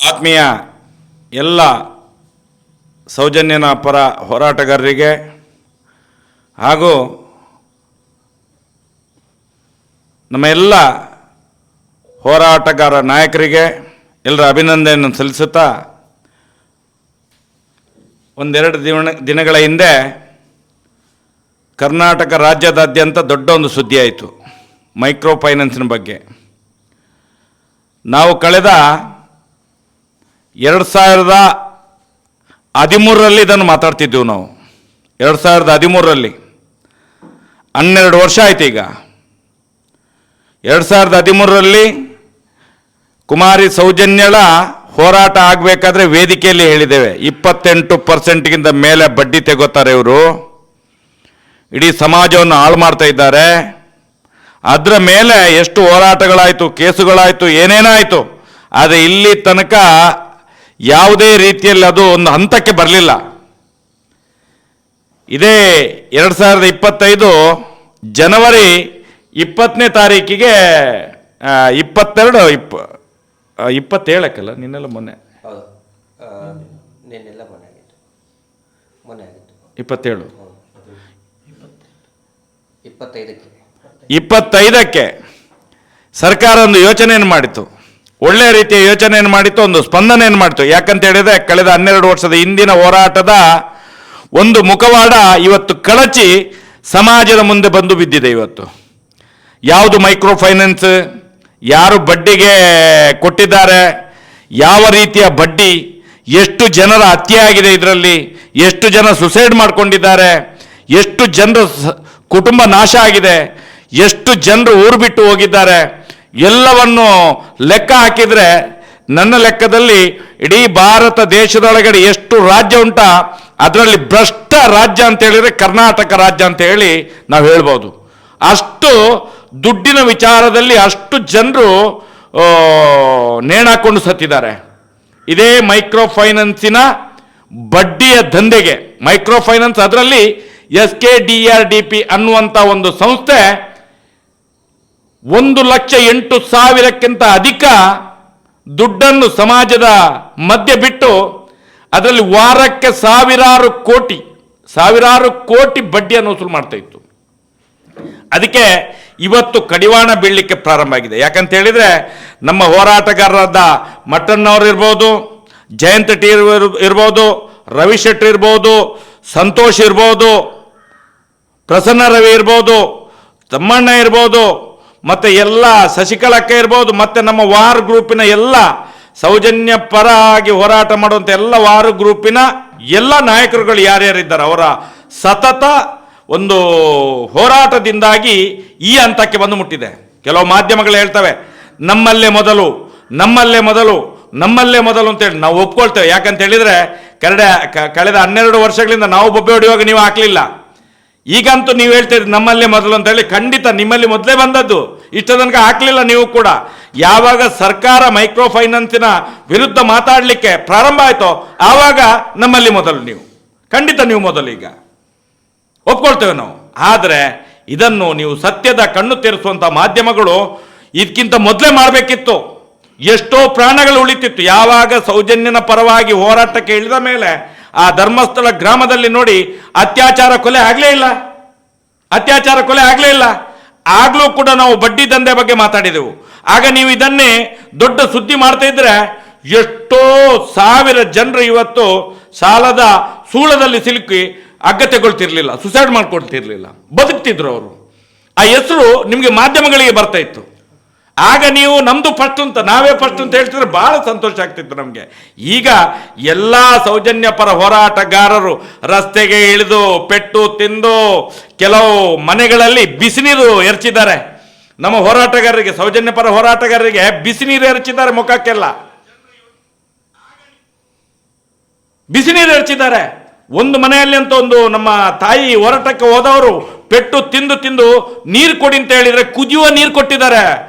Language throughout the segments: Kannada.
ಆತ್ಮೀಯ ಎಲ್ಲ ಸೌಜನ್ಯನ ಪರ ಹೋರಾಟಗಾರರಿಗೆ ಹಾಗೂ ನಮ್ಮ ಎಲ್ಲ ಹೋರಾಟಗಾರ ನಾಯಕರಿಗೆ ಎಲ್ಲರ ಅಭಿನಂದನೆಯನ್ನು ಸಲ್ಲಿಸುತ್ತಾ, ಒಂದೆರಡು ದಿನಗಳ ಹಿಂದೆ ಕರ್ನಾಟಕ ರಾಜ್ಯದಾದ್ಯಂತ ದೊಡ್ಡ ಒಂದು ಸುದ್ದಿ ಆಯಿತು ಮೈಕ್ರೋ ಫೈನಾನ್ಸಿನ ಬಗ್ಗೆ. ನಾವು ಕಳೆದ 2013ರಲ್ಲಿ ಇದನ್ನು ಮಾತಾಡ್ತಿದ್ದೆವು. ನಾವು 2013ರಲ್ಲಿ 12 ವರ್ಷ ಆಯ್ತು. ಈಗ 2013ರಲ್ಲಿ ಕುಮಾರಿ ಸೌಜನ್ಯಳ ಹೋರಾಟ ಆಗಬೇಕಾದ್ರೆ ವೇದಿಕೆಯಲ್ಲಿ ಹೇಳಿದ್ದೇವೆ, 28%ಗಿಂತ ಮೇಲೆ ಬಡ್ಡಿ ತೆಗೋತಾರೆ ಇವರು, ಇಡೀ ಸಮಾಜವನ್ನು ಹಾಳು ಮಾಡ್ತಾ ಇದ್ದಾರೆ. ಅದರ ಮೇಲೆ ಎಷ್ಟು ಹೋರಾಟಗಳಾಯಿತು, ಕೇಸುಗಳಾಯಿತು, ಏನೇನಾಯಿತು. ಆದರೆ ಇಲ್ಲಿ ತನಕ ಯಾವುದೇ ರೀತಿಯಲ್ಲಿ ಅದು ಒಂದು ಹಂತಕ್ಕೆ ಬರಲಿಲ್ಲ. ಇದೇ 2025 ಜನವರಿ 20ನೇ ತಾರೀಕಿಗೆ 27ಕ್ಕಲ್ಲ ನಿನ್ನೆಲ್ಲ ಮೊನ್ನೆ 25ಕ್ಕೆ ಸರ್ಕಾರ ಒಂದು ಯೋಚನೆಯನ್ನು ಮಾಡಿತು, ಒಳ್ಳೆಯ ರೀತಿಯ ಯೋಚನೆಯನ್ನು ಮಾಡಿತು, ಒಂದು ಸ್ಪಂದನೆಯನ್ನು ಮಾಡಿತು. ಯಾಕಂತ ಹೇಳಿದ್ರೆ ಕಳೆದ 12 ವರ್ಷದ ಹಿಂದಿನ ಹೋರಾಟದ ಒಂದು ಮುಖವಾಡ ಇವತ್ತು ಕಳಚಿ ಸಮಾಜದ ಮುಂದೆ ಬಂದು ಬಿದ್ದಿದೆ. ಇವತ್ತು ಯಾವುದು ಮೈಕ್ರೋ ಫೈನಾನ್ಸ್, ಯಾರು ಬಡ್ಡಿಗೆ ಕೊಟ್ಟಿದ್ದಾರೆ, ಯಾವ ರೀತಿಯ ಬಡ್ಡಿ, ಎಷ್ಟು ಜನರ ಹತ್ಯೆ ಆಗಿದೆ, ಇದರಲ್ಲಿ ಎಷ್ಟು ಜನ ಸುಸೈಡ್ ಮಾಡಿಕೊಂಡಿದ್ದಾರೆ, ಎಷ್ಟು ಜನರ ಕುಟುಂಬ ನಾಶ ಆಗಿದೆ, ಎಷ್ಟು ಜನರು ಊರು ಬಿಟ್ಟು ಹೋಗಿದ್ದಾರೆ, ಎಲ್ಲವನ್ನು ಲೆಕ್ಕ ಹಾಕಿದರೆ ನನ್ನ ಲೆಕ್ಕದಲ್ಲಿ ಇಡೀ ಭಾರತ ದೇಶದೊಳಗಡೆ ಎಷ್ಟು ರಾಜ್ಯ ಉಂಟಾ ಅದರಲ್ಲಿ ಭ್ರಷ್ಟ ರಾಜ್ಯ ಅಂತ ಹೇಳಿದರೆ ಕರ್ನಾಟಕ ರಾಜ್ಯ ಅಂತ ಹೇಳಿ ನಾವು ಹೇಳ್ಬೋದು. ಅಷ್ಟು ದುಡ್ಡಿನ ವಿಚಾರದಲ್ಲಿ ಅಷ್ಟು ಜನರು ನೇಣಾಕೊಂಡು ಸತ್ತಿದ್ದಾರೆ. ಇದೇ ಮೈಕ್ರೋ ಫೈನಾನ್ಸಿನ ಬಡ್ಡಿಯ ದಂಧೆಗೆ. ಮೈಕ್ರೋ ಫೈನಾನ್ಸ್ ಅದರಲ್ಲಿ SKDRDP ಅನ್ನುವಂಥ ಒಂದು ಸಂಸ್ಥೆ 1,08,000ಕ್ಕಿಂತ ಅಧಿಕ ದುಡ್ಡನ್ನು ಸಮಾಜದ ಮಧ್ಯೆ ಬಿಟ್ಟು ಅದರಲ್ಲಿ ವಾರಕ್ಕೆ ಸಾವಿರಾರು ಕೋಟಿ ಬಡ್ಡಿಯನ್ನು ವಸೂಲು ಮಾಡ್ತಾ ಇತ್ತು. ಅದಕ್ಕೆ ಇವತ್ತು ಕಡಿವಾಣ ಬೀಳಲಿಕ್ಕೆ ಪ್ರಾರಂಭ ಆಗಿದೆ. ಯಾಕಂತ ಹೇಳಿದರೆ ನಮ್ಮ ಹೋರಾಟಗಾರರಾದ ಮಟ್ಟಣ್ಣವರು ಇರ್ಬೋದು, ಜಯಂತ್ ಟಿ ಇರ್ಬೋದು, ರವಿ ಶೆಟ್ಟಿ ಇರ್ಬೋದು, ಸಂತೋಷ್ ಇರ್ಬೋದು, ಪ್ರಸನ್ನ ರವಿ ಇರ್ಬೋದು, ತಮ್ಮಣ್ಣ ಇರ್ಬೋದು, ಮತ್ತು ಎಲ್ಲ ಶಶಿಕಲಕ್ಕ ಇರ್ಬೋದು, ಮತ್ತು ನಮ್ಮ ವಾರ್ ಗ್ರೂಪಿನ ಎಲ್ಲ ಸೌಜನ್ಯ ಪರವಾಗಿ ಹೋರಾಟ ಮಾಡುವಂಥ ಎಲ್ಲ ವಾರ್ ಗ್ರೂಪಿನ ಎಲ್ಲ ನಾಯಕರುಗಳು ಯಾರ್ಯಾರಿದ್ದಾರೆ ಅವರ ಸತತ ಒಂದು ಹೋರಾಟದಿಂದಾಗಿ ಈ ಹಂತಕ್ಕೆ ಬಂದು ಮುಟ್ಟಿದೆ. ಕೆಲವು ಮಾಧ್ಯಮಗಳು ಹೇಳ್ತವೆ ನಮ್ಮಲ್ಲೇ ಮೊದಲು ಅಂತೇಳಿ. ನಾವು ಒಪ್ಕೊಳ್ತೇವೆ. ಯಾಕಂತ ಹೇಳಿದರೆ ಕಳೆದ 12 ವರ್ಷಗಳಿಂದ ನಾವು ಬೊಬ್ಬೆ ಹೊಡೆಯುವಾಗ ನೀವು ಹಾಕಲಿಲ್ಲ. ಈಗಂತೂ ನೀವು ಹೇಳ್ತೀರಿ ನಮ್ಮಲ್ಲೇ ಮೊದಲು ಅಂತ ಹೇಳಿ. ಖಂಡಿತ ನಿಮ್ಮಲ್ಲಿ ಮೊದಲೇ ಬಂದದ್ದು, ಇಷ್ಟ ತನಕ ಹಾಕಲಿಲ್ಲ ನೀವು ಕೂಡ. ಯಾವಾಗ ಸರ್ಕಾರ ಮೈಕ್ರೋ ಫೈನಾನ್ಸಿನ ವಿರುದ್ಧ ಮಾತಾಡಲಿಕ್ಕೆ ಪ್ರಾರಂಭ ಆಯಿತೋ ಆವಾಗ ನಮ್ಮಲ್ಲಿ ಮೊದಲು ನೀವು, ಖಂಡಿತ ನೀವು ಮೊದಲು, ಈಗ ಒಪ್ಕೊಳ್ತೇವೆ ನಾವು. ಆದರೆ ಇದನ್ನು ನೀವು ಸತ್ಯದ ಕಣ್ಣು ತೆರೆಸುವಂಥ ಮಾಧ್ಯಮಗಳು ಇದಕ್ಕಿಂತ ಮೊದಲೇ ಮಾಡಬೇಕಿತ್ತು. ಎಷ್ಟೋ ಪ್ರಾಣಗಳು ಉಳಿತಿತ್ತು. ಯಾವಾಗ ಸೌಜನ್ಯನ ಪರವಾಗಿ ಹೋರಾಟಕ್ಕೆ ಇಳಿದ ಮೇಲೆ ಆ ಧರ್ಮಸ್ಥಳ ಗ್ರಾಮದಲ್ಲಿ ನೋಡಿ ಅತ್ಯಾಚಾರ ಕೊಲೆ ಆಗಲೇ ಇಲ್ಲ. ಆಗಲೂ ಕೂಡ ನಾವು ಬಡ್ಡಿ ದಂಧೆ ಬಗ್ಗೆ ಮಾತಾಡಿದೆವು. ಆಗ ನೀವು ಇದನ್ನೇ ದೊಡ್ಡ ಸುದ್ದಿ ಮಾಡ್ತಾ ಇದ್ರೆ ಎಷ್ಟೋ ಸಾವಿರ ಜನರು ಇವತ್ತು ಸಾಲದ ಸೂಳದಲ್ಲಿ ಸಿಲುಕಿ ಅಗತ್ಯಗೊಳ್ತಿರ್ಲಿಲ್ಲ, ಸುಸೈಡ್ ಮಾಡ್ಕೊಳ್ತಿರ್ಲಿಲ್ಲ, ಬದುಕ್ತಿದ್ರು ಅವರು. ಆ ಹೆಸರು ನಿಮಗೆ ಮಾಧ್ಯಮಗಳಿಗೆ ಬರ್ತಾ ಇತ್ತು. ಆಗ ನೀವು ನಮ್ದು ಫಸ್ಟ್ ಅಂತ, ನಾವೇ ಫಸ್ಟ್ ಅಂತ ಹೇಳ್ತಿದ್ರೆ ಬಹಳ ಸಂತೋಷ ಆಗ್ತಿತ್ತು ನಮಗೆ. ಈಗ ಎಲ್ಲ ಸೌಜನ್ಯ ಪರ ಹೋರಾಟಗಾರರು ರಸ್ತೆಗೆ ಇಳಿದು ಪೆಟ್ಟು ತಿಂದು ಕೆಲವು ಮನೆಗಳಲ್ಲಿ ಬಿಸಿನೀರು ಎರಚಿದ್ದಾರೆ. ನಮ್ಮ ಹೋರಾಟಗಾರರಿಗೆ, ಸೌಜನ್ಯ ಪರ ಹೋರಾಟಗಾರರಿಗೆ ಬಿಸಿನೀರು ಎರಚಿದ್ದಾರೆ, ಮುಖಕ್ಕೆಲ್ಲ ಬಿಸಿನೀರು ಎರಚಿದ್ದಾರೆ. ಒಂದು ಮನೆಯಲ್ಲಿ ಅಂತ ಒಂದು ನಮ್ಮ ತಾಯಿ ಹೋರಾಟಕ್ಕೆ ಹೋದವರು ಪೆಟ್ಟು ತಿಂದು ನೀರು ಕೊಡಿ ಅಂತ ಹೇಳಿದರೆ ಕುದಿಯುವ ನೀರು ಕೊಟ್ಟಿದ್ದಾರೆ.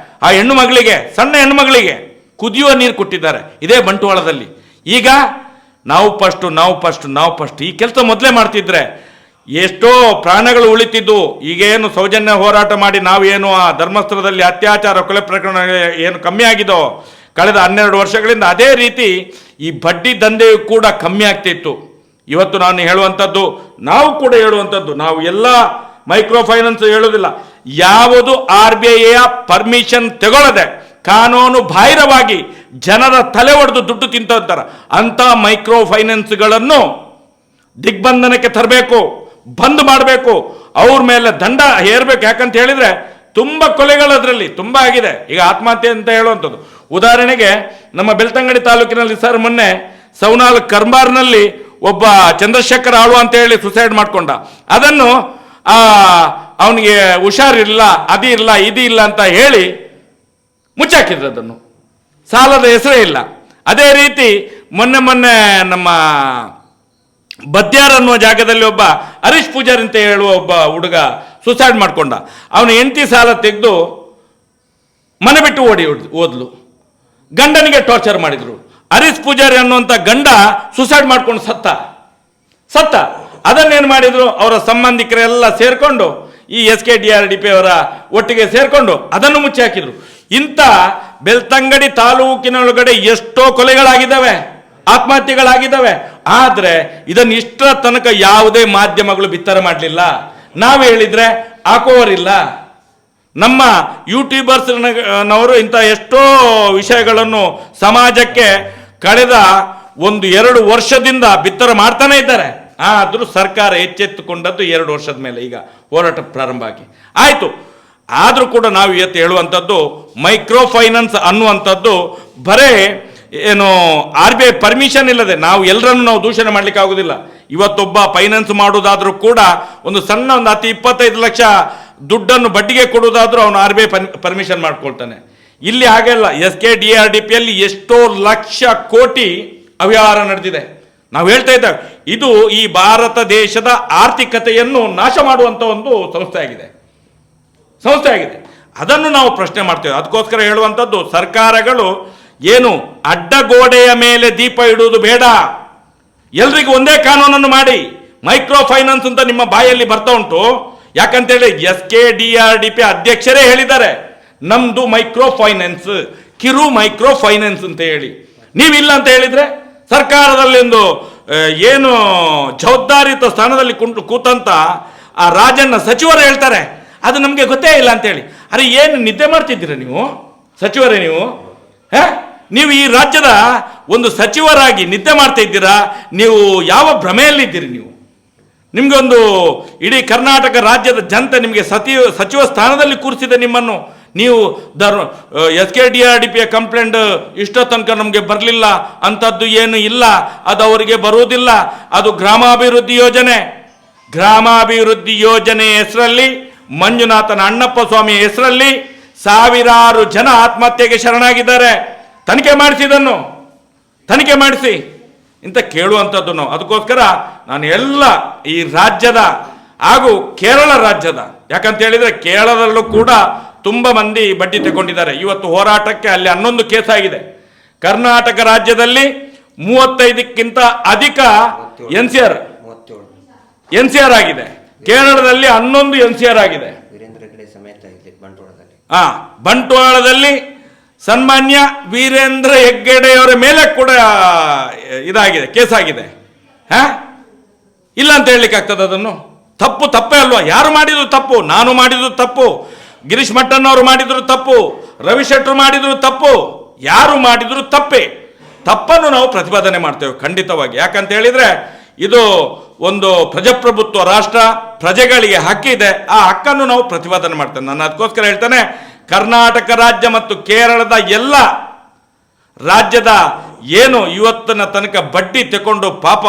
ಆ ಹೆಣ್ಣು ಮಗಳಿಗೆ, ಸಣ್ಣ ಹೆಣ್ಣು ಮಗಳಿಗೆ ಕುದಿಯುವ ನೀರು ಕೊಟ್ಟಿದ್ದಾರೆ ಇದೇ ಬಂಟ್ವಾಳದಲ್ಲಿ. ಈಗ ನಾವು ಫಸ್ಟ್ ಈ ಕೆಲಸ ಮೊದಲೇ ಮಾಡ್ತಿದ್ರೆ ಎಷ್ಟೋ ಪ್ರಾಣಗಳು ಉಳಿತಿದ್ದು. ಈಗೇನು ಸೌಜನ್ಯ ಹೋರಾಟ ಮಾಡಿ ನಾವೇನು ಆ ಧರ್ಮಸ್ಥಳದಲ್ಲಿ ಅತ್ಯಾಚಾರ ಕೊಲೆ ಪ್ರಕರಣ ಏನು ಕಮ್ಮಿ ಆಗಿದೋ, ಕಳೆದ 12 ವರ್ಷಗಳಿಂದ. ಅದೇ ರೀತಿ ಈ ಬಡ್ಡಿ ದಂಧೆಯು ಕೂಡ ಕಮ್ಮಿ ಆಗ್ತಿತ್ತು. ಇವತ್ತು ನಾನು ಹೇಳುವಂಥದ್ದು, ನಾವು ಕೂಡ ಹೇಳುವಂಥದ್ದು, ನಾವು ಎಲ್ಲ ಮೈಕ್ರೋ ಫೈನಾನ್ಸ್ ಹೇಳೋದಿಲ್ಲ, ಯಾವುದು RBI ಪರ್ಮಿಷನ್ ತಗೊಳ್ಳದೆ ಕಾನೂನು ಬಾಹಿರವಾಗಿ ಜನರ ತಲೆ ಒಡೆದು ದುಡ್ಡು ತಿಂತಾರೆ ಅಂಥ ಮೈಕ್ರೋ ಫೈನಾನ್ಸ್ಗಳನ್ನು ದಿಗ್ಬಂಧನಕ್ಕೆ ತರಬೇಕು, ಬಂದ್ ಮಾಡಬೇಕು, ಅವ್ರ ಮೇಲೆ ದಂಡ ಹೇರಬೇಕು. ಯಾಕಂತ ಹೇಳಿದ್ರೆ ತುಂಬ ಕೊಲೆಗಳು ಅದರಲ್ಲಿ ತುಂಬ ಆಗಿದೆ. ಈಗ ಆತ್ಮಹತ್ಯೆ ಅಂತ ಹೇಳುವಂಥದ್ದು ಉದಾಹರಣೆಗೆ ನಮ್ಮ ಬೆಳ್ತಂಗಡಿ ತಾಲೂಕಿನಲ್ಲಿ ಸರ್ ಮೊನ್ನೆ ಸೌನಾಲ್ ಕರ್ಮಾರ್ನಲ್ಲಿ ಒಬ್ಬ ಚಂದ್ರಶೇಖರ್ ಆಳು ಅಂತ ಹೇಳಿ ಸುಸೈಡ್ ಮಾಡ್ಕೊಂಡ. ಅದನ್ನು ಅವನಿಗೆ ಹುಷಾರಿಲ್ಲ, ಅದಿಲ್ಲ ಇದಿಲ್ಲ ಅಂತ ಹೇಳಿ ಮುಚ್ಚಾಕಿದ್ರು. ಅದನ್ನು ಸಾಲದ ಹೆಸರೇ ಇಲ್ಲ. ಅದೇ ರೀತಿ ಮೊನ್ನೆ ನಮ್ಮ ಬದ್ಯಾರ್ ಅನ್ನುವ ಜಾಗದಲ್ಲಿ ಒಬ್ಬ ಹರೀಶ್ ಪೂಜಾರಿ ಅಂತ ಹೇಳುವ ಒಬ್ಬ ಹುಡುಗ ಸುಸೈಡ್ ಮಾಡ್ಕೊಂಡ. ಅವನು ಹೆಂಡತಿ ಸಾಲ ತೆಗೆದು ಮನೆ ಬಿಟ್ಟು ಓದ್ಲು. ಗಂಡನಿಗೆ ಟಾರ್ಚರ್ ಮಾಡಿದ್ರು. ಹರೀಶ್ ಪೂಜಾರಿ ಅನ್ನುವಂಥ ಗಂಡ ಸುಸೈಡ್ ಮಾಡ್ಕೊಂಡು ಸತ್ತ. ಅದನ್ನೇನು ಮಾಡಿದ್ರು, ಅವರ ಸಂಬಂಧಿಕರೆಲ್ಲ ಸೇರ್ಕೊಂಡು ಈ SKDRDP ಅವರ ಒಟ್ಟಿಗೆ ಸೇರ್ಕೊಂಡು ಅದನ್ನು ಮುಚ್ಚಿ ಹಾಕಿದ್ರು. ಇಂಥ ಬೆಳ್ತಂಗಡಿ ತಾಲೂಕಿನೊಳಗಡೆ ಎಷ್ಟೋ ಕೊಲೆಗಳಾಗಿದ್ದಾವೆ, ಆತ್ಮಹತ್ಯೆಗಳಾಗಿದ್ದಾವೆ. ಆದರೆ ಇದನ್ನು ಇಷ್ಟರ ತನಕ ಯಾವುದೇ ಮಾಧ್ಯಮಗಳು ಬಿತ್ತರ ಮಾಡಲಿಲ್ಲ. ನಾವು ಹೇಳಿದ್ರೆ ಹಾಕೋವರಿಲ್ಲ. ನಮ್ಮ ಯೂಟ್ಯೂಬರ್ಸ್ನವರು ಇಂಥ ಎಷ್ಟೋ ವಿಷಯಗಳನ್ನು ಸಮಾಜಕ್ಕೆ ಕಳೆದ 1-2 ವರ್ಷದಿಂದ ಬಿತ್ತರ ಮಾಡ್ತಾನೆ ಇದ್ದಾರೆ. ಆದರೂ ಸರ್ಕಾರ ಎಚ್ಚೆತ್ತುಕೊಂಡದ್ದು 2 ವರ್ಷದ ಮೇಲೆ ಈಗ ಹೋರಾಟ ಪ್ರಾರಂಭ ಆಗಿ ಆಯಿತು. ಆದರೂ ಕೂಡ ನಾವು ಇವತ್ತು ಹೇಳುವಂಥದ್ದು ಮೈಕ್ರೋ ಫೈನಾನ್ಸ್ ಅನ್ನುವಂಥದ್ದು ಬರೇ ಏನು RBI ಪರ್ಮಿಷನ್ ಇಲ್ಲದೆ ನಾವು ಎಲ್ಲರನ್ನು ನಾವು ದೂಷಣೆ ಮಾಡಲಿಕ್ಕೆ ಆಗೋದಿಲ್ಲ. ಇವತ್ತೊಬ್ಬ ಫೈನಾನ್ಸ್ ಮಾಡೋದಾದರೂ ಕೂಡ ಒಂದು ಸಣ್ಣ 10-25 ಲಕ್ಷ ದುಡ್ಡನ್ನು ಬಡ್ಡಿಗೆ ಕೊಡುವುದಾದ್ರೂ ಅವನು RBI ಪರ್ಮಿಷನ್ ಮಾಡ್ಕೊಳ್ತಾನೆ. ಇಲ್ಲಿ ಹಾಗೆಲ್ಲ SKDRDPಯಲ್ಲಿ ಎಷ್ಟೋ ಲಕ್ಷ ಕೋಟಿ ಅವ್ಯವಹಾರ ನಡೆದಿದೆ. ನಾವು ಹೇಳ್ತಾ ಇದ್ದೇವೆ, ಇದು ಈ ಭಾರತ ದೇಶದ ಆರ್ಥಿಕತೆಯನ್ನು ನಾಶ ಮಾಡುವಂಥ ಒಂದು ಸಂಸ್ಥೆ ಆಗಿದೆ. ಅದನ್ನು ನಾವು ಪ್ರಶ್ನೆ ಮಾಡ್ತೇವೆ. ಅದಕ್ಕೋಸ್ಕರ ಹೇಳುವಂಥದ್ದು, ಸರ್ಕಾರಗಳು ಏನು ಅಡ್ಡಗೋಡೆಯ ಮೇಲೆ ದೀಪ ಇಡುವುದು ಬೇಡ. ಎಲ್ರಿಗೂ ಒಂದೇ ಕಾನೂನನ್ನು ಮಾಡಿ. ಮೈಕ್ರೋ ಫೈನಾನ್ಸ್ ಅಂತ ನಿಮ್ಮ ಬಾಯಲ್ಲಿ ಬರ್ತಾ ಉಂಟು. ಯಾಕಂತೇಳಿ SKDRDP ಅಧ್ಯಕ್ಷರೇ ಹೇಳಿದ್ದಾರೆ, ನಮ್ದು ಮೈಕ್ರೋ ಫೈನಾನ್ಸ್, ಕಿರು ಮೈಕ್ರೋ ಫೈನಾನ್ಸ್ ಅಂತ ಹೇಳಿ. ನೀವಿಲ್ಲ ಅಂತ ಹೇಳಿದ್ರೆ ಸರ್ಕಾರದಲ್ಲಿ ಒಂದು ಏನು ಜವಾಬ್ದಾರಿಯುತ ಸ್ಥಾನದಲ್ಲಿ ಕೂತಂತ ಆ ರಾಜಣ್ಣ ಸಚಿವರು ಹೇಳ್ತಾರೆ, ಅದು ನಮಗೆ ಗೊತ್ತೇ ಇಲ್ಲ ಅಂತೇಳಿ. ಅರೆ, ಏನು ನಿದ್ದೆ ಮಾಡ್ತಿದ್ದೀರಾ ನೀವು ಸಚಿವರೇ? ನೀವು ಈ ರಾಜ್ಯದ ಒಂದು ಸಚಿವರಾಗಿ ನಿದ್ದೆ ಮಾಡ್ತಾ ಇದ್ದೀರಾ? ನೀವು ಯಾವ ಭ್ರಮೆಯಲ್ಲಿದ್ದೀರಿ? ನಿಮಗೆ ಒಂದು ಇಡೀ ಕರ್ನಾಟಕ ರಾಜ್ಯದ ಜನತೆ ನಿಮಗೆ ಸಚಿವ ಸ್ಥಾನದಲ್ಲಿ ಕೂರಿಸಿದೆ ನಿಮ್ಮನ್ನು. ನೀವು SKDRDP ಕಂಪ್ಲೇಂಟ್ ಇಷ್ಟೋ ತನಕ ನಮಗೆ ಬರಲಿಲ್ಲ, ಅಂಥದ್ದು ಏನು ಇಲ್ಲ, ಅದು ಅವರಿಗೆ ಬರುವುದಿಲ್ಲ. ಅದು ಗ್ರಾಮಾಭಿವೃದ್ಧಿ ಯೋಜನೆ ಹೆಸರಲ್ಲಿ, ಮಂಜುನಾಥನ ಅಣ್ಣಪ್ಪ ಸ್ವಾಮಿ ಹೆಸರಲ್ಲಿ ಸಾವಿರಾರು ಜನ ಆತ್ಮಹತ್ಯೆಗೆ ಶರಣಾಗಿದ್ದಾರೆ. ತನಿಖೆ ಮಾಡಿಸಿ ಇಂತ ಕೇಳುವಂಥದ್ದು ನಾವು. ಅದಕ್ಕೋಸ್ಕರ ನಾನು ಎಲ್ಲ ಈ ರಾಜ್ಯದ ಹಾಗೂ ಕೇರಳ ರಾಜ್ಯದ, ಯಾಕಂತ ಹೇಳಿದ್ರೆ ಕೇರಳದಲ್ಲೂ ಕೂಡ ತುಂಬ ಮಂದಿ ಬಡ್ಡಿ ತಗೊಂಡಿದ್ದಾರೆ. ಇವತ್ತು ಹೋರಾಟಕ್ಕೆ ಅಲ್ಲಿ 11 ಕೇಸ್ ಆಗಿದೆ. ಕರ್ನಾಟಕ ರಾಜ್ಯದಲ್ಲಿ 35ಕ್ಕಿಂತ ಅಧಿಕ NCR ಆಗಿದೆ. ಕೇರಳದಲ್ಲಿ 11 NCR ಆಗಿದೆ. ಬಂಟ್ವಾಳದಲ್ಲಿ ಸನ್ಮಾನ್ಯ ವೀರೇಂದ್ರ ಹೆಗ್ಗಡೆಯವರ ಮೇಲೆ ಕೂಡ ಇದಾಗಿದೆ, ಕೇಸ್ ಆಗಿದೆ. ಇಲ್ಲ ಅಂತ ಹೇಳಲಿಕ್ಕೆ ಆಗ್ತದೆ? ಅದನ್ನು ತಪ್ಪೇ ಅಲ್ವಾ? ಯಾರು ಮಾಡಿದ್ರು ತಪ್ಪು? ನಾನು ಮಾಡಿದ್ರು ತಪ್ಪು, ಗಿರೀಶ್ ಮಟ್ಟಣ್ಣವರು ಮಾಡಿದ್ರು ತಪ್ಪು, ರವಿ ಶೆಟ್ಟರು ಮಾಡಿದ್ರು ತಪ್ಪು, ಯಾರು ಮಾಡಿದ್ರು ತಪ್ಪನ್ನು ನಾವು ಪ್ರತಿಪಾದನೆ ಮಾಡ್ತೇವೆ ಖಂಡಿತವಾಗಿ. ಯಾಕಂತ ಹೇಳಿದ್ರೆ ಇದು ಒಂದು ಪ್ರಜಾಪ್ರಭುತ್ವ ರಾಷ್ಟ್ರ, ಪ್ರಜೆಗಳಿಗೆ ಹಕ್ಕಿದೆ. ಆ ಹಕ್ಕನ್ನು ನಾವು ಪ್ರತಿಪಾದನೆ ಮಾಡ್ತೇವೆ. ನಾನು ಅದಕ್ಕೋಸ್ಕರ ಹೇಳ್ತೇನೆ, ಕರ್ನಾಟಕ ರಾಜ್ಯ ಮತ್ತು ಕೇರಳದ ಎಲ್ಲ ರಾಜ್ಯದ ಏನು ಇವತ್ತಿನ ತನಕ ಬಡ್ಡಿ ತಗೊಂಡು ಪಾಪ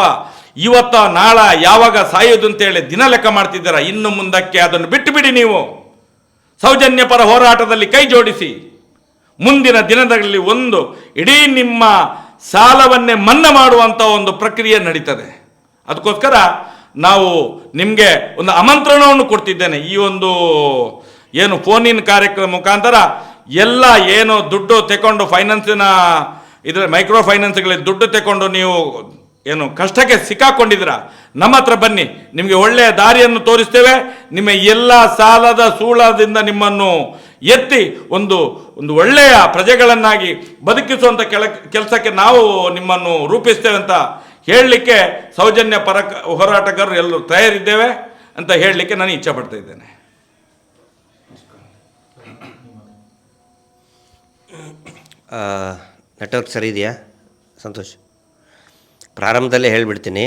ಇವತ್ತ ನಾಳ ಯಾವಾಗ ಸಾಯೋದು ಅಂತೇಳಿ ದಿನ ಲೆಕ್ಕ ಮಾಡ್ತಿದ್ದೀರ, ಇನ್ನು ಮುಂದಕ್ಕೆ ಅದನ್ನು ಬಿಟ್ಟು ಬಿಡಿ. ನೀವು ಸೌಜನ್ಯ ಪರ ಹೋರಾಟದಲ್ಲಿ ಕೈ ಜೋಡಿಸಿ. ಮುಂದಿನ ದಿನದಲ್ಲಿ ಒಂದು ಇಡೀ ನಿಮ್ಮ ಸಾಲವನ್ನೇ ಮನ್ನಾ ಮಾಡುವಂಥ ಒಂದು ಪ್ರಕ್ರಿಯೆ ನಡೀತದೆ. ಅದಕ್ಕೋಸ್ಕರ ನಾವು ನಿಮಗೆ ಒಂದು ಆಮಂತ್ರಣವನ್ನು ಕೊಡ್ತಿದ್ದೇನೆ. ಈ ಒಂದು ಏನು ಫೋನಿನ ಕಾರ್ಯಕ್ರಮ ಮುಖಾಂತರ ಎಲ್ಲ ಏನು ದುಡ್ಡು ತಗೊಂಡು ಫೈನಾನ್ಸಿನ ಇದರ ಮೈಕ್ರೋ ಫೈನಾನ್ಸ್ಗಳಲ್ಲಿ ದುಡ್ಡು ತಗೊಂಡು ನೀವು ಏನು ಕಷ್ಟಕ್ಕೆ ಸಿಕ್ಕಾಕೊಂಡಿದ್ದೀರಾ, ನಮ್ಮ ಹತ್ರ ಬನ್ನಿ, ನಿಮಗೆ ಒಳ್ಳೆಯ ದಾರಿಯನ್ನು ತೋರಿಸ್ತೇವೆ. ನಿಮ್ಮ ಎಲ್ಲ ಸಾಲದ ಸೂಳದಿಂದ ನಿಮ್ಮನ್ನು ಎತ್ತಿ ಒಂದು ಒಂದು ಒಳ್ಳೆಯ ಪ್ರಜೆಗಳನ್ನಾಗಿ ಬದುಕಿಸುವಂಥ ಕೆಲಸಕ್ಕೆ ನಾವು ನಿಮ್ಮನ್ನು ರೂಪಿಸ್ತೇವೆ ಅಂತ ಹೇಳಲಿಕ್ಕೆ ಸೌಜನ್ಯ ಪರ ಹೋರಾಟಗಾರರು ಎಲ್ಲರೂ ತಯಾರಿದ್ದೇವೆ ಅಂತ ಹೇಳಲಿಕ್ಕೆ ನಾನು ಇಚ್ಛೆ ಪಡ್ತಾ ಇದ್ದೇನೆ. ನೆಟ್ವರ್ಕ್ ಸರಿ ಇದೆಯಾ ಸಂತೋಷ್? ಪ್ರಾರಂಭದಲ್ಲೇ ಹೇಳಿಬಿಡ್ತೀನಿ,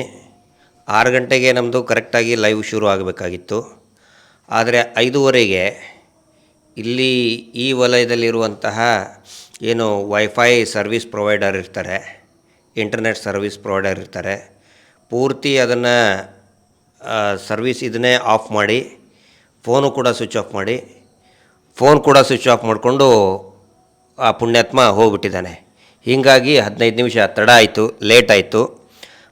6 ಗಂಟೆಗೆ ನಮ್ಮದು ಕರೆಕ್ಟಾಗಿ ಲೈವ್ ಶುರು ಆಗಬೇಕಾಗಿತ್ತು. ಆದರೆ 5:15ಗೆ ಇಲ್ಲಿ ಈ ವಲಯದಲ್ಲಿರುವಂತಹ ಏನು ವೈಫೈ ಸರ್ವಿಸ್ ಪ್ರೊವೈಡರ್ ಇರ್ತಾರೆ, ಇಂಟರ್ನೆಟ್ ಸರ್ವಿಸ್ ಪ್ರೊವೈಡರ್ ಇರ್ತಾರೆ, ಪೂರ್ತಿ ಅದನ್ನು ಸರ್ವಿಸ್ ಇದನ್ನೇ ಆಫ್ ಮಾಡಿ ಫೋನು ಕೂಡ ಸ್ವಿಚ್ ಆಫ್ ಮಾಡಿಕೊಂಡು ಆ ಪುಣ್ಯಾತ್ಮ ಹೋಗ್ಬಿಟ್ಟಿದ್ದಾನೆ. ಹೀಗಾಗಿ 15 ನಿಮಿಷ ತಡ ಆಯಿತು, ಲೇಟ್ ಆಯಿತು.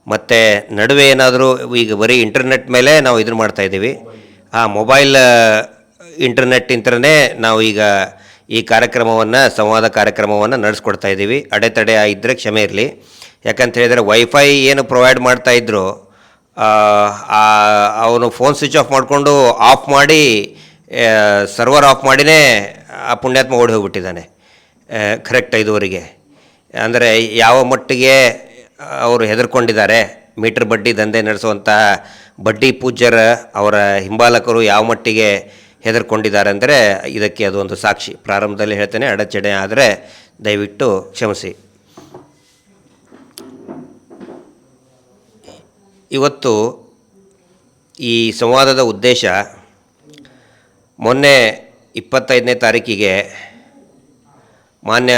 ಮತ್ತು ನಡುವೆ ಏನಾದರೂ ಈಗ ಬರೀ ಇಂಟರ್ನೆಟ್ ಮೇಲೆ ನಾವು ಇದನ್ನು ಮಾಡ್ತಾಯಿದ್ದೀವಿ, ಮೊಬೈಲ್ ಇಂಟರ್ನೆಟ್ ಇಂತ್ರನೇ ನಾವು ಈಗ ಈ ಸಂವಾದ ಕಾರ್ಯಕ್ರಮವನ್ನು ನಡೆಸ್ಕೊಡ್ತಾ ಇದ್ದೀವಿ. ಅಡೆತಡೆ ಇದ್ದರೆ ಕ್ಷಮೆ ಇರಲಿ. ಯಾಕಂತ ಹೇಳಿದರೆ ವೈಫೈ ಏನು ಪ್ರೊವೈಡ್ ಮಾಡ್ತಾಯಿದ್ರು ಅವನು ಫೋನ್ ಸ್ವಿಚ್ ಆಫ್ ಮಾಡಿಕೊಂಡು ಆಫ್ ಮಾಡಿ ಸರ್ವರ್ ಆಫ್ ಮಾಡಿನೇ ಆ ಪುಣ್ಯಾತ್ಮ ಓಡಿ ಹೋಗ್ಬಿಟ್ಟಿದ್ದಾನೆ ಕರೆಕ್ಟ್ 5:15ಗೆ. ಅಂದರೆ ಯಾವ ಮಟ್ಟಿಗೆ ಅವರು ಹೆದರ್ಕೊಂಡಿದ್ದಾರೆ, ಮೀಟರ್ ಬಡ್ಡಿ ದಂಧೆ ನಡೆಸುವಂತಹ ಬಡ್ಡಿ ಪೂಜ್ಯರ ಅವರ ಹಿಂಬಾಲಕರು ಯಾವ ಮಟ್ಟಿಗೆ ಹೆದರ್ಕೊಂಡಿದ್ದಾರೆ ಅಂದರೆ ಇದಕ್ಕೆ ಅದೊಂದು ಸಾಕ್ಷಿ. ಪ್ರಾರಂಭದಲ್ಲಿ ಹೇಳ್ತೇನೆ, ಅಡಚಣೆ ಆದರೆ ದಯವಿಟ್ಟು ಕ್ಷಮಿಸಿ. ಇವತ್ತು ಈ ಸಂವಾದದ ಉದ್ದೇಶ, ಮೊನ್ನೆ 25ನೇ ತಾರೀಕಿಗೆ ಮಾನ್ಯ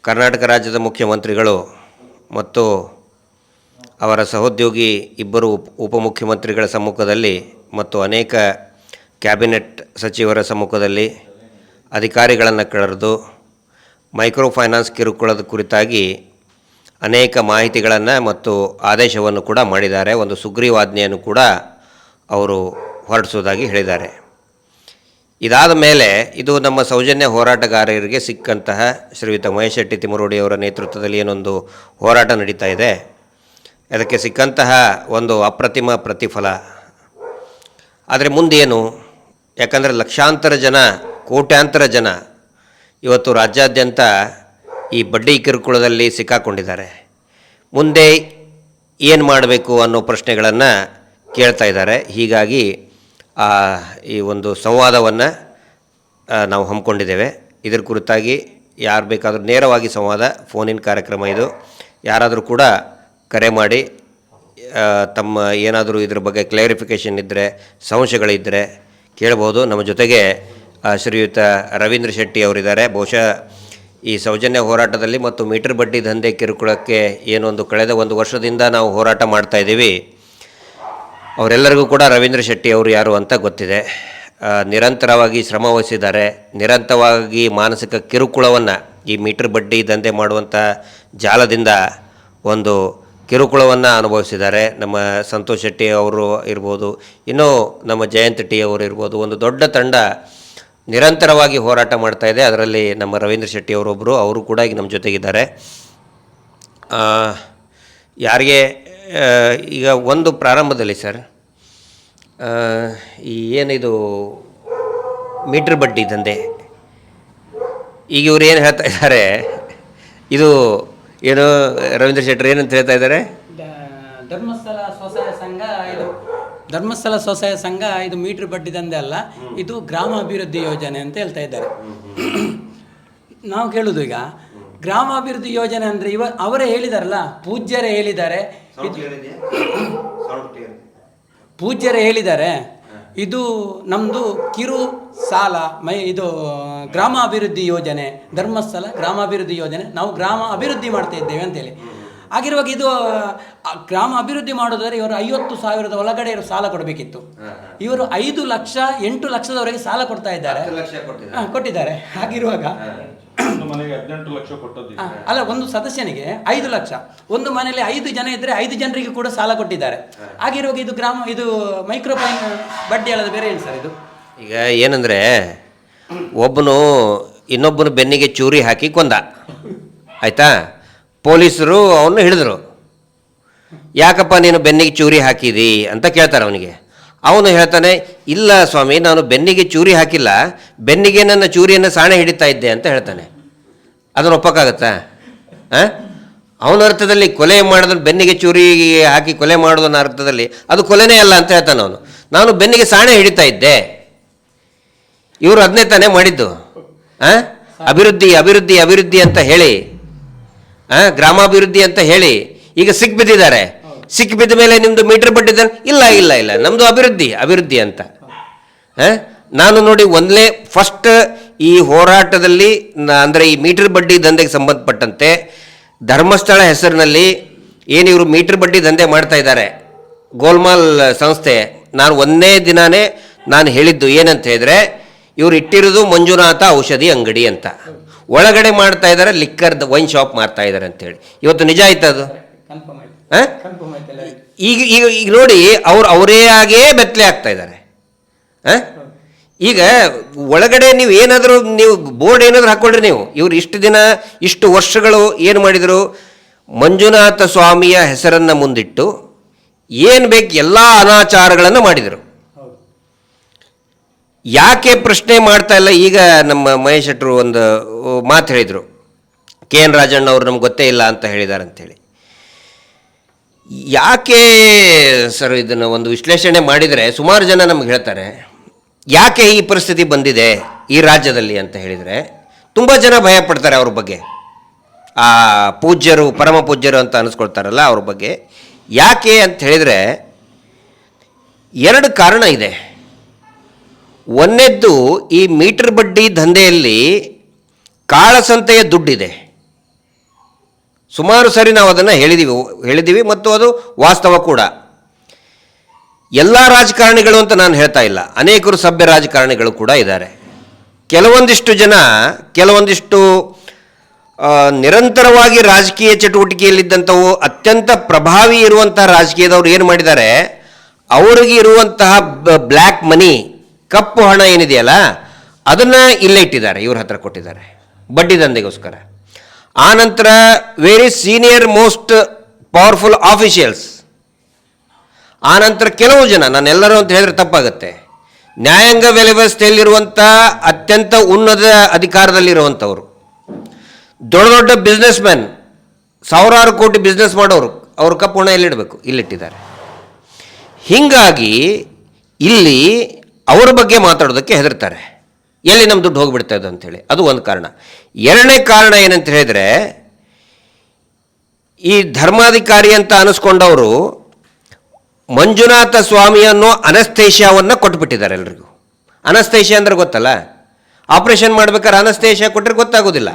ಕರ್ನಾಟಕ ರಾಜ್ಯದ ಮುಖ್ಯಮಂತ್ರಿಗಳು ಮತ್ತು ಅವರ ಸಹೋದ್ಯೋಗಿ ಇಬ್ಬರು ಉಪಮುಖ್ಯಮಂತ್ರಿಗಳ ಸಮ್ಮುಖದಲ್ಲಿ ಮತ್ತು ಅನೇಕ ಕ್ಯಾಬಿನೆಟ್ ಸಚಿವರ ಸಮ್ಮುಖದಲ್ಲಿ ಅಧಿಕಾರಿಗಳನ್ನು ಕರೆದು ಮೈಕ್ರೋ ಫೈನಾನ್ಸ್ ಕಿರುಕುಳದ ಕುರಿತಾಗಿ ಅನೇಕ ಮಾಹಿತಿಗಳನ್ನು ಮತ್ತು ಆದೇಶವನ್ನು ಕೂಡ ಮಾಡಿದ್ದಾರೆ. ಒಂದು ಸುಗ್ರೀವಾಜ್ಞೆಯನ್ನು ಕೂಡ ಅವರು ಹೊರಡಿಸೋದಾಗಿ ಹೇಳಿದ್ದಾರೆ. ಇದಾದ ಮೇಲೆ ಇದು ನಮ್ಮ ಸೌಜನ್ಯ ಹೋರಾಟಗಾರರಿಗೆ ಸಿಕ್ಕಂತಹ ಶ್ರೀಯುತ ಮಹೇಶ್ ಶೆಟ್ಟಿ ತಿಮರೋಡಿಯವರ ನೇತೃತ್ವದಲ್ಲಿ ಏನೊಂದು ಹೋರಾಟ ನಡೀತಾ ಇದೆ, ಅದಕ್ಕೆ ಸಿಕ್ಕಂತಹ ಒಂದು ಅಪ್ರತಿಮ ಪ್ರತಿಫಲ. ಆದರೆ ಮುಂದೇನು? ಯಾಕಂದರೆ ಲಕ್ಷಾಂತರ ಜನ, ಕೋಟ್ಯಾಂತರ ಜನ ಇವತ್ತು ರಾಜ್ಯಾದ್ಯಂತ ಈ ಬಡ್ಡಿ ಕಿರುಕುಳದಲ್ಲಿ ಸಿಕ್ಕಾಕೊಂಡಿದ್ದಾರೆ. ಮುಂದೆ ಏನು ಮಾಡಬೇಕು ಅನ್ನೋ ಪ್ರಶ್ನೆಗಳನ್ನು ಕೇಳ್ತಾ ಇದ್ದಾರೆ. ಹೀಗಾಗಿ ಈ ಒಂದು ಸಂವಾದವನ್ನು ನಾವು ಹಮ್ಮಿಕೊಂಡಿದ್ದೇವೆ. ಇದರ ಕುರಿತಾಗಿ ಯಾರು ಬೇಕಾದರೂ ನೇರವಾಗಿ ಸಂವಾದ, ಫೋನಿನ ಕಾರ್ಯಕ್ರಮ ಇದು. ಯಾರಾದರೂ ಕೂಡ ಕರೆ ಮಾಡಿ ತಮ್ಮ ಏನಾದರೂ ಇದ್ರ ಬಗ್ಗೆ ಕ್ಲಾರಿಫಿಕೇಷನ್ ಇದ್ದರೆ, ಸಂಶಯಗಳಿದ್ದರೆ ಕೇಳ್ಬೋದು. ನಮ್ಮ ಜೊತೆಗೆ ಶ್ರೀಯುತ ರವೀಂದ್ರ ಶೆಟ್ಟಿ ಅವರಿದ್ದಾರೆ. ಬಹುಶಃ ಈ ಸೌಜನ್ಯ ಹೋರಾಟದಲ್ಲಿ ಮತ್ತು ಮೀಟರ್ ಬಡ್ಡಿ ದಂಧೆ ಕಿರುಕುಳಕ್ಕೆ ಏನೊಂದು ಕಳೆದ 1 ವರ್ಷದಿಂದ ನಾವು ಹೋರಾಟ ಮಾಡ್ತಾಯಿದ್ದೀವಿ. ಅವರೆಲ್ಲರಿಗೂ ಕೂಡ ರವೀಂದ್ರ ಶೆಟ್ಟಿ ಅವರು ಯಾರು ಅಂತ ಗೊತ್ತಿದೆ. ನಿರಂತರವಾಗಿ ಶ್ರಮ ವಹಿಸಿದ್ದಾರೆ. ನಿರಂತರವಾಗಿ ಮಾನಸಿಕ ಕಿರುಕುಳವನ್ನು, ಈ ಮೀಟರ್ ಬಡ್ಡಿ ದಂಧೆ ಮಾಡುವಂಥ ಜಾಲದಿಂದ ಒಂದು ಕಿರುಕುಳವನ್ನು ಅನುಭವಿಸಿದ್ದಾರೆ. ನಮ್ಮ ಸಂತೋಷ್ ಶೆಟ್ಟಿ ಅವರು ಇರ್ಬೋದು, ಇನ್ನೂ ನಮ್ಮ ಜಯಂತ್ ಟಿ ಅವರು ಇರ್ಬೋದು. ಒಂದು ದೊಡ್ಡ ತಂಡ ನಿರಂತರವಾಗಿ ಹೋರಾಟ ಮಾಡ್ತಾಯಿದೆ. ಅದರಲ್ಲಿ ನಮ್ಮ ರವೀಂದ್ರ ಶೆಟ್ಟಿ ಅವರೊಬ್ಬರು, ಅವರು ಕೂಡ ಈಗ ನಮ್ಮ ಜೊತೆಗಿದ್ದಾರೆ. ಯಾರಿಗೆ ಈಗ ಒಂದು ಪ್ರಾರಂಭದಲ್ಲಿ ಸರ್, ಈ ಏನಿದು ಮೀಟರ್ ಬಡ್ಡಿ ದಂಧೆ, ಈಗ ಇವರು ಏನು ಹೇಳ್ತಾ ಇದ್ದಾರೆ, ಇದು ಏನು ರವೀಂದ್ರ ಶೆಟ್ಟರು ಏನಂತ ಹೇಳ್ತಾ ಇದ್ದಾರೆ? ಧರ್ಮಸ್ಥಳ ಸ್ವಸಹಾಯ ಸಂಘ ಇದು ಮೀಟರ್ ಬಡ್ಡಿ ದಂಧೆ ಅಲ್ಲ, ಇದು ಗ್ರಾಮಾಭಿವೃದ್ಧಿ ಯೋಜನೆ ಅಂತ ಹೇಳ್ತಾ ಇದ್ದಾರೆ. ನಾವು ಕೇಳುವುದು ಈಗ ಗ್ರಾಮಾಭಿವೃದ್ಧಿ ಯೋಜನೆ ಅಂದರೆ ಅವರೇ ಹೇಳಿದಾರಲ್ಲ, ಪೂಜ್ಯರೇ ಹೇಳಿದ್ದಾರೆ, ಇದು ನಮ್ಮದು ಕಿರು ಸಾಲ ಇದು ಗ್ರಾಮಾಭಿವೃದ್ಧಿ ಯೋಜನೆ, ಧರ್ಮಸ್ಥಳ ಗ್ರಾಮಾಭಿವೃದ್ಧಿ ಯೋಜನೆ, ನಾವು ಗ್ರಾಮ ಅಭಿವೃದ್ಧಿ ಮಾಡ್ತಾ ಇದ್ದೇವೆ ಅಂತೇಳಿ. ಆಗಿರುವಾಗ ಇದು ಗ್ರಾಮ ಅಭಿವೃದ್ಧಿ ಮಾಡೋದಾದ್ರೆ ಇವರು 50,000 ಒಳಗಡೆ ಇವರು ಸಾಲ ಕೊಡಬೇಕಿತ್ತು. ಇವರು 5 ಲಕ್ಷ 8 ಲಕ್ಷದವರೆಗೆ ಸಾಲ ಕೊಡ್ತಾ ಇದ್ದಾರೆ, ಕೊಟ್ಟಿದ್ದಾರೆ. ಹಾಗಿರುವಾಗ ಅಲ್ಲ, ಒಂದು ಸದಸ್ಯನಿಗೆ 5 ಲಕ್ಷ, ಒಂದು ಮನೆಯಲ್ಲಿ 5 ಜನ ಇದ್ರೆ 5 ಜನರಿಗೆ ಕೂಡ ಸಾಲ ಕೊಟ್ಟಿದ್ದಾರೆ. ಆಗಿರುವಾಗ ಇದು ಮೈಕ್ರೋ ಬಡ್ಡಿ ಅಲ್ಲದ ಬೇರೆ ಏನು ಸರ್ ಇದು? ಈಗ ಏನಂದ್ರೆ, ಒಬ್ಬನು ಇನ್ನೊಬ್ಬನ ಬೆನ್ನಿಗೆ ಚೂರಿ ಹಾಕಿ ಕೊಂದ, ಆಯ್ತಾ? ಪೊಲೀಸರು ಅವನು ಹಿಡಿದ್ರು. ಯಾಕಪ್ಪ ನೀನು ಬೆನ್ನಿಗೆ ಚೂರಿ ಹಾಕಿದಿ ಅಂತ ಕೇಳ್ತಾರೆ ಅವನಿಗೆ. ಅವನು ಹೇಳ್ತಾನೆ, ಇಲ್ಲ ಸ್ವಾಮಿ, ನಾನು ಬೆನ್ನಿಗೆ ಚೂರಿ ಹಾಕಿಲ್ಲ, ಬೆನ್ನಿಗೆ ನನ್ನ ಚೂರಿಯನ್ನು ಸಾಣೆ ಹಿಡಿತಾ ಇದ್ದೆ ಅಂತ ಹೇಳ್ತಾನೆ. ಅದನ್ನು ಒಪ್ಪಕ್ಕಾಗತ್ತಾ? ಅವನ ಅರ್ಥದಲ್ಲಿ ಕೊಲೆ ಮಾಡೋದನ್ನು, ಬೆನ್ನಿಗೆ ಚೂರಿ ಹಾಕಿ ಕೊಲೆ ಮಾಡೋದನ್ನ ಅರ್ಥದಲ್ಲಿ ಅದು ಕೊಲೆನೇ ಅಲ್ಲ ಅಂತ ಹೇಳ್ತಾನೆ ಅವನು. ನಾನು ಬೆನ್ನಿಗೆ ಸಾಣೆ ಹಿಡಿತಾ ಇದ್ದೆ. ಇವರು ಅದನ್ನೇ ತಾನೇ ಮಾಡಿದ್ದು. ಅಭಿವೃದ್ಧಿ ಅಭಿವೃದ್ಧಿ ಅಭಿವೃದ್ಧಿ ಅಂತ ಹೇಳಿ, ಗ್ರಾಮಾಭಿವೃದ್ಧಿ ಅಂತ ಹೇಳಿ ಈಗ ಸಿಕ್ಬಿದ್ದಿದ್ದಾರೆ. ಸಿಕ್ಬಿದ್ದ ಮೇಲೆ ನಿಮ್ಮದು ಮೀಟರ್ ಬಡ್ಡಿ ಇಲ್ಲ ಇಲ್ಲ ಇಲ್ಲ, ನಮ್ಮದು ಅಭಿವೃದ್ಧಿ ಅಭಿವೃದ್ಧಿ ಅಂತ. ನಾನು ನೋಡಿ ಒಂದಲೇ ಫಸ್ಟ್ ಈ ಹೋರಾಟದಲ್ಲಿ ಅಂದರೆ ಈ ಮೀಟರ್ ಬಡ್ಡಿ ದಂಧೆಗೆ ಸಂಬಂಧಪಟ್ಟಂತೆ ಧರ್ಮಸ್ಥಳ ಹೆಸರಿನಲ್ಲಿ ಏನು ಇವರು ಮೀಟರ್ ಬಡ್ಡಿ ದಂಧೆ ಮಾಡ್ತಾ ಇದ್ದಾರೆ, ಗೋಲ್ಮಾಲ್ ಸಂಸ್ಥೆ, ನಾನು ಒಂದೇ ದಿನಾನೇ ನಾನು ಹೇಳಿದ್ದು ಏನಂತ ಹೇಳಿದ್ರೆ, ಇವರು ಇಟ್ಟಿರೋದು ಮಂಜುನಾಥ ಔಷಧಿ ಅಂಗಡಿ ಅಂತ, ಒಳಗಡೆ ಮಾಡ್ತಾ ಇದ್ದಾರೆ ಲಿಕ್ಕರ್ ವೈನ್ ಶಾಪ್ ಮಾಡ್ತಾ ಇದ್ದಾರೆ ಅಂತೇಳಿ. ಇವತ್ತು ನಿಜ ಆಯ್ತು ಅದು. ಈಗ ಈಗ ಈಗ ನೋಡಿ, ಅವರೇ ಆಗೇ ಬೆತ್ತಲೆ ಆಗ್ತಾ ಇದ್ದಾರೆ. ಈಗ ಒಳಗಡೆ ನೀವು ಏನಾದರೂ ನೀವು ಬೋರ್ಡ್ ಏನಾದರೂ ಹಾಕ್ಕೊಂಡ್ರಿ ನೀವು, ಇವರು ಇಷ್ಟು ದಿನ ಇಷ್ಟು ವರ್ಷಗಳು ಏನು ಮಾಡಿದರು, ಮಂಜುನಾಥ ಸ್ವಾಮಿಯ ಹೆಸರನ್ನು ಮುಂದಿಟ್ಟು ಏನು ಬೇಕು ಎಲ್ಲ ಅನಾಚಾರಗಳನ್ನು ಮಾಡಿದರು. ಯಾಕೆ ಪ್ರಶ್ನೆ ಮಾಡ್ತಾ ಇಲ್ಲ? ಈಗ ನಮ್ಮ ಮಹೇಶ್ ಶೆಟ್ಟರು ಒಂದು ಮಾತು ಹೇಳಿದರು, KN ರಾಜಣ್ಣ ಅವರು ನಮ್ಗೆ ಗೊತ್ತೇ ಇಲ್ಲ ಅಂತ ಹೇಳಿದ್ದಾರೆ ಅಂಥೇಳಿ. ಯಾಕೆ ಸರ್ ಇದನ್ನು ಒಂದು ವಿಶ್ಲೇಷಣೆ ಮಾಡಿದರೆ ಸುಮಾರು ಜನ ನಮ್ಗೆ ಹೇಳ್ತಾರೆ, ಯಾಕೆ ಈ ಪರಿಸ್ಥಿತಿ ಬಂದಿದೆ ಈ ರಾಜ್ಯದಲ್ಲಿ ಅಂತ ಹೇಳಿದರೆ ತುಂಬ ಜನ ಭಯ ಪಡ್ತಾರೆ ಅವ್ರ ಬಗ್ಗೆ. ಆ ಪೂಜ್ಯರು, ಪರಮ ಪೂಜ್ಯರು ಅಂತ ಅನಿಸ್ಕೊಳ್ತಾರಲ್ಲ ಅವ್ರ ಬಗ್ಗೆ. ಯಾಕೆ ಅಂತ ಹೇಳಿದರೆ 2 ಕಾರಣ ಇದೆ. ಒಂದನೇದ್ದು, ಈ ಮೀಟರ್ ಬಡ್ಡಿ ದಂಧೆಯಲ್ಲಿ ಕಾಳಸಂತೆಯ ದುಡ್ಡಿದೆ. ಸುಮಾರು ಸರಿ ನಾವು ಅದನ್ನು ಹೇಳಿದ್ದೀವಿ ಮತ್ತು ಅದು ವಾಸ್ತವ ಕೂಡ. ಎಲ್ಲ ರಾಜಕಾರಣಿಗಳು ಅಂತ ನಾನು ಹೇಳ್ತಾ ಇಲ್ಲ, ಅನೇಕರು ಸಭ್ಯ ರಾಜಕಾರಣಿಗಳು ಕೂಡ ಇದ್ದಾರೆ. ಕೆಲವೊಂದಿಷ್ಟು ಜನ, ಕೆಲವೊಂದಿಷ್ಟು ನಿರಂತರವಾಗಿ ರಾಜಕೀಯ ಚಟುವಟಿಕೆಯಲ್ಲಿದ್ದಂಥವು ಅತ್ಯಂತ ಪ್ರಭಾವಿ ಇರುವಂತಹ ರಾಜಕೀಯದವರು ಏನು ಮಾಡಿದ್ದಾರೆ, ಅವರಿಗೆ ಇರುವಂತಹ ಬ್ಲ್ಯಾಕ್ ಮನಿ, ಕಪ್ಪು ಹಣ ಏನಿದೆಯಲ್ಲ, ಅದನ್ನು ಇಲ್ಲೇ ಇಟ್ಟಿದ್ದಾರೆ, ಇವ್ರ ಹತ್ರ ಕೊಟ್ಟಿದ್ದಾರೆ ಬಡ್ಡಿ ದಂಧೆಗೋಸ್ಕರ. ಆನಂತರ very senior most powerful officials, ಆನಂತರ ಕೆಲವು ಜನ, ನಾನೆಲ್ಲರೂ ಅಂತ ಹೇಳಿದ್ರೆ ತಪ್ಪಾಗುತ್ತೆ, ನ್ಯಾಯಾಂಗ ವ್ಯವಸ್ಥೆಯಲ್ಲಿರುವಂಥ ಅತ್ಯಂತ ಉನ್ನತ ಅಧಿಕಾರದಲ್ಲಿರುವಂಥವರು, ದೊಡ್ಡ ದೊಡ್ಡ ಬಿಸ್ನೆಸ್ ಮ್ಯಾನ್, ಸಾವಿರಾರು ಕೋಟಿ ಬಿಸ್ನೆಸ್ ಮಾಡೋರು, ಅವ್ರ ಕಪ್ಪು ಹಣ ಎಲ್ಲಿಡಬೇಕು, ಇಲ್ಲಿಟ್ಟಿದ್ದಾರೆ. ಹೀಗಾಗಿ ಇಲ್ಲಿ ಅವ್ರ ಬಗ್ಗೆ ಮಾತಾಡೋದಕ್ಕೆ ಹೆದರ್ತಾರೆ, ಎಲ್ಲಿ ನಮ್ಮ ದುಡ್ಡು ಹೋಗಿಬಿಡ್ತಾ ಇದೆ ಅಂಥೇಳಿ. ಅದು ಒಂದು ಕಾರಣ. 2ನೇ ಕಾರಣ ಏನಂತ ಹೇಳಿದರೆ, ಈ ಧರ್ಮಾಧಿಕಾರಿ ಅಂತ ಅನಿಸ್ಕೊಂಡವರು ಮಂಜುನಾಥ ಸ್ವಾಮಿಯನ್ನು ಅನಸ್ತೇಷಿಯಾವನ್ನು ಕೊಟ್ಬಿಟ್ಟಿದ್ದಾರೆ ಎಲ್ರಿಗೂ. ಅನಸ್ತೇಷಿಯಾ ಅಂದ್ರೆ ಗೊತ್ತಲ್ಲ, ಆಪರೇಷನ್ ಮಾಡ್ಬೇಕಾದ್ರೆ ಅನಸ್ತೇಷಿಯಾ ಕೊಟ್ಟರೆ ಗೊತ್ತಾಗೋದಿಲ್ಲ.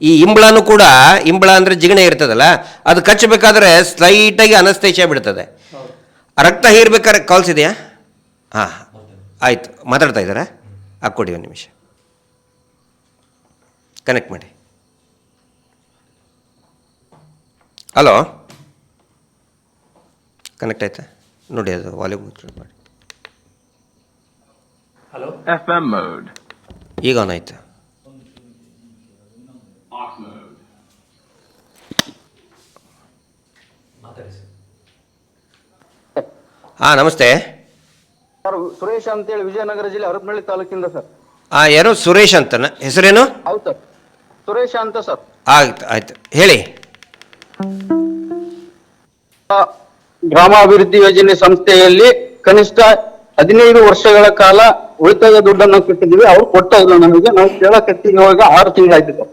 ಈ ಇಂಬಳನೂ ಕೂಡ, ಇಂಬಳ ಅಂದರೆ ಜಿಗಣೆ ಇರ್ತದಲ್ಲ, ಅದು ಕಚ್ಚಬೇಕಾದ್ರೆ ಸ್ಲೈಟಾಗಿ ಅನಸ್ತೇಷಿಯಾ ಬಿಡ್ತದೆ. ರಕ್ತ ಹೀರ್ಬೇಕಾದ್ರೆ ಕಾಲ್ಸ್ ಇದೆಯಾ? ಹಾಂ ಆಯಿತು, ಮಾತಾಡ್ತಾ ಇದ್ದಾರಾ? ಹಾಕ್ಕೊಡಿ ಒಂದು ನಿಮಿಷ, ಕನೆಕ್ಟ್ ಮಾಡಿ. ಹಲೋ, ಕನೆಕ್ಟ್ ಆಯ್ತಾ ನೋಡಿ, ಅದು ವಾಲ್ಯೂಮ್ ಮಾಡಿ. Hello, FM mode. ಈಗ ಆನ್ ಆಯ್ತು. ಹಾಂ ನಮಸ್ತೆ ಸರ್. ಸುರೇಶ್ ಅಂತೇಳಿ ವಿಜಯನಗರ ಜಿಲ್ಲೆ ಹರಪನಹಳ್ಳಿ ತಾಲೂಕಿಂದ ಸರ್. ಯಾರು ಸುರೇಶ್ ಅಂತನ ಹೆಸರೇನು? ಹೌದು ಸರ್, ಸುರೇಶ್ ಅಂತ ಸರ್. ಆಯ್ತು ಆಯ್ತು, ಹೇಳಿ. ಗ್ರಾಮಾಭಿವೃದ್ಧಿ ಯೋಜನೆ ಸಂಸ್ಥೆಯಲ್ಲಿ ಕನಿಷ್ಠ 15 ವರ್ಷಗಳ ಕಾಲ ಉಳಿತಾಯ ದುಡ್ಡನ್ನು ಕಟ್ಟಿದ್ವಿ. ಅವ್ರು ಕೊಡ್ತಾ ಇಲ್ಲ ನಮಗೆ. ನಾವು ಕೇಳಕತ್ತಿ ಇವಾಗ 6 ತಿಂಗಳಾಯ್ತು ಸರ್.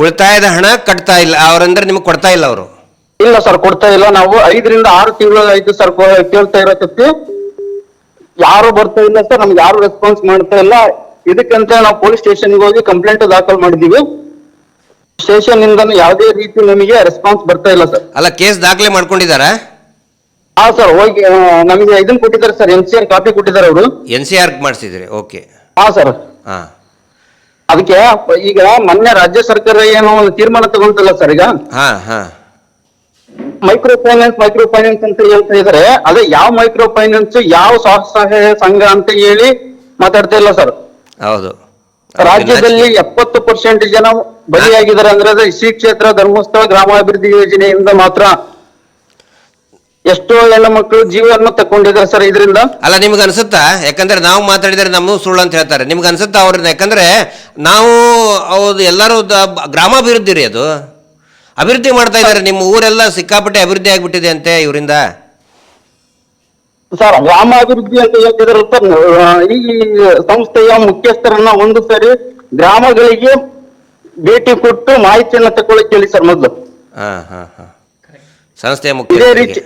ಉಳಿತಾಯದ ಹಣ ಕಟ್ತಾ ಇಲ್ಲ ಅವರಂದ್ರೆ ನಿಮಗೆ ಕೊಡ್ತಾ ಇಲ್ಲ ಅವರು? ಇಲ್ಲ ಸರ್, ಕೊಡ್ತಾ ಇಲ್ಲ. ನಾವು 5 ರಿಂದ 6 ತಿಂಗಳಾಯ್ತು ಸರ್ ಕೇಳ್ತಾ ಇರಕತ್ತಿ. ಯಾರು ಬರ್ತಾ ಇಲ್ಲ ಸರ್, ನಮ್ಗೆ ಯಾರು ರೆಸ್ಪಾನ್ಸ್ ಮಾಡ್ತಾ ಇಲ್ಲ. ಇದಕ್ಕಂತ ನಾವು ಪೊಲೀಸ್ ಸ್ಟೇಷನ್ಗೆ ಹೋಗಿ ಕಂಪ್ಲೇಂಟ್ ದಾಖಲು ಮಾಡಿದೀವಿ. ಸ್ಟೇಷನ್ ಇಂದ ಯಾವುದೇ ರೀತಿ ನಮಗೆ ರೆಸ್ಪಾನ್ಸ್ ಬರ್ತಾ ಇಲ್ಲ ಸರ್. ಅಲ್ಲ, ಕೇಸ್ ದಾಖಲೆ ಮಾಡ್ಕೊಂಡಿದ್ದಾರಾ? ಹಾ ಸರ್, ಹೋಗಿ ನಮಗೆ ಇದನ್ನ ಕೊಟ್ಟಿದ್ದಾರೆ ಸರ್, NCR ಕಾಪಿ ಕೊಟ್ಟಿದ್ದಾರೆ ಅವರು. NCR ಮಾಡಿಸಿದ್ರಿ? ಓಕೆ. ಹಾ ಸರ್. ಹಾ, ಅದಕ್ಕೆ ಈಗ ಮೊನ್ನೆ ರಾಜ್ಯ ಸರ್ಕಾರ ಏನೋ ಒಂದು ತೀರ್ಮಾನ ತಗೊಂತಲ್ಲ ಸರ್. ಈಗ ಹಾ ಹಾ ಮೈಕ್ರೋ ಫೈನಾನ್ಸ್ ಅಂತ ಹೇಳ್ತಾ ಇದಾರೆ. ಅದೇ ಯಾವ ಮೈಕ್ರೋ ಫೈನಾನ್ಸ್, ಯಾವ ಸ್ವಸಹಾಯ ಸಂಘ ಅಂತ ಹೇಳಿ ಮಾತಾಡ್ತಾ ಇಲ್ಲ ಸರ್. ಹೌದು. ರಾಜ್ಯದಲ್ಲಿ 70% ಜನ ಬಲಿಯಾಗಿದ್ದಾರೆ ಅಂದ್ರೆ ಅದು ಶ್ರೀ ಕ್ಷೇತ್ರ ಧರ್ಮಸ್ಥಳ ಗ್ರಾಮಾಭಿವೃದ್ಧಿ ಯೋಜನೆಯಿಂದ ಮಾತ್ರ. ಎಷ್ಟೋ ಹೆಣ್ಣು ಮಕ್ಕಳು ಜೀವವನ್ನು ತಕೊಂಡಿದ್ದಾರೆ ಸರ್ ಇದರಿಂದ. ಅಲ್ಲ ನಿಮ್ಗೆ ಅನ್ಸುತ್ತಾ? ಯಾಕಂದ್ರೆ ನಾವು ಮಾತಾಡಿದರೆ ನಮ್ಮದು ಸುಳ್ಳು ಅಂತ ಹೇಳ್ತಾರೆ. ನಿಮ್ಗೆ ಅನ್ಸುತ್ತಾ ಅವ್ರನ್ನ? ಯಾಕಂದ್ರೆ ನಾವು ಅವ್ರು ಎಲ್ಲರೂ ಗ್ರಾಮಾಭಿವೃದ್ಧಿ ರೀ, ಅದು ಅಭಿವೃದ್ಧಿ ಮಾಡ್ತಾ ಇದ್ದಾರೆ. ನಿಮ್ಮ ಊರೆಲ್ಲ ಸಿಕ್ಕಾಪಟ್ಟೆ ಅಭಿವೃದ್ಧಿ ಆಗಿಬಿಟ್ಟಿದೆ ಅಂತೆ ಇವರಿಂದ. ಸರ್ ಗ್ರಾಮಾಭಿವೃದ್ಧಿ ಅಂತ ಹೇಳ್ತಿದ್ರು ಸರ್. ಈ ಸಂಸ್ಥೆಯ ಮುಖ್ಯಸ್ಥರನ್ನ ಒಂದು ಸರಿ ಗ್ರಾಮಗಳಿಗೆ ಭೇಟಿ ಕೊಟ್ಟು ಮಾಹಿತಿಯನ್ನ ತಗೊಳ್ಳಕ್ಕೆ ಹೇಳಿ ಸರ್ ಮೊದಲು. ಸಂಸ್ಥೆಯ ಇದೇ ರೀತಿ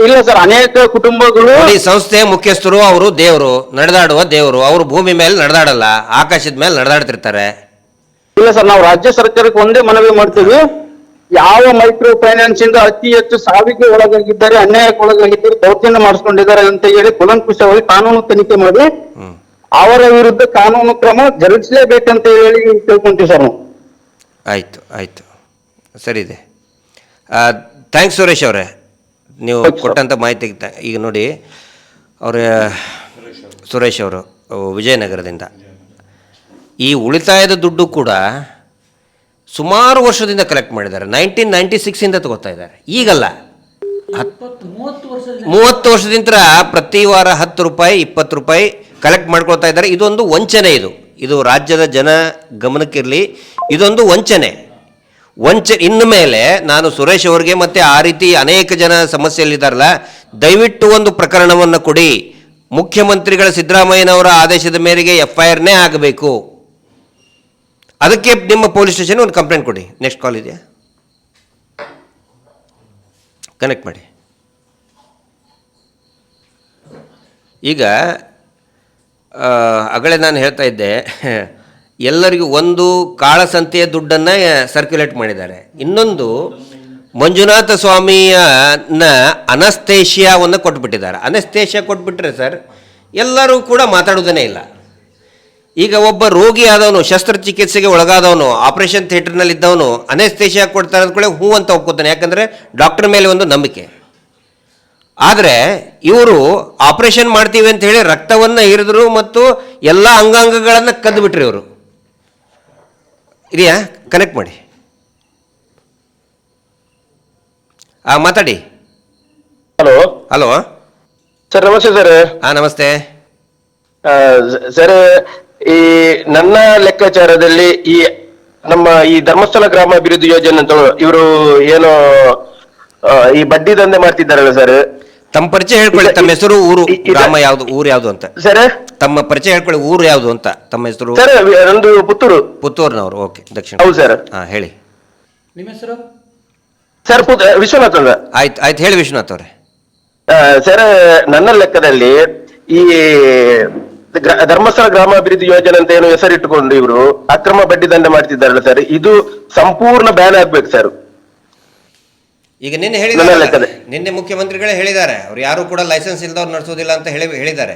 ಇಲ್ಲ ಸರ್, ಅನೇಕ ಕುಟುಂಬಗಳು ಸಂಸ್ಥೆಯ ಮುಖ್ಯಸ್ಥರು ಅವರು ದೇವರು, ನಡೆದಾಡುವ ದೇವರು. ಅವರು ಭೂಮಿ ಮೇಲೆ ನಡೆದಾಡಲ್ಲ, ಆಕಾಶದ ಮೇಲೆ ನಡೆದಾಡ್ತಿರ್ತಾರೆ. ಇಲ್ಲ ಸರ್, ನಾವು ರಾಜ್ಯ ಸರ್ಕಾರಕ್ಕೆ ಒಂದೇ ಮನವಿ ಮಾಡ್ತೀವಿ. ಯಾವ ಮೈಕ್ರೋ ಫೈನಾನ್ಸ್ ಇಂದ ಅತಿ ಹೆಚ್ಚು ಸಾವಿಗೆ ಒಳಗಾಗಿದ್ದಾರೆ, ಅನ್ಯಾಯಕ್ಕೆ ಒಳಗಾಗಿದ್ದಾರೆ, ದೌರ್ಜನ್ಯ ಮಾಡಿಸ್ಕೊಂಡಿದ್ದಾರೆ ಅಂತ ಹೇಳಿ ಕುಲಂಕುಷವಾಗಿ ಕಾನೂನು ತನಿಖೆ ಮಾಡಿ ಅವರ ವಿರುದ್ಧ ಕಾನೂನು ಕ್ರಮ ಜರುಗಿಸಲೇಬೇಕಂತ ಹೇಳಿ ತಿಳ್ಕೊಂತೀವಿ ಸರ್ ನಾವು. ಆಯ್ತು ಆಯ್ತು, ಸರಿ ಇದೆ. ಥ್ಯಾಂಕ್ಸ್ ಸುರೇಶ್ ಅವರೇ, ನೀವು ಕೊಟ್ಟಂಥ ಮಾಹಿತಿಗೆ. ಈಗ ನೋಡಿ, ಅವರ ಸುರೇಶ್ ಅವರು ವಿಜಯನಗರದಿಂದ ಈ ಉಳಿತಾಯದ ದುಡ್ಡು ಕೂಡ ಸುಮಾರು ವರ್ಷದಿಂದ ಕಲೆಕ್ಟ್ ಮಾಡಿದ್ದಾರೆ. 1996 ತಗೋತಾ ಇದ್ದಾರೆ. ಈಗಲ್ಲ, 30 ವರ್ಷದಿಂದ ಪ್ರತಿ ವಾರ 10 ರೂಪಾಯಿ 20 ರೂಪಾಯಿ ಕಲೆಕ್ಟ್ ಮಾಡ್ಕೊಳ್ತಾ ಇದ್ದಾರೆ. ಇದೊಂದು ವಂಚನೆ. ಇದು ರಾಜ್ಯದ ಜನ ಗಮನಕ್ಕಿರಲಿ, ಇದೊಂದು ವಂಚನೆ. ಇನ್ನು ಮೇಲೆ ನಾನು ಸುರೇಶ್ ಅವರಿಗೆ ಮತ್ತು ಆ ರೀತಿ ಅನೇಕ ಜನ ಸಮಸ್ಯೆಯಲ್ಲಿದ್ದಾರಲ್ಲ, ದಯವಿಟ್ಟು ಒಂದು ಪ್ರಕರಣವನ್ನು ಕೊಡಿ. ಮುಖ್ಯಮಂತ್ರಿಗಳ ಸಿದ್ದರಾಮಯ್ಯನವರ ಆದೇಶದ ಮೇರೆಗೆ FIRನೇ ಆಗಬೇಕು. ಅದಕ್ಕೆ ನಿಮ್ಮ ಪೊಲೀಸ್ ಸ್ಟೇಷನ್ ಒಂದು ಕಂಪ್ಲೇಂಟ್ ಕೊಡಿ. ನೆಕ್ಸ್ಟ್ ಕಾಲ್ ಇದೆಯಾ? ಕನೆಕ್ಟ್ ಮಾಡಿ. ಈಗ ಆಗಲೇ ನಾನು ಹೇಳ್ತಾ ಇದ್ದೆ, ಎಲ್ಲರಿಗೂ ಒಂದು ಕಾಳಸಂತೆಯ ದುಡ್ಡನ್ನು ಸರ್ಕ್ಯುಲೇಟ್ ಮಾಡಿದ್ದಾರೆ. ಇನ್ನೊಂದು ಮಂಜುನಾಥ ಸ್ವಾಮಿಯನ್ನ ಅನಸ್ತೇಷಿಯಾವನ್ನು ಕೊಟ್ಬಿಟ್ಟಿದ್ದಾರೆ. ಅನಸ್ತೇಷಿಯಾ ಕೊಟ್ಬಿಟ್ರೆ ಸರ್ ಎಲ್ಲರೂ ಕೂಡ ಮಾತಾಡೋದೇ ಇಲ್ಲ. ಈಗ ಒಬ್ಬ ರೋಗಿ ಆದವನು, ಶಸ್ತ್ರಚಿಕಿತ್ಸೆಗೆ ಒಳಗಾದವನು, ಆಪರೇಷನ್ ಥಿಯೇಟರ್ನಲ್ಲಿದ್ದವನು ಅನಸ್ತೇಷಿಯಾ ಕೊಡ್ತಾರೆ ಅಂದ್ಕೊಳ್ಳೆ ಹೂ ಅಂತ ಒಪ್ಕೋತಾನೆ, ಯಾಕಂದರೆ ಡಾಕ್ಟರ್ ಮೇಲೆ ಒಂದು ನಂಬಿಕೆ. ಆದರೆ ಇವರು ಆಪರೇಷನ್ ಮಾಡ್ತೀವಿ ಅಂತ ಹೇಳಿ ರಕ್ತವನ್ನು ಹಿರಿದ್ರು ಮತ್ತು ಎಲ್ಲ ಅಂಗಾಂಗಗಳನ್ನು ಕದ್ದುಬಿಟ್ರಿ ಇವರು. ಇದೆಯಾ? ಕನೆಕ್ಟ್ ಮಾಡಿ. ಮಾತಾಡಿ. ಹಲೋ ಹಲೋ ಸರ್, ನಮಸ್ತೆ ಸರ್. ನಮಸ್ತೆ ಸರ್, ಈ ನನ್ನ ಲೆಕ್ಕಾಚಾರದಲ್ಲಿ ನಮ್ಮ ಈ ಧರ್ಮಸ್ಥಳ ಗ್ರಾಮಾಭಿವೃದ್ಧಿ ಯೋಜನೆ ಅಂತ ಇವರು ಏನು ಈ ಬಡ್ಡಿ ದಂಧೆ ಮಾಡ್ತಿದ್ದಾರಲ್ಲ ಸರ್. ತಮ್ಮ ಪರಿಚಯ ಹೇಳ್ಕೊಳ್ಳಿ. ತಮ್ಮ ಹೆಸರು, ಊರು, ಗ್ರಾಮ ಯಾವುದು, ಊರು ಯಾವುದು ಅಂತ ಸರ್? ತಮ್ಮ ಪರಿಚಯ ಹೇಳ್ಕೊಳ್ಳಿ. ಊರು ಯಾವುದು ಅಂತ, ತಮ್ಮ ಹೆಸರು? ಸರ್ ನಂದು ಪುತ್ತೂರು. ಪುತ್ತೂರಿನವರು. ಓಕೆ, ದಕ್ಷಿಣ. ಹೌದು ಸರ್. ಹೇಳಿ. ನಿಮ್ಮ ಹೆಸರು? ಸರ್ ವಿಶ್ವನಾಥ್ ಅಂತ. ಆಯ್ತು ಹೇಳಿ ವಿಶ್ವನಾಥ್ ಅವರೇ. ಸರ್, ನನ್ನ ಲೆಕ್ಕದಲ್ಲಿ ಈ ಧರ್ಮಸ್ಥಳ ಗ್ರಾಮಾಭಿವೃದ್ಧಿ ಯೋಜನೆ ಅಂತ ಏನು ಹೆಸರಿಟ್ಟುಕೊಂಡು ಇವರು ಅಕ್ರಮ ಬಡ್ಡಿ ದಂಧೆ ಮಾಡ್ತಿದ್ದಾರಲ್ಲ ಸರ್, ಇದು ಸಂಪೂರ್ಣ ಬ್ಯಾನ್ ಆಗ್ಬೇಕು ಸರ್. ಈಗ ನಿನ್ನೆ ಮುಖ್ಯಮಂತ್ರಿಗಳೇ ಹೇಳಿದ್ದಾರೆ, ಅವ್ರು ಯಾರು ಕೂಡ ಲೈಸೆನ್ಸ್ ಇಲ್ದವ್ರು ನಡೆಸೋದಿಲ್ಲ ಅಂತ ಹೇಳಿದ್ದಾರೆ.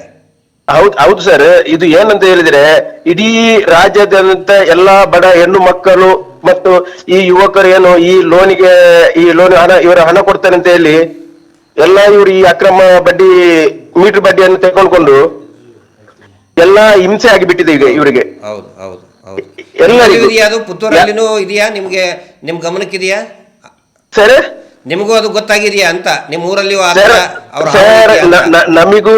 ಹೌದು ಸರ್. ಇದು ಏನಂತ ಹೇಳಿದ್ರೆ, ಇಡೀ ರಾಜ್ಯಾದ್ಯಂತ ಎಲ್ಲಾ ಬಡ ಹೆಣ್ಣು ಮಕ್ಕಳು ಮತ್ತು ಈ ಯುವಕರು ಏನು ಈ ಲೋನ್ ಇವರ ಹಣ ಕೊಡ್ತಾರೆ ಅಂತ ಹೇಳಿ ಎಲ್ಲ ಇವರು ಈ ಅಕ್ರಮ ಬಡ್ಡಿ ಮೀಟರ್ ಬಡ್ಡಿಯನ್ನು ತೆಗೆದುಕೊಂಡು ಎಲ್ಲ ಹಿಂಸೆ ಆಗಿಬಿಟ್ಟಿದೆ ಈಗ ಇವರಿಗೆ. ಹೌದು ಹೌದು ಹೌದು. ಎಲ್ಲರಿಗೂ ಅದು ಪುತ್ತೂರಲ್ಲಿನೂ ಇದೆಯಾ? ನಿಮ್ ಗಮನಕ್ಕಿದೆಯಾ ಸರ್? ನಿಮಗೂ ಅದು ಗೊತ್ತಾಗಿದೆಯಾ ಅಂತ? ನಿಮ್ಮ ಊರಲ್ಲಿ ನಮಿಗೂ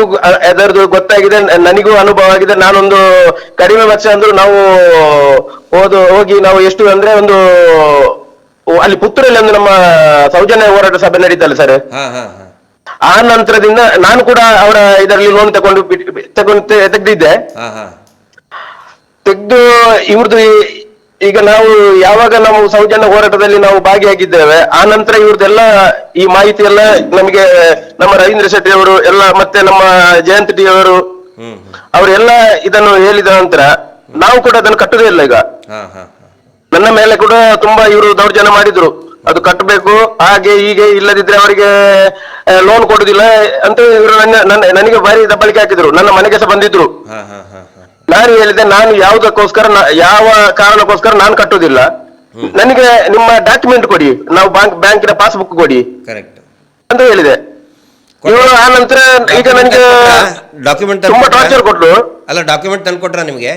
ಅದರದ್ದು ಗೊತ್ತಾಗಿದೆ, ನನಗೂ ಅನುಭವ ಆಗಿದೆ. ನಾನೊಂದು ಕಡಿಮೆ ಪಕ್ಷ ಅಂದ್ರು ನಾವು ಹೋಗಿ ನಾವು ಎಷ್ಟು ಅಂದ್ರೆ ಒಂದು ಅಲ್ಲಿ ಪುತ್ತೂರಲ್ಲಿ ಒಂದು ನಮ್ಮ ಸೌಜನ್ಯ ಹೋರಾಟ ಸಭೆ ನಡೀತಲ್ಲ ಸರ್, ಆ ನಂತರದಿಂದ ನಾನು ಕೂಡ ಅವರ ಇದರಲ್ಲಿ ಲೋನ್ ತೆಗೆದಿದ್ದೆ. ತೆಗೆದು ಇವ್ರದ್ದು ಈಗ ನಾವು ಯಾವಾಗ ನಾವು ಸೌಜನ್ಯ ಹೋರಾಟದಲ್ಲಿ ನಾವು ಭಾಗಿಯಾಗಿದ್ದೇವೆ, ಆ ನಂತರ ಇವ್ರದ್ದೆಲ್ಲ ಈ ಮಾಹಿತಿ ಎಲ್ಲ ನಮಗೆ ನಮ್ಮ ರವೀಂದ್ರ ಶೆಟ್ಟಿ ಅವರು ಎಲ್ಲ ಮತ್ತೆ ನಮ್ಮ ಜಯಂತ್ ಟಿ ಅವರು ಅವರೆಲ್ಲ ಇದನ್ನು ಹೇಳಿದ ನಂತರ ನಾವು ಕೂಡ ಅದನ್ನು ಕಟ್ಟುದೇ ಇಲ್ಲ. ಈಗ ನನ್ನ ಮೇಲೆ ಕೂಡ ತುಂಬಾ ಇವರು ದೌರ್ಜನ್ಯ ಮಾಡಿದ್ರು, ಅದು ಕಟ್ಟಬೇಕು ಹಾಗೆ ಹೀಗೆ, ಇಲ್ಲದಿದ್ರೆ ಅವರಿಗೆ ಲೋನ್ ಕೊಡುದಿಲ್ಲ ಅಂತ ಇವರು ನನಗೆ ಭಾರಿ ದಬ್ಬಳಿಕೆ ಹಾಕಿದ್ರು. ನನ್ನ ಮನೆಗೆ ಸಹ ಬಂದಿದ್ರು. ನಾನು ಹೇಳಿದೆ, ನಾನು ಯಾವುದಕ್ಕೋಸ್ಕರ ಯಾವ ಕಾರಣಕ್ಕೋಸ್ಕರ ನಾನು ಕಟ್ಟುವುದಿಲ್ಲ, ನನಗೆ ನಿಮ್ಮ ಡಾಕ್ಯುಮೆಂಟ್ ಕೊಡಿ, ನಾವು ಬ್ಯಾಂಕಿನ ಪಾಸ್ಬುಕ್ ಕೊಡಿ ಅಂತ ಹೇಳಿದೆ. ಇವರು ಆ ನಂತರ ಈಗ ನನಗೆ ಡಾಕ್ಯುಮೆಂಟ್ ತುಂಬಾ ಟಾರ್ಚರ್ ಕೊಟ್ರು. ಅಲ್ಲ, ಡಾಕ್ಯುಮೆಂಟ್ ತಂದು ಕೊಟ್ರ ನಿಮಗೆ?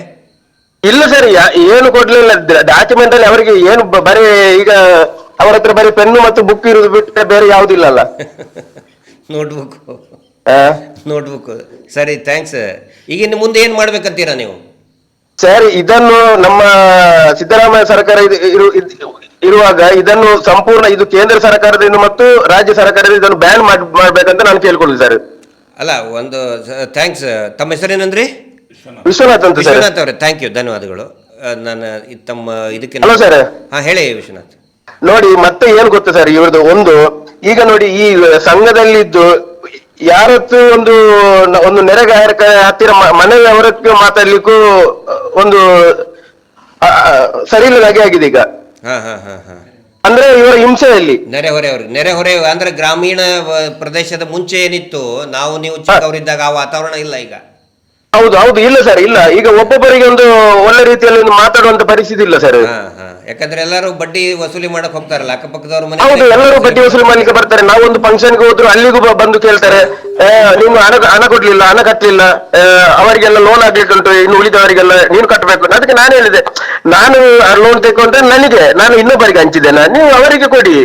ಇಲ್ಲ ಸರ್, ಏನು ಕೊಡ್ಲಿಲ್ಲ. ಡಾಕ್ಯುಮೆಂಟ್ ಅಲ್ಲಿ ಅವರಿಗೆ ಏನು ಬರೀ ಈಗ ಅವರ ಹತ್ರ ಬರೀ ಪೆನ್ನು ಮತ್ತು ಬುಕ್ ಇರುವುದು ಬಿಟ್ಟರೆ ಬೇರೆ ಯಾವುದಿಲ್ಲ ಅಲ್ಲ. ನೋಟ್ಬುಕ್ ಆ, ನೋಟ್ಬುಕ್ ಸರಿ, ಥ್ಯಾಂಕ್ಸ್. ಈಗ ಇನ್ನು ಮುಂದೆ ಏನು ಮಾಡ್ಬೇಕಂತೀರಾ ನೀವು? ಸರ್ ಇದನ್ನು ನಮ್ಮ ಸಿದ್ದರಾಮಯ್ಯ ಸರ್ಕಾರ ಇರುವಾಗ ಇದನ್ನು ಸಂಪೂರ್ಣ ಇದು ಕೇಂದ್ರ ಸರ್ಕಾರದಿಂದ ಮತ್ತು ರಾಜ್ಯ ಸರ್ಕಾರದಿಂದ ಇದನ್ನು ಬ್ಯಾನ್ ಮಾಡ್ಬೇಕಂತ ನಾನು ಕೇಳ್ಕೊಳ್ಳುದು ಸರ್. ಅಲ್ಲ, ಒಂದು ಥ್ಯಾಂಕ್ಸ್. ತಮ್ಮ ಹೆಸರೇನಂದ್ರಿ? ವಿಶ್ವನಾಥ್ ಅಂತ ಸರ್. ವಿಶ್ವನಾಥ್ ಅವರೇ, ಥ್ಯಾಂಕ್ ಯು, ಧನ್ಯವಾದಗಳು. ನಾನು ತಮ್ಮ ಇದಕ್ಕೆ ಹಲೋ ಸರ್. ಹಾಂ, ಹೇಳಿ ವಿಶ್ವನಾಥ್. ನೋಡಿ ಮತ್ತೆ ಏನ್ ಗೊತ್ತಾ ಸರ್ ಇವ್ರದ್ದು ಒಂದು, ಈಗ ನೋಡಿ ಈ ಸಂಘದಲ್ಲಿದ್ದು ಯಾರತ್ತು ಒಂದು ನೆರೆಗಾರಕ ಹತ್ತಿರ ಮನೆಯವರಕ್ಕೆ ಮಾತಾಡ್ಲಿಕ್ಕೂ ಒಂದು ಸರಿ ಇಲ್ಲದಾಗೆ ಆಗಿದೆ ಈಗ. ಹಾ. ಅಂದ್ರೆ ಇವರ ಹಿಂಸೆಯಲ್ಲಿ ನೆರೆಹೊರೆ ಅಂದ್ರೆ ಗ್ರಾಮೀಣ ಪ್ರದೇಶದ ಮುಂಚೆ ಏನಿತ್ತು, ನೀವು ಚಿಕ್ಕವರಿದ್ದಾಗ ಆ ವಾತಾವರಣ ಇಲ್ಲ ಈಗ. ಹೌದು ಇಲ್ಲ ಸರ್, ಇಲ್ಲ. ಈಗ ಒಬ್ಬೊಬ್ಬರಿಗೆ ಒಂದು ಒಳ್ಳೆ ರೀತಿಯಲ್ಲಿ ಒಂದು ಮಾತಾಡುವಂತ ಪರಿಸ್ಥಿತಿ ಇಲ್ಲ ಸರ್. ಯಾಕಂದ್ರೆ ಎಲ್ಲರೂ ಬಡ್ಡಿ ವಸೂಲಿ ಮಾಡಕ್ ಹೋಗ್ತಾರಲ್ಲ ಅಕ್ಕಪಕ್ಕದವ್ರ ಮನೆ. ಹೌದು, ಎಲ್ಲರೂ ಬಡ್ಡಿ ವಸೂಲಿ ಮಾಡ್ಲಿಕ್ಕೆ ಬರ್ತಾರೆ. ನಾವೊಂದು ಫಂಕ್ಷನ್ಗೆ ಹೋದ್ರು ಅಲ್ಲಿಗೂ ಬಂದು ಕೇಳ್ತಾರೆ, ನೀವು ಹಣ ಕೊಡ್ಲಿಲ್ಲ, ಹಣ ಕಟ್ಟಲಿಲ್ಲ, ಅವರಿಗೆಲ್ಲ ಲೋನ್ ಆಗ್ಲಿಕ್ಕೆ ಉಂಟು, ಇನ್ನು ಉಳಿದವರಿಗೆಲ್ಲ ನೀನು ಕಟ್ಟಬೇಕು. ಅದಕ್ಕೆ ನಾನು ಹೇಳಿದೆ, ನಾನು ಲೋನ್ ತೆಕೊಂಡ್ರೆ ನಾನು ಇನ್ನೊಬ್ಬರಿಗೆ ಹಂಚಿದ್ದೇನೆ, ನೀವು ಅವರಿಗೆ ಕೊಡಿ,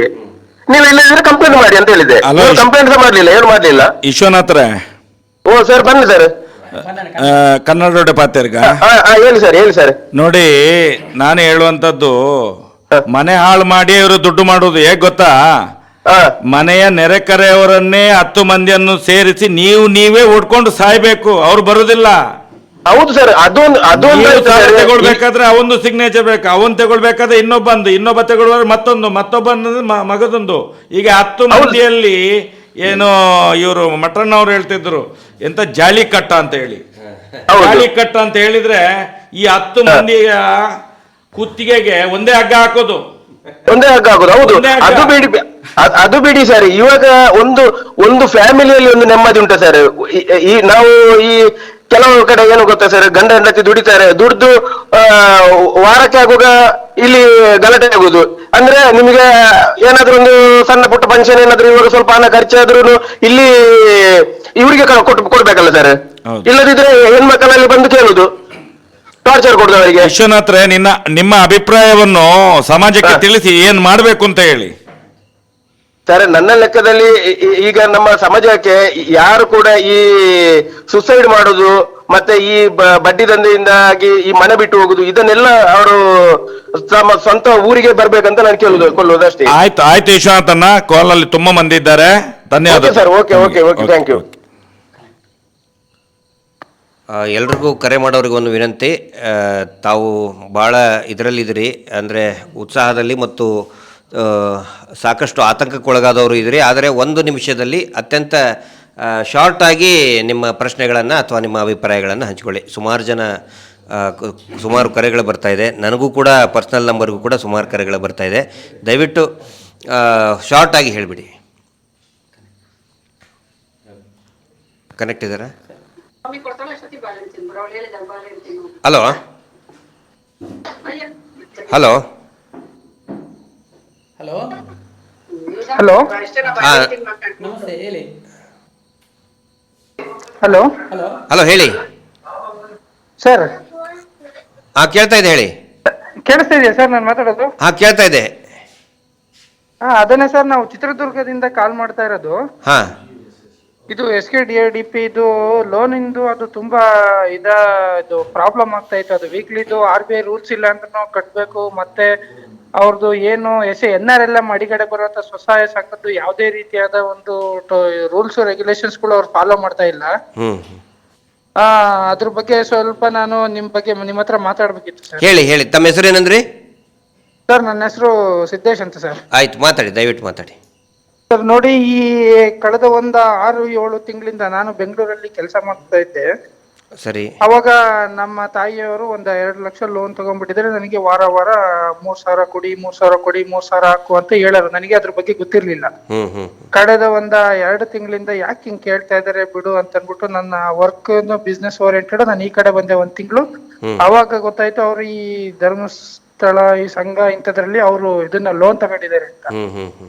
ನೀವು ಇಲ್ಲದಿದ್ರೆ ಕಂಪ್ಲೇಂಟ್ ಮಾಡಿ ಅಂತ ಹೇಳಿದೆ. ಕಂಪ್ಲೇಂಟ್ ಸಹ ಮಾಡ್ಲಿಲ್ಲ, ಏನು ಮಾಡ್ಲಿಲ್ಲ. ವಿಶ್ವನಾಥ್ರೆ, ಓ ಸರ್, ಬನ್ನಿ ಸರ್. ಕನ್ನಡ ಪಾತ್ಯರ್ಗ ಹೇಳಿ ಸರ್. ನೋಡಿ, ನಾನು ಹೇಳುವಂತದ್ದು, ಮನೆ ಹಾಳು ಮಾಡಿ ಅವರು ದುಡ್ಡು ಮಾಡುವುದು ಹೇಗ್ ಗೊತ್ತಾ? ಮನೆಯ ನೆರೆಕರೆಯವರನ್ನೇ 10 ಮಂದಿಯನ್ನು ಸೇರಿಸಿ ನೀವೇ ಓಡ್ಕೊಂಡು ಸಾಯ್ಬೇಕು, ಅವ್ರು ಬರುದಿಲ್ಲ. ಹೌದು ಸರ್, ಅದೊಂದು ತಗೊಳ್ಬೇಕಾದ್ರೆ ಅವೊಂದು ಸಿಗ್ನೇಚರ್ ಬೇಕು, ಅವನ್ ತಗೊಳ್ಬೇಕಾದ್ರೆ ಇನ್ನೊಬ್ಬ ತಗೊಳ್ಬೇಕಾದ್ರೆ ಮತ್ತೊಬ್ಬ ಮಗದೊಂದು. ಈಗ 10 ಮಂದಿಯಲ್ಲಿ ಏನು ಇವರು ಮಠಣ್ಣವ್ರು ಹೇಳ್ತಿದ್ರು, ಎಂತ ಜಾಲಿ ಕಟ್ಟ ಅಂತ ಹೇಳಿ. ಜಾಲಿ ಕಟ್ಟ ಅಂತ ಹೇಳಿದ್ರೆ ಈ 10 ಮಂದಿಯ ಕುತ್ತಿಗೆಗೆ ಒಂದೇ ಹಗ್ಗ ಹಾಕೋದು. ಹೌದು. ಅದು ಬಿಡಿ ಸರ್. ಇವಾಗ ಒಂದು ಫ್ಯಾಮಿಲಿಯಲ್ಲಿ ಒಂದು ನೆಮ್ಮದಿ ಉಂಟು ಸರ್. ನಾವು ಈ ಕೆಲವು ಕಡೆ ಏನು ಗೊತ್ತಾ ಸರ್, ಗಂಡ ಹೆಂಡತಿ ದುಡಿತಾರೆ, ದುಡ್ದು ವಾರಕ್ಕೆ ಆಗುವಾಗ ಇಲ್ಲಿ ಗಲಾಟೆ ಆಗುದು. ಅಂದ್ರೆ ನಿಮಗೆ ಏನಾದ್ರೂ ಒಂದು ಸಣ್ಣ ಪುಟ್ಟ ಫಂಕ್ಷನ್ ಏನಾದ್ರು ಇವಾಗ ಸ್ವಲ್ಪ ಹಣ ಖರ್ಚಾದ್ರೂ ಇಲ್ಲಿ ಇವರಿಗೆ ಕೊಡ್ಬೇಕಲ್ಲ ಸರ್. ಇಲ್ಲದಿದ್ರೆ ಹೆಣ್ಮಕ್ಕಳಲ್ಲಿ ಬಂದು ಕೇಳುದು, ಟಾರ್ಚರ್ ಕೊಡುದು ಅವರಿಗೆ. ವಿಶ್ವನಾಥ್ರೆ, ನಿಮ್ಮ ಅಭಿಪ್ರಾಯವನ್ನು ಸಮಾಜಕ್ಕೆ ತಿಳಿಸಿ ಏನ್ ಮಾಡ್ಬೇಕು ಅಂತ ಹೇಳಿ. ಸರ್, ನನ್ನ ಲೆಕ್ಕದಲ್ಲಿ ಈಗ ನಮ್ಮ ಸಮಾಜಕ್ಕೆ ಯಾರು ಕೂಡ ಈ ಸುಸೈಡ್ ಮಾಡೋದು ಮತ್ತೆ ಈ ಬಡ್ಡಿ ದಂಧೆಯಿಂದಾಗಿ ಈ ಮನೆ ಬಿಟ್ಟು ಹೋಗುದು, ಇದನ್ನೆಲ್ಲ ಅವರು ತಮ್ಮ ಸ್ವಂತ ಊರಿಗೆ ಬರ್ಬೇಕಂತ ನಾನು ಕೊಳ್ಳುವುದು ಅಷ್ಟೇ. ಆಯ್ತು ವಿಶ್ವನಾಥನ್ನ, ಕಾಲ್ ಅಲ್ಲಿ ತುಂಬಾ ಮಂದಿ ಇದ್ದಾರೆ. ಧನ್ಯವಾದ ಸರ್. Okay, thank you. ಎಲ್ರಿಗೂ ಕರೆ ಮಾಡೋರಿಗೆ ಒಂದು ವಿನಂತಿ, ತಾವು ಭಾಳ ಇದರಲ್ಲಿದ್ದೀರಿ, ಅಂದರೆ ಉತ್ಸಾಹದಲ್ಲಿ ಮತ್ತು ಸಾಕಷ್ಟು ಆತಂಕಕ್ಕೊಳಗಾದವರು ಇದ್ದೀರಿ. ಆದರೆ 1 ನಿಮಿಷದಲ್ಲಿ ಅತ್ಯಂತ ಶಾರ್ಟಾಗಿ ನಿಮ್ಮ ಪ್ರಶ್ನೆಗಳನ್ನು ಅಥವಾ ನಿಮ್ಮ ಅಭಿಪ್ರಾಯಗಳನ್ನು ಹಂಚಿಕೊಳ್ಳಿ. ಸುಮಾರು ಕರೆಗಳು ಬರ್ತಾಯಿದೆ, ನನಗೂ ಕೂಡ ಪರ್ಸ್ನಲ್ ನಂಬರ್ಗೂ ಕೂಡ ಸುಮಾರು ಕರೆಗಳು ಬರ್ತಾಯಿದೆ. ದಯವಿಟ್ಟು ಶಾರ್ಟಾಗಿ ಹೇಳಿಬಿಡಿ. ಕನೆಕ್ಟ್ ಇದ್ದಾರಾ? ಹಲೋ ಹಲೋ ಹಲೋ ನಮಸ್ತೆ, ಹೇಳಿ. ಹಲೋ ಹಲೋ, ಹೇಳಿ ಸರ್. ಕೇಳ್ತಾ ಇದೆ, ಹೇಳಿ. ಕೇಳಿಸ್ತಾ ಇದೆಯಾ ಸರ್ ನಾನು ಮಾತಾಡೋದು? ಕೇಳ್ತಾ ಇದೆ. ಅದನ್ನೇ ಸರ್, ನಾವು ಚಿತ್ರದುರ್ಗದಿಂದ ಕಾಲ್ ಮಾಡ್ತಾ ಇರೋದು. ಇದು SKDRDP ಇದು ಲೋನಿಂದು ಅದು ತುಂಬಾ ಇದು ಪ್ರಾಬ್ಲಮ್ ಆಗ್ತಾ ಇತ್ತು. ಅದು ವೀಕ್ಲಿದು RBI ರೂಲ್ಸ್ ಇಲ್ಲ ಅಂತ ನಾವು ಕಟ್ಟಬೇಕು. ಮತ್ತೆ ಅವ್ರದ್ದು ಏನು NRLM ಅಡಿಗಡೆ ಬರುವಂತ ಸ್ವಸಹಾಯ ಸಂಘದ್ದು ಯಾವುದೇ ರೀತಿಯಾದ ಒಂದು ರೂಲ್ಸ್ ರೆಗ್ಯುಲೇಷನ್ಸ್ ಗಳು ಅವ್ರು ಫಾಲೋ ಮಾಡ್ತಾ ಇಲ್ಲ. ಅದ್ರ ಬಗ್ಗೆ ಸ್ವಲ್ಪ ನಾನು ನಿಮ್ಮ ಹತ್ರ ಮಾತಾಡ್ಬೇಕಿತ್ತು ಸರ್. ಹೇಳಿ. ತಮ್ಮ ಹೆಸರು ಏನಂದ್ರಿ? ಸರ್, ನನ್ನ ಹೆಸರು ಸಿದ್ದೇಶ್ ಅಂತ ಸರ್. ಆಯ್ತು, ಮಾತಾಡಿ, ದಯವಿಟ್ಟು ಮಾತಾಡಿ. ಸರ್ ನೋಡಿ, ಈ ಕಳೆದ 6-7 ತಿಂಗಳಿಂದ ನಾನು ಬೆಂಗಳೂರಲ್ಲಿ ಕೆಲಸ ಮಾಡ್ತಾ ಇದ್ದೆ. ಸರಿ. ಅವಾಗ ನಮ್ಮ ತಾಯಿಯವರು 2 ಲಕ್ಷ ಲೋನ್ ತಗೊಂಡ್ಬಿಟ್ಟಿದ್ರೆ ನನಗೆ ವಾರ 3,000 ಕೊಡಿ, 3,000 ಕೊಡಿ, 3,000 ಹಾಕು ಅಂತ ಹೇಳೋರು. ನನಗೆ ಅದ್ರ ಬಗ್ಗೆ ಗೊತ್ತಿರ್ಲಿಲ್ಲ. ಕಳೆದ 2 ತಿಂಗಳಿಂದ ಯಾಕೆ ಹಿಂಗ್ ಕೇಳ್ತಾ ಇದಾರೆ ಬಿಡು ಅಂತ ಅನ್ಬಿಟ್ಟು ನನ್ನ ವರ್ಕ್ ಬಿಸ್ನೆಸ್ ಓರಿಯೆಂಟೆಡ್ ನಾನು ಈ ಕಡೆ ಬಂದೆ 1 ತಿಂಗಳು. ಅವಾಗ ಗೊತ್ತಾಯ್ತು ಅವ್ರು ಈ ಧರ್ಮಸ್ಥಳ ಈ ಸಂಘ ಇಂಥದ್ರಲ್ಲಿ ಅವರು ಇದನ್ನ ಲೋನ್ ತಗೊಂಡಿದ್ದಾರೆ ಅಂತ.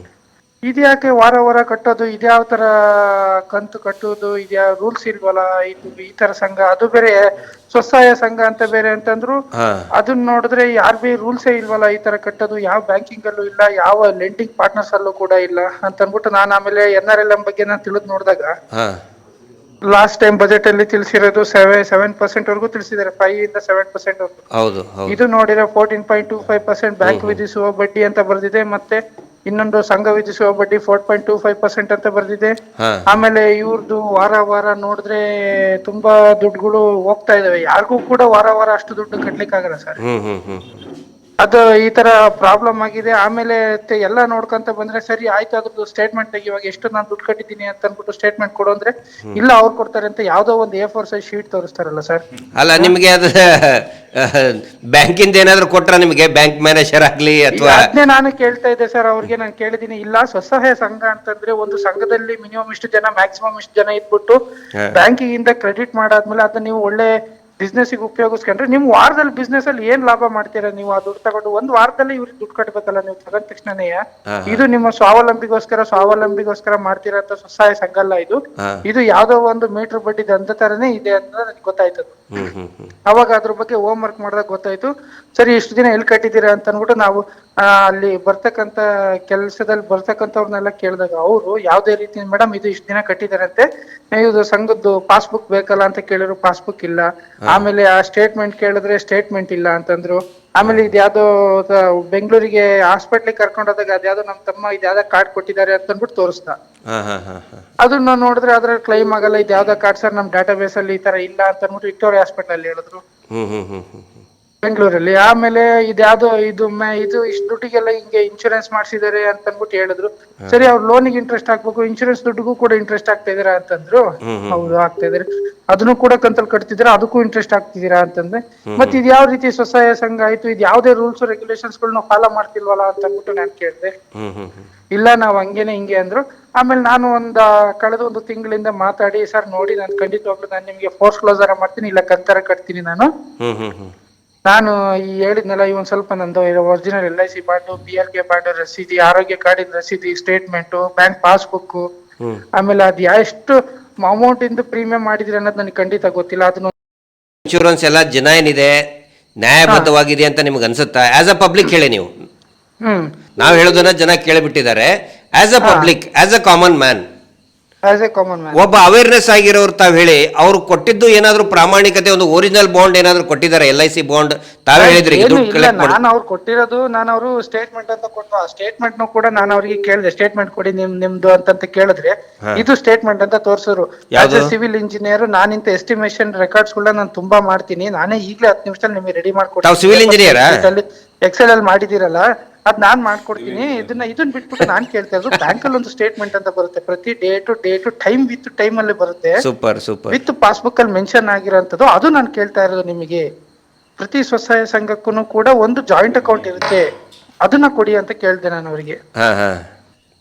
ಇದ್ಯಾಕೆ ವಾರ ವಾರ ಕಟ್ಟೋದು, ಇದ್ಯಾವ ತರ ಕಂತು ಕಟ್ಟುವುದು, ಇದ್ಯಾವ ರೂಲ್ಸ್ ಇಲ್ವಲ್ಲ, ಇದು ಈ ತರ ಸಂಘ, ಅದು ಬೇರೆ ಸ್ವಸಹಾಯ ಸಂಘ ಅಂತ ಬೇರೆ ಅಂತಂದ್ರು. ಹಾ. ಅದನ್ನ ನೋಡಿದ್ರೆ ಯಾರ್ ಬಿ ರೂಲ್ಸೇ ಇಲ್ವಲ್ಲ ಈ ತರ ಕಟ್ಟೋದು, ಯಾವ ಬ್ಯಾಂಕಿಂಗ್ ಅಲ್ಲೂ ಇಲ್ಲ, ಯಾವ ಲೆಂಡಿಂಗ್ ಪಾರ್ಟ್ನರ್ಸ್ ಅಲ್ಲೂ ಕೂಡ ಇಲ್ಲ ಅಂತ ಅನ್ಬಿಟ್ಟು ನಾನು ಆಮೇಲೆ NRLM ಬಗ್ಗೆ ನಾನು ತಿಳಿದ್ ನೋಡಿದಾಗ ಹಾ. ಲಾಸ್ಟ್ ಟೈಮ್ ಬಜೆಟ್ ಅಲ್ಲಿ ತಿಳಿಸಿರೋದು 7% ವರೆಗೂ ತಿಳಿಸಿದ್ದಾರೆ, 5 ಇಂದ 7% ವರೆಗೂ. ಹೌದು ಹೌದು. ಇದು ನೋಡಿದ್ರೆ 14.25% ಬ್ಯಾಂಕ್ ವಿಧಿಸುವ ಬಡ್ಡಿ ಅಂತ ಬರ್ದಿದೆ, ಮತ್ತೆ ಇನ್ನೊಂದು ಸಂಘ ವಿಧಿಸುವ ಬಡ್ಡಿ 4.25% ಅಂತ ಬರ್ದಿದೆ. ಹಾ. ಆಮೇಲೆ ಇವ್ರದ್ದು ವಾರ ವಾರ ನೋಡಿದ್ರೆ ತುಂಬಾ ದುಡ್ಡುಗಳು ಹೋಗ್ತಾ ಇದಾವೆ, ಯಾರಿಗೂ ಕೂಡ ವಾರ ವಾರ ಅಷ್ಟು ದುಡ್ಡು ಕಟ್ಲಿಕ್ಕೆ ಆಗಲ್ಲ ಸರ್. ಹ್ಮ್ ಹ್ಮ್ ಹ್ಮ್. ಅದು ಈ ತರ ಪ್ರಾಬ್ಲಮ್ ಆಗಿದೆ. ಆಮೇಲೆ ಎಲ್ಲ ನೋಡ್ಕೊಂತ ಬಂದ್ರೆ ಸರಿ ಆಯ್ತು, ಅದ್ರದ್ದು ಸ್ಟೇಟ್ಮೆಂಟ್ ಇವಾಗ ಎಷ್ಟು ನಾನು ದುಡ್ಡು ಕಟ್ಟಿದ್ದೀನಿ ಅಂತ ಅನ್ಬಿಟ್ಟು ಸ್ಟೇಟ್ಮೆಂಟ್ ಕೊಡು ಅಂದ್ರೆ ಇಲ್ಲ ಅವ್ರು ಕೊಡ್ತಾರೆ ಅಂತ ಯಾವ್ದೋ ಒಂದು A4 ಸೈಜ್ ಶೀಟ್ ತೋರಿಸ್ತಾರಲ್ಲ ಸರ್. ಅಲ್ಲ, ನಿಮಗೆ ಅದು ಬ್ಯಾಂಕಿಂದ ಏನಾದ್ರು ಕೊಟ್ರ ನಿಮಗೆ, ಬ್ಯಾಂಕ್ ಮ್ಯಾನೇಜರ್ ಆಗ್ಲಿ ಅಥವಾ? ಅದನ್ನೇ ನಾನು ಕೇಳ್ತಾ ಇದ್ದೆ ಸರ್, ಅವ್ರಿಗೆ ನಾನು ಕೇಳಿದೀನಿ. ಇಲ್ಲ, ಸ್ವಸಹಾಯ ಸಂಘ ಅಂತಂದ್ರೆ ಒಂದು ಸಂಘದಲ್ಲಿ ಮಿನಿಮಮ್ ಇಷ್ಟು ಜನ, ಮ್ಯಾಕ್ಸಿಮಮ್ ಇಷ್ಟು ಜನ ಇದ್ಬಿಟ್ಟು ಬ್ಯಾಂಕಿಂದ ಕ್ರೆಡಿಟ್ ಮಾಡಾದ್ಮೇಲೆ ಅದನ್ನ ನೀವು ಒಳ್ಳೆ ಬಿಸ್ನೆಸ್ ಉಪಯೋಗಿಸ್ಕೊಂಡ್ರೆ ನಿಮ್ ವಾರದಲ್ಲಿ ಬಿಸ್ನೆಸ್ ಅಲ್ಲಿ ಏನ್ ಲಾಭ ಮಾಡ್ತೀರಾ ನೀವು? ಆ ದುಡ್ಡು ತಗೊಂಡು ಒಂದ್ ವಾರದಲ್ಲಿ ಇವ್ರಿಗೆ ದುಡ್ಡು ಕಟ್ಬೇಕಲ್ಲ ನೀವು ತಗೊಂಡ ತಕ್ಷಣನೇ. ಇದು ನಿಮ್ಮ ಸ್ವಾವಲಂಬಿಗೋಸ್ಕರ ಮಾಡ್ತೀರಾ ಅಂತ ಸ್ವಸಹಾಯ ಸಂಘ ಅಲ್ಲ ಇದು. ಇದು ಯಾವ್ದೋ ಒಂದು ಮೀಟರ್ ಬಡ್ಡಿ ದಂಧ ತರನೇ ಇದೆ ಅಂತ ನನಗೆ ಗೊತ್ತಾಯ್ತು. ಅವಾಗ ಅದ್ರ ಬಗ್ಗೆ ಹೋಮ್ ವರ್ಕ್ ಮಾಡಿದಾಗ ಗೊತ್ತಾಯ್ತು. ಸರಿ, ಇಷ್ಟು ದಿನ ಎಲ್ಲಿ ಕಟ್ಟಿದ್ದೀರಾ ಅಂತ ಅನ್ಬಿಟ್ಟು ನಾವು ಅಲ್ಲಿ ಬರ್ತಕ್ಕಂತ ಕೆಲಸದಲ್ಲಿ ಬರ್ತಕ್ಕಂಥವ್ರನ್ನೆಲ್ಲ ಕೇಳಿದಾಗ ಅವರು ಯಾವ್ದೇ ರೀತಿ, ಮೇಡಮ್ ಇದು ಇಷ್ಟು ದಿನ ಕಟ್ಟಿದಾರಂತೆ, ಇದು ಸಂಘದ್ದು ಪಾಸ್ಬುಕ್ ಬೇಕಲ್ಲ ಅಂತ ಕೇಳಿದ್ರು, ಪಾಸ್ಬುಕ್ ಇಲ್ಲ. ಆಮೇಲೆ ಆ ಸ್ಟೇಟ್ಮೆಂಟ್ ಕೇಳಿದ್ರೆ ಸ್ಟೇಟ್ಮೆಂಟ್ ಇಲ್ಲ ಅಂತಂದ್ರು. ಆಮೇಲೆ ಇದ್ಯಾವ್ದೋ ಬೆಂಗಳೂರಿಗೆ ಹಾಸ್ಪಿಟ್ಲಿಗೆ ಕರ್ಕೊಂಡೋದಾಗ ಅದ್ಯಾವ್ದೋ ನಮ್ ತಮ್ಮ ಇದ್ಯಾವ್ದೋ ಕಾರ್ಡ್ ಕೊಟ್ಟಿದ್ದಾರೆ ಅಂತ ಅಂದ್ಬಿಟ್ಟು ತೋರಿಸ್ದ. ಅದನ್ನ ನೋಡಿದ್ರೆ ಅದ್ರಲ್ಲಿ ಕ್ಲೈಮ್ ಆಗಲ್ಲ, ಇದ್ಯಾವ್ದೋ ಕಾರ್ಡ್ ಸರ್ ನಮ್ ಡಾಟಾ ಬೇಸ್ ಅಲ್ಲಿ ಈ ತರ ಇಲ್ಲ ಅಂತ ಅಂದ್ಬಿಟ್ಟು ವಿಕ್ಟೋರಿಯಾ ಹಾಸ್ಪಿಟಲ್ ಅಲ್ಲಿ ಹೇಳಿದ್ರು ಬೆಂಗಳೂರಲ್ಲಿ. ಆಮೇಲೆ ಇದ್ಯಾವ್ದೋ ಇದು ಇಷ್ಟು ದುಡ್ಡಿಗೆಲ್ಲ ಹಿಂಗೆ ಇನ್ಶೂರೆನ್ಸ್ ಮಾಡ್ಸಿದ್ದಾರೆ ಅಂತ ಅನ್ಬಿಟ್ಟು ಹೇಳಿದ್ರು. ಸರಿ, ಅವ್ರ ಲೋನಿಗೆ ಇಂಟ್ರೆಸ್ಟ್ ಹಾಕ್ಬೇಕು, ಇನ್ಶೂರೆನ್ಸ್ ದುಡ್ಡಿಗೂ ಕೂಡ ಇಂಟ್ರೆಸ್ಟ್ ಆಗ್ತಾ ಇದೀರಾ ಅಂತಂದ್ರು. ಹೌದು, ಆಗ್ತಾ ಇದಾರೆ. ಅದನ್ನು ಕೂಡ ಕಂತಲ್ಲಿ ಕಟ್ತಿದ್ದೀರಾ, ಅದಕ್ಕೂ ಇಂಟ್ರೆಸ್ಟ್ ಆಗ್ತಿದ್ದೀರಾ ಅಂತಂದ್ರೆ ಮತ್ತೆ ಇದು ಯಾವ ರೀತಿ ಸ್ವಸಹಾಯ ಸಂಘ ಆಯ್ತು? ಇದು ಯಾವ್ದೇ ರೂಲ್ಸ್ ರೆಗ್ಯುಲೇಷನ್ಸ್ ಗಳನ್ನ ಫಾಲೋ ಮಾಡ್ತಿಲ್ವಲ್ಲ ಅಂತ ಅಂದ್ಬಿಟ್ಟು ನಾನು ಕೇಳಿದೆ. ಇಲ್ಲ, ನಾವ್ ಹಂಗೇನೆ ಹಿಂಗೆ ಅಂದ್ರು. ಆಮೇಲೆ ನಾನು ಕಳೆದ ಒಂದು ತಿಂಗಳಿಂದ ಮಾತಾಡಿ, ಸರ್ ನೋಡಿ ನಾನು ಖಂಡಿತವಾಗ್ಲೂ ನಾನು ನಿಮ್ಗೆ ಫೋರ್ಸ್ ಕ್ಲೋಸರ್ ಮಾಡ್ತೀನಿ, ಇಲ್ಲ ಕಂತರ ಕಟ್ತೀನಿ. ನಾನು ಈ ಹೇಳಿದ್ನಲ್ಲ, ಇವನ್ ಸ್ವಲ್ಪ ನಂದು original LIC bond, BLK bond ರಸೀದಿ, ಆರೋಗ್ಯ ಕಾರ್ಡಿನ ರಸೀದಿ, ಸ್ಟೇಟ್ಮೆಂಟ್, ಬ್ಯಾಂಕ್ ಪಾಸ್ಬುಕ್, ಆಮೇಲೆ ಅದ್ ಎಷ್ಟು ಅಮೌಂಟ್ ಇಂದ ಪ್ರೀಮಿಯಂ ಮಾಡಿದ್ರಿ ಅನ್ನೋದು ನನಗೆ ಖಂಡಿತ ಗೊತ್ತಿಲ್ಲ. ಅದನ್ನ ಇನ್ಶೂರೆನ್ಸ್ ಎಲ್ಲ ಜನ ಏನಿದೆ ನ್ಯಾಯಬದ್ಧವಾಗಿದೆ ಅಂತ ನಿಮ್ಗೆ ಅನ್ಸುತ್ತಾ? ಆಸ್ ಅ ಪಬ್ಲಿಕ್ ಹೇಳಿ ನೀವು. ನಾವು ಹೇಳೋದನ್ನ ಜನ ಕೇಳಿಬಿಟ್ಟಿದ್ದಾರೆ. As a public, as a common man, as a common man, ಒಬ್ಬ ಅವೇರ್ನೆಸ್ ಆಗಿರೋರು ತಾವ್ ಹೇಳಿ, ಅವ್ರು ಕೊಟ್ಟಿದ್ದು ಏನಾದ್ರು ಪ್ರಾಮಾಣಿಕತೆ, ಒಂದು ಒರಿಜಿನಲ್ ಬಾಂಡ್ ಏನಾದ್ರು ಕೊಟ್ಟಿದ್ದಾರೆ? LIC ಬಾಂಡ್ ತಾವೇ ಹೇಳಿದ್ರಿ ನಾನು ಅವ್ರು ಕೊಟ್ಟಿರೋದು, ನಾನು ಅವರು ಸ್ಟೇಟ್ಮೆಂಟ್ ಅಂತ ಕೊಟ್ಟು, ಆ ಸ್ಟೇಟ್ಮೆಂಟ್ ನು ಕೂಡ ನಾನು ಅವ್ರಿಗೆ ಕೇಳಿದೆ, ಸ್ಟೇಟ್ಮೆಂಟ್ ಕೊಡಿ ನಿಮ್ದು ಅಂತ ಕೇಳಿದ್ರೆ ಇದು ಸ್ಟೇಟ್ಮೆಂಟ್ ಅಂತ ತೋರಿಸಿದ್ರು. ಸಿವಿಲ್ ಇಂಜಿನಿಯರ್ ನಾನಿಂತ ಎಸ್ಟಿಮೇಷನ್ ರೆಕಾರ್ಡ್ಸ್ ಗಳನ್ನ ನಾನು ತುಂಬಾ ಮಾಡ್ತೀನಿ, ನಾನೇ ಈಗಲೇ 10 ನಿಮಿಷದಲ್ಲಿ ನಿಮಗೆ ರೆಡಿ ಮಾಡ್ಕೊಡ್ತೀನಿ. ಸಿವಿಲ್ ಇಂಜಿನಿಯರ್ ಎಕ್ಸೆಲ್ ಅಲ್ಲಿ ಮಾಡಿದಿರಲ್ಲ, ಅದ್ ನಾನ್ ಮಾಡ್ಕೊಡ್ತೀನಿ. ಇದನ್ನ ಬಿಟ್ಬಿಟ್ಟು ನಾನ್ ಕೇಳ್ತಾ ಇರೋದು, ಬ್ಯಾಂಕ್ ಅಲ್ಲಿ ಒಂದು ಸ್ಟೇಟ್ಮೆಂಟ್ ಅಂತ ಬರುತ್ತೆ, ಪ್ರತಿ ಡೇಟು ಟೈಮ್ ವಿತ್ ಟೈಮ್ ಅಲ್ಲಿ ಬರುತ್ತೆ, ಸೂಪರ್ ವಿತ್ ಪಾಸ್ಬುಕ್ ಅಲ್ಲಿ ಮೆನ್ಷನ್ ಆಗಿರೋಂಥದ್ದು. ಅದು ನಾನು ಕೇಳ್ತಾ ಇರೋದು ನಿಮಗೆ. ಪ್ರತಿ ಸ್ವಸಹಾಯ ಸಂಘಕ್ಕೂ ಕೂಡ ಒಂದು ಜಾಯಿಂಟ್ ಅಕೌಂಟ್ ಇರುತ್ತೆ, ಅದನ್ನ ಕೊಡಿ ಅಂತ ಕೇಳ್ದೆ ನಾನು ಅವರಿಗೆ.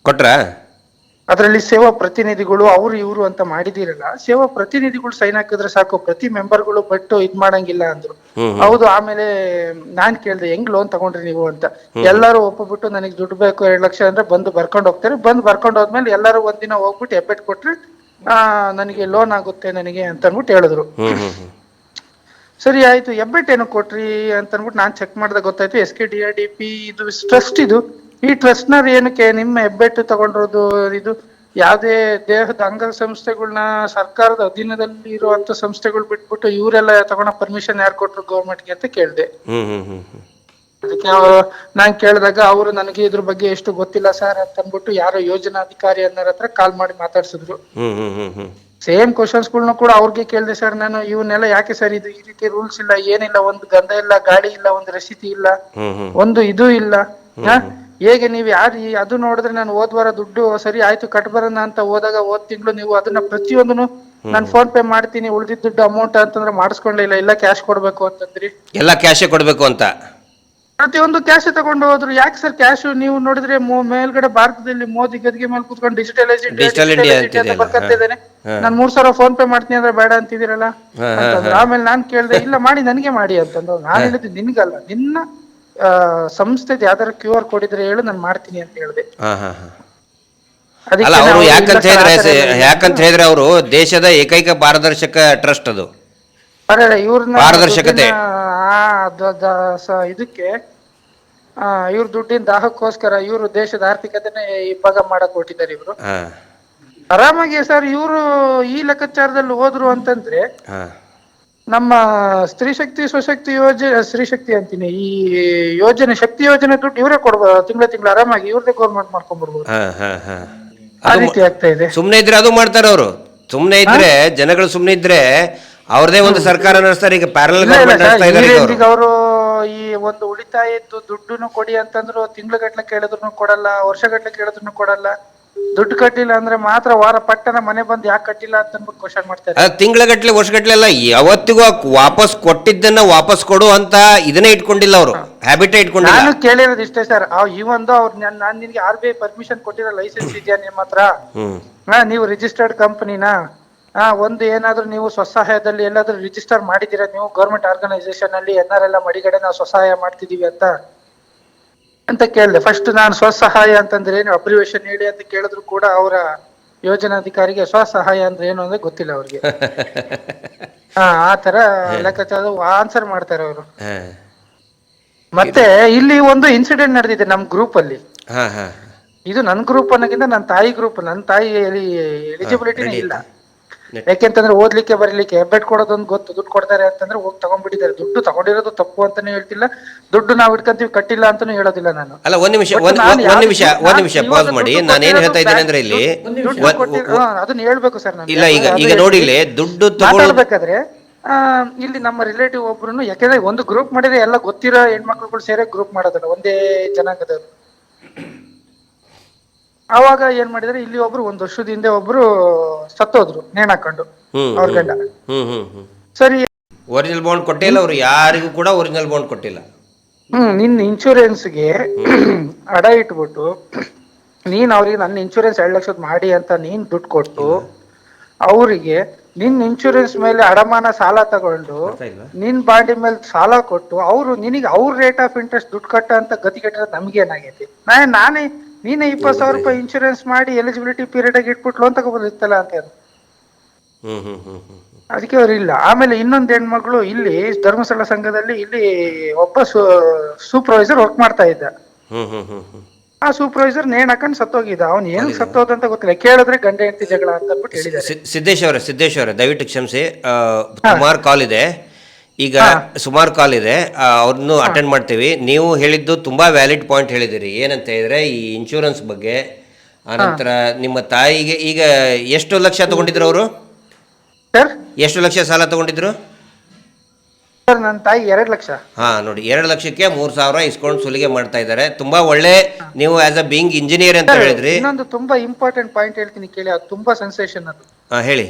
ಕೊಟ್ರಾ? ಅದರಲ್ಲಿ ಸೇವಾ ಪ್ರತಿನಿಧಿಗಳು ಅವ್ರು ಇವ್ರು ಅಂತ ಮಾಡಿದಿರಲ್ಲ, ಸೇವಾ ಪ್ರತಿನಿಧಿಗಳು ಸೈನ್ ಹಾಕಿದ್ರೆ ಸಾಕು, ಪ್ರತಿ ಮೆಂಬರ್ಗಳು ಬಟ್ಟು ಇದ್ ಮಾಡಂಗಿಲ್ಲ ಅಂದ್ರು. ಹೌದು. ಆಮೇಲೆ ನಾನ್ ಕೇಳ್ದೆ, ಹೆಂಗ್ ಲೋನ್ ತಗೊಂಡ್ರಿ ನೀವು ಅಂತ. ಎಲ್ಲಾರು ಒಪ್ಪಿಬಿಟ್ಟು ನನಗೆ ದುಡ್ಡು ಬೇಕು 2 ಲಕ್ಷ ಅಂದ್ರೆ ಬಂದು ಬರ್ಕೊಂಡು ಹೋಗ್ತಾರೆ. ಬರ್ಕೊಂಡು ಹೋದ್ಮೇಲೆ ಎಲ್ಲಾರು ಒಂದಿನ ಹೋಗ್ಬಿಟ್ಟು ಎಬ್ಬೆಟ್ ಕೊಟ್ರೆ ನನಗೆ ಲೋನ್ ಆಗುತ್ತೆ ನನಗೆ ಅಂತ ಅನ್ಬಿಟ್ಟು ಹೇಳಿದ್ರು. ಸರಿ ಆಯ್ತು, ಎಬ್ಬೆಟ್ ಏನೋ ಕೊಟ್ರಿ ಅಂತ ಅನ್ಬಿಟ್ಟು ನಾನ್ ಚೆಕ್ ಮಾಡ್ದಾಗ ಗೊತ್ತಾಯ್ತು, SKDRDP ಇದು ಟ್ರಸ್ಟ್. ಈ ಟ್ರಸ್ಟ್ ನ ಏನಕ್ಕೆ ನಿಮ್ಮ ಹೆಬ್ಬೆಟ್ಟು ತಗೊಂಡಿರೋದು? ಇದು ಯಾವ್ದೇ ದೇಹದ ಅಂಗ ಸಂಸ್ಥೆಗಳನ್ನ ಸರ್ಕಾರದ ಅಧೀನದಲ್ಲಿ ಇರುವಂತ ಸಂಸ್ಥೆಗಳು ಬಿಟ್ಬಿಟ್ಟು ಇವರೆಲ್ಲ ತಗೊಂಡ ಪರ್ಮಿಷನ್ ಯಾರು ಕೊಟ್ರು ಗೌರ್ಮೆಂಟ್ಗೆ ಅಂತ ಕೇಳ್ದೆ. ಅದಕ್ಕೆ ನಾನ್ ಕೇಳಿದಾಗ ಅವರು ನನಗೆ ಇದ್ರ ಬಗ್ಗೆ ಎಷ್ಟು ಗೊತ್ತಿಲ್ಲ ಸರ್ ಅಂತ ಅಂದ್ಬಿಟ್ಟು ಯಾರೋ ಯೋಜನಾಧಿಕಾರಿ ಅನ್ನೋರ ಹತ್ರ ಕಾಲ್ ಮಾಡಿ ಮಾತಾಡ್ಸಿದ್ರು. ಸೇಮ್ ಕ್ವಶನ್ಸ್ ಗಳನ್ನ ಕೂಡ ಅವ್ರಿಗೆ ಕೇಳಿದೆ, ಸರ್ ನಾನು ಇವನ್ನೆಲ್ಲ ಯಾಕೆ ಸರ್ ಇದು ಈ ರೀತಿ ರೂಲ್ಸ್ ಇಲ್ಲ, ಏನಿಲ್ಲ, ಒಂದು ಗಂಧ ಇಲ್ಲ, ಗಾಡಿ ಇಲ್ಲ, ಒಂದು ರಸೀತಿ ಇಲ್ಲ, ಒಂದು ಇದು ಇಲ್ಲ, ಹೇಗೆ ನೀವು ಯಾರು? ಅದು ನೋಡಿದ್ರೆ ನಾನು ಹೋದ್ವಾರ ದುಡ್ಡು ಸರಿ ಆಯ್ತು ಕಟ್ಬರೋಣ ಅಂತ ಹೋದಾಗ ಹೋದ್ ತಿಂಗಳು ನೀವು ಅದನ್ನ ಪ್ರತಿಯೊಂದನು ನಾನು ಫೋನ್ ಪೇ ಮಾಡ್ತೀನಿ, ಉಳಿದಿದ್ದ ದುಡ್ಡು ಅಮೌಂಟ್ ಅಂತಂದ್ರೆ ಮಾಡಿಸ್ಕೊಂಡಿಲ್ಲ, ಇಲ್ಲ ಕ್ಯಾಶ್ ಕೊಡ್ಬೇಕು ಅಂತಂದ್ರಿ. ಎಲ್ಲ ಕ್ಯಾಶೇ ಕೊಡ್ಬೇಕು ಅಂತ ಪ್ರತಿಯೊಂದು ಕ್ಯಾಶ್ ತಗೊಂಡು ಹೋದ್ರು. ಯಾಕೆ ಸರ್ ಕ್ಯಾಶ್? ನೀವು ನೋಡಿದ್ರೆ ಮೇಲ್ಗಡೆ ಭಾರತದಲ್ಲಿ ಮೋದಿ ಗದ್ಗೆ ಮೇಲೆ ಕುತ್ಕೊಂಡು ಡಿಜಿಟಲ್ ಇಂಡಿಯಾ ಬರ್ಕಂತಿದ್ದೇನೆ, ನಾನು 3,000 ಫೋನ್ ಪೇ ಮಾಡ್ತೀನಿ ಅಂದ್ರೆ ಬೇಡ ಅಂತಿದ್ದೀರಲ್ಲ. ಆಮೇಲೆ ನಾನ್ ಕೇಳ್ದೆ, ಇಲ್ಲ ಮಾಡಿ ನನಗೆ ಮಾಡಿ ಅಂತಂದ್ರು. ನಾನು ಹೇಳಿದ್ದು ನಿನ್ಗಲ್ಲ, ನಿನ್ನ ಸಂಸ್ಥೆದು ಯಾವ್ದಾರ QR ಕೋಡ್ ಇದ್ರೆ ಹೇಳು, ನಾನು ಮಾಡ್ತೀನಿ ಅಂತ ಹೇಳಿದೆ. ಅದಕ್ಕೆ ಅಲ್ಲ ಅವರು ನಾವು ಇಲ್ಲ ಯಾಕಂತ ಸರ್, ಹೇಳಿದ್ರೆ ಆ ಥರ ಎಲ್ಲ ಯಾಕಂತ ಹೇಳಿದ್ರೆ ಅವರು ದೇಶದ ಏಕೈಕ ಪಾರದರ್ಶಕ ಟ್ರಸ್ಟ್ ಅದು. ಇವ್ರನ್ನ ಪಾರದರ್ಶಕತೆ. ಇದಕ್ಕೆ ಇವ್ರ ದುಡ್ಡಿನ ದಾಹಕ್ಕೋಸ್ಕರ ಇವರು ದೇಶದ ಆರ್ಥಿಕತೆನೆ ಇಬ್ಬಾಗ ಮಾಡಕ್ ಹೊರಟಿದ್ದಾರೆ ಇವರು. ಹಾ ಆರಾಮಾಗಿ ಸರ್ ಇವರು ಈ ಲೆಕ್ಕಾಚಾರದಲ್ಲಿ ಹೋದ್ರು ಅಂತಂದ್ರೆ ಹಾ ನಮ್ಮ ಸ್ತ್ರೀ ಶಕ್ತಿ ಸ್ವಶಕ್ತಿ ಸ್ತ್ರೀ ಶಕ್ತಿ ಅಂತೀನಿ, ಈ ಯೋಜನೆ ಶಕ್ತಿ ಯೋಜನೆ ದುಡ್ಡು ಇವರೇ ಕೊಡ್ಬೋದು ತಿಂಗಳ ಆರಾಮಾಗಿ ಇವ್ರದೇ ಗೌರ್ಮೆಂಟ್ ಮಾಡ್ಕೊಂಡ್ಬರ್ಬೋದು. ಹಾ ಹಾ ಹಾ ಆ ರೀತಿ ಆಗ್ತಾ ಇದೆ. ಸುಮ್ಮನೆ ಇದ್ರೆ ಅದು ಮಾಡ್ತಾರೆ ಅವರು. ಸುಮ್ಮನೆ ಇದ್ರೆ ಜನಗಳು ಸುಮ್ಮನೆ ಇದ್ರೆ ಅವ್ರದೇ ಒಂದು ಸರ್ಕಾರ ನಡೆಸ್ತಾರೆ. ಈಗ ಪ್ಯಾರಲ್ ಗವರ್ಮೆಂಟ್ ನಡೆಸ್ತಾ ಇದ್ದಾರೆ ಈಗ ಅವರು. ಅವರು ಈ ಒಂದು ಉಳಿತಾಯದ್ದು ದುಡ್ಡುನು ಕೊಡಿ ಅಂತಂದ್ರು ತಿಂಗ್ಳುಗಟ್ಲೆ ಕೇಳಿದ್ರು ಕೊಡಲ್ಲ, ವರ್ಷಗಟ್ಲೆ ಕೇಳಿದ್ರು ಕೊಡಲ್ಲ. ದುಡ್ಡು ಕಟ್ಟಿಲ್ಲ ಅಂದ್ರೆ ಮಾತ್ರ ವಾರ ಪಟ್ಟನ ಮನೆ ಬಂದು ಯಾಕೆ ಕಟ್ಟಿಲ್ಲ ಅಂತ ಅನ್ಬಿಟ್ಟು ಕ್ವಶನ್ ಮಾಡ್ತಾರೆ. ತಿಂಗಳಗಟ್ಲೆ ವರ್ಷಗಟ್ಲೆ ಅಲ್ಲ, ಯಾವತ್ತಿಗೂ ವಾಪಸ್ ಕೊಟ್ಟಿದ್ದನ್ನ ವಾಪಸ್ ಕೊಡು ಅಂತ ಇದನ್ನೇ ಇಟ್ಕೊಂಡಿಲ್ಲ ಅವರು, ಹ್ಯಾಬಿಟೇ ಇಟ್ಕೊಂಡಿಲ್ಲ. ನಾನು ಕೇಳಿರೋದು ಇಷ್ಟೇ ಸರ್, ಈ ಒಂದು ಅವ್ರು ನಾನು ನಿನ್ಗೆ RBI ಪರ್ಮಿಷನ್ ಕೊಟ್ಟಿರೋ ಲೈಸೆನ್ಸ್ ಇದೆಯಾ ನಿಮ್ಮ ಹತ್ರ? ನೀವು ರಿಜಿಸ್ಟರ್ಡ್ ಕಂಪನಿನಾ? ಒಂದು ಏನಾದ್ರೂ ನೀವು ಸ್ವಸಹಾಯದಲ್ಲಿ ಎಲ್ಲಾದ್ರೂ ರಿಜಿಸ್ಟರ್ ಮಾಡಿದ್ದೀರಾ ನೀವು ಗೌರ್ಮೆಂಟ್ ಆರ್ಗನೈಸೇಷನ್ ಅಲ್ಲಿ NRL ಮಡಿಗಡೆ ನಾವು ಸ್ವಸಹಾಯ ಮಾಡ್ತಿದೀವಿ ಅಂತ ಕೇಳಿದೆ. ಫಸ್ಟ್ ನಾನು ಸ್ವಸಹಾಯ ಅಂತಂದ್ರೆ ಏನು ಅಬ್ರಿವೇಶನ್ ಹೇಳಿ ಅಂತ ಕೇಳಿದ್ರು ಕೂಡ ಅವರ ಯೋಜನಾಧಿಕಾರಿಗೆ ಸ್ವಸಹಾಯ ಅಂದ್ರೆ ಏನು ಅಂದ್ರೆ ಗೊತ್ತಿಲ್ಲ ಅವ್ರಿಗೆ. ಆ ತರ ಲೆಕ್ಕಾಚಾರ ಆನ್ಸರ್ ಮಾಡ್ತಾರೆ ಅವರು. ಮತ್ತೆ ಇಲ್ಲಿ ಒಂದು ಇನ್ಸಿಡೆಂಟ್ ನಡೆದಿದೆ ನಮ್ ಗ್ರೂಪ್ ಅಲ್ಲಿ. ಇದು ನನ್ನ ಗ್ರೂಪ್ ಅನ್ನೋಕ್ಕಿಂತ ನನ್ನ ತಾಯಿ ಗ್ರೂಪ್. ನನ್ನ ತಾಯಿ ಎಲಿಜಿಬಿಲಿಟಿನೇ ಇಲ್ಲ. ಯಾಕೆಂತಂದ್ರೆ ಓದ್ಲಿಕ್ಕೆ ಬರೀಲಿಕ್ಕೆ ಹೆಬ್ಬೆಟ್ ಕೊಡೋದೊಂದು ಗೊತ್ತು, ದುಡ್ಡು ಕೊಡ್ತಾರೆ ಅಂತಂದ್ರೆ ಹೋಗಿ ತಗೊಂಡ್ಬಿಟ್ಟಿದ್ದಾರೆ. ದುಡ್ಡು ತಗೊಂಡಿರೋದು ತಪ್ಪು ಅಂತಾನು ಹೇಳ್ತಿಲ್ಲ, ದುಡ್ಡು ನಾವು ಇಟ್ಕೊಂತೀವಿ ಕಟ್ಟಿಲ್ಲ ಅಂತಾನು ಹೇಳೋದಿಲ್ಲ ನಾನು. ಅಲ್ಲ ಒಂದ್ ನಿಮಿಷ ಪಾಸ್ ಮಾಡಿ. ನಾನು ಏನ್ ಹೇಳ್ತಾ ಇದ್ದೇನೆ ಅಂದ್ರೆ ಇಲ್ಲಿ ಅದನ್ನ ಹೇಳ್ಬೇಕು ಸರ್ ನಾನು. ಇಲ್ಲ ಈಗ ನೋಡಿ ಇಲ್ಲಿ ದುಡ್ಡು ಮಾತಾಡ್ಬೇಕಾದ್ರೆ ಇಲ್ಲಿ ನಮ್ಮ ರಿಲೇಟಿವ್ ಒಬ್ರು, ಯಾಕೆಂದ್ರೆ ಒಂದು ಗ್ರೂಪ್ ಮಾಡಿದ್ರೆ ಎಲ್ಲ ಗೊತ್ತಿರೋ ಹೆಣ್ಮಕ್ಳುಗಳು ಸೇರಿ ಗ್ರೂಪ್ ಮಾಡೋದಲ್ಲ, ಒಂದೇ ಜನಾಂಗದವ್ರು. ಅವಾಗ ಏನ್ ಮಾಡಿದ್ರೆ ಇಲ್ಲಿ ಒಬ್ರು 1 ವರ್ಷದ ಹಿಂದೆ ಒಬ್ರು ಸತ್ತೋದ್ರು ನೇಣ್ ಹಾಕೊಂಡು ಅವ್ರ ಗಂಡ. ಸರಿ, ಒರಿಜಿನಲ್ ಬಾಂಡ್ ಕೊಟ್ಟಿಲ್ಲ ಅವರು, ಯಾರಿಗೂ ಕೂಡ ಒರಿಜಿನಲ್ ಬಾಂಡ್ ಕೊಟ್ಟಿಲ್ಲ. ನಿನ್ನ ಇನ್ಶೂರೆನ್ಸ್ಗೆ ಅಡ ಇಟ್ಬಿಟ್ಟು ನೀನ್ ಅವ್ರಿಗೆ ನನ್ನ ಇನ್ಶೂರೆನ್ಸ್ 2 ಲಕ್ಷದ ಮಾಡಿ ಅಂತ ನೀನ್ ದುಡ್ಡು ಕೊಟ್ಟು ಅವರಿಗೆ ನಿನ್ ಇನ್ಶೂರೆನ್ಸ್ ಮೇಲೆ ಅಡಮಾನ ಸಾಲ ತಗೊಂಡು ನಿನ್ ಬಾಂಡಿ ಮೇಲೆ ಸಾಲ ಕೊಟ್ಟು ಅವರು ನಿನಗೆ ಅವ್ರ ರೇಟ್ ಆಫ್ ಇಂಟ್ರೆಸ್ಟ್ ದುಡ್ಡು ಕಟ್ಟ ಅಂತ ಗತಿ ಕಟ್ಟಿರೋದು ನಮ್ಗೆ ಏನಾಗೈತಿ? ನೀನೇ 20,000 ರೂಪಾಯಿ ಇನ್ಶೂರೆನ್ಸ್ ಮಾಡಿ ಎಲಿಜಿಬಿಲಿಟಿ ಪೀರಿಯಡ್ ಆಗಿ ಇಟ್ಬಿಟ್ಟು ಲೋನ್ ತಗೋಬೋದಿತ್ತಲ್ಲ ಅಂತ. ಅದಕ್ಕೆ ಅವ್ರು ಇಲ್ಲ. ಆಮೇಲೆ ಇನ್ನೊಂದು ಹೆಣ್ಮಗಳು ಇಲ್ಲಿ ಧರ್ಮಸ್ಥಳ ಸಂಘದಲ್ಲಿ ಇಲ್ಲಿ ಒಬ್ಬ ಸೂಪರ್ವೈಸರ್ ವರ್ಕ್ ಮಾಡ್ತಾ ಇದ್ದ. ಆ ಸೂಪರ್ವೈಸರ್ ನೇಣ್ ಹಾಕೊಂಡು ಸತ್ತೋಗಿದ್ದ. ಅವ್ನು ಏನ್ ಸತ್ತೋದಂತ ಗೊತ್ತಿಲ್ಲ, ಕೇಳಿದ್ರೆ ಗಂಡ ಹೆಂಡತಿ ಜಗಳ ಅಂತ ಅಂದ್ಬಿಟ್ಟು ಹೇಳಿದ್ದಾರೆ. ಸಿದ್ದೇಶ್ ಅವರೇ ದಯವಿಟ್ಟು ಕ್ಷಮಿಸಿ, ಸುಮಾರು ಕಾಲ್ ಇದೆ ಈಗ, ಸುಮಾರು ಕಾಲ್ ಇದೆ, ಅವ್ರನ್ನು ಅಟೆಂಡ್ ಮಾಡ್ತೀವಿ. ನೀವು ಹೇಳಿದ್ದು ತುಂಬಾ ವ್ಯಾಲಿಡ್ ಪಾಯಿಂಟ್ ಹೇಳಿದಿರಿ. ಏನಂತ ಹೇಳಿದ್ರೆ ಈ ಇನ್ಶೂರೆನ್ಸ್ ಬಗ್ಗೆ. ಆನಂತರ ನಿಮ್ಮ ತಾಯಿಗೆ ಈಗ ಎಷ್ಟು ಲಕ್ಷ ತಗೊಂಡಿದ್ರು ಅವರು? ಎಷ್ಟು ಲಕ್ಷ ಸಾಲ ತಗೊಂಡಿದ್ರು? ಸರ್ ನನ್ನ ತಾಯಿ 2 ಲಕ್ಷ. ನೋಡಿ, 2 ಲಕ್ಷಕ್ಕೆ 3,000 ಇಸ್ಕೊಂಡು ಸುಲಿಗೆ ಮಾಡ್ತಾ ಇದ್ದಾರೆ. ತುಂಬಾ ಒಳ್ಳೆ, ನೀವು ಆಸ್ ಅ ಬೀಯಿಂಗ್ ಇಂಜಿನಿಯರ್ ಅಂತ ಹೇಳಿದ್ರಿ. ಇನ್ನೊಂದು ತುಂಬಾ ಇಂಪಾರ್ಟೆಂಟ್ ಪಾಯಿಂಟ್ ಹೇಳ್ತೀನಿ ಕೇಳಿ, ಅದು ತುಂಬಾ ಸೆನ್ಸೇಷನ್. ಅದು ಹೇಳಿ.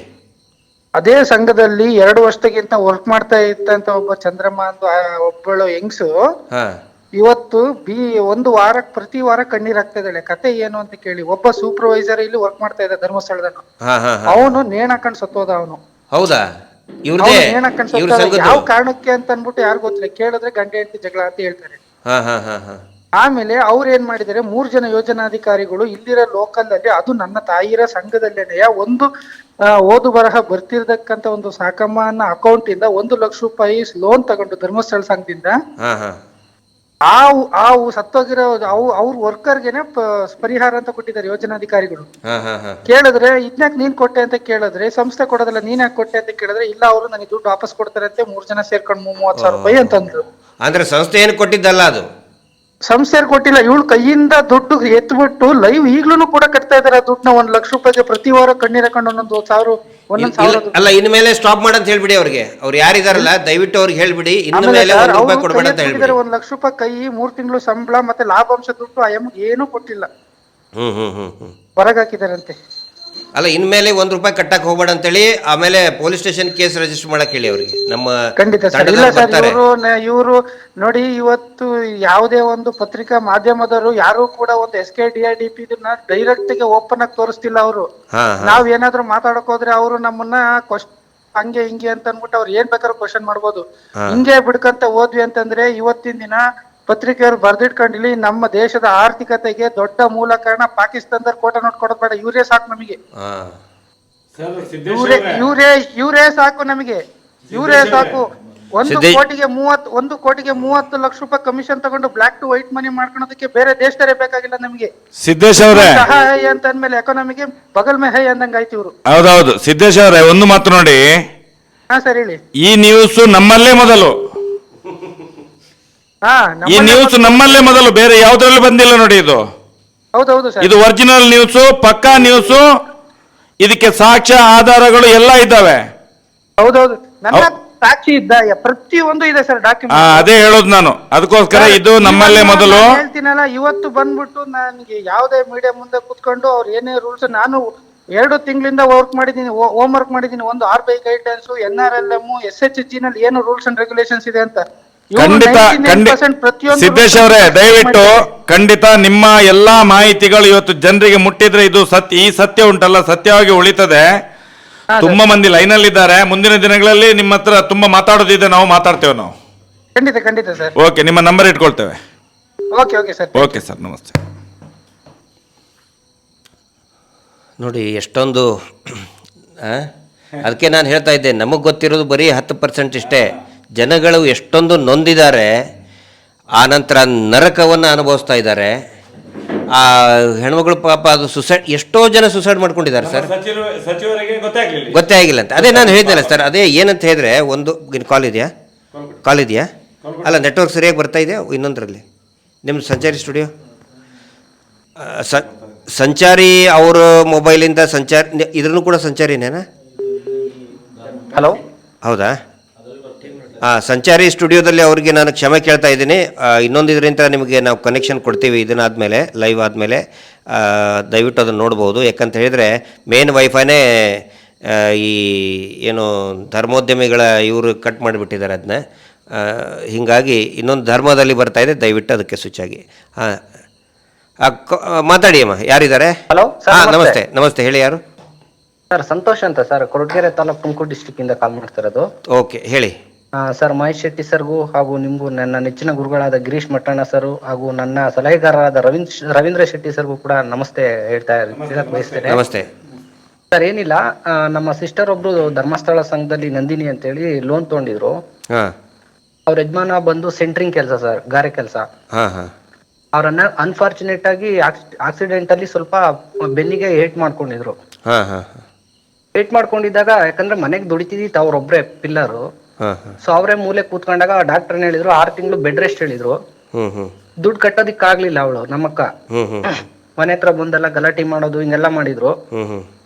ಅದೇ ಸಂಘದಲ್ಲಿ 2 ವರ್ಷಕ್ಕಿಂತ ವರ್ಕ್ ಮಾಡ್ತಾ ಇತ್ತಂತ ಒಬ್ಬ ಚಂದ್ರಮ್ಮ ಅಂತ ಒಬ್ಬಳು ಹೆಂಗ್ಸು ಇವತ್ತು ಒಂದು ವಾರಕ್ಕೆ ಪ್ರತಿ ವಾರ ಕಣ್ಣೀರ್ ಹಾಕ್ತಾ ಇದ್ದಾಳೆ. ಕತೆ ಏನು ಅಂತ ಕೇಳಿ, ಒಬ್ಬ ಸೂಪರ್ವೈಸರ್ ಇಲ್ಲಿ ವರ್ಕ್ ಮಾಡ್ತಾ ಇದ್ದ ಧರ್ಮಸ್ಥಳದನು, ಅವನು ನೇಣ್ ಹಾಕೊಂಡ್ ಸತ್ತೋದ. ಅವನು ಹೌದಾ? ನೇಣ್ ಹಾಕೊಂಡ್ ಸತ್ತೋದ. ಯಾವ ಕಾರಣಕ್ಕೆ ಅಂತ ಅನ್ಬಿಟ್ಟು ಯಾರು ಗೊತ್ತಿಲ್ಲ. ಕೇಳಿದ್ರೆ ಗಂಡ ಹೆಂಡತಿ ಜಗಳ ಅಂತ ಹೇಳ್ತಾರೆ. ಆಮೇಲೆ ಅವ್ರು ಏನ್ ಮಾಡಿದ್ದಾರೆ, 3 ಜನ ಯೋಜನಾಧಿಕಾರಿಗಳು ಇಲ್ಲಿರೋ ಲೋಕಲ್ ಅಲ್ಲಿ, ಅದು ನನ್ನ ತಾಯಿರ ಸಂಘದಲ್ಲೇನೆಯ ಒಂದು ಓದು ಬರಹ ಬರ್ತಿರ್ತಕ್ಕಂತ ಒಂದು ಸಾಕಮ್ಮ ಅನ್ನೋ ಅಕೌಂಟ್ ಇಂದ 1 ಲಕ್ಷ ರೂಪಾಯಿ ಲೋನ್ ತಗೊಂಡು ಧರ್ಮಸ್ಥಳ ಸಂಘದಿಂದ ಸತ್ತೋಗಿರೋ ಅವ್ರ ವರ್ಕರ್ಗೆನೆ ಪರಿಹಾರ ಅಂತ ಕೊಟ್ಟಿದ್ದಾರೆ ಯೋಜನಾಧಿಕಾರಿಗಳು. ಕೇಳಿದ್ರೆ ಇದ್ನಾಕ್ ನೀನ್ ಕೊಟ್ಟೆ ಅಂತ ಕೇಳಿದ್ರೆ, ಸಂಸ್ಥೆ ಕೊಡೋದಲ್ಲ ನೀನ್ ಯಾಕೆ ಕೊಟ್ಟೆ ಅಂತ ಕೇಳಿದ್ರೆ, ಇಲ್ಲ ಅವರು ನನಗೆ ದುಡ್ಡು ವಾಪಸ್ ಕೊಡ್ತಾರೆ ಅಂತ 3 ಜನ ಸೇರ್ಕೊಂಡು 30,000 ರೂಪಾಯಿ ಅಂತಂದ್ರು. ಅಂದ್ರೆ ಸಂಸ್ಥೆ ಏನು ಕೊಟ್ಟಿದ್ದಲ್ಲ, ಅದು ಸಂಸ್ಥೆ ಕೊಟ್ಟಿಲ್ಲ. ಇವಳು ಕೈಯಿಂದ ದುಡ್ಡು ಎತ್ಬಿಟ್ಟು ಲೈವ್ ಈಗ್ಲೂ ಕೂಡ ಕಟ್ತಾ ಇದಾರೆ ದುಡ್ಡನ್ನ. 1 ಲಕ್ಷ ರೂಪಾಯಿಗೆ ಪ್ರತಿ ವಾರ ಕಣ್ಣೀರ್ ಹಾಕೊಂಡು ಒಂದೊಂದ್ ಸಾವಿರ. ಅಲ್ಲ, ಇನ್ಮೇಲೆ ಸ್ಟಾಪ್ ಮಾಡಂತ ಹೇಳ್ಬಿಡಿ ಅವ್ರಿಗೆ. ಅವ್ರು ಯಾರಿದಾರಲ್ಲ ದಯವಿಟ್ಟು ಅವ್ರಿಗೆ ಹೇಳ್ಬಿಡಿ, ಇನ್ಮೇಲೆ 1 ರೂಪಾಯಿ ಕೊಡ್ಬೇಡ ಅಂತ ಹೇಳ್ಬಿಡಿ. 1 ಲಕ್ಷ ರೂಪಾಯಿ ಕೈ, 3 ತಿಂಗಳು ಸಂಬಳ ಮತ್ತೆ ಲಾಭಾಂಶ ದುಡ್ಡು ಏನೂ ಕೊಟ್ಟಿಲ್ಲ, ಹೊರಗಾಕಿದಾರಂತೆ. ಅಲ್ಲ, ಇನ್ಮೇಲೆ 1 ರೂಪಾಯಿ ಕಟ್ಟಕ್ ಹೋಗ್ಬೇಡ ಅಂತೇಳಿ ಆಮೇಲೆ ಪೊಲೀಸ್ ಸ್ಟೇಷನ್ ಕೇಸ್ ರಿಜಿಸ್ಟರ್ ಮಾಡಕ್ ಹೇಳಿ ಅವ್ರಿಗೆ. ನಮ್ಮ ಖಂಡಿತ ಸರ್. ಇಲ್ಲ ಸರ್, ಇವರು ನೋಡಿ, ಇವತ್ತು ಯಾವುದೇ ಒಂದು ಪತ್ರಿಕಾ ಮಾಧ್ಯಮದವರು ಯಾರು ಕೂಡ ಒಂದು SKDIDP ಇದನ್ನ ಡೈರೆಕ್ಟ್ ಗೆ ಓಪನ್ ಆಗಿ ತೋರಿಸ್ತಿಲ್ಲ. ಅವರು ನಾವ್ ಏನಾದ್ರು ಮಾತಾಡಕ್ ಹೋದ್ರೆ ಅವರು ನಮ್ಮನ್ನ ಹಂಗೆ ಹಿಂಗೆ ಅಂತ ಅನ್ಬಿಟ್ಟು ಅವ್ರು ಏನ್ ಬೇಕಾದ್ರೂ ಕ್ವಶನ್ ಮಾಡ್ಬೋದು. ಹಿಂಗೆ ಬಿಡ್ಕಂತ ಹೋದ್ವಿ ಅಂತಂದ್ರೆ ಇವತ್ತಿನ ದಿನ ಪತ್ರಿಕೆಯವರು ಬರ್ದಿಟ್ಕೊಂಡಿಲಿ, ನಮ್ಮ ದೇಶದ ಆರ್ಥಿಕತೆಗೆ ದೊಡ್ಡ ಮೂಲ ಕಾರಣ ಪಾಕಿಸ್ತಾನದಲ್ಲಿ ಕೋಟೆ ನೋಟ್ ಕೊಡೋದ್ ಬೇಡ, ಇವರೇ ಸಾಕು ನಮಗೆ. ಇವರೇ ಸಾಕು ನಮಗೆ, ಇವರೇ ಸಾಕು. ಒಂದು ಕೋಟಿಗೆ 30 ಲಕ್ಷ ರೂಪಾಯಿ ಕಮಿಷನ್ ತಗೊಂಡು ಬ್ಲಾಕ್ ಟು ವೈಟ್ ಮನಿ ಮಾಡ್ಕೊಳೋದಕ್ಕೆ ಬೇರೆ ದೇಶದವರೇ ಬೇಕಾಗಿಲ್ಲ ನಮಗೆ. ಸಿದ್ದೇಶ್ ಅವರೇ, ಸಹಾಯ ಅಂತ ಅಂದ್ಮೇಲೆ ಎಕಾನಮಿಗೆ ಬಗಲ್ ಮೇ ಹೈ ಅಂದಂಗ ಆಯ್ತು ಇವರು. ಹೌದೌದು ಸಿದ್ದೇಶ್ ಅವರೇ, ಒಂದು ಮಾತು ನೋಡಿ. ಹಾ ಸರ್ ಹೇಳಿ. ಈ ನ್ಯೂಸ್ ನಮ್ಮಲ್ಲೇ ಮೊದಲು, ಈ ನ್ಯೂಸ್ ನಮ್ಮಲ್ಲೇ ಮೊದಲು, ಬೇರೆ ಯಾವ್ದ್ರಲ್ಲಿ ಬಂದಿಲ್ಲ ನೋಡಿ. ಇದು ಹೌದೌದು ಸರ್, ಇದು ಒರಿಜಿನಲ್ ನ್ಯೂಸು, ಪಕ್ಕಾ ನ್ಯೂಸು. ಇದಕ್ಕೆ ಸಾಕ್ಷ್ಯ ಆಧಾರಗಳು ಎಲ್ಲ ಇದ್ದಾವೆ. ಹೌದೌದು, ನನ್ನ ಸಾಕ್ಷಿ ಇದ್ದ ಪ್ರತಿಯೊಂದು ಇದೆ ಸರ್ ಡಾಕ್ಯುಮೆಂಟ್. ಅದೇ ಹೇಳೋದು ನಾನು, ಅದಕ್ಕೋಸ್ಕರ ಇದು ನಮ್ಮಲ್ಲೇ ಮೊದಲು. ಹೇಳ್ತೀನಲ್ಲ, ಇವತ್ತು ಬಂದ್ಬಿಟ್ಟು ನನಗೆ ಯಾವುದೇ ಮೀಡಿಯಾ ಮುಂದೆ ಕುತ್ಕೊಂಡು ಅವ್ರು ಏನೇ ರೂಲ್ಸ್, ನಾನು 2 ತಿಂಗಳಿಂದ ವರ್ಕ್ ಮಾಡಿದೀನಿ, ಹೋಮ್ ವರ್ಕ್ ಮಾಡಿದೀನಿ. ಒಂದು RBI ಗೈಡ್ಲೈನ್ಸ್, NRLM, SHG ನಲ್ಲಿ ಏನು ರೂಲ್ಸ್ ಅಂಡ್ ರೆಗ್ಯುಲೇಷನ್ಸ್ ಇದೆ ಅಂತ. ಖಂಡಿತ ಸಿದ್ದೇಶ್ ಅವರೇ, ದಯವಿಟ್ಟು ಖಂಡಿತ ನಿಮ್ಮ ಎಲ್ಲಾ ಮಾಹಿತಿಗಳು ಇವತ್ತು ಜನರಿಗೆ ಮುಟ್ಟಿದ್ರೆ ಇದು ಈ ಸತ್ಯ ಉಂಟಲ್ಲ, ಸತ್ಯವಾಗಿ ಉಳಿತದೆ. ತುಂಬಾ ಮಂದಿ ಲೈನಲ್ಲಿ ಇದ್ದಾರೆ. ಮುಂದಿನ ದಿನಗಳಲ್ಲಿ ನಿಮ್ಮ ಹತ್ರ ತುಂಬಾ ಮಾತಾಡೋದಿದೆ, ನಾವು ಮಾತಾಡ್ತೇವೆ. ನಾವು ಖಂಡಿತ ಸರ್. ಓಕೆ, ನಿಮ್ಮ ನಂಬರ್ ಇಟ್ಕೊಳ್ತೇವೆ. Okay sir. ಓಕೆ ಸರ್, ನಮಸ್ತೆ. ನೋಡಿ ಎಷ್ಟೊಂದು, ಅದಕ್ಕೆ ನಾನು ಹೇಳ್ತಾ ಇದ್ದೆ, ನಮಗೆ ಗೊತ್ತಿರೋದು ಬರೀ 10% ಇಷ್ಟೇ. ಜನಗಳು ಎಷ್ಟೊಂದು ನೊಂದಿದ್ದಾರೆ, ಆನಂತರ ನರಕವನ್ನು ಅನುಭವಿಸ್ತಾ ಇದ್ದಾರೆ. ಆ ಹೆಣ್ಮಗಳು ಪಾಪ ಅದು ಎಷ್ಟೋ ಜನ ಸುಸೈಡ್ ಮಾಡ್ಕೊಂಡಿದ್ದಾರೆ ಸರ್, ಗೊತ್ತೇ ಆಗಿಲ್ಲ ಅಂತ. ಅದೇ ನಾನು ಹೇಳಿದ್ನಲ್ಲ ಸರ್, ಅದೇ ಏನಂತ ಹೇಳಿದ್ರೆ, ಒಂದು ಕಾಲ್ ಇದೆಯಾ ಅಲ್ಲ, ನೆಟ್ವರ್ಕ್ ಸರಿಯಾಗಿ ಬರ್ತಾ ಇದೆಯಾ ಇನ್ನೊಂದರಲ್ಲಿ? ನಿಮ್ಮದು ಸಂಚಾರಿ ಸ್ಟುಡಿಯೋ, ಸಂಚಾರಿ ಅವ್ರ ಮೊಬೈಲಿಂದ ಇದ್ರೂ ಕೂಡ ಸಂಚಾರಿನೇನಾ? ಹಲೋ, ಹೌದಾ? ಸಂಚಾರಿ ಸ್ಟುಡಿಯೋದಲ್ಲಿ ಅವ್ರಿಗೆ ನಾನು ಕ್ಷಮೆ ಕೇಳ್ತಾ ಇದ್ದೀನಿ. ಇನ್ನೊಂದು ಇದರಿಂದ ನಿಮಗೆ ನಾವು ಕನೆಕ್ಷನ್ ಕೊಡ್ತೀವಿ, ಇದನ್ನಾದಮೇಲೆ ಲೈವ್ ಆದಮೇಲೆ ದಯವಿಟ್ಟು ಅದನ್ನು ನೋಡ್ಬೋದು. ಯಾಕಂತ ಹೇಳಿದರೆ ಮೇನ್ ವೈಫೈನೇ ಈ ಏನು ಧರ್ಮೋದ್ಯಮಿಗಳ ಇವರು ಕಟ್ ಮಾಡಿಬಿಟ್ಟಿದ್ದಾರೆ ಅದನ್ನ. ಹೀಗಾಗಿ ಇನ್ನೊಂದು ಧರ್ಮದಲ್ಲಿ ಬರ್ತಾ ಇದೆ, ದಯವಿಟ್ಟು ಅದಕ್ಕೆ ಸ್ವಿಚ್ ಆಗಿ. ಮಾತಾಡಿ ಅಮ್ಮ, ಯಾರಿದ್ದಾರೆ? Hello sir. ನಮಸ್ತೆ, ಹೇಳಿ, ಯಾರು? ಸರ್ ಸಂತೋಷ್ ಅಂತ ಸರ್, ಕೊರಟಗೆರೆ ತಾಲೂಕು, ತುಮಕೂರು ಡಿಸ್ಟ್ರಿಕ್ಟ್ ಇಂದ ಕಾಲ್ ಮಾಡ್ತಿರೋದು. ಓಕೆ, ಹೇಳಿ. ಸರ್, ಮಹೇಶ್ ಶೆಟ್ಟಿ ಸರ್ಗೂ ಹಾಗೂ ನಿಮಗೂ, ನನ್ನ ನೆಚ್ಚಿನ ಗುರುಗಳಾದ ಗಿರೀಶ್ ಮಟ್ಟಣ್ಣ ಸರ್ ಹಾಗೂ ನನ್ನ ಸಲಹೆಗಾರರಾದ ರವೀಂದ್ರ ಶೆಟ್ಟಿ ಸರ್ಗೂ ಕೂಡ ನಮಸ್ತೆ ಹೇಳಕ್ ಬಯಸ್ತೇನೆ. ನಮಸ್ತೆ ಸರ್. ಏನಿಲ್ಲ, ನಮ್ಮ ಸಿಸ್ಟರ್ ಒಬ್ರು ಧರ್ಮಸ್ಥಳ ಸಂಘದಲ್ಲಿ ನಂದಿನಿ ಅಂತೇಳಿ ಲೋನ್ ತಗೊಂಡಿದ್ರು. ಅವ್ರ ಯಜಮಾನ ಬಂದು ಸೆಂಟ್ರಿಂಗ್ ಕೆಲಸ ಸರ್, ಗಾರೆ ಕೆಲಸ. ಅವ್ರನ್ನ ಅನ್ಫಾರ್ಚುನೇಟ್ ಆಗಿ ಆಕ್ಸಿಡೆಂಟ್ ಅಲ್ಲಿ ಸ್ವಲ್ಪ ಬೆನ್ನಿಗೆ ಏಟ್ ಮಾಡ್ಕೊಂಡಿದ್ರು. ಏಟ್ ಮಾಡ್ಕೊಂಡಿದ್ದಾಗ, ಯಾಕಂದ್ರೆ ಮನೆಗೆ ದುಡಿತಿದ್ದಿತ್ತು ಅವ್ರೊಬ್ರೆ ಪಿಲ್ಲರು. ಸೊ ಅವರೇ ಮೂಲೆ ಕೂತ್ಕೊಂಡಾಗ ಡಾಕ್ಟರ್ ಹೇಳಿದ್ರು 6 ತಿಂಗಳು ಬೆಡ್ ರೆಸ್ಟ್ ಹೇಳಿದ್ರು. ದುಡ್ಡು ಕಟ್ಟೋದಿಕ್ ಆಗ್ಲಿಲ್ಲ ಅವಳು, ನಮ್ಮಕ್ಕ. ಮನೆ ಹತ್ರ ಬಂದೆಲ್ಲ ಗಲಾಟೆ ಮಾಡೋದು ಹಿಂಗೆಲ್ಲ ಮಾಡಿದ್ರು.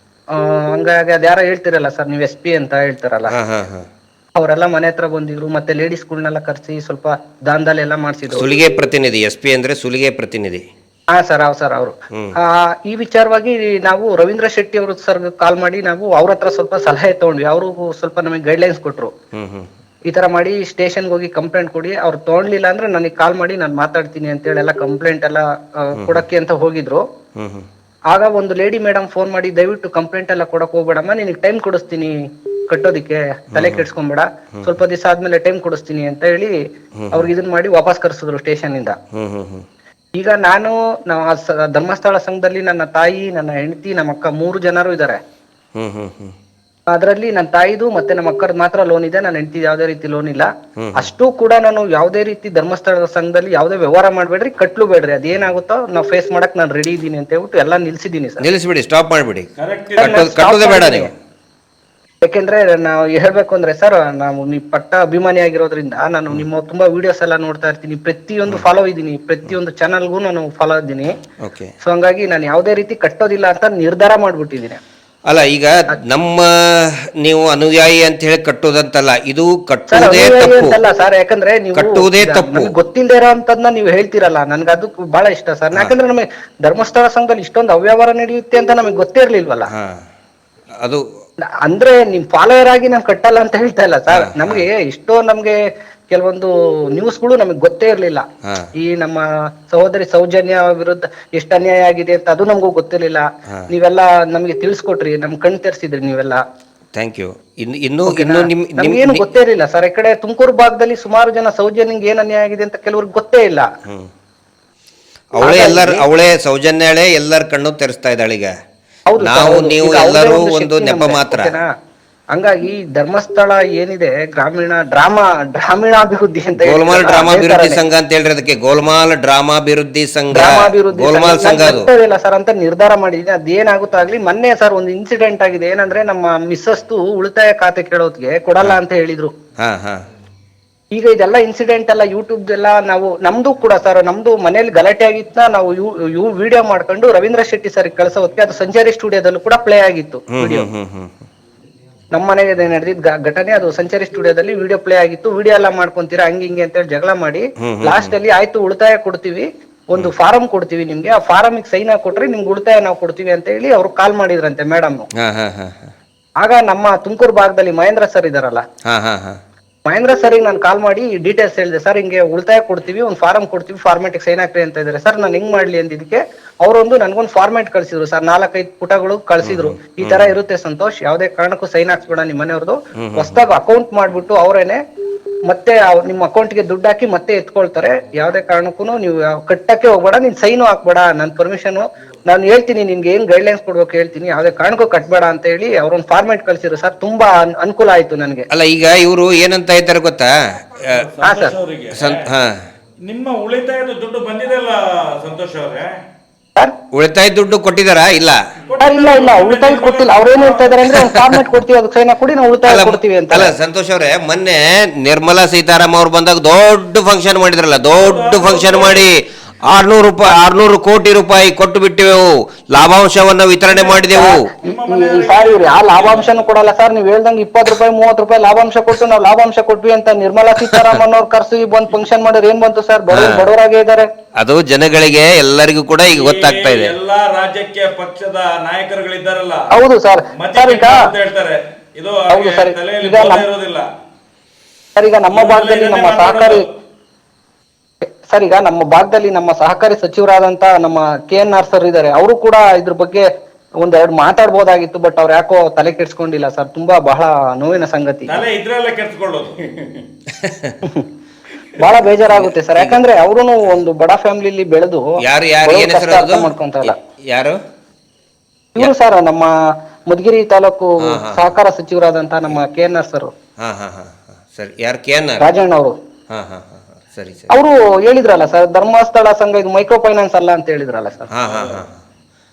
ಹಂಗಾಗಿ ಅದ್ಯಾರ ಹೇಳ್ತಿರಲ್ಲ ಸರ್, ನೀವು SP ಅಂತ ಹೇಳ್ತಾರಲ್ಲ, ಅವರೆಲ್ಲ ಮನೆ ಹತ್ರ ಬಂದಿದ್ರು. ಮತ್ತೆ ಲೇಡೀಸ್ಗಳನ್ನೆಲ್ಲ ಕರ್ಸಿ ಸ್ವಲ್ಪ ದಾನದಲ್ಲಿ ಎಲ್ಲ ಮಾಡ್ಸಿದ್ರು. ಸುಲಿಗೆ ಪ್ರತಿನಿಧಿ, SP ಅಂದ್ರೆ ಸುಲಿಗೆ ಪ್ರತಿನಿಧಿ. ಸರ್ ಅವರು ಈ ವಿಚಾರವಾಗಿ ನಾವು ರವೀಂದ್ರ ಶೆಟ್ಟಿ ಅವರು ಸರ್ ಕಾಲ್ ಮಾಡಿ ನಾವು ಅವ್ರ ಹತ್ರ ಸ್ವಲ್ಪ ಸಲಹೆ ತಗೊಂಡ್ವಿ. ಅವರು ಸ್ವಲ್ಪ ನಮಗೆ ಗೈಡ್ಲೈನ್ಸ್ ಕೊಟ್ರು, ಈ ತರ ಮಾಡಿ ಸ್ಟೇಷನ್ಗೆ ಹೋಗಿ ಕಂಪ್ಲೇಂಟ್ ಕೊಡಿ. ಅವ್ರು ತಗೊಂಡ್ಲಿಲ್ಲ ಅಂದ್ರೆ ನನಗೆ ಕಾಲ್ ಮಾಡಿ ನಾನು ಮಾತಾಡ್ತೀನಿ ಅಂತೇಳಿ ಎಲ್ಲ ಕಂಪ್ಲೇಂಟ್ ಎಲ್ಲ ಕೊಡಕ್ಕೆ ಅಂತ ಹೋಗಿದ್ರು. ಆಗ ಒಂದು ಲೇಡಿ ಮೇಡಮ್ ಫೋನ್ ಮಾಡಿ, ದಯವಿಟ್ಟು ಕಂಪ್ಲೇಂಟ್ ಎಲ್ಲ ಕೊಡಕ್ ಹೋಗ್ಬೇಡಮ್ಮ, ನಿನಗೆ ಟೈಮ್ ಕೊಡಿಸ್ತೀನಿ ಕಟ್ಟೋದಿಕ್ಕೆ, ತಲೆ ಕೆಡ್ಸ್ಕೊಂಬೇಡ, ಸ್ವಲ್ಪ ದಿವಸ ಆದ್ಮೇಲೆ ಟೈಮ್ ಕೊಡಿಸ್ತೀನಿ ಅಂತ ಹೇಳಿ ಅವ್ರಿಗೆ ಇದನ್ನ ಮಾಡಿ ವಾಪಸ್ ಕರ್ಸಿದ್ರು ಸ್ಟೇಷನ್ ಇಂದ. ಈಗ ನಾನು ಧರ್ಮಸ್ಥಳ ಸಂಘದಲ್ಲಿ ನನ್ನ ತಾಯಿ, ನನ್ನ ಹೆಂಡತಿ, ನಮ್ಮ ಅಕ್ಕ 3 ಜನರು ಇದ್ದಾರೆ. ಅದರಲ್ಲಿ ನನ್ನ ತಾಯಿದು ಮತ್ತೆ ನಮ್ಮ ಅಕ್ಕದ ಮಾತ್ರ ಲೋನ್ ಇದೆ, ನನ್ನ ಹೆಂಡತಿ ಯಾವ್ದೇ ರೀತಿ ಲೋನ್ ಇಲ್ಲ. ಅಷ್ಟು ಕೂಡ ನಾನು ಯಾವ್ದೇ ರೀತಿ ಧರ್ಮಸ್ಥಳ ಸಂಘದಲ್ಲಿ ಯಾವ್ದೇ ವ್ಯವಹಾರ ಮಾಡ್ಬೇಡ್ರಿ, ಕಟ್ಲು ಬೇಡ್ರಿ, ಅದೇನಾಗುತ್ತೋ ನಾವು ಫೇಸ್ ಮಾಡಕ್ ನಾನು ರೆಡಿ ಇದೀನಿ ಅಂತ ಹೇಳ್ಬಿಟ್ಟು ಎಲ್ಲ ನಿಲ್ಸಿದೀನಿ ಸರ್. ನಿಲ್ಲಿಸ್ಬಿಡಿ, ಸ್ಟಾಪ್ ಮಾಡ್ಬಿಡಿ, ಕಟ್ಟೋದೇ ಬೇಡ ನೀವು. ಯಾಕೆಂದ್ರೆ ನಾವು ಹೇಳ್ಬೇಕು ಅಂದ್ರೆ ಸರ್, ನಾವು ನೀವು ಪಟ್ಟ ಅಭಿಮಾನಿ ಆಗಿರೋದ್ರಿಂದ ನಾನು ನಿಮ್ಮ ತುಂಬಾ ವಿಡಿಯೋಸ್ ಎಲ್ಲ ನೋಡ್ತಾ ಇರ್ತೀನಿ, ಪ್ರತಿಯೊಂದು ಫಾಲೋ ಇದ್ದೀನಿ, ಪ್ರತಿಯೊಂದು ಚಾನಲ್ಗೂ ನಾನು ಫಾಲೋ ಇದ್ದೀನಿ. ಸೊ ಹಂಗಾಗಿ ನಾನು ಯಾವ್ದೇ ರೀತಿ ಕಟ್ಟೋದಿಲ್ಲ ಅಂತ ನಿರ್ಧಾರ ಮಾಡ್ಬಿಟ್ಟಿದ್ದೀನಿ. ಅಲ್ಲ, ಈಗ ನಮ್ಮ ನೀವು ಅನುಯಾಯಿ ಅಂತ ಹೇಳಿ ಕಟ್ಟೋದಂತಲ್ಲ, ಇದು ಕಟ್ಟುವುದೇ ತಪ್ಪು ಸರ್. ಯಾಕಂದ್ರೆ ನೀವು ಕಟ್ಟುವುದೇ ತಪ್ಪು, ಗೊತ್ತಿಲ್ಲದೆ ಇರೋ ಅಂತದ್ನ ನೀವು ಹೇಳ್ತಿರಲ್ಲ, ನನ್ಗೆ ಅದು ಬಹಳ ಇಷ್ಟ ಸರ್. ಯಾಕಂದ್ರೆ ನಮಗೆ ಧರ್ಮಸ್ಥಳ ಸಂಘದಲ್ಲಿ ಇಷ್ಟೊಂದು ಅವ್ಯವಹಾರ ನಡೆಯುತ್ತೆ ಅಂತ ನಮಗೆ ಗೊತ್ತೇ ಇರ್ಲಿಲ್ವಲ್ಲ. ಅದು ಅಂದ್ರೆ ನಿಮ್ ಫಾಲೋವರ್ ಆಗಿ ನಾವ್ ಕಟ್ಟಲ್ಲ ಅಂತ ಹೇಳ್ತಾ ಇಲ್ಲ ಸರ್. ನಮ್ಗೆ ಇಷ್ಟೋ ನಮ್ಗೆ ಕೆಲವೊಂದು ನ್ಯೂಸ್ಗಳು ನಮಗೆ ಗೊತ್ತೇ ಇರ್ಲಿಲ್ಲ. ಈ ನಮ್ಮ ಸಹೋದರಿ ಸೌಜನ್ಯ ವಿರುದ್ಧ ಎಷ್ಟು ಅನ್ಯಾಯ ಆಗಿದೆ ಅಂತ ಅದು ನಮಗೂ ಗೊತ್ತಿರ್ಲಿಲ್ಲ. ನೀವೆಲ್ಲ ನಮ್ಗೆ ತಿಳಿಸ್ಕೊಟ್ರಿ, ನಮ್ ಕಣ್ ತೆರ್ಸಿದ್ರಿ ನೀವೆಲ್ಲ. Thank you. ಇನ್ನು ನಮ್ಗೇನು ಗೊತ್ತೇ ಇರಲಿಲ್ಲ ಸರ್. ಈ ಕಡೆ ತುಮಕೂರು ಭಾಗದಲ್ಲಿ ಸುಮಾರು ಜನ ಸೌಜನ್ಯಂಗೆ ಏನ್ ಅನ್ಯಾಯ ಆಗಿದೆ ಅಂತ ಕೆಲವ್ರಿಗೆ ಗೊತ್ತೇ ಇಲ್ಲ. ಅವಳೇ ಸೌಜನ್ಯಳೆ ಎಲ್ಲರ ಕಣ್ಣು ತೆರೆಸ್ತಾ ಇದ್ದಾಳೆ ಈಗ. ಹೌದು ನಾವು ನೀವು ಎಲ್ಲರೂ ಒಂದು ನೆಪ ಮಾತ್ರ. ಹಂಗಾಗಿ ಧರ್ಮಸ್ಥಳ ಏನಿದೆ ಗ್ರಾಮೀಣಾಭಿವೃದ್ಧಿ ಅಂತ ಗೋಲ್ಮಾಲ್ ಡ್ರಾಮಾಭಿವೃದ್ಧಿ ಸಂಘ ಅಂತ ಹೇಳ್ರಿ ಅದಕ್ಕೆ. ಗೋಲ್ಮಾಲ್ ಡ್ರಾಮಾಭಿವೃದ್ಧಿ ಸಂಘ, ಗೋಲ್ಮಾಲ್ ಸಂಘ ಅದು ಇಲ್ಲ ಸರ್ ಅಂತ ನಿರ್ಧಾರ ಮಾಡಿದೀನಿ. ಅದೇನಾಗುತ್ತೋ ಆಗ್ಲಿ. ಮೊನ್ನೆ ಸರ್ ಒಂದು ಇನ್ಸಿಡೆಂಟ್ ಆಗಿದೆ. ಏನಂದ್ರೆ ನಮ್ಮ ಮಿಸ್ಸಸ್ತು ಉಳಿತಾಯ ಖಾತೆ ಕೇಳೋದ್ಗೆ ಕೊಡಲ್ಲ ಅಂತ ಹೇಳಿದ್ರು. ಈಗ ಇದೆಲ್ಲ ಇನ್ಸಿಡೆಂಟ್ ಎಲ್ಲ ಯೂಟ್ಯೂಬ್ ಎಲ್ಲ ನಮ್ದು ಕೂಡ ಸರ್, ನಮ್ದು ಮನೇಲಿ ಗಲಾಟೆ ಆಗಿತ್ತ. ನಾವು ವಿಡಿಯೋ ಮಾಡ್ಕೊಂಡು ರವೀಂದ್ರ ಶೆಟ್ಟಿ ಸರ್ ಕಳ್ಸೋದಕ್ಕೆ ಅದು ಸಂಚಾರಿ ಸ್ಟುಡಿಯೋದಲ್ಲೂ ಕೂಡ ಪ್ಲೇ ಆಗಿತ್ತು ವಿಡಿಯೋ. ನಮ್ಮ ಮನೆಗೆ ನಡೆದಿದ್ದ ಘಟನೆ ಅದು ಸಂಚಾರಿ ಸ್ಟುಡಿಯೋದಲ್ಲಿ ವಿಡಿಯೋ ಪ್ಲೇ ಆಗಿತ್ತು. ವಿಡಿಯೋ ಎಲ್ಲ ಮಾಡ್ಕೊಂತೀರಾ ಹಂಗೆ ಹಿಂಗೆ ಅಂತ ಹೇಳಿ ಜಗಳ ಮಾಡಿ ಲಾಸ್ಟ್ ಅಲ್ಲಿ ಆಯ್ತು ಉಳಿತಾಯ ಕೊಡ್ತೀವಿ, ಒಂದು ಫಾರಂ ಕೊಡ್ತೀವಿ ನಿಮ್ಗೆ, ಆ ಫಾರಂ ಸೈನ್ ಹಾಕಿ ಕೊಟ್ರೆ ನಿಮ್ಗೆ ಉಳಿತಾಯ ನಾವು ಕೊಡ್ತೀವಿ ಅಂತ ಹೇಳಿ ಅವ್ರು ಕಾಲ್ ಮಾಡಿದ್ರಂತೆ ಮೇಡಮ್. ಆಗ ನಮ್ಮ ತುಮಕೂರು ಭಾಗದಲ್ಲಿ ಮಹೇಂದ್ರ ಸರ್ ಇದಾರಲ್ಲ, ಮಹೇಂದ್ರ ಸರ್ ನಾನು ಕಾಲ್ ಮಾಡಿ ಡೀಟೇಲ್ಸ್ ಹೇಳಿದೆ. ಸರ್ ಹಿಂಗೆ ಉಳಿತಾಯ ಕೊಡ್ತೀವಿ, ಒಂದು ಫಾರಂ ಕೊಡ್ತೀವಿ, ಫಾರ್ಮೆಟಿಗೆ ಸೈನ್ ಹಾಕ್ರಿ ಅಂತ ಇದಾರೆ. ಸರ್ ನಾನು ಹೆಂಗ್ ಮಾಡ್ಲಿ ಅಂದಿದ್ದಕ್ಕೆ ಅವರೊಂದು ನನ್ಗೊಂದು ಫಾರ್ಮೆಟ್ ಕಳ್ಸಿದ್ರು ಸರ್, 4-5 ಪುಟಗಳು ಕಳ್ಸಿದ್ರು. ಈ ತರ ಇರುತ್ತೆ ಸಂತೋಷ್, ಯಾವ್ದೇ ಕಾರಣಕ್ಕೂ ಸೈನ್ ಹಾಕ್ಸ್ಬೇಡ ನಿಮ್ಮ ಮನೆಯವ್ರದ್ದು, ಹೊಸದಾಗಿ ಅಕೌಂಟ್ ಮಾಡ್ಬಿಟ್ಟು ಅವರೇನೆ ಮತ್ತೆ ನಿಮ್ಮ ಅಕೌಂಟ್ಗೆ ದುಡ್ಡು ಹಾಕಿ ಮತ್ತೆ ಎತ್ಕೊಳ್ತಾರೆ. ಯಾವ್ದೇ ಕಾರಣಕ್ಕೂ ನೀವು ಕಟ್ಟಕ್ಕೆ ಹೋಗ್ಬೇಡ, ನೀನ್ ಸೈನು ಹಾಕ್ಬೇಡ, ನನ್ ಪರ್ಮಿಷನ್ ನಾನು ಹೇಳ್ತೀನಿ, ನಿನ್ಗೆ ಏನ್ ಗೈಡ್ಲೈನ್ಸ್ ಕೊಡ್ಬೇಕು ಹೇಳ್ತೀನಿ, ಯಾವ್ದೇ ಕಾರಣಕ್ಕೂ ಕಟ್ಬೇಡ ಅಂತ ಹೇಳಿ ಅವ್ರೊಂದು ಫಾರ್ಮೆಟ್ ಕಳ್ಸಿದ್ರು ಸರ್. ತುಂಬಾ ಅನುಕೂಲ ಆಯ್ತು ನನಗೆ. ಅಲ್ಲ ಈಗ ಇವರು ಏನಂತ ಇದ್ದಾರೆ ಗೊತ್ತಾ? ನಿಮ್ಮ ಉಳಿತಾಯದ ದುಡ್ಡು ಬಂದಿದೆಲ್ಲ ಸಂತೋಷ್ ಅವರೇ, ಉಳಿತಾಯ ದುಡ್ಡು ಕೊಟ್ಟಿದಾರಾ? ಇಲ್ಲ ಇಲ್ಲ ಉಳಿತಾಯ ಕೊಟ್ಟಿಲ್ಲ. ಅವ್ರೇನ್ ಹೇಳ್ತಾ ಇದಾರೆ ಅಂದ್ರೆ ಒಂದು ಫಾರ್ಮೆಟ್ ಕೊಡ್ತೀವಿ, ಅದಕ್ಕೆ ಸೈನ್ ಕೊಡಿ, ನಾವು ಉಳಿತಾಯ ಕೊಡ್ತೀವಿ ಅಂತ. ಅಲ್ಲ ಸಂತೋಷ್ ಅವರೇ, ಮೊನ್ನೆ ನಿರ್ಮಲಾ ಸೀತಾರಾಮನ್ ಅವ್ರು ಬಂದಾಗ ದೊಡ್ಡ ಫಂಕ್ಷನ್ ಮಾಡಿದ್ರಲ್ಲ, ದೊಡ್ಡ ಫಂಕ್ಷನ್ ಮಾಡಿ 600 ಕೋಟಿ ರೂಪಾಯಿ ಕೊಟ್ಟು ಬಿಟ್ಟಿವೆವು, ಲಾಭಾಂಶವನ್ನು ವಿತರಣೆ ಮಾಡಿದೆವು. ಸರ್ ಇವ್ರು ಯಾವ ಲಾಭಾಂಶನೂ ಕೊಡಲ್ಲ ಸರ್. ನೀವ್ ಹೇಳ್ದಂಗೆ 20 ರೂಪಾಯಿ 30 ರೂಪಾಯಿ ಲಾಭಾಂಶ ಕೊಟ್ಟು ನಾವು ಲಾಭಾಂಶ ಕೊಟ್ವಿ ಅಂತ ನಿರ್ಮಲಾ ಸೀತಾರಾಮನ್ ಅವ್ರು ಕರ್ಸಿ ಬಂದ್ ಫಂಕ್ಷನ್ ಮಾಡಿದ್ರೆ ಏನ್ ಬಂತು ಸರ್? ಬಡವರಾಗೇ ಇದಾರೆ. ಅದು ಜನಗಳಿಗೆ ಎಲ್ಲರಿಗೂ ಕೂಡ ಈಗ ಗೊತ್ತಾಗ್ತಾ ಇದೆ. ಎಲ್ಲಾ ರಾಜ್ಯಕ್ಕೆ ಪಕ್ಷದ ನಾಯಕರುಗಳಿದ್ದಾರಲ್ಲ. ಹೌದು ಸರ್. ಸರ್ ಈಗ ಹೇಳ್ತಾರೆ ಇದು ಹೌದು ಸರ್. ಈಗ ಸರ್ ಈಗ ನಮ್ಮ ಭಾಗದಲ್ಲಿ ನಮ್ಮ ಸಹಕಾರಿ ಸರ್, ಈಗ ನಮ್ಮ ಭಾಗದಲ್ಲಿ ನಮ್ಮ ಸಹಕಾರಿ ಸಚಿವರಾದಂತ ನಮ್ಮ KNR ಸರ್ ಇದ್ದಾರೆ. ಅವರು ಕೂಡ ಇದ್ರ ಬಗ್ಗೆ ಒಂದೆರಡು ಮಾತಾಡ್ಬೋದಾಗಿತ್ತು, ಬಟ್ ಅವ್ರು ಯಾಕೋ ತಲೆ ಕೆಡ್ಸ್ಕೊಂಡಿಲ್ಲ ಸರ್. ತುಂಬಾ ಬಹಳ ನೋವಿನ ಸಂಗತಿ. ಬಹಳ ಬೇಜಾರಾಗುತ್ತೆ ಸರ್. ಯಾಕಂದ್ರೆ ಅವರು ಒಂದು ಬಡ ಫ್ಯಾಮಿಲಿ ಬೆಳೆದು ಮಾಡ್ಕೊಂತಲ್ಲ. ಯಾರು ಇವರು ಸರ್ ನಮ್ಮ ಮಧುಗಿರಿ ತಾಲೂಕು ಸಹಕಾರ ಸಚಿವರಾದಂತ ನಮ್ಮ KNR ಸರ್. ಸರಿ, ಯಾರು KNR? ರಾಜಣ್ಣ ಅವರು. ಸರಿ ಸರಿ. ಅವರು ಹೇಳಿದ್ರಲ್ಲ ಸರ್, ಧರ್ಮಸ್ಥಳ ಸಂಘ ಇದು ಮೈಕ್ರೋ ಫೈನಾನ್ಸ್ ಅಲ್ಲ ಅಂತ ಹೇಳಿದ್ರಲ್ಲ ಸರ್.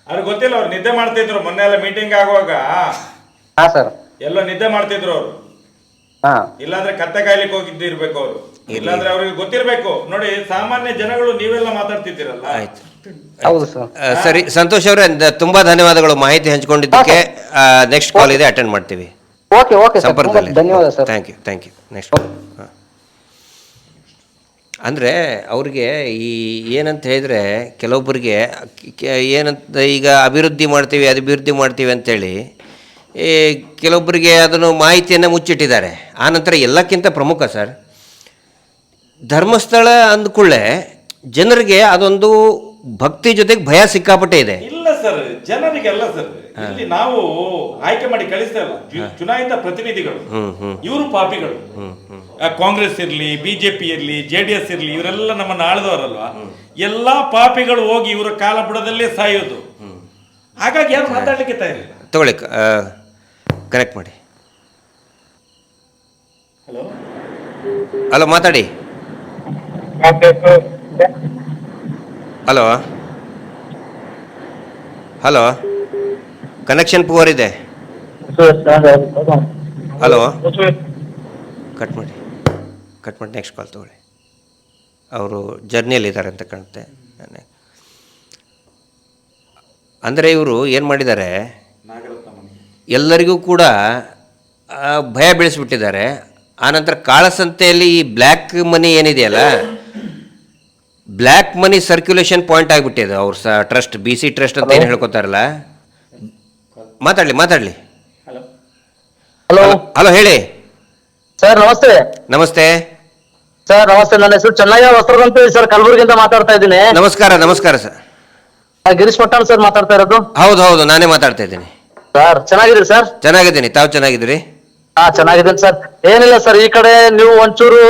ಅವ್ರಿಗೆ ಗೊತ್ತಿಲ್ಲ, ಅವ್ರು ನಿದ್ದೆ ಮಾಡ್ತಿದ್ರು. ಮೊನ್ನೆ ಎಲ್ಲ ಮೀಟಿಂಗ್ ಆಗುವಾಗ ಸರ್ ಎಲ್ಲ ನಿದ್ದೆ ಮಾಡ್ತಿದ್ರು ಅವರು. ಇಲ್ಲಾಂದ್ರೆ ಕತ್ತೆ ಕಾಯ್ಲಿಕ್ಕೆ ಹೋಗಿದ್ದು ಇರ್ಬೇಕು ಅವರು, ಇಲ್ಲಾಂದ್ರೆ ಅವ್ರಿಗೆ ಗೊತ್ತಿರ್ಬೇಕು. ನೋಡಿ, ಸಾಮಾನ್ಯ ಜನಗಳು ನೀವೆಲ್ಲ ಮಾತಾಡ್ತಿದ್ದೀರಲ್ಲ. ಹೌದು ಸರ್. ಸರಿ ಸಂತೋಷ್ ಅವರೇ, ತುಂಬಾ ಧನ್ಯವಾದಗಳು ಮಾಹಿತಿ ಹಂಚಿಕೊಂಡಿದ್ದಕ್ಕೆ. ನೆಕ್ಸ್ಟ್ ಕಾಲ್ ಇದೆ, ಅಟೆಂಡ್ ಮಾಡ್ತೀವಿ. ಓಕೆ ಸಂಪರ್ಕದಲ್ಲಿ. ಧನ್ಯವಾದ ಸರ್. Thank you. ನೆಕ್ಸ್ಟ್ ಅಂದರೆ ಅವ್ರಿಗೆ ಈ ಏನಂತ ಹೇಳಿದರೆ, ಕೆಲವೊಬ್ಬರಿಗೆ ಏನಂತ ಈಗ ಅಭಿವೃದ್ಧಿ ಮಾಡ್ತೀವಿ ಅಂತೇಳಿ ಕೆಲವೊಬ್ಬರಿಗೆ ಅದನ್ನು ಮಾಹಿತಿಯನ್ನು ಮುಚ್ಚಿಟ್ಟಿದ್ದಾರೆ. ಆನಂತರ ಎಲ್ಲಕ್ಕಿಂತ ಪ್ರಮುಖ ಸರ್, ಧರ್ಮಸ್ಥಳ ಅಂದ್ಕೊಳ್ಳೆ ಜನರಿಗೆ ಅದೊಂದು ಭಕ್ತಿ ಜೊತೆಗೆ ಭಯ ಸಿಕ್ಕಾಪಟ್ಟೆ ಇದೆ. ಇಲ್ಲ ಸರ್, ಜನರಿಗೆಲ್ಲ ಸರ್, ಇಲ್ಲಿ ನಾವು ಆಯ್ಕೆ ಮಾಡಿ ಕಳಿಸ್ತೇವಲ್ಲ ಚುನಾಯಿತ ಪ್ರತಿನಿಧಿಗಳು, ಇವರು ಪಾಪಿಗಳು. ಕಾಂಗ್ರೆಸ್ ಇರ್ಲಿ, BJP ಇರ್ಲಿ, JDS ಇರ್ಲಿ, ಇವರೆಲ್ಲ ನಮ್ಮನ್ನು ಆಳ್ದವರಲ್ವಾ. ಎಲ್ಲಾ ಪಾಪಿಗಳು ಹೋಗಿ ಇವರ ಕಾಲ ಬುಡದಲ್ಲೇ ಸಾಯೋದು. ಹಾಗಾಗಿ ಯಾರು ಮಾತಾಡ್ಲಿಕ್ಕೆ ತಯಾರಿಲ್ಲ. ತಗೊಳ್ಳಿ, ಕನೆಕ್ಟ್ ಮಾಡಿ. ಹಲೋ, ಮಾತಾಡಿ. ಹಲೋ, ಕನೆಕ್ಷನ್ ಪೂವರ್ ಇದೆ. ಹಲೋ, ಕಟ್ ಮಾಡಿ. ನೆಕ್ಸ್ಟ್ ಕಾಲ್ ತಗೊಳ್ಳಿ. ಅವರು ಜರ್ನಿಯಲ್ಲಿ ಇದ್ದಾರೆ ಅಂತ ಕಾಣುತ್ತೆ. ಅಂದರೆ ಇವರು ಏನು ಮಾಡಿದ್ದಾರೆ, ಎಲ್ಲರಿಗೂ ಕೂಡ ಭಯ ಬೆಳೆಸಿಬಿಟ್ಟಿದ್ದಾರೆ. ಆನಂತರ ಕಾಳಸಂತೆಯಲ್ಲಿ ಈ ಬ್ಲ್ಯಾಕ್ ಮನಿ ಏನಿದೆಯಲ್ಲ, ಬ್ಲ್ಯಾಕ್ ಮನಿ ಸರ್ಕ್ಯುಲೇಷನ್ ಪಾಯಿಂಟ್ ಆಗಿಬಿಟ್ಟಿದೆ. ಅವ್ರ ಟ್ರಸ್ಟ್, BC ಟ್ರಸ್ಟ್ ಅಂತ ಏನು ಹೇಳ್ಕೊತಾರಲ್ಲ. ಮಾತಾಡಲಿ. ಹಲೋ, ಹೇಳಿ ಸರ್. ನಮಸ್ತೆ ಸರ್. ನನ್ನ ಹೆಸರು ಚೆನ್ನಯ್ಯ ವಸ್ತ್ರದ್ ಅಂತ ಸರ್, ಕಲಬುರಗಿಯಿಂದ ಮಾತಾಡ್ತಾ ಇದ್ದೀನಿ. ನಮಸ್ಕಾರ ಸರ್. ಗಿರೀಶ್ ಮಠಾಳ್ ಸರ್ ಮಾತಾಡ್ತಾ ಇರೋದು? ಹೌದು, ನಾನೇ ಮಾತಾಡ್ತಾ ಇದ್ದೀನಿ. ಸರ್ ಚೆನ್ನಾಗಿದ್ದೀರಿ ಸರ್? ಚೆನ್ನಾಗಿದ್ದೀನಿ, ತಾವು ಚೆನ್ನಾಗಿದ್ದೀರಿ? ಹಾ ಚೆನ್ನಾಗಿದ್ದೀನಿ ಸರ್. ಏನಿಲ್ಲ ಸರ್, ಈ ಕಡೆ ನೀವು ಒಂಚೂರು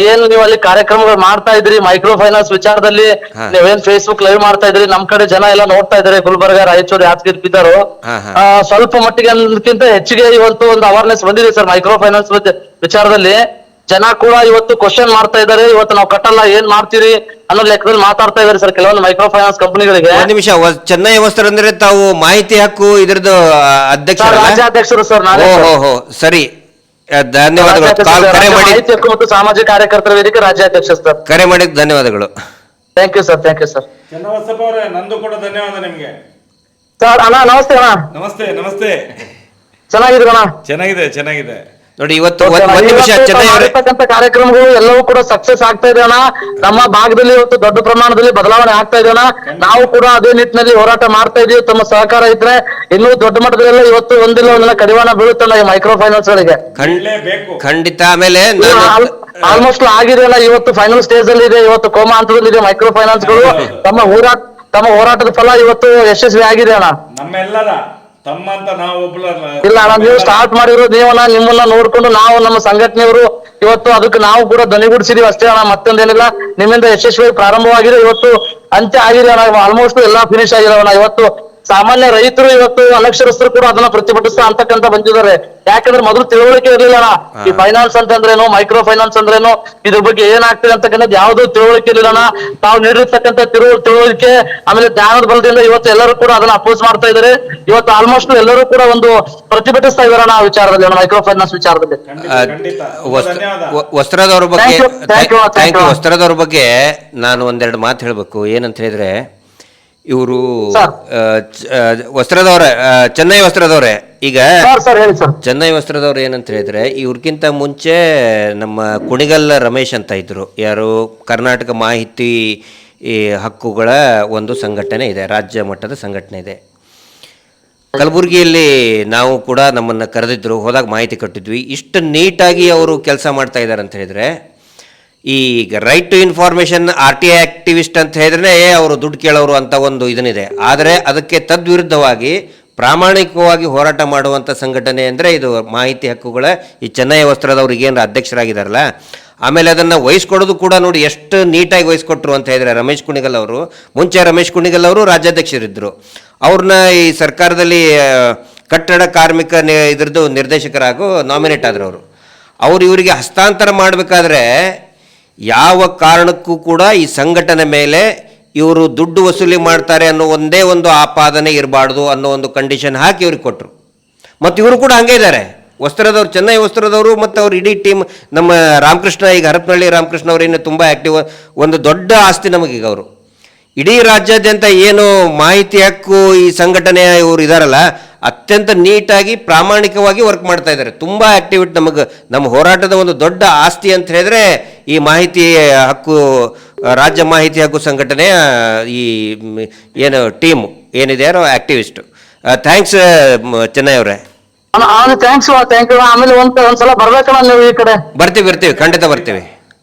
ಏನು ನೀವು ಅಲ್ಲಿ ಕಾರ್ಯಕ್ರಮಗಳು ಮಾಡ್ತಾ ಇದ್ರಿ ಮೈಕ್ರೋ ಫೈನಾನ್ಸ್ ವಿಚಾರದಲ್ಲಿ, ನೀವೇನ್ ಫೇಸ್ಬುಕ್ ಲೈವ್ ಮಾಡ್ತಾ ಇದ್ರಿ, ನಮ್ ಕಡೆ ಜನ ಎಲ್ಲ ನೋಡ್ತಾ ಇದಾರೆ, ಗುಲ್ಬರ್ಗ, ರಾಯಚೂರು, ಯಾದಗಿರಿ, ಬಿದ್ದರು. ಸ್ವಲ್ಪ ಮಟ್ಟಿಗೆ ಅನ್ನೋದಕ್ಕಿಂತ ಹೆಚ್ಚಿಗೆ ಇವತ್ತು ಒಂದು ಅವೇರ್ನೆಸ್ ಬಂದಿದೆ ಸರ್ ಮೈಕ್ರೋ ಫೈನಾನ್ಸ್ ವಿಚಾರದಲ್ಲಿ. ಜನ ಕೂಡ ಇವತ್ತು ಕ್ವಶನ್ ಮಾಡ್ತಾ ಇದಾರೆ, ಇವತ್ತು ನಾವು ಕಟ್ಟಲ್ಲ ಏನ್ ಮಾಡ್ತೀರಿ ಅನ್ನೋ ಲೆಕ್ಕದಲ್ಲಿ ಮಾತಾಡ್ತಾ ಇದಾರೆ ಸರ್ ಕೆಲವೊಂದು ಮೈಕ್ರೋ ಫೈನಾನ್ಸ್ ಕಂಪನಿಗಳಿಗೆ. ಒಂದ್ ನಿಮಿಷ, ಚೆನ್ನೈ ವಸ್ತ್ರ ಅಂದ್ರೆ ತಾವು ಮಾಹಿತಿ ಹಕ್ಕು ಇದ್ರದ್ದು ಅಧ್ಯಕ್ಷ? ರಾಜ್ಯಾಧ್ಯಕ್ಷರು ಸರ್ ನಾನೇ. ಓಹೋ ಸರಿ, ಧನ್ಯವಾದಗಳು. ಕರೆ ಮಾಡಿ ಮಾಹಿತಿ ಹಕ್ಕು ಮತ್ತು ಸಾಮಾಜಿಕ ಕಾರ್ಯಕರ್ತರ ವೇದಿಕೆ ರಾಜ್ಯಾಧ್ಯಕ್ಷ ಸರ್. ಕರೆ ಮಾಡಿದ ಧನ್ಯವಾದಗಳು. Thank you sir, thank you sir. Channabasappa ಅವರೇ, ನಂದು ಕೂಡ ಧನ್ಯವಾದ ನಿಮ್ಗೆ. ಸರ್ ಅಣ್ಣ ನಮಸ್ತೆ ಅಣ್ಣ. ನಮಸ್ತೆ ನಮಸ್ತೆ. ಚೆನ್ನಾಗಿದ್ರು ಅಣ್ಣ? ಚೆನ್ನಾಗಿದೆ ಚೆನ್ನಾಗಿದೆ. ನೋಡಿ, ಇವತ್ತು ಒಂದ್ ನಿಮಿಷ, ಚೆನ್ನೈ ಅವರೇ, ಕಾರ್ಯಕ್ರಮಗಳು ಎಲ್ಲವೂ ಕೂಡ ಸಕ್ಸಸ್ ಆಗ್ತಾ ಇದೆ ಅಣ್ಣ. ನಮ್ಮ ಭಾಗದಲ್ಲಿ ಇವತ್ತು ದೊಡ್ಡ ಪ್ರಮಾಣದಲ್ಲಿ ಬದಲಾವಣೆ ಆಗ್ತಾ ಇದೆ ಅಣ್ಣ. ನಾವು ಕೂಡ ಅದೇ ನಿಟ್ಟಿನಲ್ಲಿ ಹೋರಾಟ ಮಾಡ್ತಾ ಇದೀವಿ. ತಮ್ಮ ಸಹಕಾರ ಇದ್ರೆ ಇನ್ನೂ ದೊಡ್ಡ ಮಟ್ಟದಲ್ಲ ಇವತ್ತು ಒಂದಿಲ್ಲ ಒಂದಿನ ಕಡಿವಾಣ ಬೀಳುತ್ತಲ್ಲ ಈ ಮೈಕ್ರೋ ಫೈನಾನ್ಸ್ ಗಳಿಗೆ. ಖಂಡಿತ. ಆಮೇಲೆ ಆಲ್ಮೋಸ್ಟ್ ಆಗಿದೆ ಅಲ್ಲ, ಇವತ್ತು ಫೈನಲ್ ಸ್ಟೇಜ್ ಅಲ್ಲಿ ಇದೆ, ಇವತ್ತು ಕೋಮಾ ಹಂತದಲ್ಲಿ ಇದೆ ಮೈಕ್ರೋ ಫೈನಾನ್ಸ್ ಗಳು. ತಮ್ಮ ಹೋರಾಟದ ಫಲ ಇವತ್ತು ಯಶಸ್ವಿ ಆಗಿದೆ ಅಣ್ಣ. ನಮ್ಮೆಲ್ಲರ ತಮ್ಮಂತ ನಾವು ಇಲ್ಲ ಅಣ್ಣ, ನೀವು ಸ್ಟಾರ್ಟ್ ಮಾಡಿರೋದು ನೀವನ್ನ, ನಿಮ್ಮನ್ನ ನೋಡ್ಕೊಂಡು ನಾವು ನಮ್ಮ ಸಂಘಟನೆಯವರು ಇವತ್ತು ಅದಕ್ಕೆ ನಾವು ಕೂಡ ಧ್ವನಿಗೂಡಿಸಿದೀವಿ ಅಷ್ಟೇ ಅಣ್ಣ, ಮತ್ತೊಂದೇನಿಲ್ಲ. ನಿಮ್ಮಿಂದ ಯಶಸ್ವಿಯಾಗಿ ಪ್ರಾರಂಭವಾಗಿದೆ, ಇವತ್ತು ಅಂತ್ಯ ಆಗಿದೆ ಅಣ್ಣ. ಆಲ್ಮೋಸ್ಟ್ ಎಲ್ಲಾ ಫಿನಿಶ್ ಆಗಿದಾವಣ್ಣ. ಇವತ್ತು ಸಾಮಾನ್ಯ ರೈತರು ಇವತ್ತು ಅನಕ್ಷರಸ್ಥರು ಕೂಡ ಅದನ್ನ ಪ್ರತಿಭಟಿಸ್ತಾ ಅಂತಕ್ಕಂತ ಬಂದಿದ್ದಾರೆ. ಯಾಕಂದ್ರೆ ಮೊದಲು ತಿಳುವಳಿಕೆ ಇರ್ಲಿಲ್ಲ ಅಣ್ಣ, ಈ ಫೈನಾನ್ಸ್ ಅಂತಂದ್ರೇನು, ಮೈಕ್ರೋ ಫೈನಾನ್ಸ್ ಅಂದ್ರೇನು, ಇದ್ರ ಬಗ್ಗೆ ಏನಾಗ್ತದೆ ಅಂತಕ್ಕಂಥ ಯಾವ್ದು ತಿಳುವಳಿಕೆ ಇರ್ಲಿಲ್ಲ ಅಣ್ಣ. ತಾವು ನೀಡಿರ್ತಕ್ಕಂಥ ತಿಳುವಳಿಕೆ ಆಮೇಲೆ ಜ್ಞಾನದ ಬಲದಿಂದ ಇವತ್ತು ಎಲ್ಲರೂ ಕೂಡ ಅದನ್ನ ಅಪೋಸ್ ಮಾಡ್ತಾ ಇದಾರೆ. ಇವತ್ತು ಆಲ್ಮೋಸ್ಟ್ ಎಲ್ಲರೂ ಕೂಡ ಒಂದು ಪ್ರತಿಭಟಿಸ್ತಾ ಇದಾರೆ ಅಣ್ಣ ಆ ವಿಚಾರದಲ್ಲಿ, ಮೈಕ್ರೋ ಫೈನಾನ್ಸ್ ವಿಚಾರದಲ್ಲಿ. ವಸ್ತ್ರದವ್ರ ಬಗ್ಗೆ ವಸ್ತ್ರದವ್ರ ಬಗ್ಗೆ ನಾನು ಒಂದೆರಡು ಮಾತು ಹೇಳ್ಬೇಕು. ಏನಂತ ಹೇಳಿದ್ರೆ, ಇವರು ವಸ್ತ್ರದವ್ರ ಚೆನ್ನೈ ವಸ್ತ್ರದವ್ರೆ. ಈಗ ಚೆನ್ನೈ ವಸ್ತ್ರದವ್ರು ಏನಂತ ಹೇಳಿದ್ರೆ, ಇವ್ರಿಗಿಂತ ಮುಂಚೆ ನಮ್ಮ ಕುಣಿಗಲ್ ರಮೇಶ್ ಅಂತ ಇದ್ರು. ಯಾರು ಕರ್ನಾಟಕ ಮಾಹಿತಿ ಹಕ್ಕುಗಳ ಒಂದು ಸಂಘಟನೆ ಇದೆ, ರಾಜ್ಯ ಮಟ್ಟದ ಸಂಘಟನೆ ಇದೆ. ಕಲಬುರಗಿಯಲ್ಲಿ ನಾವು ಕೂಡ ನಮ್ಮನ್ನು ಕರೆದಿದ್ರು, ಹೋದಾಗ ಮಾಹಿತಿ ಕೊಟ್ಟಿದ್ವಿ. ಇಷ್ಟು ನೀಟಾಗಿ ಅವರು ಕೆಲಸ ಮಾಡ್ತಾ ಇದ್ದಾರೆ ಅಂತ ಹೇಳಿದ್ರೆ, ಈಗ right to information RTI activist ಅಂತ ಹೇಳಿದ್ರೆ ಅವರು ದುಡ್ಡು ಕೇಳೋರು ಅಂತ ಒಂದು ಇದನ್ನಿದೆ. ಆದರೆ ಅದಕ್ಕೆ ತದ್ವಿರುದ್ಧವಾಗಿ ಪ್ರಾಮಾಣಿಕವಾಗಿ ಹೋರಾಟ ಮಾಡುವಂಥ ಸಂಘಟನೆ ಅಂದರೆ ಇದು ಮಾಹಿತಿ ಹಕ್ಕುಗಳ ಈ ಚೆನ್ನೈ ವಸ್ತ್ರದವ್ರಿಗೆ ಏನು ಅಧ್ಯಕ್ಷರಾಗಿದ್ದಾರಲ್ಲ, ಆಮೇಲೆ ಅದನ್ನು ವಹಿಸ್ಕೊಡೋದು ಕೂಡ ನೋಡಿ ಎಷ್ಟು ನೀಟಾಗಿ ವಹಿಸ್ಕೊಟ್ರು ಅಂತ ಹೇಳಿದ್ರೆ. ರಮೇಶ್ ಕುಣಿಗಲ್ ಅವರು, ಮುಂಚೆ ರಮೇಶ್ ಕುಣಿಗಲ್ ಅವರು ರಾಜ್ಯಾಧ್ಯಕ್ಷರಿದ್ದರು. ಅವ್ರನ್ನ ಈ ಸರ್ಕಾರದಲ್ಲಿ ಕಟ್ಟಡ ಕಾರ್ಮಿಕ ಇದ್ರದ್ದು ನಿರ್ದೇಶಕರಾಗೂ ನಾಮಿನೇಟ್ ಆದರು. ಅವರು ಇವರಿಗೆ ಹಸ್ತಾಂತರ ಮಾಡಬೇಕಾದ್ರೆ ಯಾವ ಕಾರಣಕ್ಕೂ ಕೂಡ ಈ ಸಂಘಟನೆ ಮೇಲೆ ಇವರು ದುಡ್ಡು ವಸೂಲಿ ಮಾಡ್ತಾರೆ ಅನ್ನೋ ಒಂದೇ ಒಂದು ಆಪಾದನೆ ಇರಬಾರ್ದು ಅನ್ನೋ ಒಂದು ಕಂಡೀಷನ್ ಹಾಕಿ ಇವ್ರಿಗೆ ಕೊಟ್ಟರು. ಮತ್ತು ಇವರು ಕೂಡ ಹಂಗೆ ಇದ್ದಾರೆ, ವಸ್ತ್ರದವ್ರು, ಚೆನ್ನೈ ವಸ್ತ್ರದವರು. ಮತ್ತು ಅವ್ರ ಇಡೀ ಟೀಮ್, ನಮ್ಮ ರಾಮಕೃಷ್ಣ, ಈಗ ಹರಪನಹಳ್ಳಿ ರಾಮಕೃಷ್ಣ ಅವರೇನು ತುಂಬ ಆ್ಯಕ್ಟಿವ್, ಒಂದು ದೊಡ್ಡ ಆಸ್ತಿ ನಮಗೀಗ. ಅವರು ಇಡೀ ರಾಜ್ಯಾದ್ಯಂತ ಏನು ಮಾಹಿತಿ ಹಕ್ಕು ಈ ಸಂಘಟನೆಯ ಇವರು ಇದಾರಲ್ಲ, ಅತ್ಯಂತ ನೀಟಾಗಿ ಪ್ರಾಮಾಣಿಕವಾಗಿ ವರ್ಕ್ ಮಾಡ್ತಾ ಇದ್ದಾರೆ. ತುಂಬ ಆ್ಯಕ್ಟಿವಿಟಿ. ನಮ್ಮ ಹೋರಾಟದ ಒಂದು ದೊಡ್ಡ ಆಸ್ತಿ ಅಂತ ಹೇಳಿದ್ರೆ ಈ ಮಾಹಿತಿ ಹಕ್ಕು, ರಾಜ್ಯ ಮಾಹಿತಿ ಹಕ್ಕು ಸಂಘಟನೆಯ ಈ ಏನು ಟೀಮು ಏನಿದೆಯಾರೋ ಆಕ್ಟಿವಿಸ್ಟ್. ಥ್ಯಾಂಕ್ಸ್ ಚೆನ್ನೈ ಅವರೇ. Thanks, thank you. ಆಮೇಲೆ ಒಂದ್ಸಲ ಬರ್ಬೇಕಣ್ಣ ನೀವು ಈ ಕಡೆ. ಬರ್ತೀವಿ, ಖಂಡಿತ ಬರ್ತೀವಿ.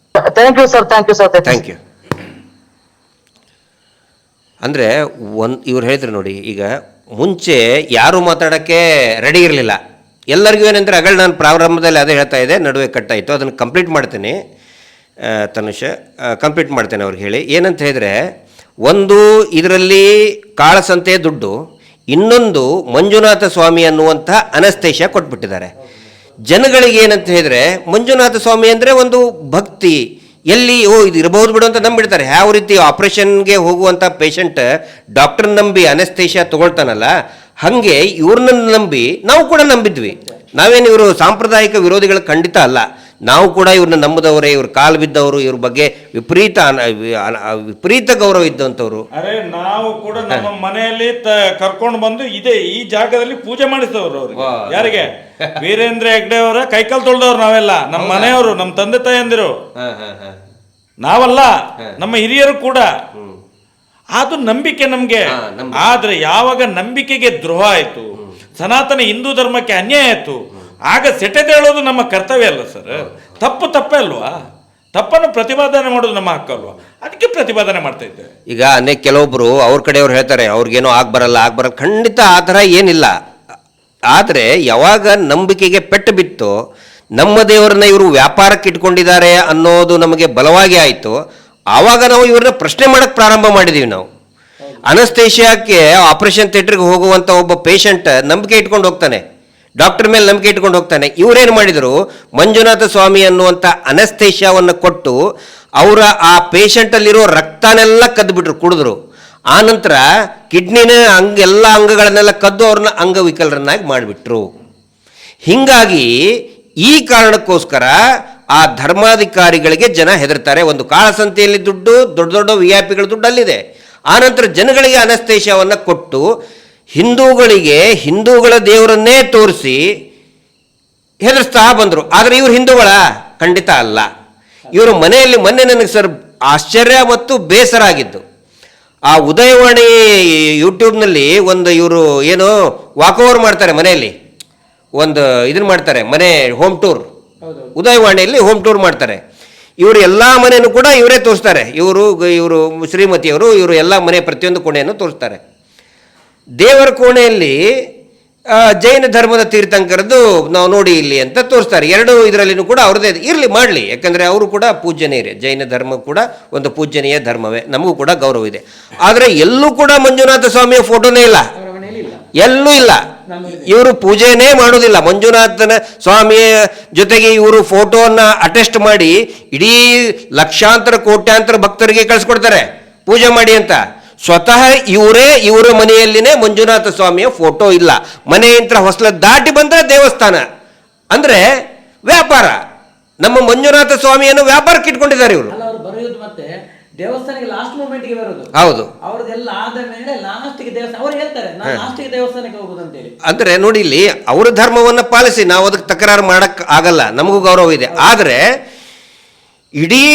Thank you sir, thank you sir, thank you. ಅಂದರೆ ಇವ್ರು ಹೇಳಿದ್ರು ನೋಡಿ, ಈಗ ಮುಂಚೆ ಯಾರು ಮಾತಾಡೋಕ್ಕೆ ರೆಡಿ ಇರಲಿಲ್ಲ. ಎಲ್ಲರಿಗೂ ಏನಂದರೆ ನಾನು ಪ್ರಾರಂಭದಲ್ಲಿ ಅದೇ ಹೇಳ್ತಾ ಇದ್ದೆ, ನಡುವೆ ಕಟ್ಟಾಯಿತು. ಅದನ್ನು ಕಂಪ್ಲೀಟ್ ಮಾಡ್ತೀನಿ ತನುಷ, ಕಂಪ್ಲೀಟ್ ಮಾಡ್ತೇನೆ ಅವ್ರಿಗೆ ಹೇಳಿ. ಏನಂತ ಹೇಳಿದ್ರೆ, ಒಂದು ಇದರಲ್ಲಿ ಕಾಳಸಂತೆ ದುಡ್ಡು, ಇನ್ನೊಂದು ಮಂಜುನಾಥ ಸ್ವಾಮಿ ಅನ್ನುವಂಥ ಅನಸ್ತೇಶ ಕೊಟ್ಬಿಟ್ಟಿದ್ದಾರೆ ಜನಗಳಿಗೆ. ಏನಂತ ಹೇಳಿದ್ರೆ, ಮಂಜುನಾಥ ಸ್ವಾಮಿ ಅಂದರೆ ಒಂದು ಭಕ್ತಿ, ಎಲ್ಲಿ ಇದು ಇರಬಹುದು ಬಿಡು ಅಂತ ನಂಬಿಡ್ತಾರೆ. ಯಾವ ರೀತಿ ಆಪರೇಷನ್ಗೆ ಹೋಗುವಂಥ ಪೇಷಂಟ್ ಡಾಕ್ಟರ್ ನಂಬಿ ಅನಸ್ತೇಶ ತಗೊಳ್ತಾನಲ್ಲ, ಹಾಗೆ ಇವ್ರನ್ನ ನಂಬಿ ನಾವು ಕೂಡ ನಂಬಿದ್ವಿ. ನಾವೇನು ಇವರು ಸಾಂಪ್ರದಾಯಿಕ ವಿರೋಧಿಗಳು ಖಂಡಿತ ಅಲ್ಲ. ನಾವು ಕೂಡ ಇವ್ರನ್ನ ನಂಬದವರೇ, ಇವ್ರ ಕಾಲು ಬಿದ್ದವರು, ಇವ್ರ ಬಗ್ಗೆ ವಿಪರೀತ ಗೌರವ ಇದ್ದಂಥವ್ರು. ಅರೆ, ನಾವು ಕೂಡ ನಮ್ಮ ಮನೆಯಲ್ಲಿ ಕರ್ಕೊಂಡು ಬಂದು ಈ ಜಾಗದಲ್ಲಿ ಪೂಜೆ ಮಾಡಿಸಿದವರು. ಅವ್ರಿಗೆ ಯಾರಿಗೆ? ವೀರೇಂದ್ರ ಹೆಗ್ಡೆ ಅವರ ಕೈಕಾಲು ತೊಳೆದವ್ರು ನಾವೆಲ್ಲ, ನಮ್ಮ ಮನೆಯವರು, ನಮ್ಮ ತಂದೆ ತಾಯಂದಿರು. ನಾವಲ್ಲ, ನಮ್ಮ ಹಿರಿಯರು ಕೂಡ. ಅದು ನಂಬಿಕೆ ನಮ್ಗೆ. ಆದ್ರೆ ಯಾವಾಗ ನಂಬಿಕೆಗೆ ದ್ರೋಹ ಆಯ್ತು, ಸನಾತನ ಹಿಂದೂ ಧರ್ಮಕ್ಕೆ ಅನ್ಯಾಯ ಆಯ್ತು, ಆಗ ಸೆಟೆದೇಳೋದು ನಮ್ಮ ಕರ್ತವ್ಯ ಅಲ್ಲ ಸರ್. ತಪ್ಪೇ ಅಲ್ವಾ? ತಪ್ಪನ್ನು ಪ್ರತಿಪಾದನೆ ಮಾಡೋದು ನಮ್ಮ ಹಕ್ಕಲ್ವಾ? ಅದಕ್ಕೆ ಪ್ರತಿಪಾದನೆ ಮಾಡ್ತಾ ಇದ್ದೇವೆ. ಈಗ ಕೆಲವೊಬ್ರು ಅವ್ರ ಕಡೆಯವ್ರು ಹೇಳ್ತಾರೆ, ಅವ್ರಿಗೇನೋ ಆಗ್ಬರಲ್ಲ. ಖಂಡಿತ ಆ ಥರ ಏನಿಲ್ಲ. ಆದರೆ ಯಾವಾಗ ನಂಬಿಕೆಗೆ ಪೆಟ್ಟು ಬಿತ್ತು, ನಮ್ಮ ದೇವರನ್ನ ಇವರು ವ್ಯಾಪಾರಕ್ಕೆ ಇಟ್ಕೊಂಡಿದ್ದಾರೆ ಅನ್ನೋದು ನಮಗೆ ಬಲವಾಗಿ ಆಯಿತು, ಆವಾಗ ನಾವು ಇವ್ರನ್ನ ಪ್ರಶ್ನೆ ಮಾಡೋಕ್ಕೆ ಪ್ರಾರಂಭ ಮಾಡಿದ್ದೀವಿ. ನಾವು ಅನಸ್ತೇಷಿಯಾಕ್ಕೆ ಆಪರೇಷನ್ ಥಿಯೇಟ್ರಿಗೆ ಹೋಗುವಂಥ ಒಬ್ಬ ಪೇಷಂಟ್ ನಂಬಿಕೆ ಇಟ್ಕೊಂಡು ಹೋಗ್ತಾನೆ, ಡಾಕ್ಟರ್ ಮೇಲೆ ನಂಬಿಕೆ ಇಟ್ಕೊಂಡು ಹೋಗ್ತಾನೆ. ಇವರೇನು ಮಾಡಿದರು, ಮಂಜುನಾಥ ಸ್ವಾಮಿ ಅನ್ನುವಂಥ ಅನಸ್ತೇಷಿಯಾವನ್ನು ಕೊಟ್ಟು ಅವರ ಆ ಪೇಷಂಟಲ್ಲಿರೋ ರಕ್ತನೆಲ್ಲ ಕದ್ದುಬಿಟ್ರು, ಕುಡಿದ್ರು. ಆನಂತರ ಕಿಡ್ನಿನ ಎಲ್ಲ ಅಂಗಗಳನ್ನೆಲ್ಲ ಕದ್ದು ಅವ್ರನ್ನ ಅಂಗವಿಕಲರನ್ನಾಗಿ ಮಾಡಿಬಿಟ್ರು. ಹೀಗಾಗಿ ಈ ಕಾರಣಕ್ಕೋಸ್ಕರ ಆ ಧರ್ಮಾಧಿಕಾರಿಗಳಿಗೆ ಜನ ಹೆದರ್ತಾರೆ. ಒಂದು ಕಾಳಸಂತೆಯಲ್ಲಿ ದುಡ್ಡು, ದೊಡ್ಡ ದೊಡ್ಡ VIP ಗಳ ದುಡ್ಡು ಅಲ್ಲಿದೆ. ಆನಂತರ ಜನಗಳಿಗೆ ಅನಸ್ತೇಷವನ್ನು ಕೊಟ್ಟು ಹಿಂದೂಗಳಿಗೆ ಹಿಂದೂಗಳ ದೇವರನ್ನೇ ತೋರಿಸಿ ಹೆದರ್ಸ್ತಾ ಬಂದರು. ಆದರೆ ಇವರು ಹಿಂದೂಗಳ ಖಂಡಿತ ಅಲ್ಲ. ಇವರು ಮನೆಯಲ್ಲಿ ಮೊನ್ನೆ ನನಗೆ ಸರ್ ಆಶ್ಚರ್ಯ ಮತ್ತು ಬೇಸರ ಆಗಿದ್ದು, ಆ ಉದಯವಾಣಿ ಯೂಟ್ಯೂಬ್ನಲ್ಲಿ ಒಂದು ಇವರು ಏನು ವಾಕೋವರ್ ಮಾಡ್ತಾರೆ, ಮನೆಯಲ್ಲಿ ಒಂದು ಇದನ್ನು ಮಾಡ್ತಾರೆ, ಮನೆ ಹೋಮ್ ಟೂರ್, ಉದಯವಾಣಿಯಲ್ಲಿ ಹೋಮ್ ಟೂರ್ ಮಾಡ್ತಾರೆ. ಇವರು ಎಲ್ಲ ಮನೆಯೂ ಕೂಡ ಇವರೇ ತೋರಿಸ್ತಾರೆ. ಇವರು ಶ್ರೀಮತಿಯವರು ಇವರು ಎಲ್ಲ ಮನೆ ಪ್ರತಿಯೊಂದು ಕೋಣೆಯನ್ನು ತೋರಿಸ್ತಾರೆ. ದೇವರ ಕೋಣೆಯಲ್ಲಿ ಜೈನ ಧರ್ಮದ ತೀರ್ಥಂಕರದ್ದು ನಾವು ನೋಡಿ ಇಲ್ಲಿ ಅಂತ ತೋರಿಸ್ತಾರೆ. ಎರಡು ಇದರಲ್ಲಿನೂ ಕೂಡ ಅವ್ರದ್ದೇ ಇರಲಿ, ಮಾಡಲಿ, ಯಾಕಂದರೆ ಅವರು ಕೂಡ ಪೂಜ್ಯನೀಯರೇ. ಜೈನ ಧರ್ಮ ಕೂಡ ಒಂದು ಪೂಜ್ಯನೀಯ ಧರ್ಮವೇ, ನಮಗೂ ಕೂಡ ಗೌರವ ಇದೆ. ಆದರೆ ಎಲ್ಲೂ ಕೂಡ ಮಂಜುನಾಥ ಸ್ವಾಮಿಯ ಫೋಟೋನೇ ಇಲ್ಲ, ಎಲ್ಲೂ ಇಲ್ಲ. ಇವರು ಪೂಜೆನೇ ಮಾಡೋದಿಲ್ಲ. ಮಂಜುನಾಥನ ಸ್ವಾಮಿಯ ಜೊತೆಗೆ ಇವರು ಫೋಟೋವನ್ನು ಅಟೆಸ್ಟ್ ಮಾಡಿ ಇಡೀ ಲಕ್ಷಾಂತರ ಕೋಟ್ಯಾಂತರ ಭಕ್ತರಿಗೆ ಕಳಿಸ್ಕೊಡ್ತಾರೆ ಪೂಜೆ ಮಾಡಿ ಅಂತ. ಸ್ವತಃ ಇವರ ಮನೆಯಲ್ಲಿನೇ ಮಂಜುನಾಥ ಸ್ವಾಮಿಯ ಫೋಟೋ ಇಲ್ಲ. ಮನೆಯಂತ್ರ ಹೊಸಲ ದಾಟಿ ಬಂದರೆ ದೇವಸ್ಥಾನ ಅಂದರೆ ವ್ಯಾಪಾರ. ನಮ್ಮ ಮಂಜುನಾಥ ಸ್ವಾಮಿಯನ್ನು ವ್ಯಾಪಾರಕ್ಕೆ ಇಟ್ಕೊಂಡಿದ್ದಾರೆ ಇವರು. ಮತ್ತೆ ದೇವಸ್ಥಾನಕ್ಕೆ ಲಾಸ್ಟ್ ಮೂಮೆಂಟ್ಗೆ ಬರೋದು. ಹೌದು, ಅವ್ರದ್ದೆಲ್ಲ ಆದ ಮೇಲೆ ಲಾಸ್ಟ್ಗೆ ದೇವಸ್ಥಾನ ಅವ್ರು ಹೇಳ್ತಾರೆ, ನಾನು ಲಾಸ್ಟ್ಗೆ ದೇವಸ್ಥಾನಕ್ಕೆ ಹೋಗುದು ಅಂತ ಹೇಳಿ. ಅಂದ್ರೆ ನೋಡಿ, ಇಲ್ಲಿ ಅವರ ಧರ್ಮವನ್ನು ಪಾಲಿಸಿ, ನಾವು ಅದಕ್ಕೆ ತಕರಾರು ಮಾಡಕ್ ಆಗಲ್ಲ, ನಮಗೂ ಗೌರವ ಇದೆ. ಆದರೆ ಇಡೀ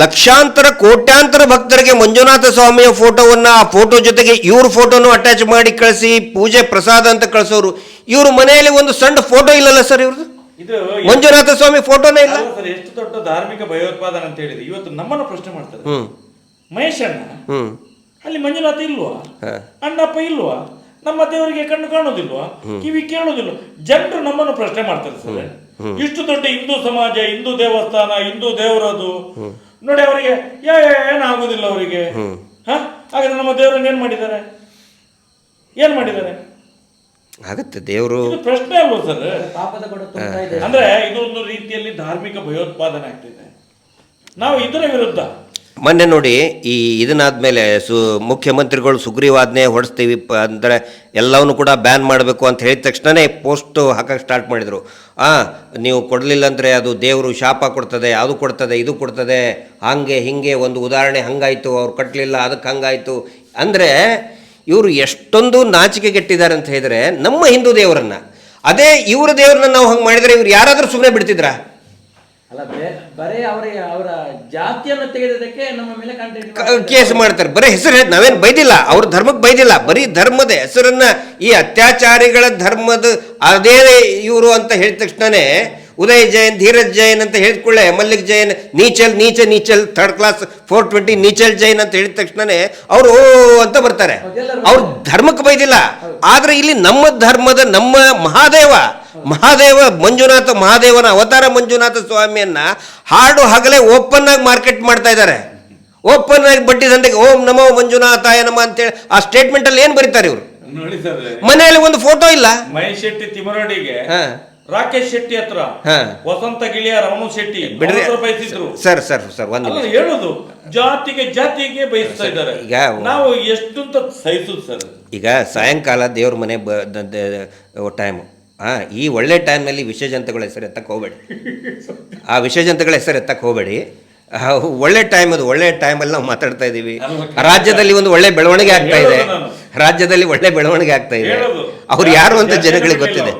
ಲಕ್ಷಾಂತರ ಕೋಟ್ಯಾಂತರ ಭಕ್ತರಿಗೆ ಮಂಜುನಾಥ ಸ್ವಾಮಿಯ ಫೋಟೋವನ್ನ, ಆ ಫೋಟೋ ಜೊತೆಗೆ ಇವ್ರ ಫೋಟೋನು ಅಟ್ಯಾಚ್ ಮಾಡಿ ಕಳಿಸಿ ಪೂಜೆ ಪ್ರಸಾದ ಅಂತ ಕಳಿಸೋರು. ಇವ್ರ ಮನೆಯಲ್ಲಿ ಒಂದು ಸಣ್ಣ ಫೋಟೋ ಇಲ್ಲಲ್ಲ ಸರ್, ಇವ್ರದ್ದು ಮಂಜುನಾಥ ಸ್ವಾಮಿ ಫೋಟೋನೇ ಇಲ್ಲ. ಎಷ್ಟು ದೊಡ್ಡ ಧಾರ್ಮಿಕ ಭಯೋತ್ಪಾದನೆ ಅಂತ ಹೇಳಿದ್ರೆ ಇವತ್ತು ನಮ್ಮನ್ನು ಪ್ರಶ್ನೆ ಮಾಡ್ತಾರೆ. ಮಹೇಶಣ್ಣ ಅಲ್ಲಿ ಮಂಜುನಾಥ ಇಲ್ವಾ, ಅಣ್ಣಪ್ಪ ಇಲ್ವಾ, ನಮ್ಮ ದೇವರಿಗೆ ಕಣ್ಣು ಕಾಣೋದಿಲ್ವಾ, ಕಿವಿ ಕೇಳೋದಿಲ್ವಾ? ಜನರು ನಮ್ಮನ್ನು ಪ್ರಶ್ನೆ ಮಾಡ್ತಾರೆ ಸರ್. ಇಷ್ಟು ದೊಡ್ಡ ಹಿಂದೂ ಸಮಾಜ, ಹಿಂದೂ ದೇವಸ್ಥಾನ, ಹಿಂದೂ ದೇವರದು ನೋಡಿ, ಅವರಿಗೆ ಏನಾಗುದಿಲ್ಲ ಅವರಿಗೆ. ಹಾಗಾದ್ರೆ ನಮ್ಮ ದೇವರನ್ನ ಏನ್ ಮಾಡಿದ್ದಾರೆ? ಆಗತ್ತೆ ದೇವರು ಪ್ರಶ್ನೆ ಅಲ್ವಾ ಸರ್? ಅಂದ್ರೆ ಇದೊಂದು ರೀತಿಯಲ್ಲಿ ಧಾರ್ಮಿಕ ಭಯೋತ್ಪಾದನೆ ಆಗ್ತಿದೆ. ನಾವು ಇದರ ವಿರುದ್ಧ ಮೊನ್ನೆ ನೋಡಿ, ಈ ಇದನ್ನಾದ್ಮೇಲೆ ಮುಖ್ಯಮಂತ್ರಿಗಳು ಸುಗ್ರೀವಾಜ್ಞೆ ಹೊಡಿಸ್ತೀವಿ ಅಂದರೆ ಎಲ್ಲವನ್ನೂ ಕೂಡ ಬ್ಯಾನ್ ಮಾಡಬೇಕು ಅಂತ ಹೇಳಿದ ತಕ್ಷಣವೇ ಪೋಸ್ಟ್ ಹಾಕಕ್ಕೆ ಸ್ಟಾರ್ಟ್ ಮಾಡಿದರು. ನೀವು ಕೊಡಲಿಲ್ಲ ಅಂದರೆ ಅದು ದೇವರು ಶಾಪ ಕೊಡ್ತದೆ, ಅದು ಕೊಡ್ತದೆ, ಇದು ಕೊಡ್ತದೆ, ಹಾಗೆ ಹೀಗೆ ಒಂದು ಉದಾಹರಣೆ ಹಂಗಾಯಿತು, ಅವ್ರು ಕಟ್ಟಲಿಲ್ಲ ಅದಕ್ಕೆ ಹಂಗಾಯಿತು. ಅಂದರೆ ಇವರು ಎಷ್ಟೊಂದು ನಾಚಿಕೆಗೆಟ್ಟಿದ್ದಾರೆ ಅಂತ ಹೇಳಿದರೆ ನಮ್ಮ ಹಿಂದೂ ದೇವರನ್ನು. ಅದೇ ಇವರ ದೇವರನ್ನ ನಾವು ಹಂಗೆ ಮಾಡಿದರೆ ಇವ್ರು ಯಾರಾದರೂ ಸುಮ್ಮನೆ ಬಿಡ್ತಿದ್ರಾ? ಅಲ್ಲ, ಬರೀ ಅವರ ಜಾತಿಯನ್ನು ತೆಗೆದಕ್ಕೆ ನಮ್ಮ ಮೇಲೆ ಕೇಸ್ ಮಾಡ್ತಾರೆ. ಬರೀ ಹೆಸರು ನಾವೇನು ಬೈದಿಲ್ಲ, ಅವ್ರ ಧರ್ಮಕ್ಕೆ ಬೈದಿಲ್ಲ, ಬರೀ ಧರ್ಮದ ಹೆಸರನ್ನ, ಈ ಅತ್ಯಾಚಾರಿಗಳ ಧರ್ಮದ ಅದೇ ಇವರು ಅಂತ ಹೇಳಿದ ತಕ್ಷಣನೇ ಉದಯ್ ಜೈನ್, ಧೀರಜ್ ಜೈನ್ ಅಂತ ಹೇಳಿದ್ಕೊಳ್ಳೆ, ಮಲ್ಲಿಕ್ ಜೈನ್, ನೀಚಲ್ ಥರ್ಡ್ ಕ್ಲಾಸ್ 420 ನೀಚಲ್ ಜೈನ್ ಅಂತ ಹೇಳಿದ ತಕ್ಷಣನೇ ಅವರು ಅಂತ ಬರ್ತಾರೆ. ಅವ್ರ ಧರ್ಮಕ್ಕೆ ಬೈದಿಲ್ಲ. ಆದ್ರೆ ಇಲ್ಲಿ ನಮ್ಮ ಧರ್ಮದ, ನಮ್ಮ ಮಹಾದೇವ ಮಹಾದೇವನ ಅವತಾರ ಮಂಜುನಾಥ ಸ್ವಾಮಿಯನ್ನ ಹಾಡು ಹಗಲೇ ಓಪನ್ ಆಗಿ ಮಾರ್ಕೆಟ್ ಮಾಡ್ತಾ ಇದ್ದಾರೆ. ಓಪನ್ ಆಗಿ ಬಡ್ಡಿ ದಂಧೆಗೆ ಓಂ ನಮೋ ಮಂಜುನಾಥಾಯ ನಮ ಅಂತೇಳಿ ಆ ಸ್ಟೇಟ್ಮೆಂಟ್ ಅಲ್ಲಿ ಏನ್ ಬರೀತಾರೆ ಇವರು? ಮನೆಯಲ್ಲಿ ಒಂದು ಫೋಟೋ ಇಲ್ಲ. ಮಹೇಶ್ ಶೆಟ್ಟಿ ತಿಮರೋಡಿಗೆ ರಾಕೇಶ್ ಶೆಟ್ಟಿ ಹತ್ರ ವಸಂತ ಗಿಳಿಯ ರಮಣ ಶೆಟ್ಟಿ ಬಯಸಿದ್ರು. ಸರ್ ಒಂದು ಹೇಳುದು ಜಾತಿಗೆ ಬಯಸ್ತಾ ಇದ್ದಾರೆ. ಈಗ ನಾವು ಎಷ್ಟು ಸಹಿಸುದು ಸರ್? ಈಗ ಸಾಯಂಕಾಲ ದೇವ್ರ ಮನೆ ಟೈಮು, ಈ ಒಳ್ಳೆ ಟೈಮ್ನಲ್ಲಿ ವಿಷಜಂತುಗಳ ಹೆಸರು ಎತ್ತಕ್ಕೆ ಹೋಗಬೇಡಿ. ಆ ವಿಷಜಂತುಗಳ ಹೆಸರು ಎತ್ತಕ್ಕೆ ಹೋಗಬೇಡಿ. ಒಳ್ಳೆ ಟೈಮ್ ಅದು, ಒಳ್ಳೆ ಟೈಮಲ್ಲಿ ನಾವು ಮಾತಾಡ್ತಾ ಇದ್ದೀವಿ. ರಾಜ್ಯದಲ್ಲಿ ಒಂದು ಒಳ್ಳೆ ಬೆಳವಣಿಗೆ ಆಗ್ತಾ ಇದೆ, ಅವ್ರು ಯಾರು ಅಂತ ಜನಗಳಿಗೆ ಗೊತ್ತಿದೆ.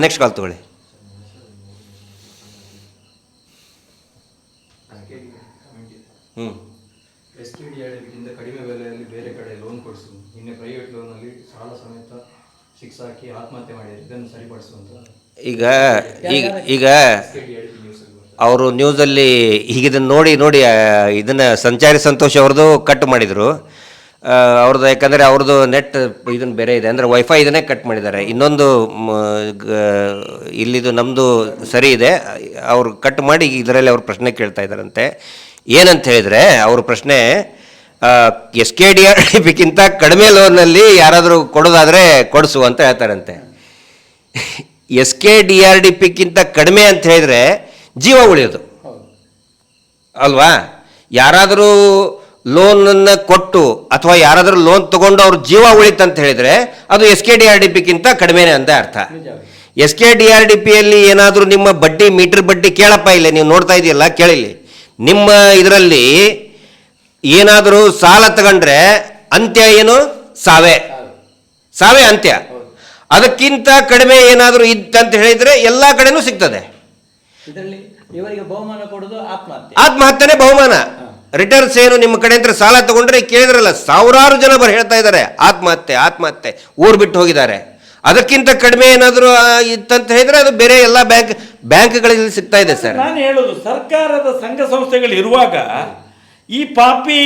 ನೆಕ್ಸ್ಟ್ ಕಾಲ್ ತಗೊಳ್ಳಿ. SKDRDಗಿಂತ ಕಡಿಮೆ ಬೆಲೆಯಲ್ಲಿ ಬೇರೆ ಕಡೆ ಲೋನ್ ಕೊಡಿಸು, ನಿನ್ನೆ ಪ್ರೈವೇಟ್ ಲೋನಲ್ಲಿ ಸಾಲ ಸಮೇತ ಶಿಕ್ಷೆ ಹಾಕಿ ಆತ್ಮಹತ್ಯೆ ಮಾಡಿದ್ದಾರೆ, ಇದನ್ನು ಸರಿಪಡಿಸುವಂತ. ಈಗ ಅವರು ನ್ಯೂಸಲ್ಲಿ ಹೀಗಿದನ್ನು ನೋಡಿ ಇದನ್ನು ಸಂಚಾರಿ ಸಂತೋಷ್ ಅವ್ರದ್ದು ಕಟ್ ಮಾಡಿದರು. ಅವ್ರದ್ದು, ಯಾಕಂದರೆ ಅವ್ರದ್ದು ನೆಟ್ ಇದನ್ನು ಬೇರೆ ಇದೆ, ಅಂದರೆ ವೈಫೈ ಇದನ್ನೇ ಕಟ್ ಮಾಡಿದ್ದಾರೆ. ಇನ್ನೊಂದು ಇಲ್ಲಿದು ನಮ್ಮದು ಸರಿ ಇದೆ, ಅವರು ಕಟ್ ಮಾಡಿ ಇದರಲ್ಲಿ ಅವ್ರು ಪ್ರಶ್ನೆ ಕೇಳ್ತಾ ಇದ್ದಾರಂತೆ. ಏನಂತ ಹೇಳಿದರೆ ಅವ್ರ ಪ್ರಶ್ನೆ, SKDRDPಗಿಂತ ಕಡಿಮೆ ಲೋನಲ್ಲಿ ಯಾರಾದರೂ ಕೊಡೋದಾದರೆ ಕೊಡಿಸು ಅಂತ ಹೇಳ್ತಾರಂತೆ. SKDRDPಗಿಂತ ಕಡಿಮೆ ಅಂತ ಹೇಳಿದರೆ ಜೀವ ಉಳಿಯೋದು ಅಲ್ವಾ? ಯಾರಾದರೂ ಲೋನನ್ನು ಕೊಟ್ಟು ಅಥವಾ ಯಾರಾದರೂ ಲೋನ್ ತಗೊಂಡು ಅವ್ರ ಜೀವ ಉಳಿತಂತ ಹೇಳಿದರೆ ಅದು SKDRDPಗಿಂತ ಕಡಿಮೆನೇ ಅಂತ ಅರ್ಥ. SKDRDPಯಲ್ಲಿ ಏನಾದರೂ ನಿಮ್ಮ ಬಡ್ಡಿ, ಮೀಟರ್ ಬಡ್ಡಿ ಕೇಳಪ್ಪ, ಇಲ್ಲ ನೀವು ನೋಡ್ತಾ ಇದೆಯಲ್ಲ ಕೇಳಿಲಿ, ನಿಮ್ಮ ಇದರಲ್ಲಿ ಏನಾದರೂ ಸಾಲ ತಗೊಂಡ್ರೆ ಅಂತ್ಯ ಏನು? ಸಾವೇ ಅಂತ್ಯ. ಅದಕ್ಕಿಂತ ಕಡಿಮೆ ಏನಾದರೂ ಇತ್ತಂತ ಹೇಳಿದರೆ ಎಲ್ಲ ಕಡೆನೂ ಸಿಗ್ತದೆ. ಇದರಲ್ಲಿ ಇವರಿಗೆ ಬಹುಮಾನ ಕೊಡೋದು ಆತ್ಮಹತ್ಯೆನೇ ಬಹುಮಾನ. ರಿಟರ್ನ್ಸ್ ಏನು? ನಿಮ್ಮ ಕಡೆ ಅಂತ ಸಾಲ ತಗೊಂಡ್ರೆ ಕೇಳಿದ್ರಲ್ಲ, ಸಾವಿರಾರು ಜನ ಹೇಳ್ತಾ ಇದ್ದಾರೆ ಆತ್ಮಹತ್ಯೆ, ಊರು ಬಿಟ್ಟು ಹೋಗಿದ್ದಾರೆ. ಅದಕ್ಕಿಂತ ಕಡಿಮೆ ಏನಾದರೂ ಇತ್ತಂತ ಹೇಳಿದ್ರೆ ಅದು ಬೇರೆ ಎಲ್ಲ ಬ್ಯಾಂಕ್ಗಳಲ್ಲಿ ಸಿಗ್ತಾ ಇದೆ ಸರ್. ನಾನು ಹೇಳೋದು, ಸರ್ಕಾರದ ಸಂಘ ಸಂಸ್ಥೆಗಳು ಇರುವಾಗ ಈ ಪಾಪಿ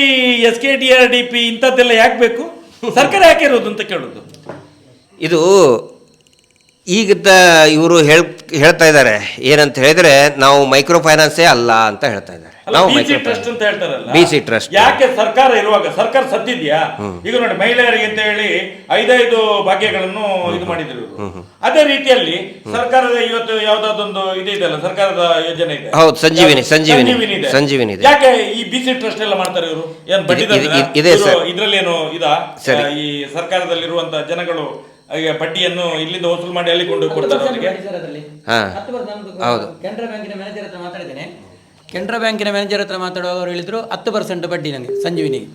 SKDRDP ಇಂಥದ್ದೆಲ್ಲ ಯಾಕೆ ಬೇಕು? ಸರ್ಕಾರ ಯಾಕೆ ಇರೋದು ಅಂತ ಕೇಳೋದು. ಇದು ಈಗ ಇವರು ಹೇಳ್ತಾ ಇದ್ದಾರೆ ಏನಂತ ಹೇಳಿದ್ರೆ, ನಾವು ಮೈಕ್ರೋ ಫೈನಾನ್ಸೇ ಅಲ್ಲ ಅಂತ ಹೇಳ್ತಾ ಇದ್ದಾರೆ. ನಾವು ಟ್ರಸ್ಟ್ ಅಂತ ಹೇಳ್ತಾರಲ್ಲ, BC ಟ್ರಸ್ಟ್ ಯಾಕೆ ಸರ್ಕಾರ ಇರುವಾಗ? ಸರ್ಕಾರ ಸದ್ದಿದ್ಯಾ? ಈಗ ನೋಡಿ, ಮಹಿಳೆಯರಿಗೆ ಅಂತ ಹೇಳಿ 5 ಭಾಗ್ಯಗಳನ್ನು ಇದು ಮಾಡಿದ್ರು. ಅದೇ ರೀತಿಯಲ್ಲಿ ಸರ್ಕಾರದ ಇವತ್ತು ಯಾವ್ದಾದೊಂದು ಇದೆಯಲ್ಲ, ಸರ್ಕಾರದ ಯೋಜನೆ ಇದೆ. ಹೌದು, ಸಂಜೀವಿನಿ ಇದೆ. ಯಾಕೆ ಈ BC ಟ್ರಸ್ಟ್ ಎಲ್ಲ ಮಾಡ್ತಾರೆ ಇವರು? ಏನ್ ಬಡ್ಡಿ ಇದ್ರಲ್ಲಿ ಏನು ಈ ಸರ್ಕಾರದಲ್ಲಿರುವಂತಹ ಜನಗಳು ಬಡ್ಡಿಯನ್ನು ಇಲ್ಲಿಂದ ವಸೂಲು ಮಾಡಿ ಅಲ್ಲಿ ಕೊಂಡು ಕೊಡ್ತಾರೆ ಅವರಿಗೆ. ಕೆನರಾ ಬ್ಯಾಂಕಿನ ಮ್ಯಾನೇಜರ್ ಹತ್ರ ಮಾತಾಡಿದ್ದೇನೆ. ಕೆನರಾ ಬ್ಯಾಂಕಿನ ಮ್ಯಾನೇಜರ್ ಹತ್ರ ಮಾತಾಡುವಾಗ ಅವರು ಹೇಳಿದ್ರು 10% ಬಡ್ಡಿ ನನಗೆ ಸಂಜೀವಿನಿಗೆ.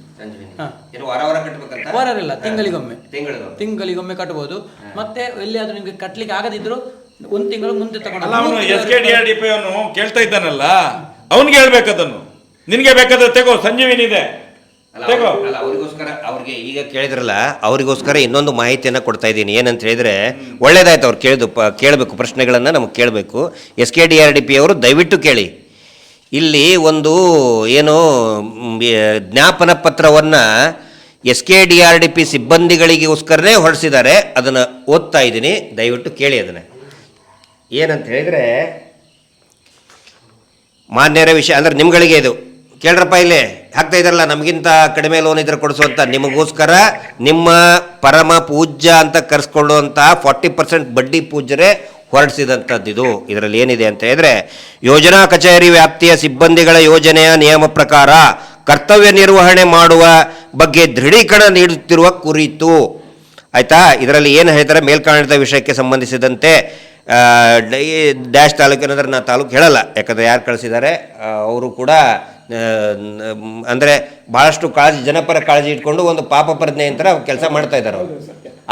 ವಾರಲ್ಲ, ತಿಂಗಳಿಗೊಮ್ಮೆ ಕಟ್ಟಬಹುದು. ಮತ್ತೆ ಎಲ್ಲಿಯಾದ್ರೂ ನಿಮ್ಗೆ ಕಟ್ಲಿಕ್ಕೆ ಆಗದಿದ್ರು 1 ತಿಂಗಳು ಮುಂದೆ ತಗೊಂಡು SKDRDP ಅವನು ಕೇಳ್ತಾ ಇದ್ದಾನಲ್ಲ, ಅವನಿಗೆ ಹೇಳ್ಬೇಕು ಅದನ್ನು. ನಿನ್ಗೆ ಬೇಕಾದ್ರೆ ತೆಗೋ, ಸಂಜೀವಿನಿ ಇದೆ. ಅವ್ರಿಗೆ ಈಗ ಕೇಳಿದ್ರಲ್ಲ, ಅವರಿಗೋಸ್ಕರ ಇನ್ನೊಂದು ಮಾಹಿತಿಯನ್ನು ಕೊಡ್ತಾ ಇದ್ದೀನಿ. ಏನಂತ ಹೇಳಿದ್ರೆ, ಒಳ್ಳೇದಾಯ್ತು ಅವ್ರು ಕೇಳಬೇಕು, ಪ್ರಶ್ನೆಗಳನ್ನು ನಮಗೆ ಕೇಳಬೇಕು. SKDRDP ಅವರು ದಯವಿಟ್ಟು ಕೇಳಿ. ಇಲ್ಲಿ ಒಂದು ಏನು ಜ್ಞಾಪನ ಪತ್ರವನ್ನು SKDRDP ಸಿಬ್ಬಂದಿಗಳಿಗೋಸ್ಕರನೇ ಹೊರಡಿಸಿದ್ದಾರೆ. ಅದನ್ನು ಓದ್ತಾ ಇದ್ದೀನಿ, ದಯವಿಟ್ಟು ಕೇಳಿ ಅದನ್ನು. ಏನಂತ ಹೇಳಿದರೆ, ಮಾನ್ಯರ ವಿಷಯ ಅಂದರೆ ನಿಮ್ಗಳಿಗೆ ಇದು ಕೇಳ್ರಪ್ಪ, ಇಲ್ಲೇ ಹಾಕ್ತಾ ಇದ್ದಾರಲ್ಲ, ನಮಗಿಂತ ಕಡಿಮೆ ಲೋನ್ ಇದ್ರೆ ಕೊಡಿಸುವಂಥ, ನಿಮಗೋಸ್ಕರ ನಿಮ್ಮ ಪರಮ ಪೂಜ್ಯ ಅಂತ ಕರೆಸ್ಕೊಳ್ಳುವಂಥ 40% ಬಡ್ಡಿ ಪೂಜ್ಯರೇ ಹೊರಡಿಸಿದಂಥದ್ದಿದು. ಇದರಲ್ಲಿ ಏನಿದೆ ಅಂತ ಹೇಳಿದ್ರೆ, ಯೋಜನಾ ಕಚೇರಿ ವ್ಯಾಪ್ತಿಯ ಸಿಬ್ಬಂದಿಗಳ ಯೋಜನೆಯ ನಿಯಮ ಪ್ರಕಾರ ಕರ್ತವ್ಯ ನಿರ್ವಹಣೆ ಮಾಡುವ ಬಗ್ಗೆ ದೃಢೀಕರಣ ನೀಡುತ್ತಿರುವ ಕುರಿತು. ಆಯಿತಾ? ಇದರಲ್ಲಿ ಏನು ಹೇಳ್ತಾರೆ, ಮೇಲ್ಕಾಣಿಸಿದ ವಿಷಯಕ್ಕೆ ಸಂಬಂಧಿಸಿದಂತೆ ಡ್ಯಾಶ್ ತಾಲೂಕಿನಂದ್ರೆ ನಾನು ತಾಲೂಕು ಹೇಳಲ್ಲ, ಯಾಕಂದರೆ ಯಾರು ಕಳಿಸಿದ್ದಾರೆ ಅವರು ಕೂಡ ಅಂದರೆ ಭಾಳಷ್ಟು ಜನಪರ ಕಾಳಜಿ ಇಟ್ಕೊಂಡು ಒಂದು ಪಾಪ ಪ್ರಜ್ಞೆಯಿಂದ ಕೆಲಸ ಮಾಡ್ತಾ ಇದ್ದಾರೆ. ಅವರು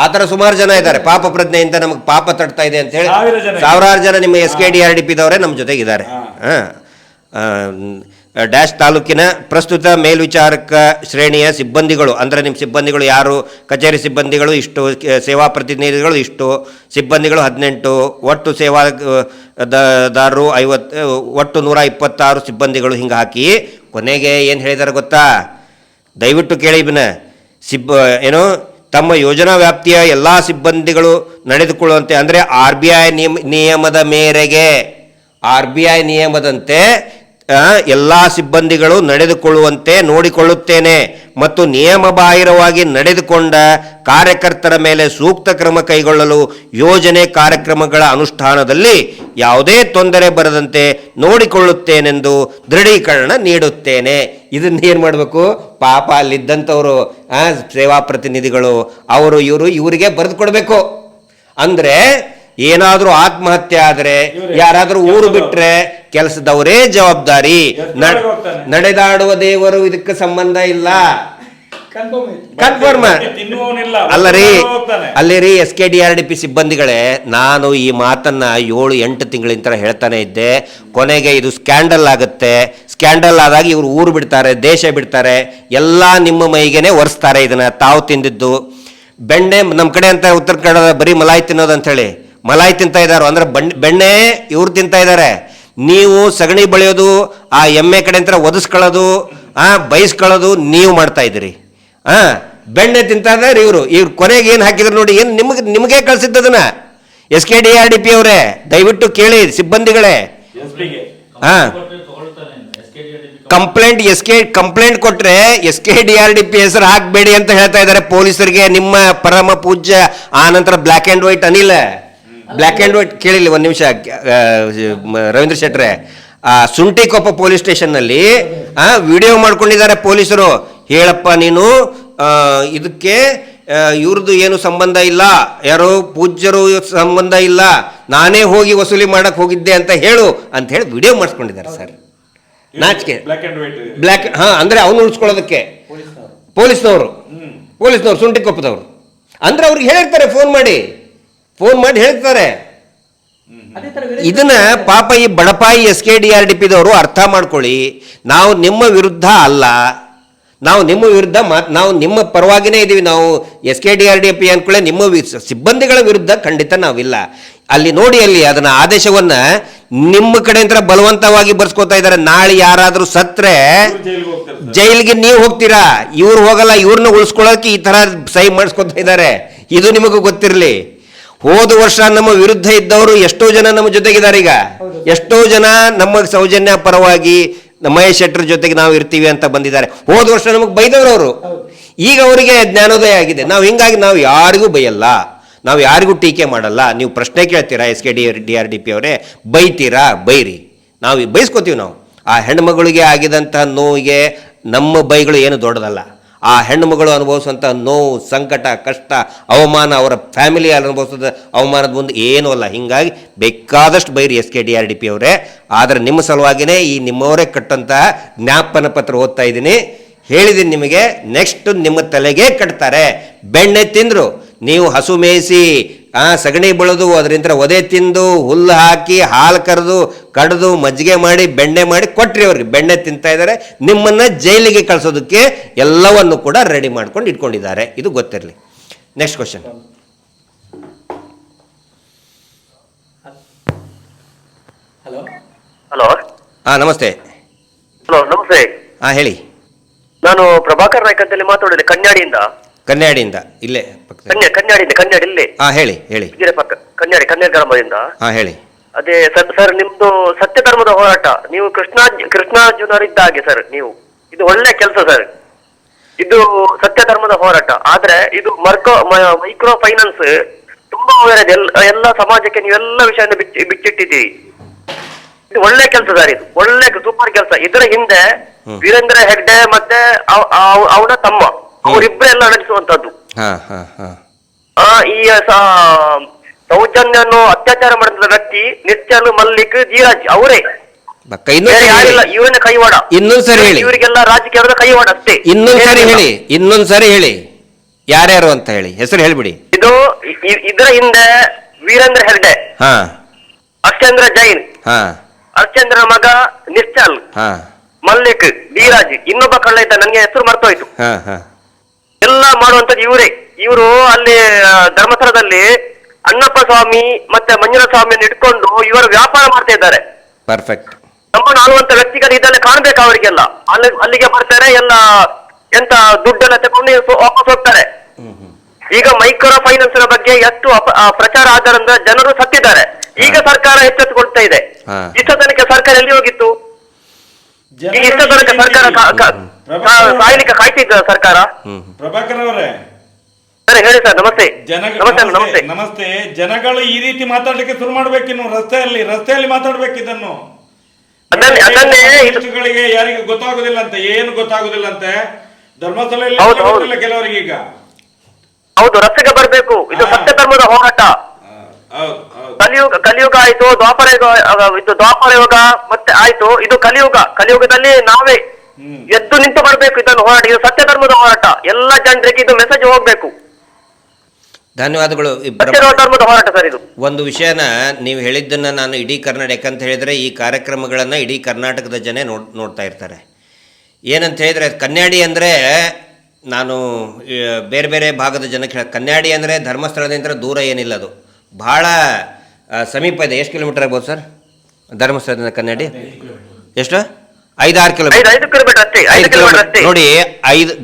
ಆ ಥರ ಸುಮಾರು ಜನ ಇದ್ದಾರೆ. ಪಾಪ ಪ್ರಜ್ಞೆಯಿಂದ ನಮಗೆ ಪಾಪ ತಡ್ತಾ ಇದೆ ಅಂತ ಹೇಳಿ ಸಾವಿರಾರು ಜನ ನಿಮ್ಮ SKDRDPದವರೇ ನಮ್ಮ ಜೊತೆಗಿದ್ದಾರೆ. ಡ್ಯಾಶ್ ತಾಲೂಕಿನ ಪ್ರಸ್ತುತ ಮೇಲ್ವಿಚಾರಕ ಶ್ರೇಣಿಯ ಸಿಬ್ಬಂದಿಗಳು, ಅಂದರೆ ನಿಮ್ಮ ಸಿಬ್ಬಂದಿಗಳು ಯಾರು, ಕಚೇರಿ ಸಿಬ್ಬಂದಿಗಳು ಇಷ್ಟು, ಸೇವಾ ಪ್ರತಿನಿಧಿಗಳು ಇಷ್ಟು, ಸಿಬ್ಬಂದಿಗಳು 18, ಒಟ್ಟು ಸೇವಾದಾರರು 50, ಒಟ್ಟು 126 ಸಿಬ್ಬಂದಿಗಳು. ಹಿಂಗೆ ಹಾಕಿ ಕೊನೆಗೆ ಏನು ಹೇಳಿದ್ದಾರೆ ಗೊತ್ತಾ? ದಯವಿಟ್ಟು ಕೇಳಿ ಏನು, ತಮ್ಮ ಯೋಜನಾ ವ್ಯಾಪ್ತಿಯ ಎಲ್ಲ ಸಿಬ್ಬಂದಿಗಳು ನಡೆದುಕೊಳ್ಳುವಂತೆ, ಅಂದರೆ RBI ನಿಯಮದ ಮೇರೆಗೆ, RBI ನಿಯಮದಂತೆ ಎಲ್ಲ ಸಿಬ್ಬಂದಿಗಳು ನಡೆದುಕೊಳ್ಳುವಂತೆ ನೋಡಿಕೊಳ್ಳುತ್ತೇನೆ ಮತ್ತು ನಿಯಮ ಬಾಹಿರವಾಗಿ ನಡೆದುಕೊಂಡ ಕಾರ್ಯಕರ್ತರ ಮೇಲೆ ಸೂಕ್ತ ಕ್ರಮ ಕೈಗೊಳ್ಳಲು ಯೋಜನೆ ಕಾರ್ಯಕ್ರಮಗಳ ಅನುಷ್ಠಾನದಲ್ಲಿ ಯಾವುದೇ ತೊಂದರೆ ಬರದಂತೆ ನೋಡಿಕೊಳ್ಳುತ್ತೇನೆಂದು ದೃಢೀಕರಣ ನೀಡುತ್ತೇನೆ. ಇದನ್ನ ಏನು ಮಾಡಬೇಕು? ಪಾಪ ಅಲ್ಲಿದ್ದಂಥವರು ಸೇವಾ ಪ್ರತಿನಿಧಿಗಳು ಅವರು ಇವರಿಗೆ ಬರೆದು ಕೊಡಬೇಕು. ಅಂದರೆ ಏನಾದರೂ ಆತ್ಮಹತ್ಯೆ ಆದರೆ, ಯಾರಾದರೂ ಊರು ಬಿಟ್ರೆ ಕೆಲಸದವರೇ ಜವಾಬ್ದಾರಿ. ನಡೆದಾಡುವ ದೇವರು ಇದಕ್ಕೆ ಸಂಬಂಧ ಇಲ್ಲ. ಕನ್ಫರ್ಮ್ ಅಲ್ಲೇ ರೀ SKDRDP ಸಿಬ್ಬಂದಿಗಳೇ, ನಾನು ಈ ಮಾತನ್ನ 7-8 ತಿಂಗಳಿಂದ ಹೇಳ್ತಾನೆ ಇದ್ದೆ. ಕೊನೆಗೆ ಇದು ಸ್ಕ್ಯಾಂಡಲ್ ಆಗುತ್ತೆ. ಸ್ಕ್ಯಾಂಡಲ್ ಆದಾಗ ಇವರು ಊರು ಬಿಡ್ತಾರೆ, ದೇಶ ಬಿಡ್ತಾರೆ, ಎಲ್ಲ ನಿಮ್ಮ ಮೈಗೆನೆ ಒರೆಸ್ತಾರೆ. ಇದನ್ನ ತಾವು ತಿಂದಿದ್ದು ಬೆಣ್ಣೆ, ನಮ್ಮ ಕಡೆ ಅಂತ ಉತ್ತರ ಕನ್ನಡ ಬರೀ ಮಲಾಯಿ ತಿನ್ನೋದು ಅಂತ ಹೇಳಿ ಮಲಾಯಿ ತಿಂತಾ ಇದ್ದಾರೋ, ಅಂದ್ರೆ ಬೆಣ್ಣೆ ಇವ್ರು ತಿಂತಾ ಇದ್ದಾರೆ. ನೀವು ಸಗಣಿ ಬಳಿಯೋದು, ಆ ಎಮ್ಮೆ ಕಡೆ ಅಂತ ಒದಿಸ್ಕೊಳ್ಳೋದು, ಬಯಸ್ಕೊಳ್ಳೋದು ನೀವು ಮಾಡ್ತಾ ಇದ್ದೀರಿ. ಬೆಣ್ಣೆ ತಿಂತಾ ಇದ್ದಾರೆ ಇವರು ಕೊನೆಗೆ ಏನು ಹಾಕಿದ್ರು ನೋಡಿ, ಏನು ನಿಮಗೆ ಕಳ್ಸಿದ್ದದನ್ನ SKDRDP ಅವರೇ ದಯವಿಟ್ಟು ಕೇಳಿ ಸಿಬ್ಬಂದಿಗಳೇ. ಹಾಂ, ಕಂಪ್ಲೇಂಟ್ ಕೊಟ್ರೆ SKDRDP ಹೆಸರು ಹಾಕಬೇಡಿ ಅಂತ ಹೇಳ್ತಾ ಇದ್ದಾರೆ ಪೊಲೀಸರಿಗೆ. ನಿಮ್ಮ ಪರಮ ಪೂಜ್ಯ ಆನಂತರ black and white Anil, black and white ಕೇಳಿಲ್ಲ ಒಂದು ನಿಮಿಷ ರವೀಂದ್ರ ಶೆಟ್ರೆ. ಸುಂಟಿಕೊಪ್ಪ ಪೊಲೀಸ್ ಸ್ಟೇಷನ್ನಲ್ಲಿ ವಿಡಿಯೋ ಮಾಡ್ಕೊಂಡಿದ್ದಾರೆ ಪೊಲೀಸರು. ಹೇಳಪ್ಪ ನೀನು, ಇದಕ್ಕೆ ಇವ್ರದ್ದು ಏನು ಸಂಬಂಧ ಇಲ್ಲ, ಯಾರೋ ಪೂಜ್ಯರು ಸಂಬಂಧ ಇಲ್ಲ, ನಾನೇ ಹೋಗಿ ವಸೂಲಿ ಮಾಡಕ್ ಹೋಗಿದ್ದೆ ಅಂತ ಹೇಳು ಅಂತ ಹೇಳಿ ವಿಡಿಯೋ ಮಾಡಿಸ್ಕೊಂಡಿದ್ದಾರೆ ಸರ್. ನಾಚಿಕೆ, ಬ್ಲ್ಯಾಕ್ ಅಂದ್ರೆ ಅವನು ಉಳಿಸ್ಕೊಳ್ಳೋದಕ್ಕೆ ಪೊಲೀಸ್ನವರು ಸುಂಟಿಕೊಪ್ಪದವರು ಅಂದ್ರೆ ಅವ್ರಿಗೆ ಹೇಳಿರ್ತಾರೆ, ಫೋನ್ ಮಾಡಿ ಹೇಳ್ತಾರೆ. ಇದನ್ನ ಪಾಪ ಈ ಬಡಪಾಯಿ SKDRDPದವರು ಅರ್ಥ ಮಾಡ್ಕೊಳ್ಳಿ. ನಾವು ನಿಮ್ಮ ವಿರುದ್ಧ ಅಲ್ಲ, ನಾವು ನಿಮ್ಮ ಪರವಾಗಿನೇ ಇದ್ದೀವಿ. ನಾವು SKDRDP ಅನ್ಕೊಳ್ಳೆ ನಿಮ್ಮ ಸಿಬ್ಬಂದಿಗಳ ವಿರುದ್ಧ ಖಂಡಿತ ನಾವಿಲ್ಲ. ಅಲ್ಲಿ ನೋಡಿ, ಅಲ್ಲಿ ಅದನ್ನ ಆದೇಶವನ್ನ ನಿಮ್ಮ ಕಡೆಯಿಂದ ಬಲವಂತವಾಗಿ ಬರ್ಸ್ಕೊತಾ ಇದ್ದಾರೆ. ನಾಳೆ ಯಾರಾದ್ರೂ ಸತ್ರೆ ಜೈಲಿಗೆ ನೀವು ಹೋಗ್ತೀರಾ, ಇವ್ರು ಹೋಗಲ್ಲ. ಇವ್ರನ್ನ ಉಳಿಸ್ಕೊಳ್ಳೋಕೆ ಈ ತರ ಸಹಿ ಮಾಡಿಸ್ಕೊತಾ ಇದ್ದಾರೆ. ಇದು ನಿಮಗೂ ಗೊತ್ತಿರಲಿ. ಹೋದ ವರ್ಷ ನಮ್ಮ ವಿರುದ್ಧ ಇದ್ದವರು ಎಷ್ಟೋ ಜನ ನಮ್ಮ ಜೊತೆಗಿದ್ದಾರೆ. ಈಗ ಎಷ್ಟೋ ಜನ ನಮ್ಮ ಸೌಜನ್ಯ ಪರವಾಗಿ ಮಹೇಶ್ ಶೆಟ್ಟರ್ ಜೊತೆಗೆ ನಾವು ಇರ್ತೀವಿ ಅಂತ ಬಂದಿದ್ದಾರೆ. ಹೋದ ವರ್ಷ ನಮಗೆ ಬೈದವರು ಅವರು. ಈಗ ಅವರಿಗೆ ಜ್ಞಾನೋದಯ ಆಗಿದೆ. ಹಿಂಗಾಗಿ ನಾವು ಯಾರಿಗೂ ಬೈಯಲ್ಲ, ನಾವು ಯಾರಿಗೂ ಟೀಕೆ ಮಾಡಲ್ಲ. ನೀವು ಪ್ರಶ್ನೆ ಕೇಳ್ತೀರಾ SKDRDP ಅವರೇ, ಬೈತೀರಾ ಬೈರಿ, ನಾವು ಬೈಸ್ಕೋತೀವಿ. ನಾವು ಆ ಹೆಣ್ಮಗಳಿಗೆ ಆಗಿದಂತಹ ನೋವಿಗೆ ನಮ್ಮ ಬೈಗಳು ಏನು ದೊಡ್ಡದಲ್ಲ. ಆ ಹೆಣ್ಣುಮಗಳು ಅನುಭವಿಸುವಂಥ ನೋವು, ಸಂಕಟ, ಕಷ್ಟ, ಅವಮಾನ, ಅವರ ಫ್ಯಾಮಿಲಿ ಅನುಭವಿಸಿದ ಅವಮಾನದ ಮುಂದೆ ಏನೂ ಅಲ್ಲ. ಹೀಗಾಗಿ ಬೇಕಾದಷ್ಟು ಬೈರಿ SKDRDP ಅವರೇ. ಆದರೆ ನಿಮ್ಮ ಸಲುವಾಗಿನೇ ಈ ನಿಮ್ಮವರೇ ಕಟ್ಟಂತಹ ಜ್ಞಾಪನ ಪತ್ರ ಓದ್ತಾ ಇದ್ದೀನಿ. ಹೇಳಿದ್ದೀನಿ ನಿಮಗೆ, ನೆಕ್ಸ್ಟ್ ನಿಮ್ಮ ತಲೆಗೆ ಕಟ್ತಾರೆ. ಬೆಣ್ಣೆ ತಿಂದರು, ನೀವು ಹಸು ಮೇಯಿಸಿ ಸಗಣಿ ಬೆಳೆದು ಅದರಿಂದ ಒದೆ ತಿಂದು ಹುಲ್ಲು ಹಾಕಿ ಹಾಲು ಕಡ್ದು ಮಜ್ಜಿಗೆ ಮಾಡಿ ಬೆಣ್ಣೆ ಮಾಡಿ ಕೊಟ್ರಿ ಅವ್ರಿಗೆ. ಬೆಣ್ಣೆ ತಿಂತಾ ಇದ್ದಾರೆ. ನಿಮ್ಮನ್ನ ಜೈಲಿಗೆ ಕಳಿಸೋದಕ್ಕೆ ಎಲ್ಲವನ್ನು ಕೂಡ ರೆಡಿ ಮಾಡ್ಕೊಂಡು ಇಟ್ಕೊಂಡಿದ್ದಾರೆ. ಇದು ಗೊತ್ತಿರಲಿ. Next question. ಹಲೋ. ನಮಸ್ತೆ. ಹಲೋ, ನಮಸ್ತೆ. ಹೇಳಿ. ನಾನು ಪ್ರಭಾಕರ್ ನಾಯ್ಕ ಅಂತೇಳಿ ಮಾತಾಡೋದು ಕನ್ಯಾಡಿಯಿಂದ. ಇಲ್ಲೇ ಕನ್ಯಾಡಿ ಇಲ್ಲೇ. ಹೇಳಿ. ಪಕ್ಕ ಕನ್ಯಾಡಿ ಗ್ರಾಮದಿಂದ. ಹೇಳಿ. ಅದೇ ಸರ್, ನಿಮ್ದು ಸತ್ಯ ಧರ್ಮದ ಹೋರಾಟ, ನೀವು ಕೃಷ್ಣಾರ್ಜುನರಿದ್ದ ಹಾಗೆ ಸರ್. ನೀವು ಇದು ಒಳ್ಳೆ ಕೆಲಸ ಸರ್. ಇದು ಸತ್ಯ ಧರ್ಮದ ಹೋರಾಟ. ಆದ್ರೆ ಇದು ಮೈಕ್ರೋ ಫೈನಾನ್ಸ್ ತುಂಬಾ ಒಳ್ಳೆಯದು. ಎಲ್ಲ ಸಮಾಜಕ್ಕೆ ನೀವೆಲ್ಲ ವಿಷಯನ ಬಿಚ್ಚಿಟ್ಟಿದ್ದೀರಿ. ಇದು ಒಳ್ಳೆ ಕೆಲಸ ಸರ್. ಇದು ಒಳ್ಳೆ ಸೂಪರ್ ಕೆಲಸ. ಇದರ ಹಿಂದೆ ವೀರೇಂದ್ರ ಹೆಗ್ಡೆ ಮತ್ತೆ ಅವನ ತಮ್ಮ ಅವರಿಬ್ಬರೆಲ್ಲ ನಡೆಸುವಂತದ್ದು. ಈ ಸೌಜನ್ಯನ್ನು ಅತ್ಯಾಚಾರ ಮಾಡಿದ ವ್ಯಕ್ತಿ ನಿಶ್ಚಲ್, ಮಲ್ಲಿಕ್, ಧೀರಾಜ್ ಅವರೇ, ಯಾರಿಲ್ಲ. ಇವನ ಕೈವಾಡ. ಇನ್ನೊಂದ್ಸರಿ ಹೇಳಿ. ಇವರಿಗೆಲ್ಲ ರಾಜಕೀಯದ ಕೈವಾಡ ಅಷ್ಟೇ. ಇನ್ನೊಂದ್ಸರಿ ಹೇಳಿ ಯಾರ್ಯಾರು ಅಂತ ಹೇಳಿ, ಹೆಸರು ಹೇಳ್ಬಿಡಿ. ಇದರ ಹಿಂದೆ ವೀರೇಂದ್ರ ಹೆಗ್ಡೆ, ಅರ್ಚಂದ್ರ ಜೈನ್, ಅರ್ಚಂದ್ರ ಮಗ ನಿಶ್ಚಲ್, ಮಲ್ಲಿಕ್, ಧೀರಾಜ್, ಇನ್ನೊಬ್ಬ ಕಳ್ಳ ಇದ್ದ, ನನ್ಗೆ ಹೆಸರು ಮರ್ತೋಯ್ತು. ಎಲ್ಲ ಮಾಡುವಂತದ್ದು ಇವರೇ. ಇವರು ಅಲ್ಲಿ ಧರ್ಮಸ್ಥಳದಲ್ಲಿ ಅಣ್ಣಪ್ಪ ಸ್ವಾಮಿ ಮತ್ತೆ ಮಂಜುನಾಥ ಸ್ವಾಮಿಯನ್ನು ಇಟ್ಕೊಂಡು ಇವರು ವ್ಯಾಪಾರ ಮಾಡ್ತಾ ಇದ್ದಾರೆ. ಪರ್ಫೆಕ್ಟ್. ನಮ್ಮನ್ನು ಆಳುವಂತ ವ್ಯಕ್ತಿಗಳು ಇದೆಲ್ಲ ಕಾಣ್ಬೇಕು ಅವರಿಗೆಲ್ಲ. ಅಲ್ಲಿಗೆ ಬರ್ತಾರೆ, ಎಲ್ಲ ಎಂತ ದುಡ್ಡೆಲ್ಲ ತಗೊಂಡು ವಾಪಸ್ ಹೋಗ್ತಾರೆ. ಈಗ ಮೈಕ್ರೋ ಫೈನಾನ್ಸ್ ನ ಬಗ್ಗೆ ಎಷ್ಟು ಪ್ರಚಾರ ಆದ್ದರಿಂದ ಜನರು ಸತ್ತಿದ್ದಾರೆ. ಈಗ ಸರ್ಕಾರ ಎಚ್ಚೆತ್ತುಕೊಳ್ತಾ ಇದೆ. ಇಷ್ಟ ತನಕ ಸರ್ಕಾರ ಎಲ್ಲಿ ಹೋಗಿತ್ತು? ಇಷ್ಟ ತನಕ ಸರ್ಕಾರ ಸಾಯ್ಲಿಕ್ಕೆ ಕಾಯ್ತಿದ್ದ ಸರ್ಕಾರ. ಪ್ರಭಾಕರ್ ಅವರೇ ಹೇಳಿ ಸರ್. ನಮಸ್ತೆ. ನಮಸ್ತೆ. ಜನಗಳು ಈ ರೀತಿ ಮಾತಾಡ್ಲಿಕ್ಕೆ ಶುರು ಮಾಡ್ಬೇಕಿನ್ನು. ರಸ್ತೆಯಲ್ಲಿ ಮಾತಾಡ್ಬೇಕು ಇದನ್ನು. ಯಾರಿಗೆ ಗೊತ್ತಾಗುದಿಲ್ಲ ಅಂತ, ಏನು ಗೊತ್ತಾಗುದಿಲ್ಲ ಅಂತೆ ಧರ್ಮಸ್ಥಳ ಕೆಲವರಿಗೆ. ಈಗ ಹೌದು, ರಸ್ತೆಗೆ ಬರ್ಬೇಕು. ಇದು ಸತ್ಯ ಧರ್ಮದ ಹೋರಾಟ. ಕಲಿಯುಗ ಆಯ್ತು, ದ್ವಾಪರ ಯುಗ ಮತ್ತೆ ಆಯ್ತು. ಇದು ಕಲಿಯುಗದಲ್ಲಿ ನಾವೇ ಎದ್ದು ನಿಂತು ಬರ್ಬೇಕು ಇದನ್ನು ಹೋರಾಟ. ಇದು ಸತ್ಯ ಧರ್ಮದ ಹೋರಾಟ. ಎಲ್ಲ ಜನರಿಗೆ ಇದು ಮೆಸೇಜ್ ಹೋಗ್ಬೇಕು. ಧನ್ಯವಾದಗಳು. ಧರ್ಮದ ಹೋರಾಟ ಸರ್ ಇದು. ಒಂದು ವಿಷಯನ ನೀವು ಹೇಳಿದ್ದನ್ನು ನಾನು ಇಡೀ ಕರ್ನಾಟಕ, ಯಾಕಂತ ಹೇಳಿದರೆ ಈ ಕಾರ್ಯಕ್ರಮಗಳನ್ನು ಇಡೀ ಕರ್ನಾಟಕದ ಜನ ನೋಡ್ತಾ ಇರ್ತಾರೆ. ಏನಂತ ಹೇಳಿದರೆ, ಕನ್ಯಾಡಿ ಅಂದರೆ ನಾನು ಬೇರೆ ಬೇರೆ ಭಾಗದ ಜನಕ್ಕೆ ಕನ್ಯಾಡಿ ಅಂದರೆ ಧರ್ಮಸ್ಥಳದಿಂದ ದೂರ ಏನಿಲ್ಲ, ಅದು ಭಾಳ ಸಮೀಪ ಇದೆ. ಎಷ್ಟು ಕಿಲೋಮೀಟರ್ ಆಗ್ಬೋದು ಸರ್ ಧರ್ಮಸ್ಥಳದಿಂದ ಕನ್ಯಾಡಿ? ಎಷ್ಟು? 5-6 ಕಿಲೋಮೀಟರ್. 5 ಕಿಲೋಮೀಟರ್ ಅಷ್ಟೇ. 5 ಕಿಲೋಮೀಟರ್ ಅಷ್ಟೇ. ನೋಡಿ,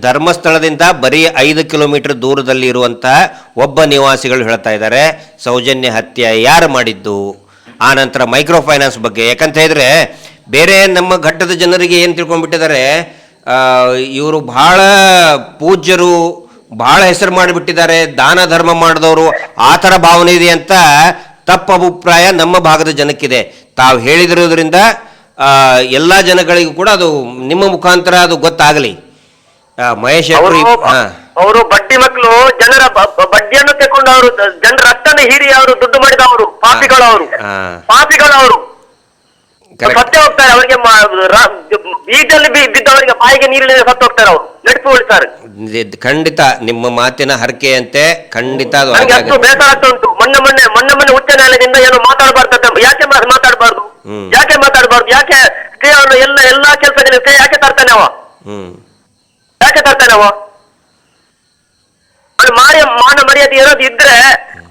ಧರ್ಮಸ್ಥಳದಿಂದ ಬರೀ 5 ಕಿಲೋಮೀಟರ್ ದೂರದಲ್ಲಿ ಇರುವಂತಹ ಒಬ್ಬ ನಿವಾಸಿಗಳು ಹೇಳ್ತಾ ಇದ್ದಾರೆ ಸೌಜನ್ಯ ಹತ್ಯೆ ಯಾರು ಮಾಡಿದ್ದು. ಆ ನಂತರ ಮೈಕ್ರೋ ಫೈನಾನ್ಸ್ ಬಗ್ಗೆ, ಯಾಕಂತ ಹೇಳಿದ್ರೆ ಬೇರೆ ನಮ್ಮ ಘಟ್ಟದ ಜನರಿಗೆ ಏನು ತಿಳ್ಕೊಂಡ್ಬಿಟ್ಟಿದ್ದಾರೆ, ಇವರು ಬಹಳ ಪೂಜ್ಯರು, ಬಹಳ ಹೆಸರು ಮಾಡಿಬಿಟ್ಟಿದ್ದಾರೆ, ದಾನ ಧರ್ಮ ಮಾಡಿದವರು, ಆ ಥರ ಭಾವನೆ ಇದೆ ಅಂತ ತಪ್ಪು ಅಭಿಪ್ರಾಯ ನಮ್ಮ ಭಾಗದ ಜನಕ್ಕಿದೆ. ತಾವು ಹೇಳಿದಿರೋದ್ರಿಂದ ಎಲ್ಲ ಜನಗಳಿಗೂ ಕೂಡ ಅದು ನಿಮ್ಮ ಮುಖಾಂತರ ಅದು ಗೊತ್ತಾಗಲಿ. ಮಹೇಶ್ ಅವರು ಬಡ್ಡಿ ಮಕ್ಕಳು, ಜನರ ಬಡ್ಡಿಯನ್ನು ತೆಕೊಂಡು ಅವರು ಜನರ ರಕ್ತನ ಹೀರಿ ಅವರು ದುಡ್ಡು ಮಾಡಿದವರು ಪಾಪಿಗಳು. ಸತ್ಯ ಹೋಗ್ತಾರೆ ಅವರಿಗೆ, ಬೀಜಲ್ಲಿ ಬಿದ್ದವರಿಗೆ ಬಾಯಿಗೆ ನೀರಿಲ್ಲದೆ ಸತ್ತು ಹೋಗ್ತಾರೆ ಅವರು. ನಡೆಸುವಳಿ ಸರ್, ಖಂಡಿತ ನಿಮ್ಮ ಮಾತಿನ ಹರಕೆಯಂತೆ ಖಂಡಿತ ಅದು ನನಗೆ ಅಷ್ಟು ಬೇಸರ ಆಗ್ತಾ ಉಂಟು. ಮೊನ್ನೆ ಉಚ್ಚ ನ್ಯಾಯಾಲಯದಿಂದ ಏನು ಮಾತಾಡಬಾರ್ದು, ಯಾಕೆ ಮಾತಾಡಬಾರ್ದು, ಯಾಕೆ ಸ್ಟೇ ಅವನು ಎಲ್ಲಾ ಕೆಲಸದಲ್ಲಿ ಸ್ಟೇ ಯಾಕೆ ತರ್ತಾನೆ ಅವ, ಮಾನ ಮರ್ಯಾದೆ ಏನಾದ್ರು ಇದ್ರೆ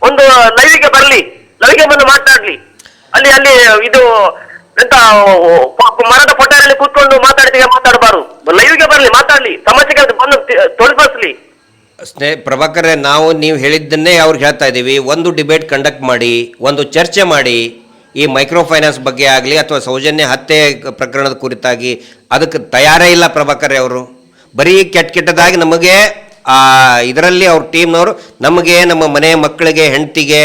ಒಂದು ಲೈವಿಗೆ ಬರ್ಲಿ, ಲೈವಿಗೆ ಬಂದು ಮಾತಾಡ್ಲಿ. ಅಲ್ಲಿ ಇದು ಎಂತ ಮರದ ಪೊಟ್ಟರಲ್ಲಿ ಕೂತ್ಕೊಂಡು ಮಾತಾಡಬಾರ್ದು. ಲೈವ್ಗೆ ಬರ್ಲಿ, ಮಾತಾಡ್ಲಿ, ಸಮಸ್ಯೆಗೆ ಬಂದು ತೊಡಗಿಸ್ಲಿ. ಪ್ರಭಾಕರ್, ನೀವು ಹೇಳಿದ್ದನ್ನೇ ಅವ್ರಿಗೆ ಹೇಳ್ತಾ ಇದ್ದೀವಿ. ಒಂದು ಡಿಬೇಟ್ ಕಂಡಕ್ಟ್ ಮಾಡಿ, ಒಂದು ಚರ್ಚೆ ಮಾಡಿ, ಈ ಮೈಕ್ರೋ ಫೈನಾನ್ಸ್ ಬಗ್ಗೆ ಆಗಲಿ ಅಥವಾ ಸೌಜನ್ಯ ಹತ್ಯೆ ಪ್ರಕರಣದ ಕುರಿತಾಗಿ ಅದಕ್ಕೆ ತಯಾರೇ ಇಲ್ಲ ಪ್ರಭಾಕರ್ ಅವರು. ಬರೀ ಕೆಟ್ಟದಾಗಿ ನಮಗೆ ಇದರಲ್ಲಿ ಅವ್ರ ಟೀಮ್ನವರು ನಮಗೆ, ನಮ್ಮ ಮನೆ ಮಕ್ಕಳಿಗೆ, ಹೆಂಡತಿಗೆ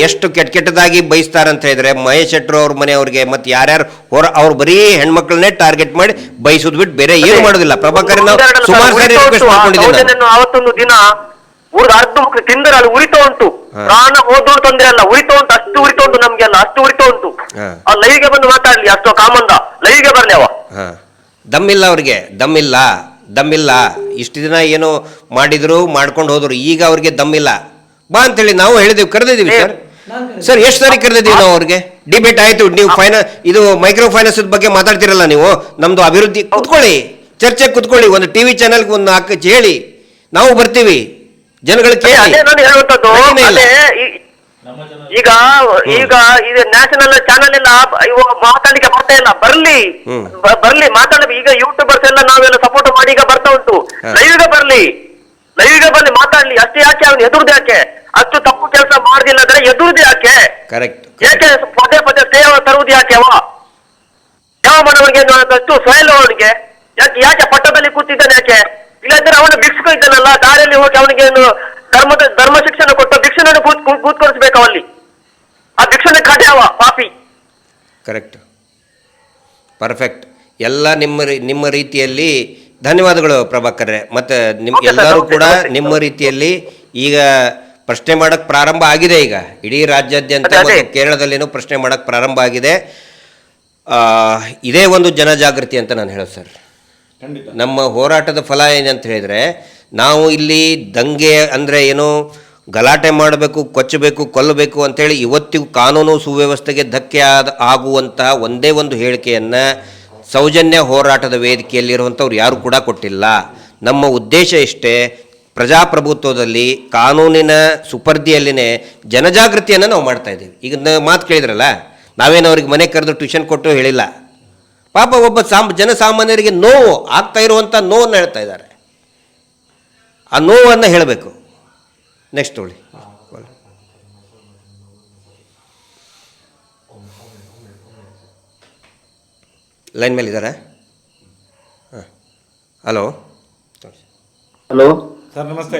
ಎಷ್ಟು ಕೆಟ್ಟದಾಗಿ ಬಯಸ್ತಾರಂತ ಹೇಳಿದ್ರೆ, ಮಹೇಶ್ ಶೆಟ್ಟರು ಅವ್ರ ಮನೆಯವ್ರಿಗೆ ಮತ್ತು ಯಾರ್ಯಾರು ಅವ್ರು ಬರೀ ಹೆಣ್ಮಕ್ಳನ್ನೇ ಟಾರ್ಗೆಟ್ ಮಾಡಿ ಬಯಸೋದು ಬಿಟ್ಟು ಬೇರೆ ಏನು ಮಾಡೋದಿಲ್ಲ. ಪ್ರಭಾಕರ್, ನಾವು ಸುಮಾರು ಸಾರಿ ರಿಕ್ವೆಸ್ಟ್ ಮಾಡ್ಕೊಂಡಿದ್ದೀವಿ. ಅವತ್ತೊಂದು ದಿನ ಅರ್ಧ ಮಕ್ಕಳು ತಿಂದರೆ ಅಲ್ಲಿ ಉರಿತಾ ಉಂಟು, ಪ್ರಾಣ ಹೋದೋಡು ತೊಂದರೆ ಅಲ್ಲ, ಉರಿತಾ ಉಂಟು, ಅಷ್ಟು ಉರಿತಾ ಉಂಟು, ನಮ್ಗೆಲ್ಲ ಅಷ್ಟು ಉರಿತಾ ಉಂಟು. ಆ ಲೈವ್ಗೆ ಬಂದು ಮಾತಾಡ್ಲಿ, ಅಷ್ಟು ಕಾಮಂದ ಲೈವ್ಗೆ ಬರ್ಲಿ ಅವ. ದಮ್ಮಿಲ್ಲ ಅವ್ರಿಗೆ, ದಮ್ಮಿಲ್ಲ. ಇಷ್ಟು ದಿನ ಏನು ಮಾಡಿದ್ರು, ಮಾಡ್ಕೊಂಡು ಹೋದ್ರು, ಈಗ ಅವ್ರಿಗೆ ದಮ್ಮಿಲ್ಲ. ಬಾ ಅಂತೇಳಿ ನಾವು ಹೇಳಿದೀವಿ, ಕರೆದಿದ್ದೀವಿ ಸರ್. ಎಷ್ಟು ಸಾರಿ ಕರೆದಿದ್ದೀವಿ ನಾವು ಅವ್ರಿಗೆ. ಡಿಬೇಟ್ ಆಯ್ತು, ನೀವು ಇದು ಮೈಕ್ರೋ ಫೈನಾನ್ಸ್ ಬಗ್ಗೆ ಮಾತಾಡ್ತಿರಲ್ಲ ನೀವು, ನಮ್ದು ಅಭಿವೃದ್ಧಿ, ಕುತ್ಕೊಳ್ಳಿ, ಚರ್ಚೆ ಕುತ್ಕೊಳ್ಳಿ, ಒಂದು ಟಿವಿ ಚಾನೆಲ್ಗೆ ಒಂದು ಹಾಕಿ ಹೇಳಿ, ನಾವು ಬರ್ತೀವಿ, ಜನಗಳು ಕೇಳಿ. ಈಗ ಇದು ನ್ಯಾಷನಲ್ ಚಾನಲ್ ಎಲ್ಲ ಮಾತಾಡ್ಲಿಕ್ಕೆ ಬರ್ತಾ ಇಲ್ಲ, ಬರ್ಲಿ ಮಾತಾಡ್ಲಿ. ಈಗ ಯೂಟ್ಯೂಬರ್ಸ್ ಎಲ್ಲ ನಾವೆಲ್ಲ ಸಪೋರ್ಟ್ ಮಾಡಿ ಈಗ ಬರ್ತಾ ಉಂಟು. ಲೈವ್ಗೆ ಬರ್ಲಿ ಮಾತಾಡ್ಲಿ. ಅಷ್ಟೇ ಯಾಕೆ ಅವ್ನು ಎದುರ್ದು ಯಾಕೆ? ಅಷ್ಟು ತಪ್ಪು ಕೆಲಸ ಮಾಡುದಿಲ್ಲ ಅಂದ್ರೆ ಎದುರ್ದು ಯಾಕೆ? ಕರೆಕ್ಟ್. ಯಾಕೆ ಪದೇ ಸೇವೆ ತರುವುದು ಯಾಕೆ? ಯಾವ ಮನವನಿಗೆ ಅಷ್ಟು ಸ್ವಯಂ ಅವನಿಗೆ ಯಾಕೆ ಪಟ್ಟದಲ್ಲಿ ಕೂತಿದ್ದಾನೆ ಯಾಕೆ? ಇಲ್ಲಾಂದ್ರೆ ಅವನು ಭಿಕ್ಷುಕ ಇದ್ದಾನಲ್ಲ, ದಾರಿಯಲ್ಲಿ ಹೋಗಿ ಅವನಿಗೆ ಧರ್ಮ ಶಿಕ್ಷಣ ಕೊಟ್ಟು ಭಿಕ್ಷುನನ್ನು ಕೂತ್ಕೊಳಿಸ್ಬೇಕು ಅವಲ್ಲಿ. ಆ ಭಿಕ್ಷುನ ಕಡೆಯವ ಪಾಪಿ. Correct, perfect. ಎಲ್ಲ ನಿಮ್ಮ ರೀತಿಯಲ್ಲಿ ಧನ್ಯವಾದಗಳು ಪ್ರಭಾಕರ್ರೆ. ಮತ್ತು ಎಲ್ಲರೂ ಕೂಡ ನಿಮ್ಮ ರೀತಿಯಲ್ಲಿ ಈಗ ಪ್ರಶ್ನೆ ಮಾಡಕ್ಕೆ ಪ್ರಾರಂಭ ಆಗಿದೆ. ಈಗ ಇಡೀ ರಾಜ್ಯಾದ್ಯಂತ ಮತ್ತು ಕೇರಳದಲ್ಲೇನೂ ಪ್ರಶ್ನೆ ಮಾಡಕ್ಕೆ ಪ್ರಾರಂಭ ಆಗಿದೆ. ಇದೇ ಒಂದು ಜನಜಾಗೃತಿ ಅಂತ ನಾನು ಹೇಳೋದು ಸರ್. ನಮ್ಮ ಹೋರಾಟದ ಫಲ ಏನಂತ ಹೇಳಿದರೆ, ನಾವು ಇಲ್ಲಿ ದಂಗೆ ಅಂದರೆ ಏನು ಗಲಾಟೆ ಮಾಡಬೇಕು, ಕೊಚ್ಚಬೇಕು, ಕೊಲ್ಲಬೇಕು ಅಂಥೇಳಿ ಇವತ್ತಿಗೂ ಕಾನೂನು ಸುವ್ಯವಸ್ಥೆಗೆ ಧಕ್ಕೆ ಆಗುವಂತಹ ಒಂದೇ ಒಂದು ಹೇಳಿಕೆಯನ್ನು ಸೌಜನ್ಯ ಹೋರಾಟದ ವೇದಿಕೆಯಲ್ಲಿರುವಂಥವ್ರು ಯಾರು ಕೂಡ ಕೊಟ್ಟಿಲ್ಲ. ನಮ್ಮ ಉದ್ದೇಶ ಇಷ್ಟೇ, ಪ್ರಜಾಪ್ರಭುತ್ವದಲ್ಲಿ ಕಾನೂನಿನ ಸುಪರ್ದಿಯಲ್ಲಿನೇ ಜನಜಾಗೃತಿಯನ್ನು ನಾವು ಮಾಡ್ತಾಯಿದ್ದೀವಿ. ಈಗ ಮಾತು ಕೇಳಿದ್ರಲ್ಲ, ನಾವೇನು ಅವ್ರಿಗೆ ಮನೆ ಕರೆದು ಟ್ಯೂಷನ್ ಕೊಟ್ಟು ಹೇಳಿಲ್ಲ. ಪಾಪ ಒಬ್ಬ ಜನಸಾಮಾನ್ಯರಿಗೆ ನೋವು ಆಗ್ತಾ ಇರುವಂಥ ನೋವನ್ನು ಹೇಳ್ತಾ ಇದ್ದಾರೆ. ಆ ನೋವನ್ನು ಹೇಳಬೇಕು. ನೆಕ್ಸ್ಟ್ ತೊಗೊಳ್ಳಿ. ಲೈನ್ ಮೇಲೆ ಇದ್ದಾರಾ? ಹಾಂ, ಹಲೋ ಸರ್, ನಮಸ್ತೆ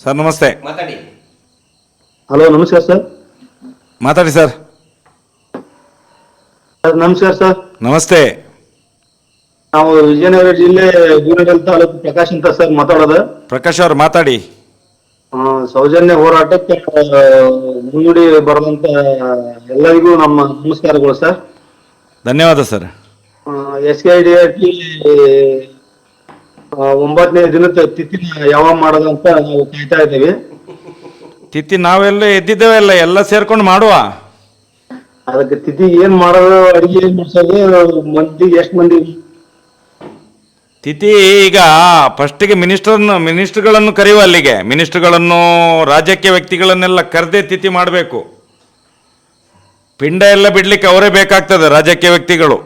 ಸರ್. ನಮಸ್ತೆ, ಮಾತಾಡಿ. ಹಲೋ, ನಮಸ್ಕಾರ ಸರ್. ಮಾತಾಡಿ ಸರ್. ನಮಸ್ಕಾರ ಸರ್. ನಮಸ್ತೆ. ನಾವು ವಿಜಯನಗರ ಜಿಲ್ಲೆ ಬೂನಗಲ್ ತಾಲೂಕು ಪ್ರಕಾಶ್ ಅಂತ ಸರ್ ಮಾತಾಡೋದು. ಪ್ರಕಾಶ್ ಅವ್ರು ಮಾತಾಡಿ. ಸೌಜನ್ಯ ಹೋರಾಟಕ್ಕೆ ಮುನ್ನುಡಿ ಬರೆದಂತ ಎಲ್ಲರಿಗೂ ನಮ್ಮ ನಮಸ್ಕಾರಗಳು ಸರ್. ಧನ್ಯವಾದ ಸರ್. SKDRT 9ನೇ ದಿನದ ತಿಥಿನ ಯಾವಾಗ ಮಾಡೋದಂತ ನಾವು ಕಾಯ್ತಾ ಇದ್ದೀವಿ. ತಿಥಿ ನಾವೆಲ್ಲ ಎದ್ದಿದ್ದೇವೆಲ್ಲ, ಎಲ್ಲ ಸೇರ್ಕೊಂಡು ಮಾಡುವ. ಅದಕ್ಕೆ ತಿಥಿ ಏನ್ ಮಾಡೋದು, ಅಡಿಗೆ ಏನ್ ಮಾಡ್ಸೋದು, ಮಂದಿಗೆ ಎಷ್ಟು ಮಂದಿ ತಿಥಿ? ಈಗ ಫಸ್ಟಿಗೆ ಮಿನಿಸ್ಟರ್ಗಳನ್ನು ಕರೆಯುವ, ಅಲ್ಲಿಗೆ ಮಿನಿಸ್ಟರ್ಗಳನ್ನು, ರಾಜ್ಯಕ್ಕೆ ವ್ಯಕ್ತಿಗಳನ್ನೆಲ್ಲ ಕರೆದೇ ತಿಥಿ ಮಾಡಬೇಕು. ಪಿಂಡ ಎಲ್ಲ ಬಿಡ್ಲಿಕ್ಕೆ ಅವರೇ ಬೇಕಾಗ್ತದೆ, ರಾಜಕೀಯ ವ್ಯಕ್ತಿಗಳು.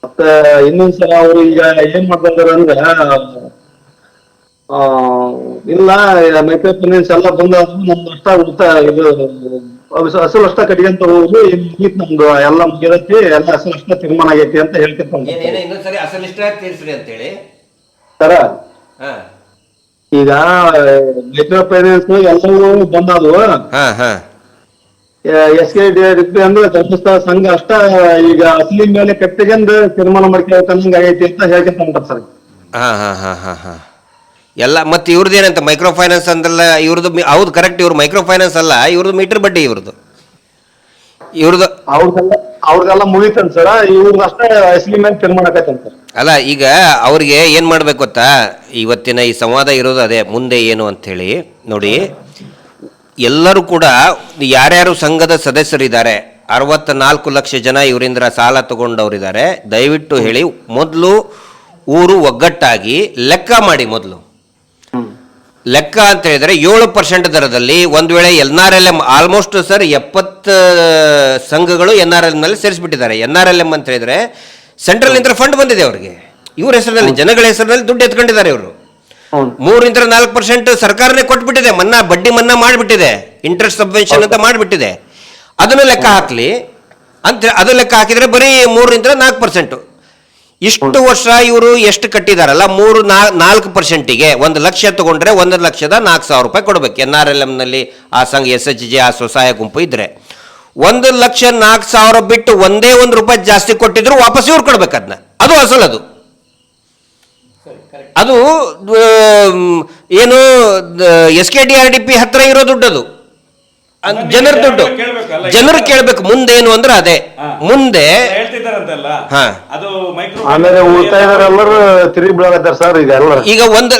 ಮತ್ತೆ ಇನ್ನೊಂದ್ಸಲ ಅವರು ಈಗ ಏನ್ ಮಾಡ್ತಾ ಇದಾರೆ ಅಂದ್ರೆ ಇಲ್ಲ ಮೈಕ್ರೋ ಫೈನಾನ್ಸ್ ಎಲ್ಲ ಬಂದಾದ್ರು ನಮ್ದು ಅಷ್ಟ ಉಳಿತಾಯ ಇದು ಅಸಲು ಅಷ್ಟ ಕಟ್ಕೊಂತ ಹೋಗುದು ಈಗ ನಮ್ದು ಎಲ್ಲ ಮುಗಿದೈತಿ, ಎಲ್ಲ ಅಸಲು ಅಷ್ಟ ತೀರ್ಮಾನ ಆಗೈತಿ ಅಂತ ಹೇಳ್ತಿರ್ತಾನೆ ಇನ್ನೊಂದ್ಸರಿ ಅಸಲಿಷ್ಟ ತೀರ್ಸ್ರಿ ಅಂತೇಳಿ ಸರ. ಈಗ ಮೈಕ್ರೋ ಫೈನಾನ್ಸ್ ಎಲ್ಲವೂ ಬಂದಾದವು. SKDRP ಅಂದ್ರೆ ಧರ್ಮಸ್ಥಳ ಸಂಘ ಅಷ್ಟ ಈಗ ಅಸಲಿ ಮೇಲೆ ಕಟ್ಟಿಗೆಂದು ತೀರ್ಮಾನ ಮಾಡ್ಕೊಳ್ತಂಗ ಆಗೈತಿ ಅಂತ ಹೇಳ್ಕೊಂತ ಸರ್. ಎಲ್ಲ ಮತ್ತೆ ಇವ್ರದ್ದು ಏನಂತ ಮೈಕ್ರೋ ಫೈನಾನ್ಸ್ ಅಂದ್ರಲ್ಲ, ಇವ್ರದ್ದು ಹೌದು ಕರೆಕ್ಟ್, ಇವ್ರು ಮೈಕ್ರೋ ಫೈನಾನ್ಸ್ ಅಲ್ಲ, ಇವ್ರದ್ದು ಮೀಟರ್ ಬಡ್ಡಿ ಇವ್ರದ್ದು ಅವ್ರದೆಲ್ಲ ಮುಗಿತಂತ ಸರ, ಇವ್ರದ್ದು ಅಷ್ಟೇ ಅಸಲಿ ಮೇಲೆ ತೀರ್ಮಾನ ಆಕೈತಂತ. ಅಲ್ಲ ಈಗ ಅವ್ರಿಗೆ ಏನು ಮಾಡ್ಬೇಕು ಗೊತ್ತಾ, ಇವತ್ತಿನ ಈ ಸಂವಾದ ಇರೋದು ಅದೇ, ಮುಂದೆ ಏನು ಅಂಥೇಳಿ ನೋಡಿ. ಎಲ್ಲರೂ ಕೂಡ ಯಾರ್ಯಾರು ಸಂಘದ ಸದಸ್ಯರಿದ್ದಾರೆ, 64 ಲಕ್ಷ ಜನ ಇವರಿಂದ ಸಾಲ ತಗೊಂಡವರಿದ್ದಾರೆ. ದಯವಿಟ್ಟು ಹೇಳಿ, ಮೊದಲು ಊರು ಒಗ್ಗಟ್ಟಾಗಿ ಲೆಕ್ಕ ಮಾಡಿ. ಮೊದಲು ಲೆಕ್ಕ ಅಂತ ಹೇಳಿದರೆ 7% ದರದಲ್ಲಿ ಒಂದು ವೇಳೆ NRLM ಆಲ್ಮೋಸ್ಟ್ ಸರ್ 70 ಸಂಘಗಳು NRLM ಸೇರಿಸ್ಬಿಟ್ಟಿದ್ದಾರೆ. NRLM ಅಂತ ಹೇಳಿದರೆ ಸೆಂಟ್ರಲ್ ಇಂದ ಫಂಡ್ ಬಂದಿದೆ ಅವರಿಗೆ, ಇವ್ರ ಹೆಸರಿನಲ್ಲಿ, ಜನಗಳ ಹೆಸರಿನಲ್ಲಿ ದುಡ್ಡು ಎತ್ಕೊಂಡಿದ್ದಾರೆ ಇವರು. 3-4% ಸರ್ಕಾರನೇ ಕೊಟ್ಬಿಟ್ಟಿದೆ, ಮನ್ನಾ, ಬಡ್ಡಿ ಮನ್ನಾ ಮಾಡಿಬಿಟ್ಟಿದೆ, ಇಂಟ್ರೆಸ್ಟ್ ಸಬ್ವೆನ್ಷನ್ ಅಂತ ಮಾಡಿಬಿಟ್ಟಿದೆ. ಅದನ್ನು ಲೆಕ್ಕ ಹಾಕಲಿ ಅಂತ, ಅದು ಲೆಕ್ಕ ಹಾಕಿದರೆ ಬರೀ 3-4%. ಇಷ್ಟು ವರ್ಷ ಇವರು ಎಷ್ಟು ಕಟ್ಟಿದಾರಲ್ಲ, 3-4%ಗೆ 1 ಲಕ್ಷ ತಗೊಂಡ್ರೆ 1,04,000 ರೂಪಾಯಿ ಕೊಡ್ಬೇಕು. NRLMನಲ್ಲಿ ಆ ಸಂಘ SHG ಆ ಸ್ವಸಹಾಯ ಗುಂಪು ಇದ್ರೆ 1,04,000 ಬಿಟ್ಟು ಒಂದೇ ₹1 ಜಾಸ್ತಿ ಕೊಟ್ಟಿದ್ರು ವಾಪಸ್ ಇವ್ರು ಕೊಡ್ಬೇಕು ಅದನ್ನ. ಅದು ಅಸಲು, ಅದು ಏನು SKDRDP ಹತ್ರ ಇರೋ ದುಡ್ಡು, ಅದು ಜನರ ದುಡ್ಡು. ಜನರು ಕೇಳ್ಬೇಕು ಮುಂದೇನು ಅಂದ್ರೆ ಅದೇ ಮುಂದೆ ಆಮೇಲೆ ಉಳಿತಾಯದವರೆಲ್ಲರೂ ತಿರುಗಿ ಬೀಳಾಕತ್ತಾರ ಸರ್. ಈಗ ಎಲ್ಲರೂ ಈಗ ಒಂದು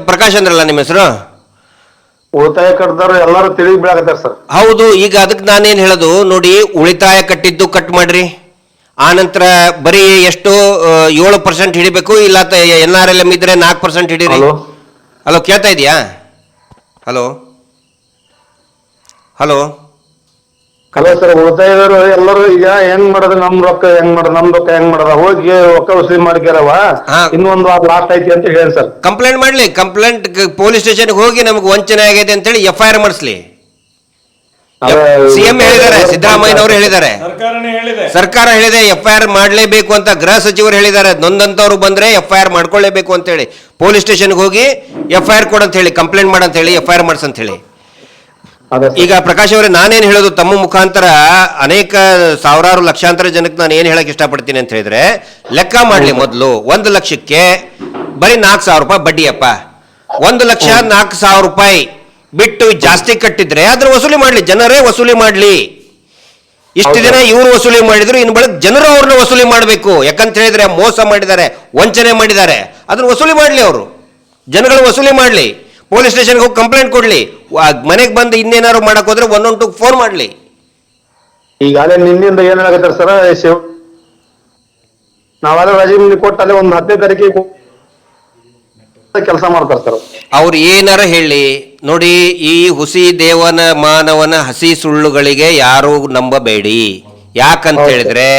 ಪ್ರಕಾಶ್ ಅಂದ್ರಲ್ಲ ನಿಮ್ಮ ಹೆಸರು, ಉಳಿತಾಯ ಕಟ್ಟಿದವರು ಎಲ್ಲರೂ ತಿರುಗಿ ಬೀಳಾಕತ್ತಾರ ಸರ್. ಹೌದು. ಈಗ ಅದಕ್ಕೆ ನಾನೇನು ಹೇಳೋದು ನೋಡಿ, ಉಳಿತಾಯ ಕಟ್ಟಿದ್ದು ಕಟ್ ಮಾಡ್ರಿ, ಆನಂತರ ಬರೀ ಎಷ್ಟು 7% ಹಿಡಿಬೇಕು, ಇಲ್ಲ NRLM ಇದ್ರೆ 4% ಹಿಡೀರಿ. ಹಲೋ, ಕೇಳ್ತಾ ಇದೆಯಾ? ಹಲೋ ಹಲೋ ಹಲೋ ಸರ್, ಉಳಿತಾಯದವರು ಎಲ್ಲರೂ ಈಗ ಹೆಂಗ್ ಮಾಡೋದು, ನಮ್ ರೊಕ್ಕ ಹೆಂಗ್ ಮಾಡೋದ ಹೋಗಿ ರೊಕ್ಕ ವಸೂಲಿ ಮಾಡ್ಕ್ಯಾರವ, ಇನ್ನೊಂದು ವಾರ ಲಾಸ್ಟ್ ಐತಿ ಅಂತ ಹೇಳಿ ಸರ್. ಕಂಪ್ಲೇಂಟ್ ಮಾಡ್ಲಿ, ಕಂಪ್ಲೇಂಟ್ ಪೊಲೀಸ್ ಸ್ಟೇಷನ್ಗೆ ಹೋಗಿ ನಮ್ಗೆ ವಂಚನೆ ಆಗಿದೆ ಅಂತೇಳಿ FIR ಮಾಡಿಸ್ಲಿ. CM ಹೇಳಿದ್ದಾರೆ, ಸಿದ್ದರಾಮಯ್ಯನವರು ಹೇಳಿದ್ದಾರೆ, ಸರ್ಕಾರ ಹೇಳಿದೆ FIR ಮಾಡಲೇಬೇಕು ಅಂತ, ಗೃಹ ಸಚಿವರು ಹೇಳಿದ್ದಾರೆ, ನೊಂದಂತವ್ರು ಬಂದ್ರೆ FIR ಮಾಡ್ಕೊಳ್ಳೇಬೇಕು ಅಂತ ಹೇಳಿ. ಪೊಲೀಸ್ ಸ್ಟೇಷನ್ಗೆ ಹೋಗಿ FIR ಕೊಡಂತ ಹೇಳಿ, ಕಂಪ್ಲೇಂಟ್ ಮಾಡಂತ ಹೇಳಿ, FIR ಮಾಡ್ಸಂತ ಹೇಳಿ. ಈಗ ಪ್ರಕಾಶ್ ಅವರೇ, ನಾನೇನು ಹೇಳೋದು ತಮ್ಮ ಮುಖಾಂತರ ಅನೇಕ ಸಾವಿರಾರು ಲಕ್ಷಾಂತರ ಜನಕ್ಕೆ ನಾನು ಏನು ಹೇಳಕ್ ಇಷ್ಟಪಡ್ತೀನಿ ಅಂತ ಹೇಳಿದ್ರೆ, ಲೆಕ್ಕ ಮಾಡಲಿ. ಮೊದಲು 1 ಲಕ್ಷಕ್ಕೆ ಬರೀ 4,000 ರೂಪಾಯಿ ಬಡ್ಡಿಯಪ್ಪ. 1,04,000 ರೂಪಾಯಿ ಬಿಟ್ಟು ಜಾಸ್ತಿ ಕಟ್ಟಿದ್ರೆ ಅದ್ರ ವಸೂಲಿ ಮಾಡಲಿ, ಜನರೇ ವಸೂಲಿ ಮಾಡಲಿ. ಇಷ್ಟು ದಿನ ಇವರು ವಸೂಲಿ ಮಾಡಿದ್ರು, ಇನ್ನು ಬಳಕ ಜನರು ಅವ್ರನ್ನ ವಸೂಲಿ ಮಾಡಬೇಕು. ಯಾಕಂತ ಹೇಳಿದ್ರೆ ಮೋಸ ಮಾಡಿದ್ದಾರೆ, ವಂಚನೆ ಮಾಡಿದ್ದಾರೆ, ಅದನ್ನ ವಸೂಲಿ ಮಾಡಲಿ. ಅವರು ಜನಗಳು ವಸೂಲಿ ಮಾಡಲಿ. ಪೊಲೀಸ್ ಸ್ಟೇಷನ್ಗೆ ಹೋಗಿ ಕಂಪ್ಲೇಂಟ್ ಕೊಡ್ಲಿ. ಮನೆಗೆ ಬಂದು ಇನ್ನೇನಾದ್ರು ಮಾಡಕ್ ಹೋದ್ರೆ 112 ಫೋನ್ ಮಾಡಲಿ. ಈಗಾಗಲೇ ನಿನ್ನಿಂದ ಏನಾಗತ್ತಾರ ಸರ್, ನಾವಾದ್ರೆ ರಜೆ ಕೊಟ್ಟು ಅಲ್ಲೇ ಒಂದು 10ನೇ ತಾರೀಕಿಗೆ ಕೆಲಸ ಮಾಡ್ತಾರೆ ಸರ್. ಅವ್ರು ಏನಾರ ಹೇಳಿ ನೋಡಿ, ಈ ಹುಸಿ ದೇವನ ಮಾನವನ ಹಸಿ ಸುಳ್ಳುಗಳಿಗೆ ಯಾರು ನಂಬಬೇಡಿ. ಯಾಕಂತ ಹೇಳಿದ್ರೆ,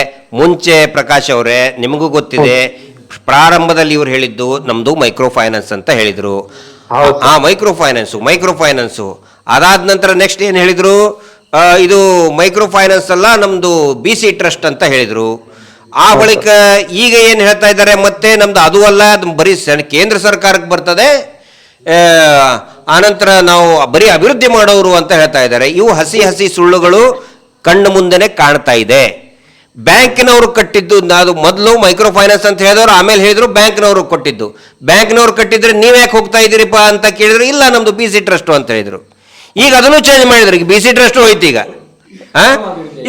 ಮುಂಚೆ ಪ್ರಕಾಶ್ ಅವರೇ ನಿಮಗೂ ಗೊತ್ತಿದೆ, ಪ್ರಾರಂಭದಲ್ಲಿ ಇವ್ರು ಹೇಳಿದ್ದು ನಮ್ದು ಮೈಕ್ರೋ ಫೈನಾನ್ಸ್ ಅಂತ ಹೇಳಿದ್ರು. ಆ ಮೈಕ್ರೋ ಫೈನಾನ್ಸು ಅದಾದ ನಂತರ ನೆಕ್ಸ್ಟ್ ಏನು ಹೇಳಿದ್ರು, ಇದು ಮೈಕ್ರೋ ಫೈನಾನ್ಸ್ ಅಲ್ಲ, ನಮ್ದು BC ಟ್ರಸ್ಟ್ ಅಂತ ಹೇಳಿದ್ರು. ಆ ಬಳಿಕ ಈಗ ಏನು ಹೇಳ್ತಾ ಇದ್ದಾರೆ, ಮತ್ತೆ ನಮ್ದು ಅದು ಅಲ್ಲ, ಅದು ಬರೀ ಕೇಂದ್ರ ಸರ್ಕಾರಕ್ಕೆ ಬರ್ತದೆ, ಆನಂತರ ನಾವು ಬರೀ ಅಭಿವೃದ್ಧಿ ಮಾಡೋರು ಅಂತ ಹೇಳ್ತಾ ಇದ್ದಾರೆ. ಇವು ಹಸಿ ಸುಳ್ಳುಗಳು ಕಣ್ಣು ಮುಂದೆನೆ ಕಾಣ್ತಾ ಇದೆ. ಬ್ಯಾಂಕಿನವರು ಕಟ್ಟಿದ್ದು, ಅದು ಮೊದಲು ಮೈಕ್ರೋ ಫೈನಾನ್ಸ್ ಅಂತ ಹೇಳಿದವರು, ಆಮೇಲೆ ಹೇಳಿದ್ರು ಬ್ಯಾಂಕ್ನವರು ಕೊಟ್ಟಿದ್ದು. ಬ್ಯಾಂಕ್ನವ್ರು ಕಟ್ಟಿದ್ರೆ ನೀವ್ಯಾಕೆ ಹೋಗ್ತಾ ಇದ್ದೀರಿಪ್ಪ ಅಂತ ಕೇಳಿದ್ರು, ಇಲ್ಲ ನಮ್ದು BC ಟ್ರಸ್ಟ್ ಅಂತ ಹೇಳಿದ್ರು. ಈಗ ಅದನ್ನು ಚೇಂಜ್ ಮಾಡಿದ್ರು, ಈಗ BC ಟ್ರಸ್ಟ್ ಹೋಯ್ತು. ಈಗ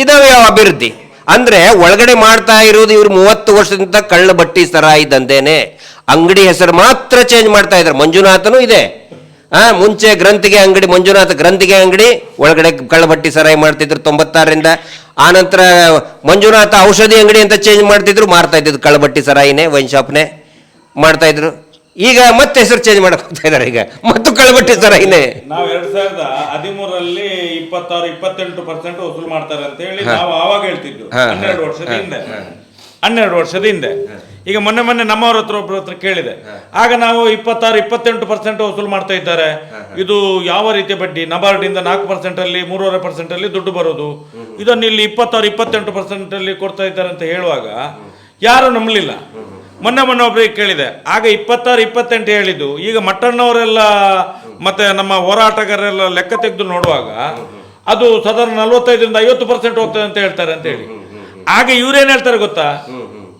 ಇದಾವೆ ಯಾವ ಅಭಿವೃದ್ಧಿ ಅಂದ್ರೆ, ಒಳಗಡೆ ಮಾಡ್ತಾ ಇರೋದು ಇವ್ರು 30 ವರ್ಷದಿಂದ ಕಳ್ಳ ಬಟ್ಟಿ ಸರಾಯಿ ದಂಧೆನೆ. ಅಂಗಡಿ ಹೆಸರು ಮಾತ್ರ ಚೇಂಜ್ ಮಾಡ್ತಾ ಇದ್ದಾರೆ. ಮಂಜುನಾಥನು ಇದೆ, ಮುಂಚೆ ಗ್ರಂಥಿಗೆ ಅಂಗಡಿ, ಮಂಜುನಾಥ ಗ್ರಂಥಿಗೆ ಅಂಗಡಿ, ಒಳಗಡೆ ಕಳ್ಳಬಟ್ಟಿ ಸರಾಯಿ ಮಾಡ್ತಿದ್ರು 96ರಿಂದ. ಆನಂತರ ಮಂಜುನಾಥ ಔಷಧಿ ಅಂಗಡಿ ಅಂತ ಚೇಂಜ್ ಮಾಡ್ತಿದ್ರು, ಮಾರ್ತಾ ಇದ್ದಿದ್ದು ಕಳ್ಳಬಟ್ಟಿ ಸರಾಯಿನೇ, ವೈನ್ ಶಾಪ್ನೇ ಮಾಡ್ತಾ ಇದ್ರು. ಈಗ ಮತ್ತೆ ಹೆಸರು ಚೇಂಜ್ ಮಾಡಕ್ ಹೋಗ್ತಾ ಇದ್ದಾರೆ. ಈಗ ಮತ್ತು ಕಳ್ಬಿಟ್ಟಿ ಸರ್ ಇನ್ನೇ ನಾವು 2013 26-28% ವಸೂಲು ಮಾಡ್ತಾರೆ ಅಂತ ಹೇಳಿ ನಾವು ಆವಾಗ ಹೇಳ್ತಿದ್ದು 12 ವರ್ಷದ ಹಿಂದೆ. ಈಗ ಮೊನ್ನೆ ನಮ್ಮವ್ರ ಹತ್ರ ಕೇಳಿದೆ, ಆಗ ನಾವು 26-28% ವಸೂಲು ಮಾಡ್ತಾ ಇದ್ದಾರೆ. ಇದು ಯಾವ ರೀತಿಯ ಬಡ್ಡಿ? ನಬಾರ್ಡ್ ಇಂದ 4% ಅಲ್ಲಿ 3.5% ಅಲ್ಲಿ ದುಡ್ಡು ಬರೋದು, ಇದನ್ನು ಇಲ್ಲಿ 26-28% ಅಲ್ಲಿ ಕೊಡ್ತಾ ಇದ್ದಾರೆ ಅಂತ ಹೇಳುವಾಗ ಯಾರು ನಂಬಲಿಲ್ಲ. ಮೊನ್ನೆ ಒಬ್ಬರಿಗೆ ಕೇಳಿದೆ, ಆಗ 26-28 ಹೇಳಿದ್ದು, ಈಗ ಮಟ್ಟಣ್ಣವರೆಲ್ಲ ಮತ್ತೆ ನಮ್ಮ ಹೋರಾಟಗಾರರೆಲ್ಲ ಲೆಕ್ಕ ತೆಗೆದು ನೋಡುವಾಗ ಅದು ಸಾಧಾರಣ 45-50% ಹೋಗ್ತದೆ ಅಂತ ಹೇಳ್ತಾರೆ ಅಂತ ಹೇಳಿ. ಆಗ ಇವ್ರೇನ್ ಹೇಳ್ತಾರೆ ಗೊತ್ತಾ,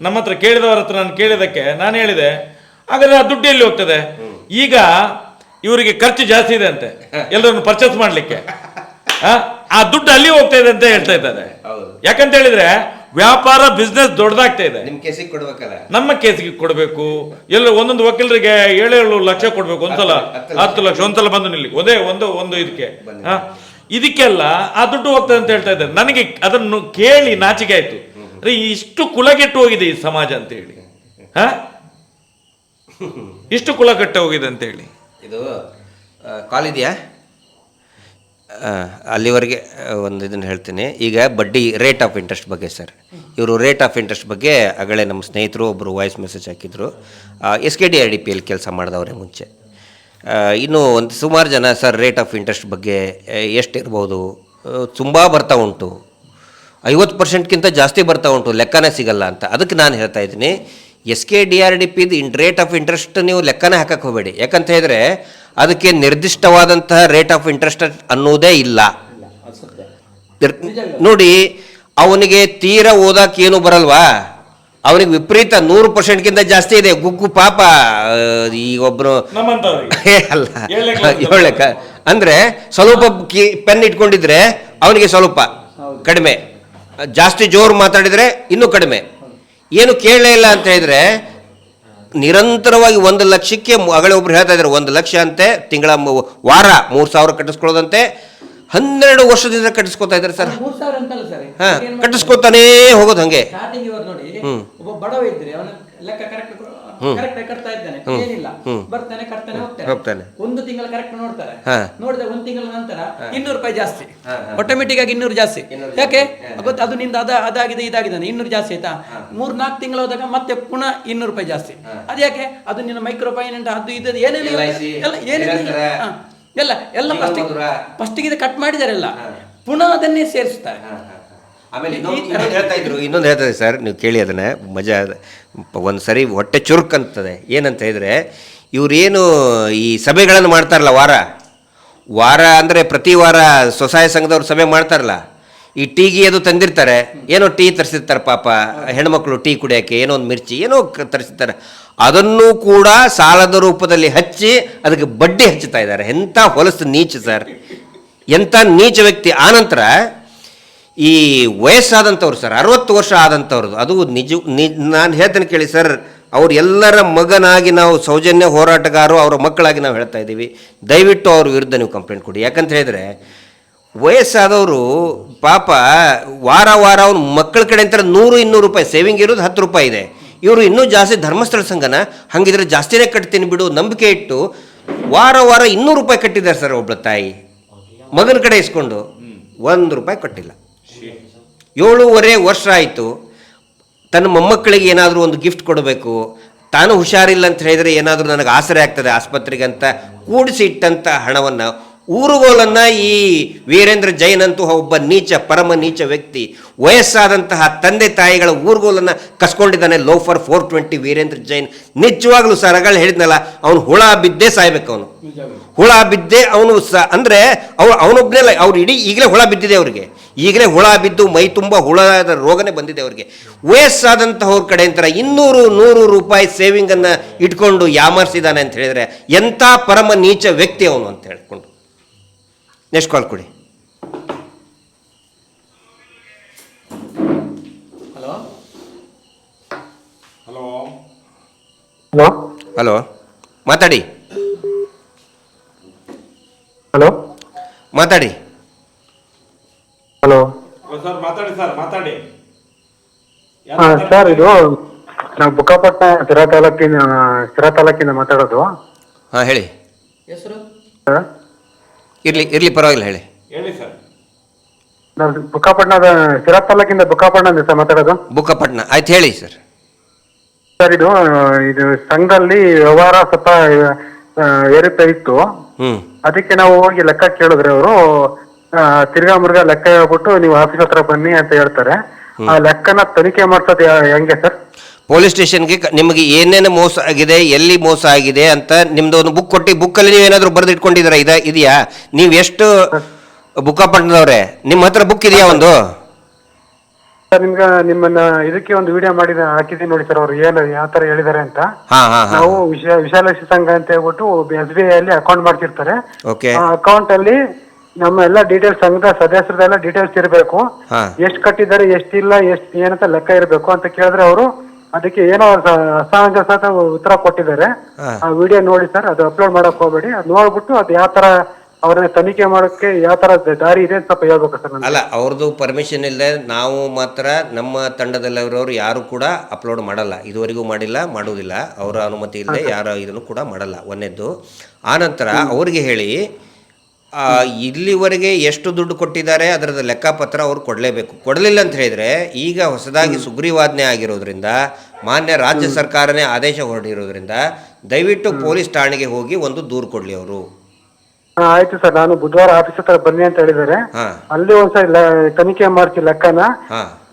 ನಮ್ಮ ಹತ್ರ ಕೇಳಿದವರ ಹತ್ರ ನಾನು ಕೇಳಿದಕ್ಕೆ ನಾನು ಹೇಳಿದೆ, ಹಾಗಾದ್ರೆ ಆ ದುಡ್ಡು ಎಲ್ಲಿ ಹೋಗ್ತದೆ? ಈಗ ಇವರಿಗೆ ಖರ್ಚು ಜಾಸ್ತಿ ಇದೆ ಅಂತೆ ಎಲ್ಲರನ್ನು ಪರ್ಚೇಸ್ ಮಾಡ್ಲಿಕ್ಕೆ, ಆ ದುಡ್ಡು ಅಲ್ಲಿ ಹೋಗ್ತಾ ಇದೆ ಅಂತ ಹೇಳ್ತಾ ಇದ್ದಾರೆ. ಯಾಕಂತ ಹೇಳಿದ್ರೆ ವ್ಯಾಪಾರ ಬಿಸ್ನೆಸ್ ದೊಡ್ಡದಾಗ್ತಾ ಇದೆ. ನಮ್ಮ ಕೇಸಿಗೆ ಕೊಡಬೇಕು, ಎಲ್ಲ ಒಂದೊಂದು ವಕೀಲರಿಗೆ 7 ಲಕ್ಷ ಕೊಡ್ಬೇಕು, ಒಂದ್ಸಲ 10 ಲಕ್ಷ, ಒಂದ್ಸಲ ಬಂದು ನಿಲ್ಲಿ ಒಂದು ಇದಕ್ಕೆ ಇದಕ್ಕೆಲ್ಲ ಆ ದುಡ್ಡು ಹೋಗ್ತದೆ ಅಂತ ಹೇಳ್ತಾ ಇದ್ದಾರೆ. ನನಗೆ ಅದನ್ನು ಕೇಳಿ ನಾಚಿಕೆ ಆಯ್ತು. ಇಷ್ಟು ಕುಲಗೆಟ್ಟು ಹೋಗಿದೆ ಈ ಸಮಾಜ ಅಂತ ಹೇಳಿ, ಇಷ್ಟು ಕುಲಗೆಟ್ಟು ಹೋಗಿದೆ ಅಂತ ಹೇಳಿ. ಇದು ಕಾಲ್ ಇದೆಯಾ? ಅಲ್ಲಿವರೆಗೆ ಒಂದು ಇದನ್ನು ಹೇಳ್ತೀನಿ. ಈಗ ಬಡ್ಡಿ ರೇಟ್ ಆಫ್ ಇಂಟ್ರೆಸ್ಟ್ ಬಗ್ಗೆ ಸರ್, ಇವರು ರೇಟ್ ಆಫ್ ಇಂಟ್ರೆಸ್ಟ್ ಬಗ್ಗೆ ಆಗಲೇ ನಮ್ಮ ಸ್ನೇಹಿತರು ಒಬ್ಬರು ವಾಯ್ಸ್ ಮೆಸೇಜ್ ಹಾಕಿದ್ರು. SKDRDPಯಲ್ಲಿ ಕೆಲಸ ಮಾಡಿದವ್ರೆ ಮುಂಚೆ. ಇನ್ನೂ ಒಂದು ಸುಮಾರು ಜನ ಸರ್ ರೇಟ್ ಆಫ್ ಇಂಟ್ರೆಸ್ಟ್ ಬಗ್ಗೆ ಎಷ್ಟಿರ್ಬೋದು, ತುಂಬ ಬರ್ತಾ ಉಂಟು, 50%ಗಿಂತ ಜಾಸ್ತಿ ಬರ್ತಾ ಉಂಟು, ಲೆಕ್ಕನೇ ಸಿಗಲ್ಲ ಅಂತ. ಅದಕ್ಕೆ ನಾನು ಹೇಳ್ತಾ ಇದ್ದೀನಿ, SKDRDPದು ರೇಟ್ ಆಫ್ ಇಂಟ್ರೆಸ್ಟ್ ನೀವು ಲೆಕ್ಕನೇ ಹಾಕಕ್ಕೆ ಹೋಗಬೇಡಿ. ಯಾಕಂತ ಹೇಳಿದ್ರೆ ಅದಕ್ಕೆ ನಿರ್ದಿಷ್ಟವಾದಂತಹ ರೇಟ್ ಆಫ್ ಇಂಟ್ರೆಸ್ಟ್ ಅನ್ನೋದೇ ಇಲ್ಲ. ನೋಡಿ, ಅವನಿಗೆ ತೀರಾ ಓದಕ್ಕೆ ಏನು ಬರಲ್ವಾ, ಅವನಿಗೆ ವಿಪರೀತ 100%ಗಿಂತ ಜಾಸ್ತಿ ಇದೆ. ಗುಗ್ಗು ಪಾಪ ಈಗ ಒಬ್ಬರು ಅಲ್ಲ 7 ಅಂದರೆ ಸ್ವಲ್ಪ ಪೆನ್ ಇಟ್ಕೊಂಡಿದ್ರೆ ಅವನಿಗೆ ಸ್ವಲ್ಪ ಕಡಿಮೆ, ಜಾಸ್ತಿ ಜೋರು ಮಾತಾಡಿದರೆ ಇನ್ನೂ ಕಡಿಮೆ. ಏನು ಕೇಳಲೇ ಇಲ್ಲ ಅಂತ ಹೇಳಿದ್ರೆ ನಿರಂತರವಾಗಿ 1 ಲಕ್ಷಕ್ಕೆ ಆಗಲೇ ಒಬ್ರು ಹೇಳ್ತಾ ಇದ್ದಾರೆ 1 ಲಕ್ಷ ಅಂತೆ ವಾರ 3,000 ಕಟ್ಟಿಸ್ಕೊಳ್ಳೋದಂತೆ. 12 ವರ್ಷದಿಂದ ಕಟ್ಟಿಸ್ಕೊತಾ ಇದ್ದಾರೆ ಸರ್. 3,000 ಅಂತಲ್ಲ ಸರ್, ಕಟ್ಟಿಸ್ಕೊತಾನೇ ಹೋಗೋದು ಹಂಗೆ. ನೋಡಿ, ಒಬ್ಬ ಬಡವ ಇದ್ರೆ ಅವನ ಲೆಕ್ಕ ಕರೆಕ್ಟ್ ಕಟ್ತಾ ಇದ್ದಾನೆ, ಏನಿಲ್ಲ, ಬರ್ತಾನೆ ಕಟ್ತಾನೆ ಹೋಗ್ತಾನೆ. ಒಂದು ತಿಂಗಳ ಕರೆಕ್ಟ್ ನೋಡ್ತಾರೆ, ನೋಡಿದ್ರೆ 1 ತಿಂಗಳ ನಂತರ 200 ರೂಪಾಯಿ ಜಾಸ್ತಿ, ಆಟೋಮೆಟಿಕ್ ಆಗಿ 200 ಜಾಸ್ತಿ. ಯಾಕೆ ಗೊತ್ತಾ? ಅದು ನಿಂದ ಅದಾಗಿದೆ ಇದಾಗಿದೆ 200 ಜಾಸ್ತಿ ಆಯ್ತಾ, 3-4 ತಿಂಗಳು ಹೋದಾಗ ಮತ್ತೆ ಪುನಃ 200 ರೂಪಾಯಿ ಜಾಸ್ತಿ. ಅದ್ಯಾಕೆ? ಅದು ನಿನ್ನ ಮೈಕ್ರೋ ಫೈನಾನ್ಸ್ ಅದು ಇದು ಏನಿಲ್ಲ, ಎಲ್ಲ ಫಸ್ಟಿಗೆ ಕಟ್ ಮಾಡಿದಾರೆ, ಎಲ್ಲ ಪುನಃ ಅದನ್ನೇ ಸೇರಿಸ್ತಾರೆ. ಆಮೇಲೆ ಇನ್ನೊಂದು ಹೇಳ್ತದೆ ಸರ್, ನೀವು ಕೇಳಿ ಅದನ್ನು ಮಜಾ. ಒಂದು ಸರಿ ಹೊಟ್ಟೆ ಚುರುಕ್ ಅಂತದೆ. ಏನಂತ ಹೇಳಿದ್ರೆ, ಇವರೇನು ಈ ಸಭೆಗಳನ್ನು ಮಾಡ್ತಾರಲ್ಲ, ವಾರ ಅಂದರೆ ಪ್ರತಿ ವಾರ ಸ್ವಸಹಾಯ ಸಂಘದವ್ರು ಸಭೆ ಮಾಡ್ತಾರಲ್ಲ, ಈ ಟೀಗೆ ಅದು ತಂದಿರ್ತಾರೆ, ಏನೋ ಟೀ ತರಿಸಿರ್ತಾರೆ ಪಾಪ ಹೆಣ್ಮಕ್ಳು ಟೀ ಕುಡಿಯೋಕ್ಕೆ, ಏನೋ ಒಂದು ಮಿರ್ಚಿ ಏನೋ ತರಿಸಿರ್ತಾರೆ, ಅದನ್ನು ಕೂಡ ಸಾಲದ ರೂಪದಲ್ಲಿ ಹಚ್ಚಿ ಅದಕ್ಕೆ ಬಡ್ಡಿ ಹಚ್ಚುತ್ತಾ ಇದ್ದಾರೆ. ಎಂಥ ಹೊಲಸು ನೀಚ ಸರ್, ಎಂಥ ನೀಚ ವ್ಯಕ್ತಿ. ಆನಂತರ ಈ ವಯಸ್ಸಾದಂಥವ್ರು ಸರ್, 60 ವರ್ಷ ಆದಂಥವ್ರದ್ದು, ಅದು ನಾನು ಹೇಳ್ತೇನೆ ಕೇಳಿ ಸರ್, ಅವ್ರು ಎಲ್ಲರ ಮಗನಾಗಿ ನಾವು ಸೌಜನ್ಯ ಹೋರಾಟಗಾರರು, ಅವರ ಮಕ್ಕಳಾಗಿ ನಾವು ಹೇಳ್ತಾ ಇದ್ದೀವಿ, ದಯವಿಟ್ಟು ಅವ್ರ ವಿರುದ್ಧ ನೀವು ಕಂಪ್ಲೇಂಟ್ ಕೊಡಿ. ಯಾಕಂತ ಹೇಳಿದ್ರೆ ವಯಸ್ಸಾದವರು ಪಾಪ ವಾರ ಅವ್ನ ಮಕ್ಕಳ ಕಡೆ ಅಂತ 100-200 ರೂಪಾಯಿ ಸೇವಿಂಗ್ ಇರೋದು 10 ರೂಪಾಯಿ ಇದೆ. ಇವರು ಇನ್ನೂ ಜಾಸ್ತಿ ಧರ್ಮಸ್ಥಳ ಸಂಘನ ಹಂಗಿದ್ರೆ ಜಾಸ್ತಿನೇ ಕಟ್ತೀನಿ ಬಿಡು ನಂಬಿಕೆ ಇಟ್ಟು ವಾರ 200 ರೂಪಾಯಿ ಕಟ್ಟಿದ್ದಾರೆ ಸರ್. ಒಬ್ಬಳ ತಾಯಿ ಮಗನ ಕಡೆ ಇಸ್ಕೊಂಡು 1 ರೂಪಾಯಿ ಕಟ್ಟಿಲ್ಲ. 7.5 ವರ್ಷ ಆಯಿತು. ತನ್ನ ಮೊಮ್ಮಕ್ಕಳಿಗೆ ಏನಾದರೂ ಒಂದು ಗಿಫ್ಟ್ ಕೊಡಬೇಕು, ತಾನು ಹುಷಾರಿಲ್ಲ ಅಂತ ಹೇಳಿದರೆ ಏನಾದರೂ ನನಗೆ ಆಸರೆ ಆಗ್ತದೆ ಆಸ್ಪತ್ರೆಗೆ ಅಂತ ಕೂಡಿಸಿ ಇಟ್ಟಂಥ ಹಣವನ್ನು ಊರುಗೋಲನ್ನು ಈ ವೀರೇಂದ್ರ ಜೈನ್ ಅಂತೂ ಒಬ್ಬ ನೀಚ, ಪರಮ ನೀಚ ವ್ಯಕ್ತಿ, ವಯಸ್ಸಾದಂತಹ ತಂದೆ ತಾಯಿಗಳ ಊರುಗೋಲನ್ನು ಕಸ್ಕೊಂಡಿದ್ದಾನೆ. ಲೋಫರ್ 420 ವೀರೇಂದ್ರ ಜೈನ್. ನಿಜವಾಗ್ಲೂ ಸರ್, ಅಗಳು ಹೇಳಿದ್ನಲ್ಲ, ಅವನು ಹುಳ ಬಿದ್ದೇ ಸಾಯ್ಬೇಕು. ಅವನು ಹುಳ ಬಿದ್ದೇ ಅವನು ಅಂದರೆ ಅವನೊಬ್ಬನೇ ಅವ್ರು ಇಡೀ ಈಗಲೇ ಹುಳ ಬಿದ್ದಿದೆ ಅವ್ರಿಗೆ, ಈಗಲೇ ಹುಳ ಬಿದ್ದು ಮೈ ತುಂಬ ಹುಳದ ರೋಗನೇ ಬಂದಿದೆ ಅವ್ರಿಗೆ. ವಯಸ್ಸಾದಂಥವ್ರ ಕಡೆ ಅಂತಾರೆ 200-100 ರೂಪಾಯಿ ಸೇವಿಂಗನ್ನು ಇಟ್ಕೊಂಡು ಯಾಮರ್ಸಿದ್ದಾನೆ ಅಂತ ಹೇಳಿದರೆ ಎಂಥ ಪರಮ ನೀಚ ವ್ಯಕ್ತಿ ಅವನು ಅಂತ ಹೇಳ್ಕೊಂಡು. ನೆಕ್ಸ್ಟ್ ಕಾಲ್ ಕೊಡಿ. ಹಲೋ ಹಲೋ ಹಲೋ ಹಲೋ, ಮಾತಾಡಿ. ಹಲೋ ಮಾತಾಡಿ. ಹಲೋ ಸರ್ ಮಾತಾಡಿ ಸರ್, ಮಾತಾಡಿ. ಸರ್, ಇದು ನಾವು ಬುಕ್ಕಾಪಟ್ಟಣ ಸಿರಾ ತಾಲೂಕಿಂದ ಮಾತಾಡೋದು. ಹಾಂ ಹೇಳಿ. ಹೆಸರು ಸರ್, ಇರಲಿ ಪರವಾಗಿಲ್ಲ ಹೇಳಿ. ಹೇಳಿ ಸರ್. ನಾವು ಸಿರಾ ತಾಲೂಕಿಂದ ಬುಕ್ಕಾಪಟ್ಟಣ ಸರ್ ಮಾತಾಡೋದು. ಬುಕ್ಕಪಟ್ಟಣ ಆಯ್ತು ಹೇಳಿ ಸರ್. ಸರ್, ಇದು ಸಂಘದಲ್ಲಿ ವ್ಯವಹಾರ ಸ್ವಲ್ಪ ಏರಿಕೆ ಇತ್ತು. ಅದಕ್ಕೆ ನಾವು ಹೋಗಿ ಲೆಕ್ಕ ಕೇಳಿದ್ರೆ ಅವರು ತಿರ್ಗಾ ಮುರ್ಗಾ ಲೆಕ್ಕ ಹೇಳ್ಬಿಟ್ಟು ನೀವು ಆಫೀಸ್ ಹತ್ರ ಬನ್ನಿ ಅಂತ ಹೇಳ್ತಾರೆ. ಆ ಲೆಕ್ಕನ ತನಿಖೆ ಮಾಡ್ಸೋದು ಹೆಂಗೆ ಸರ್? ಪೊಲೀಸ್ ಸ್ಟೇಷನ್ಗೆ ನಿಮಗೆ ಏನೇನು ಮೋಸ ಆಗಿದೆ, ಎಲ್ಲಿ ಮೋಸ ಆಗಿದೆ ಅಂತ ನಿಮ್ದು ಒಂದು ಬುಕ್ ಕೊಟ್ಟು, ಬುಕ್ಕಲ್ಲಿ ನೀವು ಏನಾದರೂ ಬರೆದು ಇಟ್ಕೊಂಡಿದ್ದೀರಾ? ಇದೆಯಾ? ನೀವು ಎಷ್ಟು ಬುಕ್ಕಾಪಟ್ಟಣದವ್ರೆ? ನಿಮ್ಮ ಹತ್ರ ಬುಕ್ ಇದೆಯಾ ಒಂದು? ಸರ್, ನಿಮ್ಮನ್ನ ಇದಕ್ಕೆ ಒಂದು ವಿಡಿಯೋ ಹಾಕಿದೀನಿ ನೋಡಿ ಸರ್. ಅವ್ರು ಯಾವ ತರ ಹೇಳಿದಾರೆ ಅಂತ. ನಾವು ವಿಶಾಲಕ್ಷಿ ಸಂಘ ಅಂತ ಹೇಳ್ಬಿಟ್ಟು SBI ಅಲ್ಲಿ ಅಕೌಂಟ್ ಮಾಡ್ತಿರ್ತಾರೆ. ಆ ಅಕೌಂಟ್ ಅಲ್ಲಿ ನಮ್ಮ ಎಲ್ಲ ಡೀಟೇಲ್ಸ್, ಸಂಘದ ಸದಸ್ಯರದೆಲ್ಲ ಡೀಟೇಲ್ಸ್ ಇರಬೇಕು. ಎಷ್ಟು ಕಟ್ಟಿದ್ದಾರೆ, ಎಷ್ಟಿಲ್ಲ, ಏನಂತ ಲೆಕ್ಕ ಇರಬೇಕು ಅಂತ ಕೇಳಿದ್ರೆ ಅವರು ಅದಕ್ಕೆ ಏನೋ ಅಸಮಂಜಸ ಉತ್ತರ ಕೊಟ್ಟಿದ್ದಾರೆ. ಆ ವಿಡಿಯೋ ನೋಡಿ ಸರ್, ಅದು ಅಪ್ಲೋಡ್ ಮಾಡಕ್ ಹೋಗ್ಬೇಡಿ. ಅದು ನೋಡ್ಬಿಟ್ಟು ಅದು ಯಾವ ತರ ಅವ್ರನ್ನ ತನಿಖೆ ಮಾಡೋಕ್ಕೆ ಯಾವ ತರ ದಾರಿ ಇದೆ ಅಂತ ಸ್ವಲ್ಪ ಹೇಳ್ಬೇಕು ಸರ್. ಅಲ್ಲ, ಅವ್ರದ್ದು ಪರ್ಮಿಷನ್ ಇಲ್ಲದೆ ನಾವು ಮಾತ್ರ ನಮ್ಮ ತಂಡದಲ್ಲಿರೋರು ಯಾರು ಕೂಡ ಅಪ್ಲೋಡ್ ಮಾಡಲ್ಲ, ಇದುವರೆಗೂ ಮಾಡಿಲ್ಲ, ಮಾಡುವುದಿಲ್ಲ. ಅವರ ಅನುಮತಿ ಇಲ್ಲದೆ ಯಾರು ಇದನ್ನು ಕೂಡ ಮಾಡಲ್ಲ. ಒಂದನೇದ್ದು. ಆನಂತರ ಅವ್ರಿಗೆ ಹೇಳಿ ಇಲ್ಲಿವರೆಗೆ ಎಷ್ಟು ದುಡ್ಡು ಕೊಟ್ಟಿದ್ದಾರೆ ಅದರದ ಲೆಕ್ಕಪತ್ರ ಅವ್ರು ಕೊಡಲೇಬೇಕು. ಕೊಡಲಿಲ್ಲ ಅಂತ ಹೇಳಿದರೆ ಈಗ ಹೊಸದಾಗಿ ಸುಗ್ರೀವಾಜ್ಞೆ ಆಗಿರೋದ್ರಿಂದ, ಮಾನ್ಯ ರಾಜ್ಯ ಸರ್ಕಾರನೇ ಆದೇಶ ಹೊರಡಿರೋದ್ರಿಂದ ದಯವಿಟ್ಟು ಪೊಲೀಸ್ ಠಾಣೆಗೆ ಹೋಗಿ ಒಂದು ದೂರು ಕೊಡಲಿ ಅವರು. ಆಯ್ತು ಸರ್, ನಾನು ಬುಧವಾರ ಆಫೀಸ್ ಹತ್ರ ಬನ್ನಿ ಅಂತ ಹೇಳಿದ್ದಾರೆ. ಅಲ್ಲಿ ಒಂದ್ಸಲ ತನಿಖೆ ಮಾಡ್ತೀನಿ ಲೆಕ್ಕನ.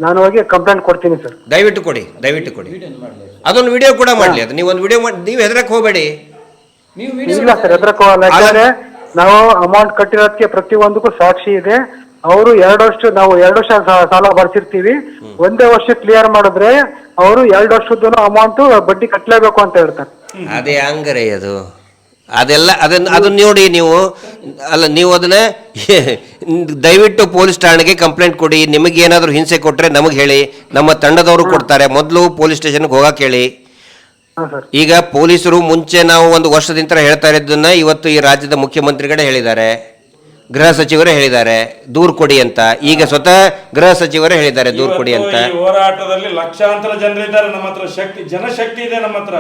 ನಾನು ಹೋಗಿ ಕಂಪ್ಲೇಂಟ್ ಕೊಡ್ತೀನಿ ಸರ್. ದಯವಿಟ್ಟು ಕೊಡಿ. ಅದೊಂದು ವಿಡಿಯೋ ಕೂಡ ಮಾಡಲಿ. ಅದು ನೀವೊಂದು ವಿಡಿಯೋ ಮಾಡಿ, ನೀವು ಹೆದರಕ್ಕೆ ಹೋಗಬೇಡಿ. ಇಲ್ಲ ಸರ್, ಹೆದರಕ್ಕೆ ಹೋಗಲ್ಲ. ಯಾಕಂದ್ರೆ ನಾವು ಅಮೌಂಟ್ ಕಟ್ಟಿರೋದಕ್ಕೆ ಪ್ರತಿಯೊಂದಕ್ಕೂ ಸಾಕ್ಷಿ ಇದೆ. ಅವರು 2 ವರ್ಷ, ನಾವು 2 ವರ್ಷ ಸಾಲ ಬರ್ಸಿರ್ತೀವಿ. ಒಂದೇ ವರ್ಷ ಕ್ಲಿಯರ್ ಮಾಡಿದ್ರೆ ಅವರು 2 ವರ್ಷದ್ದು ಅಮೌಂಟ್ ಬಡ್ಡಿ ಕಟ್ಟಲೇಬೇಕು ಅಂತ ಹೇಳ್ತಾರೆ. ಅದೇ ಹಂಗರೇ ಅದೆಲ್ಲ ಅದನ್ನ ನೋಡಿ ನೀವು. ಅಲ್ಲ, ನೀವು ಅದನ್ನ ದಯವಿಟ್ಟು ಪೊಲೀಸ್ ಠಾಣೆಗೆ ಕಂಪ್ಲೇಂಟ್ ಕೊಡಿ. ನಿಮಗೇನಾದರೂ ಹಿಂಸೆ ಕೊಟ್ಟರೆ ನಮಗೆ ಹೇಳಿ, ನಮ್ಮ ತಂಡದವರು ಕೊಡ್ತಾರೆ. ಮೊದಲು ಪೊಲೀಸ್ ಸ್ಟೇಷನ್ಗೆ ಹೋಗಕ್ಕೆ ಹೇಳಿ. ಈಗ ಪೊಲೀಸರು ಮುಂಚೆ ನಾವು 1 ವರ್ಷದಿಂದ ಹೇಳ್ತಾ ಇರೋದನ್ನ ಇವತ್ತು ಈ ರಾಜ್ಯದ ಮುಖ್ಯಮಂತ್ರಿಗಳೇ ಹೇಳಿದ್ದಾರೆ, ಗೃಹ ಸಚಿವರೇ ಹೇಳಿದ್ದಾರೆ ದೂರು ಕೊಡಿ ಅಂತ. ಈಗ ಸ್ವತಃ ಗೃಹ ಸಚಿವರೇ ಹೇಳಿದ್ದಾರೆ ದೂರು ಕೊಡಿ ಅಂತ. ಹೋರಾಟದಲ್ಲಿ ಲಕ್ಷಾಂತರ ಜನರಿದ್ದಾರೆ. ನಮ್ಮ ಹತ್ರ ಜನಶಕ್ತಿ ಇದೆ. ನಮ್ಮ ಹತ್ರ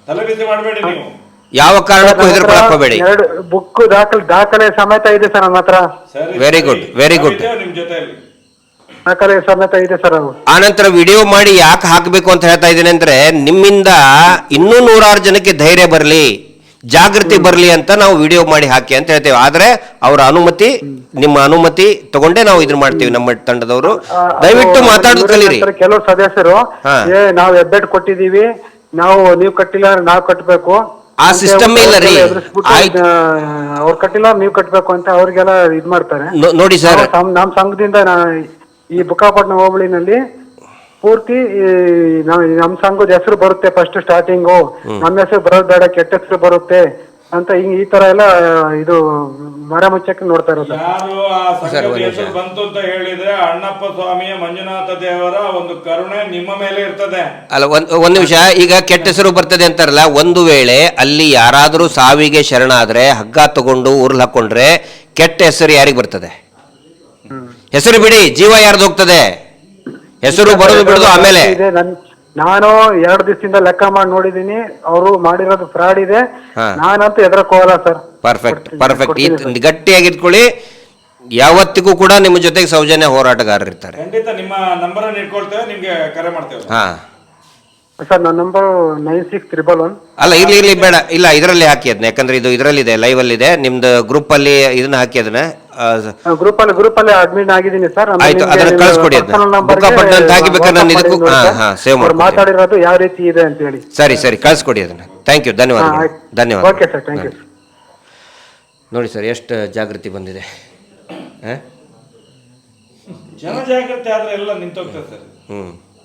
ತಲೆಬಿಸಿ ಮಾಡಬೇಡಿ ನೀವು. ಯಾವ ಕಾರಣಕ್ಕೂ ಹೆದರ್ಕೊಳಕ್ ಹೋಗಬೇಡಿ. 2 ಬುಕ್ ದಾಖಲೆ ಸಮೇತ ಇದೆ ಸರ್ ನಮ್ಮ ಹತ್ರ. Very good. ನಿಮ್ ಜೊತೆಯಲ್ಲಿ ದಾಖಲೆ ಸಮೇತ ಇದೆ ಸರ್. ಆನಂತರ ವಿಡಿಯೋ ಮಾಡಿ ಯಾಕೆ ಹಾಕಬೇಕು ಅಂತ ಹೇಳ್ತಾ ಇದ್ದೇನೆ ಅಂದ್ರೆ, ನಿಮ್ಮಿಂದ ಇನ್ನೂ 100 ಜನಕ್ಕೆ ಧೈರ್ಯ ಬರಲಿ, ಜಾಗೃತಿ ಬರಲಿ ಅಂತ ನಾವು ವಿಡಿಯೋ ಮಾಡಿ ಹಾಕಿ ಅಂತ ಹೇಳ್ತೇವೆ. ಆದ್ರೆ ಅವರ ಅನುಮತಿ, ನಿಮ್ಮ ಅನುಮತಿ ತಗೊಂಡೇ ನಾವು ಇದನ್ನ ಮಾಡ್ತೀವಿ. ನಮ್ಮ ತಂಡದವರು ದಯವಿಟ್ಟು ಮಾತಾಡೋದು ಕಲೀರಿ. ಕೆಲವು ಸದಸ್ಯರು ನಾವು ಹೆಬ್ಬೆಟ್ ಕೊಟ್ಟಿದೀವಿ, ನೀವು ಕಟ್ಟಿಲ್ಲ, ನಾವು ಕಟ್ಟಬೇಕು, ಆ ಸಿಸ್ಟಮ್ ಇಲ್ಲ ರೀ. ಅವ್ರು ಕಟ್ಟಿಲ್ಲ, ನೀವು ಕಟ್ಟಬೇಕು ಅಂತ ಅವ್ರಿಗೆಲ್ಲ ಇದ್ ಮಾಡ್ತಾರೆ. ನೋಡಿ ಸರ್, ನಮ್ಮ ಸಂಘದಿಂದ ಈ ಬುಕ್ಕಾಪಟ್ಟಣ ಹೋಬಳಿನಲ್ಲಿ ಪೂರ್ತಿ ನಮ್ಮ ಸಂಘದ ಹೆಸರು ಬರುತ್ತೆ. ಫಸ್ಟ್ ಸ್ಟಾರ್ಟಿಂಗು ನಮ್ಮ ಹೆಸರು ಬರೋದು ಬೇಡ, ಕೆಟ್ಟ ಹೆಸರು ಬರುತ್ತೆ ಅಂತ ಈ ತರ ಎಲ್ಲ ಇದು ಮರ ಮುಚ್ಚಕ್ಕೆ ನೋಡ್ತಾ ಇರೋದು. ಯಾರು ಆ ಸಂಘದ ಹೆಸರು ಬಂತು ಅಂತ ಹೇಳಿದ್ರೆ ಅಣ್ಣಪ್ಪ ಸ್ವಾಮಿಯ, ಮಂಜುನಾಥ ದೇವರ ಒಂದು ಕರುಣೆ ನಿಮ್ಮ ಮೇಲೆ ಇರ್ತದೆ. ಅಲ್ಲ, ಒಂದು ನಿಮಿಷ. ಈಗ ಕೆಟ್ಟ ಹೆಸರು ಬರ್ತದೆ ಅಂತಾರಲ್ಲ, ಒಂದು ವೇಳೆ ಅಲ್ಲಿ ಯಾರಾದರೂ ಸಾವಿಗೆ ಶರಣಾದ್ರೆ, ಹಗ್ಗ ತಗೊಂಡು ಊರ್ಲ್ ಹಾಕೊಂಡ್ರೆ ಕೆಟ್ಟ ಹೆಸರು ಯಾರಿಗೆ ಬರ್ತದೆ? ಹೆಸರು ಬಿಡಿ, ಜೀವ ಯಾರ್ದು ಹೋಗ್ತದೆ? ಹೆಸರು ಬರೋದು ಬಿಡೋದು ಆಮೇಲೆ. ನಾನು 2 ದಿವಸದಿಂದ ಲೆಕ್ಕ ಮಾಡಿ ನೋಡಿದೀನಿ, ಅವರು ಮಾಡಿರೋದು ಫ್ರಾಡ್ ಇದೆ. ನಾನಂತೂ ಹೆದರಕ್ ಹೋಗಲ್ಲ ಸರ್. ಪರ್ಫೆಕ್ಟ್. ಗಟ್ಟಿಯಾಗಿಟ್ಕೊಳ್ಳಿ. ಯಾವತ್ತಿಗೂ ಕೂಡ ನಿಮ್ಮ ಜೊತೆಗೆ ಸೌಜನ್ಯ ಹೋರಾಟಗಾರರು ಇರ್ತಾರೆ. ಖಂಡಿತ ನಿಮ್ಮ ನಂಬರ್ ಅನ್ನು ಇಟ್ಕೊಳ್ತೇವೆ, ನಿಮ್ಗೆ ಕರೆ ಮಾಡ್ತೇವೆ. ಸರ್, ನನ್ನ ನಂಬರ್ 9611. ಅಲ್ಲ, ಇರ್ಲಿ ಬೇಡ. ಇಲ್ಲ, ಇದರಲ್ಲಿ ಹಾಕಿ ಅದನ್ನ. ಯಾಕಂದ್ರೆ ಇದು ಇದರಲ್ಲಿದೆ, ಲೈವ್ ಅಲ್ಲಿ ಇದೆ. ನಿಮ್ದು ಗ್ರೂಪ್ ಅಲ್ಲಿ ಇದನ್ನ ಹಾಕಿ ಅದನ್ನ. ಗ್ರೂಪ್ ಅಲ್ಲಿ ಅಡ್ಮಿನ್ ಆಗಿದ್ದೀನಿ ಸರ್. ಆಯ್ತು, ಅದನ್ನ ಕಳಿಸ್ಕೊಡಿ. ಬುಕ್ಕಾಪಟ್ಟಣ ಅಂತ ಹಾಕಿಬೇಕಾದ್ರೆ ನಾನು ಇದಕ್ಕೂ ಸೇವ್ ಮಾಡಿ ಮಾತಾಡಿರೋದು ಯಾವ ರೀತಿ ಇದೆ ಅಂತ ಹೇಳಿ. ಸರಿ, ಕಳಿಸ್ಕೊಡಿ ಅದನ್ನ. ಥ್ಯಾಂಕ್ ಯು, ಧನ್ಯವಾದ. Okay sir, thank you. ನೋಡಿ ಸರ್, ಎಷ್ಟು ಜಾಗೃತಿ ಬಂದಿದೆ. ಜನಜಾಗೃತಿ ಆದ್ರೆ ಎಲ್ಲ ನಿಂತೋಗ್ತದೆ ಸರ್.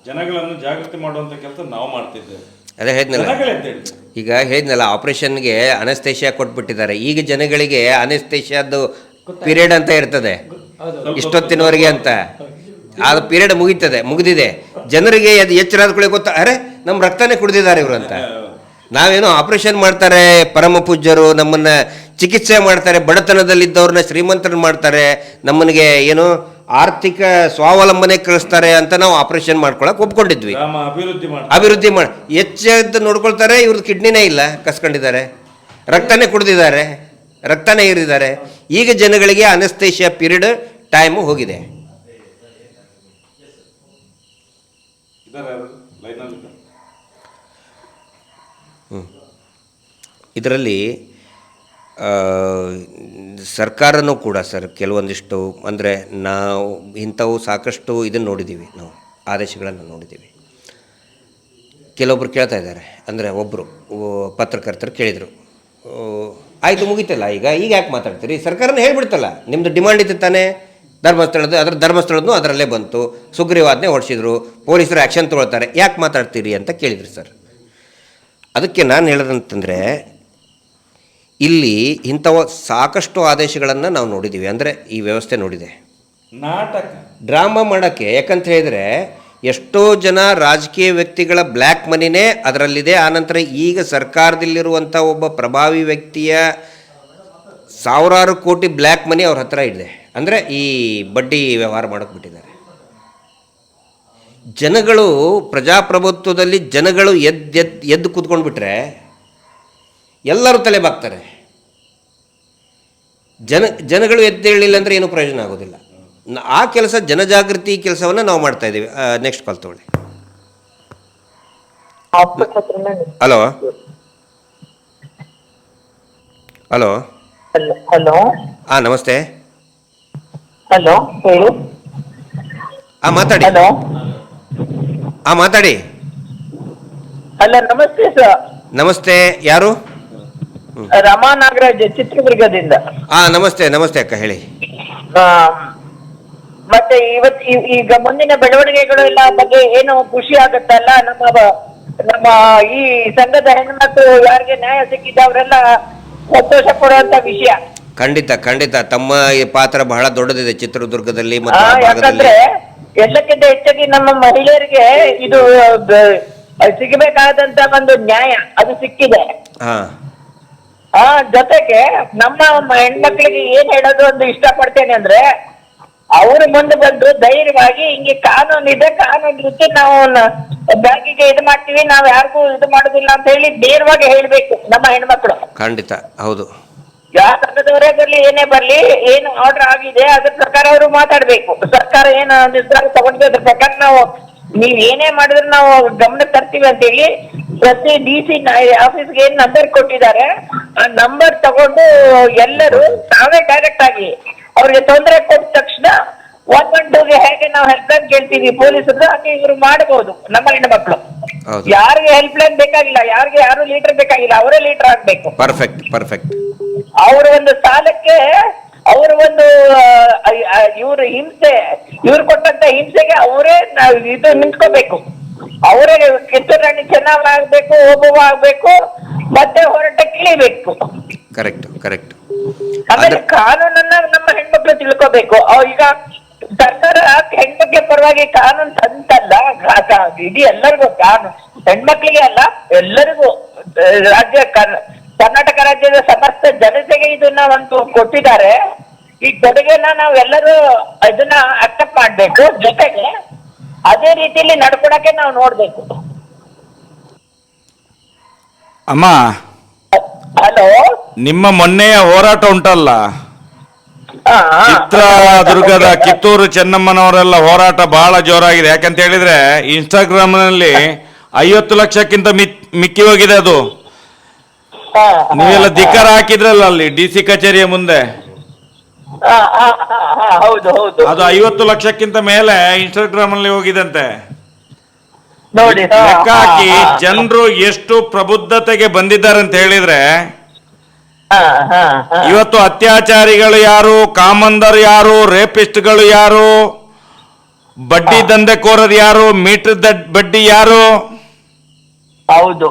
ಜನಗಳನ್ನು ಜಾಗೃತಿ ಮಾಡುವಂತ ಕೆಲಸ ನಾವು ಮಾಡ್ತಿದ್ದೇವೆ. ಅದೇ ಹೇಳಿದ್ನಲ್ಲ, ಆಪರೇಷನ್ಗೆ ಅನಸ್ತೇಷಿಯಾ ಕೊಟ್ಬಿಟ್ಟಿದ್ದಾರೆ. ಈಗ ಜನಗಳಿಗೆ ಅನಸ್ತೇಷಿಯಾದ್ದು ಪೀರಿಯಡ್ ಅಂತ ಇರ್ತದೆ, ಇಷ್ಟೊತ್ತಿನವರೆಗೆ ಅಂತ. ಅದು ಪೀರಿಯಡ್ ಮುಗಿದಿದೆ. ಜನರಿಗೆ ಅದು ಎಚ್ಚರ ಆದ್ಕೊಳ್ಳಿ ಗೊತ್ತಾ, ಅರೆ ನಮ್ಮ ರಕ್ತನೇ ಕುಡಿದಿದ್ದಾರೆ ಇವರು ಅಂತ. ನಾವೇನೋ ಆಪರೇಷನ್ ಮಾಡ್ತಾರೆ, ಪರಮ ಪೂಜ್ಯರು ನಮ್ಮನ್ನ ಚಿಕಿತ್ಸೆ ಮಾಡ್ತಾರೆ, ಬಡತನದಲ್ಲಿದ್ದವ್ರನ್ನ ಶ್ರೀಮಂತರನ್ನ ಮಾಡ್ತಾರೆ, ನಮ್ಮನಿಗೆ ಏನು ಆರ್ಥಿಕ ಸ್ವಾವಲಂಬನೆ ಕಳಿಸ್ತಾರೆ ಅಂತ ನಾವು ಆಪರೇಷನ್ ಮಾಡ್ಕೊಳಕ್ಕೆ ಒಪ್ಕೊಂಡಿದ್ವಿ. ಅಭಿವೃದ್ಧಿ ಮಾಡಿ ಹೆಚ್ಚು ನೋಡ್ಕೊಳ್ತಾರೆ. ಇವ್ರದ್ದು ಕಿಡ್ನಿನೇ ಇಲ್ಲ, ಕಸ್ಕೊಂಡಿದ್ದಾರೆ, ರಕ್ತನೇ ಕುಡಿದಿದ್ದಾರೆ, ರಕ್ತನೇ ಏರಿದ್ದಾರೆ. ಈಗ ಜನಗಳಿಗೆ ಅನಸ್ತೇಷಿಯಾ ಪೀರಿಯಡ್ ಟೈಮು ಹೋಗಿದೆ. ಇದರಲ್ಲಿ ಸರ್ಕಾರನೂ ಕೂಡ ಸರ್ ಕೆಲವೊಂದಿಷ್ಟು ಅಂದರೆ ನಾವು ಇಂಥವು ಸಾಕಷ್ಟು ಇದನ್ನು ನೋಡಿದ್ದೀವಿ, ನಾವು ಆದೇಶಗಳನ್ನು ನೋಡಿದ್ದೀವಿ. ಕೆಲವೊಬ್ರು ಕೇಳ್ತಾ ಇದ್ದಾರೆ, ಅಂದರೆ ಒಬ್ಬರು ಪತ್ರಕರ್ತರು ಕೇಳಿದರು, ಆಯಿತು ಮುಗೀತಲ್ಲ ಈಗ ಯಾಕೆ ಮಾತಾಡ್ತೀರಿ, ಸರ್ಕಾರನೇ ಹೇಳ್ಬಿಡ್ತಲ್ಲ ನಿಮ್ಮದು ಡಿಮಾಂಡ್ ಇತ್ತು ತಾನೇ, ಧರ್ಮಸ್ಥಳದ್ದು ಅದರಲ್ಲೇ ಬಂತು, ಸುಗ್ರೀವಾಜ್ಞೆ ಹೊಡಿಸಿದ್ರು, ಪೊಲೀಸರು ಆ್ಯಕ್ಷನ್ ತೊಗೊಳ್ತಾರೆ, ಯಾಕೆ ಮಾತಾಡ್ತೀರಿ ಅಂತ ಕೇಳಿದ್ರು ಸರ್. ಅದಕ್ಕೆ ನಾನು ಹೇಳೋದಂತಂದರೆ ಇಲ್ಲಿ ಇಂಥವ ಸಾಕಷ್ಟು ಆದೇಶಗಳನ್ನು ನಾವು ನೋಡಿದ್ದೀವಿ. ಅಂದರೆ ಈ ವ್ಯವಸ್ಥೆ ನೋಡಿದೆ, ನಾಟಕ ಡ್ರಾಮಾ ಮಾಡೋಕ್ಕೆ. ಯಾಕಂತ ಹೇಳಿದರೆ ಎಷ್ಟೋ ಜನ ರಾಜಕೀಯ ವ್ಯಕ್ತಿಗಳ ಬ್ಲ್ಯಾಕ್ ಮನಿನೇ ಅದರಲ್ಲಿದೆ. ಆನಂತರ ಈಗ ಸರ್ಕಾರದಲ್ಲಿರುವಂಥ ಒಬ್ಬ ಪ್ರಭಾವಿ ವ್ಯಕ್ತಿಯ ಸಾವಿರಾರು ಕೋಟಿ ಬ್ಲ್ಯಾಕ್ ಮನಿ ಅವ್ರ ಹತ್ರ ಇದೆ. ಅಂದರೆ ಈ ಬಡ್ಡಿ ವ್ಯವಹಾರ ಮಾಡೋಕ್ಕೆ ಬಿಟ್ಟಿದ್ದಾರೆ. ಜನಗಳು ಪ್ರಜಾಪ್ರಭುತ್ವದಲ್ಲಿ ಜನಗಳು ಎದ್ದು ಕೂತ್ಕೊಂಡು ಬಿಟ್ರೆ ಎಲ್ಲರೂ ತಲೆ ಬಾಗ್ತಾರೆ. ಜನಗಳು ಎದ್ದೇಳಿಲ್ಲ ಅಂದರೆ ಏನೂ ಪ್ರಯೋಜನ ಆಗೋದಿಲ್ಲ. ಆ ಕೆಲಸ ಜನಜಾಗೃತಿ ಕೆಲಸವನ್ನು ನಾವು ಮಾಡ್ತಾ ಇದ್ದೀವಿ. ನೆಕ್ಸ್ಟ್ ಕಾಲ್ ತಗೊಳ್ಳಿ. ಹಲೋ ಹಲೋ ಹಲೋ ಹಾಂ ನಮಸ್ತೆ. ಹಲೋ ಹೇಳಿ. ಮಾತಾಡಿ. ಹಲೋ ಮಾತಾಡಿ. ಹಲೋ ನಮಸ್ತೆ ಸರ್. ನಮಸ್ತೆ, ಯಾರು? ರಮಾ ನಾಗರಾಜ್, ಚಿತ್ರದುರ್ಗದಿಂದ. ನಮಸ್ತೆ ಅಕ್ಕ, ಹೇಳಿ. ಮತ್ತೆ ಈಗ ಮುಂದಿನ ಬೆಳವಣಿಗೆಗಳು ಎಲ್ಲ ಬಗ್ಗೆ ಏನು ಖುಷಿ ಆಗುತ್ತಲ್ಲ, ನಮ್ಮ ಈ ಸಂಘದ ಹೆಣ್ಮಕ್ಳು ಯಾರಿಗೆ ನ್ಯಾಯ ಸಿಕ್ಕಿದೆ ಅವರೆಲ್ಲ ಸಂತೋಷ ಪಡುವಂತ ವಿಷಯ. ಖಂಡಿತ ತಮ್ಮ ಈ ಪಾತ್ರ ಬಹಳ ದೊಡ್ಡದಿದೆ ಚಿತ್ರದುರ್ಗದಲ್ಲಿ. ಯಾಕಂದ್ರೆ ಎಲ್ಲಕ್ಕಿಂತ ಹೆಚ್ಚಾಗಿ ನಮ್ಮ ಮಹಿಳೆಯರಿಗೆ ಇದು ಸಿಗಬೇಕಾದಂತ ಒಂದು ನ್ಯಾಯ ಅದು ಸಿಕ್ಕಿದೆ. ಜೊತೆಗೆ ನಮ್ಮ ಹೆಣ್ಮಕ್ಳಿಗೆ ಏನ್ ಹೇಳೋದು ಒಂದು ಇಷ್ಟಪಡ್ತೇನೆ ಅಂದ್ರೆ, ಅವರು ಮುಂದೆ ಬಂದು ಧೈರ್ಯವಾಗಿ ಹಿಂಗೆ ಕಾನೂನು ಇದೆ, ಕಾನೂನು ರೀತಿ ನಾವು ಬ್ಯಾಂಕಿಗೆ ಇದು ಮಾಡ್ತೀವಿ, ನಾವ್ ಯಾರಿಗೂ ಇದು ಮಾಡೋದಿಲ್ಲ ಅಂತ ಹೇಳಿ ನೇರವಾಗಿ ಹೇಳ್ಬೇಕು ನಮ್ಮ ಹೆಣ್ಮಕ್ಳು. ಖಂಡಿತ ಹೌದು. ಯಾವ ಸಂಘದವರೇ ಬರ್ಲಿ, ಏನೇ ಬರ್ಲಿ, ಏನು ಆರ್ಡರ್ ಆಗಿದೆ ಅದ್ರ ಪ್ರಕಾರ ಅವರು ಮಾತಾಡ್ಬೇಕು. ಸರ್ಕಾರ ಏನು ನಿರ್ಧಾರ ತಗೊಂಡಿದೆ ಅದ್ರ ಪ್ರಕಾರ ನೀವ್ ಏನೇ ಮಾಡಿದ್ರು ನಾವು ಗಮನಕ್ಕೆ ತರ್ತೀವಿ ಅಂತ ಹೇಳಿ ಪ್ರತಿ DC ಆಫೀಸ್ಗೆ ಏನ್ ನಂಬರ್ ಕೊಟ್ಟಿದ್ದಾರೆ ಆ ನಂಬರ್ ತಗೊಂಡು ಎಲ್ಲರೂ ನಾವೇ ಡೈರೆಕ್ಟ್ ಆಗಿ ಅವ್ರಿಗೆ ತೊಂದರೆ ಕೊಟ್ಟ ತಕ್ಷಣ 112ಗೆ ಹೇಗೆ ನಾವು ಹೆಲ್ಪ್ ಲೈನ್ ಕೇಳ್ತೀವಿ ಪೊಲೀಸರು, ಹಾಗೆ ಇವರು ಮಾಡಬಹುದು ನಮ್ಮ ಹೆಣ್ಮಕ್ಳು. ಯಾರಿಗೆ ಹೆಲ್ಪ್ ಲೈನ್ ಬೇಕಾಗಿಲ್ಲ, ಯಾರು ಲೀಡರ್ ಬೇಕಾಗಿಲ್ಲ, ಅವರೇ ಲೀಡರ್ ಆಗ್ಬೇಕು. ಪರ್ಫೆಕ್ಟ್. ಅವರ ಒಂದು ಸಾಲಕ್ಕೆ ಅವರು ಒಂದು ಇವ್ರು ಕೊಟ್ಟಂತ ಹಿಂಸೆಗೆ ಅವರೇ ಇದು ನಿಂತ್ಕೋಬೇಕು. ಅವರೇ ಕಿತ್ತೂರು ರಾಣಿ ಚೆನ್ನಮ್ಮ ಆಗ್ಬೇಕು, ಓಬವ್ವ ಆಗ್ಬೇಕು, ಮತ್ತೆ ಹೋರಾಟಕ್ಕೆ ಇಳಿಬೇಕು. ಕರೆಕ್ಟ್. ಆಮೇಲೆ ಕಾನೂನನ್ನ ನಮ್ಮ ಹೆಣ್ಮಕ್ಳು ತಿಳ್ಕೋಬೇಕು. ಈಗ ಸರ್ಕಾರ ಹೆಣ್ಮಕ್ಳ ಪರವಾಗಿ ಕಾನೂನು ತಂತಲ್ಲ, ಇಡೀ ಎಲ್ಲರಿಗೂ ಕಾನೂನು, ಹೆಣ್ಮಕ್ಳಿಗೆ ಅಲ್ಲ ಎಲ್ಲರಿಗೂ, ಕರ್ನಾಟಕ ರಾಜ್ಯದ ಸಮಸ್ತ ಜನತೆಗೆ ಇದನ್ನ ಒಂದು ಕೊಟ್ಟಿದ್ದಾರೆ. ಈ ಕೊಡುಗೆನ ನಾವೆಲ್ಲರೂ ಇದನ್ನ ಅಕ್ಸೆಪ್ಟ್ ಮಾಡ್ಬೇಕು. ಜೊತೆಗೆ ಅದೇ ರೀತಿಯಲ್ಲಿ ನಡ್ಕೊಳಕ್ಕೆ ನಾವು ನೋಡ್ಬೇಕು. ಅಮ್ಮ, ಹಲೋ, ನಿಮ್ಮ ಮೊನ್ನೆಯ ಹೋರಾಟ ಉಂಟಲ್ಲ, ಚಿತ್ರದುರ್ಗದ ಕಿತ್ತೂರು ಚೆನ್ನಮ್ಮನವರೆಲ್ಲ ಹೋರಾಟ ಬಹಳ ಜೋರಾಗಿದೆ. ಯಾಕಂತ ಹೇಳಿದ್ರೆ ಇನ್ಸ್ಟಾಗ್ರಾಮ್ ನಲ್ಲಿ 50 ಲಕ್ಷಕ್ಕಿಂತ ಮಿಕ್ಕಿ ಹೋಗಿದೆ ಅದು. ನೀವೆಲ್ಲ ಧಿಕ್ಕಾರ ಹಾಕಿದ್ರಲ್ಲ ಅಲ್ಲಿ DC ಕಚೇರಿಯ ಮುಂದೆ, ಅದು 50 ಲಕ್ಷಕ್ಕಿಂತ ಮೇಲೆ ಇನ್ಸ್ಟಾಗ್ರಾಮ್ ಅಲ್ಲಿ ಹೋಗಿದಂತೆ. ಲೆಕ್ಕ ಹಾಕಿ ಜನರು ಎಷ್ಟು ಪ್ರಬುದ್ಧತೆಗೆ ಬಂದಿದ್ದಾರೆ ಅಂತ ಹೇಳಿದ್ರೆ, ಇವತ್ತು ಅತ್ಯಾಚಾರಿಗಳು ಯಾರು, ಕಾಮಂದರ್ ಯಾರು, ರೇಪಿಸ್ಟ್ಗಳು ಯಾರು, ಬಡ್ಡಿ ದಂಧೆಕೋರರು ಯಾರು, ಮೀಟರ್ ಬಡ್ಡಿ ಯಾರು, ಹೌದು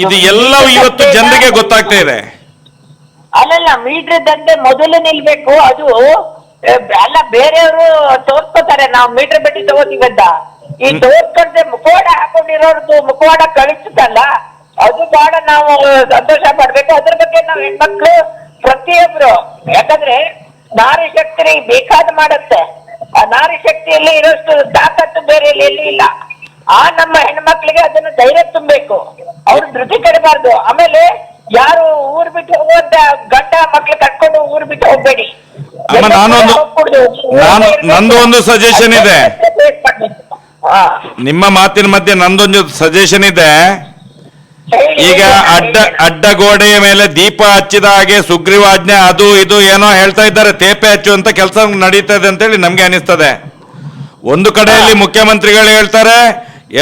ಇದು ಎಲ್ಲವೂ ಇವತ್ತು ಜನರಿಗೆ ಗೊತ್ತಾಗ್ತಾ ಇದೆ. ಅಲ್ಲಲ್ಲ, ಮೀಟರ್ ದಂಧೆ ಮೊದಲು ನಿಲ್ಬೇಕು. ಅದು ಅಲ್ಲ, ಬೇರೆಯವರು ತೋರ್ಸ್ಕೊತಾರೆ ನಾವು ಮೀಟರ್ ಬಡ್ಡಿ ತಗೋತೀವಂತ. ಈ ತೋರ್ಸ್ಕೊಂಡ್ರೆ ಮುಖವಾಡ ಹಾಕೊಂಡಿರೋರ್ದು ಮುಖವಾಡ ಕಳಿಸುತ್ತಲ್ಲ, ಅದು ಬಹಳ ನಾವು ಸಂತೋಷ ಪಡ್ಬೇಕು. ಅದ್ರ ಬಗ್ಗೆ ನಾವು ಹೆಣ್ಮಕ್ಳು ಪ್ರತಿಯೊಬ್ರು, ಯಾಕಂದ್ರೆ ನಾರಿ ಶಕ್ತಿ ಬೇಕಾದ ಮಾಡತ್ತೆ. ಆ ನಾರಿ ಶಕ್ತಿಯಲ್ಲಿ ಇರೋಷ್ಟು ತಾಕತ್ತು ಬೇರೆ ಎಲ್ಲಿ ಇಲ್ಲ. ಆ ನಮ್ಮ ಹೆಣ್ಮಕ್ಳಿಗೆ ಅದನ್ನ ಧೈರ್ಯ ತುಂಬಬೇಕು, ಅವ್ರ ಧೃತಿ ಕೆಡಬಾರ್ದು. ಆಮೇಲೆ ಯಾರು ಊರ್ ಬಿಟ್ಟು ಹೋಗುವಂತ ಗಂಡ ಮಕ್ಳು ಕಟ್ಕೊಂಡು ಊರ್ ಬಿಟ್ಟು ಹೋಗ್ಬೇಡಿ. ಅಮ್ಮ, ನಂದು ಒಂದು ಸಜೆಷನ್ ಇದೆ. ನಿಮ್ಮ ಮಾತಿನ ಮಧ್ಯೆ ನಂದೊಂದು ಸಜೆಷನ್ ಇದೆ. ಈಗ ಅಡ್ಡ ಗೋಡೆಯ ಮೇಲೆ ದೀಪ ಹಚ್ಚಿದ ಹಾಗೆ ಸುಗ್ರೀವಾಜ್ಞೆ ಅದು ಇದು ಏನೋ ಹೇಳ್ತಾ ಇದ್ದಾರೆ, ತೇಪೆ ಹಚ್ಚುವಂತ ಕೆಲಸ ನಡೀತಾ ಇದೆ ಅಂತೇಳಿ ನಮ್ಗೆ ಅನಿಸ್ತದೆ. ಒಂದು ಕಡೆಯಲ್ಲಿ ಮುಖ್ಯಮಂತ್ರಿಗಳು ಹೇಳ್ತಾರೆ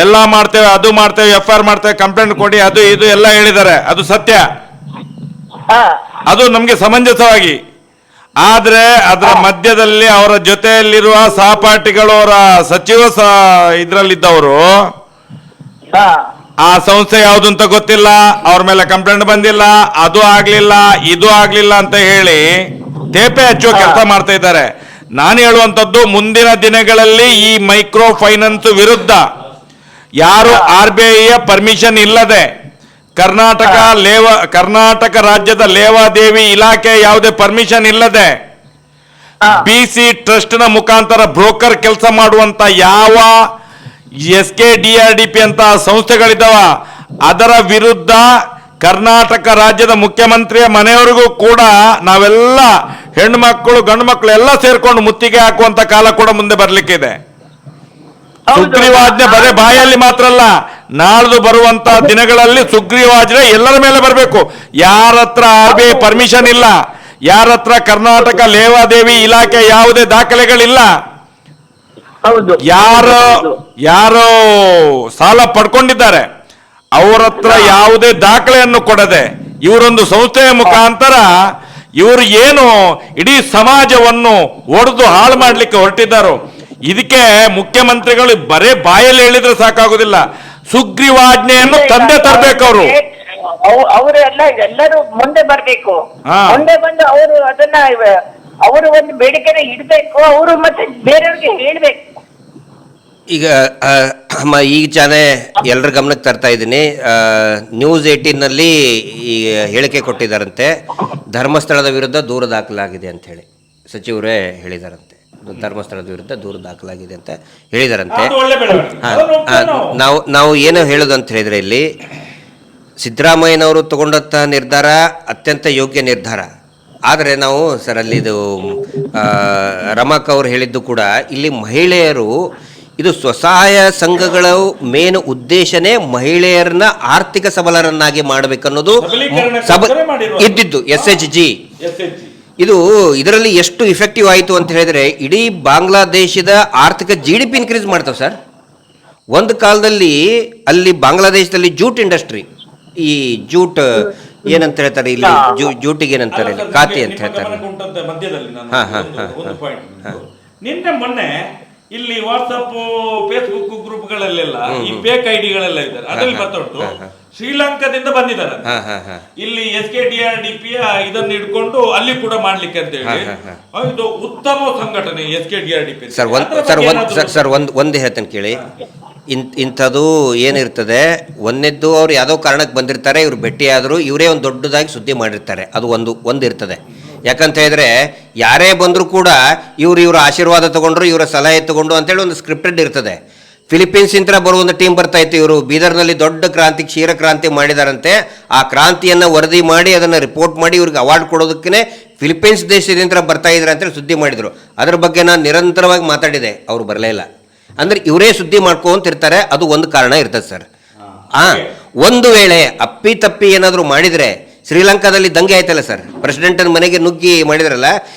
ಎಲ್ಲ ಮಾಡ್ತೇವೆ, ಅದು ಮಾಡ್ತೇವೆ, FIR ಮಾಡ್ತೇವೆ, ಕಂಪ್ಲೇಂಟ್ ಕೊಡಿ, ಅದು ಇದು ಎಲ್ಲ ಹೇಳಿದ್ದಾರೆ, ಅದು ಸತ್ಯ, ಅದು ನಮ್ಗೆ ಸಮಂಜಸವಾಗಿ. ಆದ್ರೆ ಅದರ ಮಧ್ಯದಲ್ಲಿ ಅವರ ಜೊತೆಯಲ್ಲಿರುವ ಸಹಪಾಠಿಗಳು, ಅವರ ಸಚಿವ ಇದ್ರಲ್ಲಿದ್ದವರು ಆ ಸಂಸ್ಥೆ ಯಾವುದು ಅಂತ ಗೊತ್ತಿಲ್ಲ, ಅವ್ರ ಮೇಲೆ ಕಂಪ್ಲೇಂಟ್ ಬಂದಿಲ್ಲ, ಅದು ಆಗ್ಲಿಲ್ಲ, ಇದು ಆಗ್ಲಿಲ್ಲ ಅಂತ ಹೇಳಿ ತೇಪೆ ಹಚ್ಚುವ ಕೆಲಸ ಮಾಡ್ತಾ ಇದ್ದಾರೆ. ನಾನು ಹೇಳುವಂತದ್ದು, ಮುಂದಿನ ದಿನಗಳಲ್ಲಿ ಈ ಮೈಕ್ರೋ ಫೈನಾನ್ಸ್ ವಿರುದ್ಧ ಯಾರು RBI ಪರ್ಮಿಷನ್ ಇಲ್ಲದೆ ಕರ್ನಾಟಕ ರಾಜ್ಯದ ಲೇವಾದೇವಿ ಇಲಾಖೆ ಯಾವುದೇ ಪರ್ಮಿಷನ್ ಇಲ್ಲದೆ BC ಟ್ರಸ್ಟ್ ನ ಮುಖಾಂತರ ಬ್ರೋಕರ್ ಕೆಲಸ ಮಾಡುವಂತ ಯಾವ SKDRDP ಅಂತ ಸಂಸ್ಥೆಗಳಿದ್ದಾವ ಅದರ ವಿರುದ್ಧ ಕರ್ನಾಟಕ ರಾಜ್ಯದ ಮುಖ್ಯಮಂತ್ರಿಯ ಮನೆಯವರಿಗೂ ಕೂಡ ನಾವೆಲ್ಲ ಹೆಣ್ಣು ಮಕ್ಕಳು ಗಂಡು ಮಕ್ಕಳು ಎಲ್ಲ ಸೇರ್ಕೊಂಡು ಮುತ್ತಿಗೆ ಹಾಕುವಂತ ಕಾಲ ಕೂಡ ಮುಂದೆ ಬರ್ಲಿಕ್ಕಿದೆ. ಸುಗ್ರೀವಾಜ್ಞೆ ಬರೇ ಬಾಯಲ್ಲಿ ಮಾತ್ರ ಅಲ್ಲ, ನಾಳ್ದು ಬರುವಂತ ದಿನಗಳಲ್ಲಿ ಸುಗ್ರೀವಾಜ್ಞೆ ಎಲ್ಲರ ಮೇಲೆ ಬರಬೇಕು. ಯಾರ ಹತ್ರ RBI ಪರ್ಮಿಷನ್ ಇಲ್ಲ, ಯಾರ ಹತ್ರ ಕರ್ನಾಟಕ ಲೇವಾದೇವಿ ಇಲಾಖೆ ಯಾವುದೇ ದಾಖಲೆಗಳಿಲ್ಲ, ಯಾರು ಸಾಲ ಪಡ್ಕೊಂಡಿದ್ದಾರೆ ಅವರ ಹತ್ರ ಯಾವುದೇ ದಾಖಲೆಯನ್ನು ಕೊಡದೆ ಇವರೊಂದು ಸಂಸ್ಥೆಯ ಮುಖಾಂತರ ಇವರು ಏನು ಇಡೀ ಸಮಾಜವನ್ನು ಒಡೆದು ಹಾಳು ಮಾಡ್ಲಿಕ್ಕೆ ಹೊರಟಿದ್ದಾರೋ, ಇದಕ್ಕೆ ಮುಖ್ಯಮಂತ್ರಿಗಳು ಬರೇ ಬಾಯಲ್ಲಿ ಹೇಳಿದ್ರೆ ಸಾಕಾಗುದಿಲ್ಲ, ಸುಗ್ರೀವಾಜ್ಞೆಯನ್ನು ತಂದೆ ತರಬೇಕು. ಅವರು ಎಲ್ಲರೂ ಮುಂದೆ ಬರ್ಬೇಕು, ಮುಂದೆ ಬಂದು ಅವರು ಅದನ್ನ ಅವರು ಒಂದು ಬೇಡಿಕೆನ ಇಡ್ಬೇಕು, ಅವರು ಮತ್ತೆ ಬೇರೆಯವ್ರಿಗೆ ಹೇಳ್ಬೇಕು. ಈಗ ಈಗ ತಾನೇ ಎಲ್ಲರ ಗಮನಕ್ಕೆ ತರ್ತಾ ಇದ್ದೀನಿ, ನ್ಯೂಸ್ 18ನಲ್ಲಿ ಈ ಹೇಳಿಕೆ ಕೊಟ್ಟಿದ್ದಾರಂತೆ, ಧರ್ಮಸ್ಥಳದ ವಿರುದ್ಧ ದೂರು ದಾಖಲಾಗಿದೆ ಅಂತ ಹೇಳಿ ಸಚಿವರೇ ಹೇಳಿದಾರಂತೆ. ಧರ್ಮಸ್ಥಳದ ವಿರುದ್ಧ ದೂರು ದಾಖಲಾಗಿದೆ ಅಂತ ಹೇಳಿದಾರಂತೆ. ನಾವು ಏನು ಹೇಳೋದು ಅಂತ ಹೇಳಿದ್ರೆ, ಇಲ್ಲಿ ಸಿದ್ದರಾಮಯ್ಯನವರು ತಗೊಂಡಂಥ ನಿರ್ಧಾರ ಅತ್ಯಂತ ಯೋಗ್ಯ ನಿರ್ಧಾರ. ಆದರೆ ನಾವು ಸರ್ ಅಲ್ಲಿ ಇದು ರಮಕ್ ಅವರು ಹೇಳಿದ್ದು ಕೂಡ, ಇಲ್ಲಿ ಮಹಿಳೆಯರು ಇದು ಸ್ವಸಹಾಯ ಸಂಘಗಳ ಮೇನ್ ಉದ್ದೇಶನೇ ಮಹಿಳೆಯರನ್ನ ಆರ್ಥಿಕ ಸಬಲರನ್ನಾಗಿ ಮಾಡಬೇಕನ್ನೋದು ಇದ್ದಿದ್ದು SHG. ಇದು ಇದರಲ್ಲಿ ಎಷ್ಟು ಇಫೆಕ್ಟಿವ್ ಆಯಿತು ಅಂತ ಹೇಳಿದ್ರೆ, ಇಡೀ ಬಾಂಗ್ಲಾದೇಶದ ಆರ್ಥಿಕ GDP ಇನ್ಕ್ರೀಸ್ ಮಾಡ್ತಾವೆ ಸರ್. ಒಂದು ಕಾಲದಲ್ಲಿ ಅಲ್ಲಿ ಬಾಂಗ್ಲಾದೇಶದಲ್ಲಿ ಜೂಟ್ ಇಂಡಸ್ಟ್ರಿ, ಈ ಜೂಟ್ ಏನಂತ ಹೇಳ್ತಾರೆ ಇಲ್ಲಿ, ಜೂಟಿಗೆ ಏನಂತಾರೆ ಇಲ್ಲಿ, ಕಾತಿ ಅಂತ ಹೇಳ್ತಾರೆ. ನಿನ್ನೆ ಮೊನ್ನೆ ಇಲ್ಲಿ ವಾಟ್ಸಪ್ ಫೇಸ್ಬುಕ್ ಗ್ರೂಪ್ಗಳಲ್ಲೆಲ್ಲ ಈ ಫೇಕ್ ಐಡಿಗಳೆಲ್ಲ ಇದ್ದಾರೆ, ಅದರಲ್ಲಿ ಬರ್ತಾ ಶ್ರೀಲಂಕಾದಿಂದ ಬಂದಿದ್ದಾರೆ ಇಲ್ಲಿ SKDRDP ಇದನ್ನು ಇಟ್ಕೊಂಡು ಅಲ್ಲಿ ಕೂಡ ಮಾಡ್ಲಿಕ್ಕೆ ಅಂತ ಹೇಳಿ. ಇದು ಉತ್ತಮ ಸಂಘಟನೆ SKDRDP. ಸರ್ ಒಂದು ಹೇಳ್ತೇನೆ ಕೇಳಿ, ಇಂಥದ್ದು ಏನಿರ್ತದೆ, ಒಂದನೇದ್ದು ಅವ್ರು ಯಾವುದೋ ಕಾರಣಕ್ಕೆ ಬಂದಿರ್ತಾರೆ, ಇವ್ರು ಭೇಟಿಯಾದರೂ ಇವರೇ ಒಂದು ದೊಡ್ಡದಾಗಿ ಸುದ್ದಿ ಮಾಡಿರ್ತಾರೆ, ಅದು ಒಂದು ಇರ್ತದೆ. ಯಾಕಂತ ಹೇಳಿದ್ರೆ ಯಾರೇ ಬಂದರೂ ಕೂಡ ಇವ್ರ ಆಶೀರ್ವಾದ ತಗೊಂಡ್ರು, ಇವರ ಸಲಹೆ ತಗೊಂಡು ಅಂತೇಳಿ ಒಂದು ಸ್ಕ್ರಿಪ್ಟೆಡ್ ಇರ್ತದೆ. ಫಿಲಿಪೀನ್ಸ್ ಇಂದ ಬರುವ ಒಂದು ಟೀಮ್ ಬರ್ತಾ ಇತ್ತು, ಇವರು ಬೀದರ್ನಲ್ಲಿ ದೊಡ್ಡ ಕ್ರಾಂತಿ, ಕ್ಷೀರ ಕ್ರಾಂತಿ ಮಾಡಿದಾರಂತೆ. ಆ ಕ್ರಾಂತಿಯನ್ನು ವರದಿ ಮಾಡಿ ಅದನ್ನು ರಿಪೋರ್ಟ್ ಮಾಡಿ ಇವ್ರಿಗೆ ಅವಾರ್ಡ್ ಕೊಡೋದಕ್ಕೆ ಫಿಲಿಪೀನ್ಸ್ ದೇಶದಿಂದ ಬರ್ತಾ ಇದ್ದಾರೆ ಅಂತೇಳಿ ಸುದ್ದಿ ಮಾಡಿದರು. ಅದ್ರ ಬಗ್ಗೆ ನಾನು ನಿರಂತರವಾಗಿ ಮಾತಾಡಿದೆ, ಅವರು ಬರಲೇ ಇಲ್ಲ. ಅಂದ್ರೆ ಇವರೇ ಸುದ್ದಿ ಮಾಡ್ಕೊಂತಿರ್ತಾರೆ, ಅದು ಒಂದು ಕಾರಣ ಇರ್ತದೆ ಸರ್. ಒಂದು ವೇಳೆ ಅಪ್ಪಿ ತಪ್ಪಿ ಏನಾದರೂ ಮಾಡಿದರೆ, ಶ್ರೀಲಂಕಾದಲ್ಲಿ ದಂಗೆ ಆಯ್ತಲ್ಲ ಸರ್, ಪ್ರೆಸಿಡೆಂಟನ ಮನೆಗೆ ನುಗ್ಗಿ ಮಾಡಿದ್ರಲ್ಲ,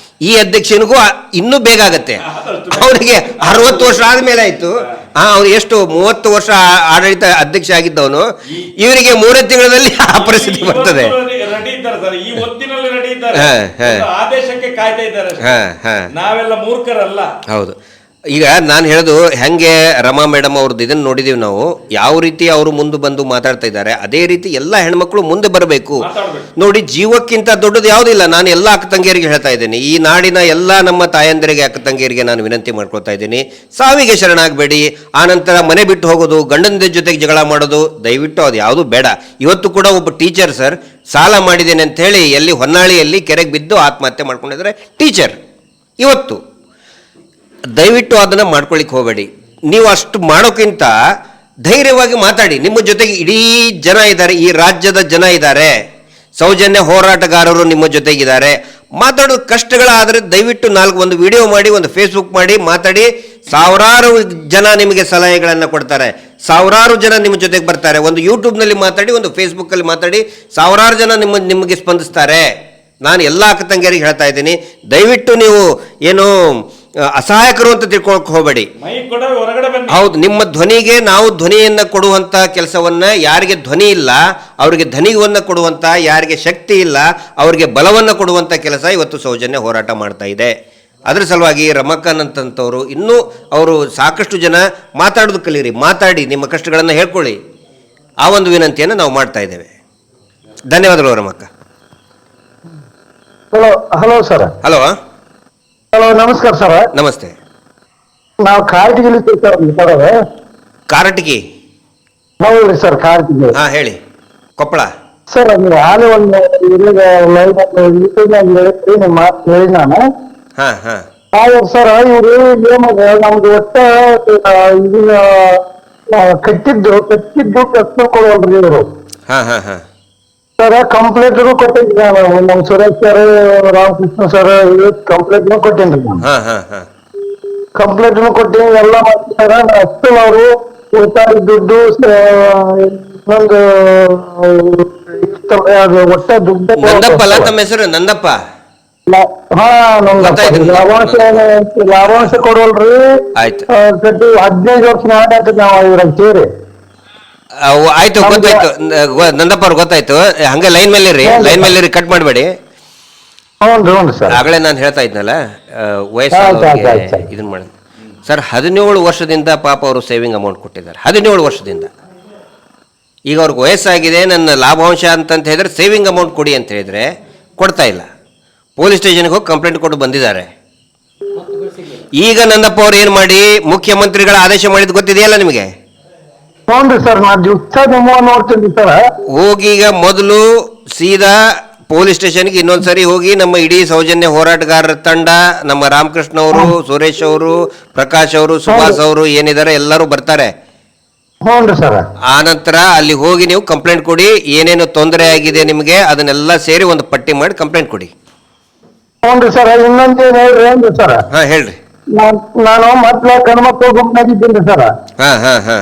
ಈ ಅಧ್ಯಕ್ಷನಿಗೂ ಇನ್ನೂ ಬೇಗ ಆಗತ್ತೆ. ಅವರಿಗೆ 60 ವರ್ಷ ಆದ್ಮೇಲೆ ಆಯ್ತು, ಅವ್ರು ಎಷ್ಟು 30 ವರ್ಷ ಆಡಳಿತ ಅಧ್ಯಕ್ಷ ಆಗಿದ್ದವನು, ಇವರಿಗೆ 3 ತಿಂಗಳಲ್ಲಿ ಆ ಪರಿಸ್ಥಿತಿ ಬರ್ತದೆ. ನಾವೆಲ್ಲ ಮೂರ್ಖರಲ್ಲ. ಹೌದು. ಈಗ ನಾನು ಹೇಳೋದು ಹೆಂಗೆ ರಮಾ ಮೇಡಮ್ ಅವ್ರದ್ದು ಇದನ್ನು ನೋಡಿದೀವಿ ನಾವು, ಯಾವ ರೀತಿ ಅವರು ಮುಂದೆ ಬಂದು ಮಾತಾಡ್ತಾ ಇದ್ದಾರೆ, ಅದೇ ರೀತಿ ಎಲ್ಲ ಹೆಣ್ಮಕ್ಳು ಮುಂದೆ ಬರಬೇಕು. ನೋಡಿ, ಜೀವಕ್ಕಿಂತ ದೊಡ್ಡದು ಯಾವುದಿಲ್ಲ. ನಾನು ಎಲ್ಲ ಅಕ್ಕ ತಂಗಿಯರಿಗೆ ಹೇಳ್ತಾ ಇದ್ದೀನಿ, ಈ ನಾಡಿನ ಎಲ್ಲ ನಮ್ಮ ತಾಯಂದಿರಿಗೆ, ಅಕ್ಕ ತಂಗಿಯರಿಗೆ ನಾನು ವಿನಂತಿ ಮಾಡ್ಕೊಳ್ತಾ ಇದ್ದೀನಿ, ಸಾವಿಗೆ ಶರಣಾಗಬೇಡಿ. ಆನಂತರ ಮನೆ ಬಿಟ್ಟು ಹೋಗೋದು, ಗಂಡನ ಜೊತೆಗೆ ಜಗಳ ಮಾಡೋದು, ದಯವಿಟ್ಟು ಅದು ಯಾವುದು ಬೇಡ. ಇವತ್ತು ಕೂಡ ಒಬ್ಬ ಟೀಚರ್ ಸರ್ ಸಾಲ ಮಾಡಿದ್ದೇನೆ ಅಂತ ಹೇಳಿ ಎಲ್ಲಿ ಹೊನ್ನಾಳಿಯಲ್ಲಿ ಕೆರೆಗೆ ಬಿದ್ದು ಆತ್ಮಹತ್ಯೆ ಮಾಡ್ಕೊಂಡಿದ್ದಾರೆ ಟೀಚರ್. ಇವತ್ತು ದಯವಿಟ್ಟು ಅದನ್ನು ಮಾಡ್ಕೊಳ್ಳಿಕ್ಕೆ ಹೋಗಬೇಡಿ. ನೀವು ಅಷ್ಟು ಮಾಡೋಕ್ಕಿಂತ ಧೈರ್ಯವಾಗಿ ಮಾತಾಡಿ. ನಿಮ್ಮ ಜೊತೆಗೆ ಇಡೀ ಜನ ಇದ್ದಾರೆ, ಈ ರಾಜ್ಯದ ಜನ ಇದ್ದಾರೆ, ಸೌಜನ್ಯ ಹೋರಾಟಗಾರರು ನಿಮ್ಮ ಜೊತೆಗಿದ್ದಾರೆ. ಮಾತಾಡೋದು ಕಷ್ಟಗಳಾದರೆ ದಯವಿಟ್ಟು ಒಂದು ವಿಡಿಯೋ ಮಾಡಿ, ಒಂದು ಫೇಸ್ಬುಕ್ ಮಾಡಿ ಮಾತಾಡಿ. ಸಾವಿರಾರು ಜನ ನಿಮಗೆ ಸಲಹೆಗಳನ್ನು ಕೊಡ್ತಾರೆ, ಸಾವಿರಾರು ಜನ ನಿಮ್ಮ ಜೊತೆಗೆ ಬರ್ತಾರೆ. ಒಂದು ಯೂಟ್ಯೂಬ್ನಲ್ಲಿ ಮಾತಾಡಿ, ಒಂದು ಫೇಸ್ಬುಕ್ಕಲ್ಲಿ ಮಾತಾಡಿ, ಸಾವಿರಾರು ಜನ ನಿಮಗೆ ಸ್ಪಂದಿಸ್ತಾರೆ. ನಾನು ಎಲ್ಲ ಅಕ್ಕ ತಂಗಿಯರಿಗೆ ಹೇಳ್ತಾ ಇದ್ದೀನಿ, ದಯವಿಟ್ಟು ನೀವು ಏನು ಅಸಹಾಯಕರು ಅಂತ ತಿಳ್ಕೊಳಕ್ಕೆ ಹೋಗಬೇಡಿ. ಹೌದು, ನಿಮ್ಮ ಧ್ವನಿಗೆ ನಾವು ಧ್ವನಿಯನ್ನು ಕೊಡುವಂಥ ಕೆಲಸವನ್ನು, ಯಾರಿಗೆ ಧ್ವನಿ ಇಲ್ಲ ಅವರಿಗೆ ಧ್ವನಿಯನ್ನು ಕೊಡುವಂಥ, ಯಾರಿಗೆ ಶಕ್ತಿ ಇಲ್ಲ ಅವರಿಗೆ ಬಲವನ್ನು ಕೊಡುವಂಥ ಕೆಲಸ ಇವತ್ತು ಸೌಜನ್ಯ ಹೋರಾಟ ಮಾಡ್ತಾ ಇದೆ. ಅದರ ಸಲುವಾಗಿ ರಮಕ್ಕನ್ ಅಂತಂಥವ್ರು ಇನ್ನೂ ಅವರು ಸಾಕಷ್ಟು ಜನ ಮಾತಾಡೋದು ಕಲೀರಿ, ಮಾತಾಡಿ ನಿಮ್ಮ ಕಷ್ಟಗಳನ್ನು ಹೇಳ್ಕೊಳ್ಳಿ. ಆ ಒಂದು ವಿನಂತಿಯನ್ನು ನಾವು ಮಾಡ್ತಾ ಇದ್ದೇವೆ. ಧನ್ಯವಾದಗಳು ರಮಕ್ಕ. Hello sir. ಹಲೋ ನಮಸ್ಕಾರ ಸರ್. ನಮಸ್ತೆ. ನಾವು ಕಾರಟಗಿ ಸರ್. ಕಾರಟಗಿ? ಹೌದ್ರಿ ಸರ್, ಕಾರಟಗಿ. ಹಾ, ಹೇಳಿ. ಕೊಪ್ಪಳ ಸರ್. ಹಾಲೆ ಒಂದು ನಿಮ್ಮ ಮಾತು ಹೇಳಿ ನಾನು. ಹಾ ಹಾ ಸರ್, ಇವ್ರು ನಮ್ದು ಒಟ್ಟ ಇದನ್ನ ಕಟ್ಟಿದ್ದು ಕಟ್ಟ ಕೊಡುವಲ್ರಿ ಇವರು. ಹಾ ಹಾ ಹಾ ಸರ್, ಕಂಪ್ಲೇಂಟ್ ಕೊಟ್ಟಿದ್ದೆ ನಾವು. ನಮ್ Suresh sir, Ramakrishna sir complaint ಕೊಟ್ಟೇನ್ರಿ ನಾನು. ಹಾ ಹಾ ಹಾ ಕಂಪ್ಲೇಂಟ್ ಕೊಟ್ಟಿನಿ, ಎಲ್ಲ ಮಾಡ್ತಾರ. ಅಷ್ಟು ಅವರು ಉಳಿತಾಯ ದುಡ್ಡು ಇನ್ನೊಂದು ಒಟ್ಟ ದುಡ್ಡು. ನಂದಪ್ಪ ಅಲ್ಲ ತಮ್ಮ ಹೆಸರು? ನಂದಪ್ಪ? ಹಾ, ಲಾಭಾಂಶ ಕೊಡವಲ್ರಿ. ಆಯ್ತು. 15 ವರ್ಷ ನಾಟಕ ನಾವು ಇದ್ರಾಗ ಸೇರಿ. ಆಯ್ತು, ಗೊತ್ತಾಯ್ತು ನಂದಪ್ಪ ಅವ್ರು, ಗೊತ್ತಾಯ್ತು. ಹಂಗೆ ಲೈನ್ ಮೇಲೆ ಇರಿ, ಲೈನ್ ಮೇಲೆ ಇರಿ, ಕಟ್ ಮಾಡಬೇಡಿ. ಹ್ಞೂ ಸರ್. ಆಗಲೇ ನಾನು ಹೇಳ್ತಾ ಇದ್ನಲ್ಲ, ವಯಸ್ಸು ಇದನ್ನ ಮಾಡಿ ಸರ್. 17 ವರ್ಷದಿಂದ ಪಾಪ ಅವರು ಸೇವಿಂಗ್ ಅಮೌಂಟ್ ಕೊಟ್ಟಿದ್ದಾರೆ. 17 ವರ್ಷದಿಂದ. ಈಗ ಅವ್ರಿಗೆ ವಯಸ್ಸಾಗಿದೆ, ನನ್ನ ಲಾಭಾಂಶ ಅಂತಂತ ಹೇಳಿದ್ರೆ ಸೇವಿಂಗ್ ಅಮೌಂಟ್ ಕೊಡಿ ಅಂತ ಹೇಳಿದ್ರೆ ಕೊಡ್ತಾ ಇಲ್ಲ. ಪೊಲೀಸ್ ಸ್ಟೇಷನ್ಗೆ ಹೋಗಿ ಕಂಪ್ಲೇಂಟ್ ಕೊಟ್ಟು ಬಂದಿದ್ದಾರೆ. ಈಗ ನಂದಪ್ಪ ಅವ್ರು ಏನು ಮಾಡಿ ಮುಖ್ಯಮಂತ್ರಿಗಳ ಆದೇಶ ಮಾಡಿದ್ದು ಗೊತ್ತಿದೆಯಲ್ಲ ನಿಮಗೆ? ಹ್ಞೂ ಸರ್, ನೋಡ್ತೀನಿ ಸರ್. ಹೋಗಿ ಈಗ ಮೊದಲು ಸೀದಾ ಪೊಲೀಸ್ ಸ್ಟೇಷನ್ಗೆ ಇನ್ನೊಂದ್ಸರಿ ಹೋಗಿ ನಮ್ಮ ಇಡೀ ಸೌಜನ್ಯ ಹೋರಾಟಗಾರರ ತಂಡ, ನಮ್ಮ ರಾಮಕೃಷ್ಣ ಅವರು, ಸುರೇಶ್ ಅವರು, ಪ್ರಕಾಶ್ ಅವರು, ಸುಭಾಷ್ ಅವರು ಏನಿದ್ದಾರೆ ಎಲ್ಲರೂ ಬರ್ತಾರೆ. ಹ್ಞೂ ಸರ್. ಆ ನಂತರ ಅಲ್ಲಿ ಹೋಗಿ ನೀವು ಕಂಪ್ಲೇಂಟ್ ಕೊಡಿ. ಏನೇನು ತೊಂದರೆ ಆಗಿದೆ ನಿಮಗೆ ಅದನ್ನೆಲ್ಲ ಸೇರಿ ಒಂದು ಪಟ್ಟಿ ಮಾಡಿ ಕಂಪ್ಲೇಂಟ್ ಕೊಡಿ. ಹ್ಞೂ ಸರ್. ಇನ್ನೊಂದೇನು ಹೇಳ್ರಿ ಏನ್ರಿ ಸರ್? ಹಾ, ಹೇಳ್ರಿ. ನಾನು ಮೊದ್ಲ ಗಣಮಕ್ಕಳು ಗುಂಪಾಗಿದ್ದೀನಿ ಸರ್. ಹಾ ಹಾ ಹಾ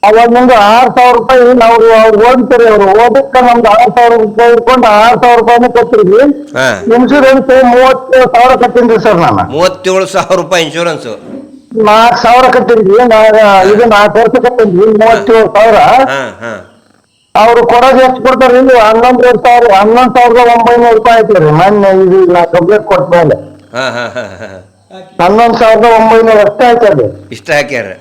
ಅವಾಗ ನಿಮ್ದು 6,000 ರೂಪಾಯಿ ನಾವು ಅವ್ರು ಓದಿತಾರೆ. ಅವ್ರು ಓದಕ್ಕೆ ನಮ್ದು 6,000 ರೂಪಾಯಿ ಇಟ್ಕೊಂಡು 6,000 ರೂಪಾಯಿನೂ ಕೊಟ್ಟಿದ್ವಿ. ಹಾ. ಇನ್ಶೂರೆನ್ಸ್ 37,000 ಕಟ್ಟಿನ್ರಿ ಸರ್. ನಾನು 37,000 ರೂಪಾಯಿ ಇನ್ಶೂರೆನ್ಸ್. 4,000 ಕಟ್ಟಿದ್ವಿ. ಇದು 4 ವರ್ಷ ಕಟ್ಟಿದ್ವಿ. 37,000. ಹಾ ಹಾ ಅವ್ರು ಕೊಡೋದು ಎಷ್ಟು ಕೊಡ್ತಾರೆ? 11,900 ರೂಪಾಯಿ ಆಯ್ತು ರೀ. ಮೊನ್ನೆ ಇದು ನಾ ಕಂಪ್ಲೇಂಟ್ ಕೊಟ್ಟ ಮೇಲೆ ಹಾ ಹಾ ಹಾ 11,900 ಅಷ್ಟೇ ಆಯ್ತದೆ. ಇಷ್ಟ ಹಾಕ್ಯಾರ.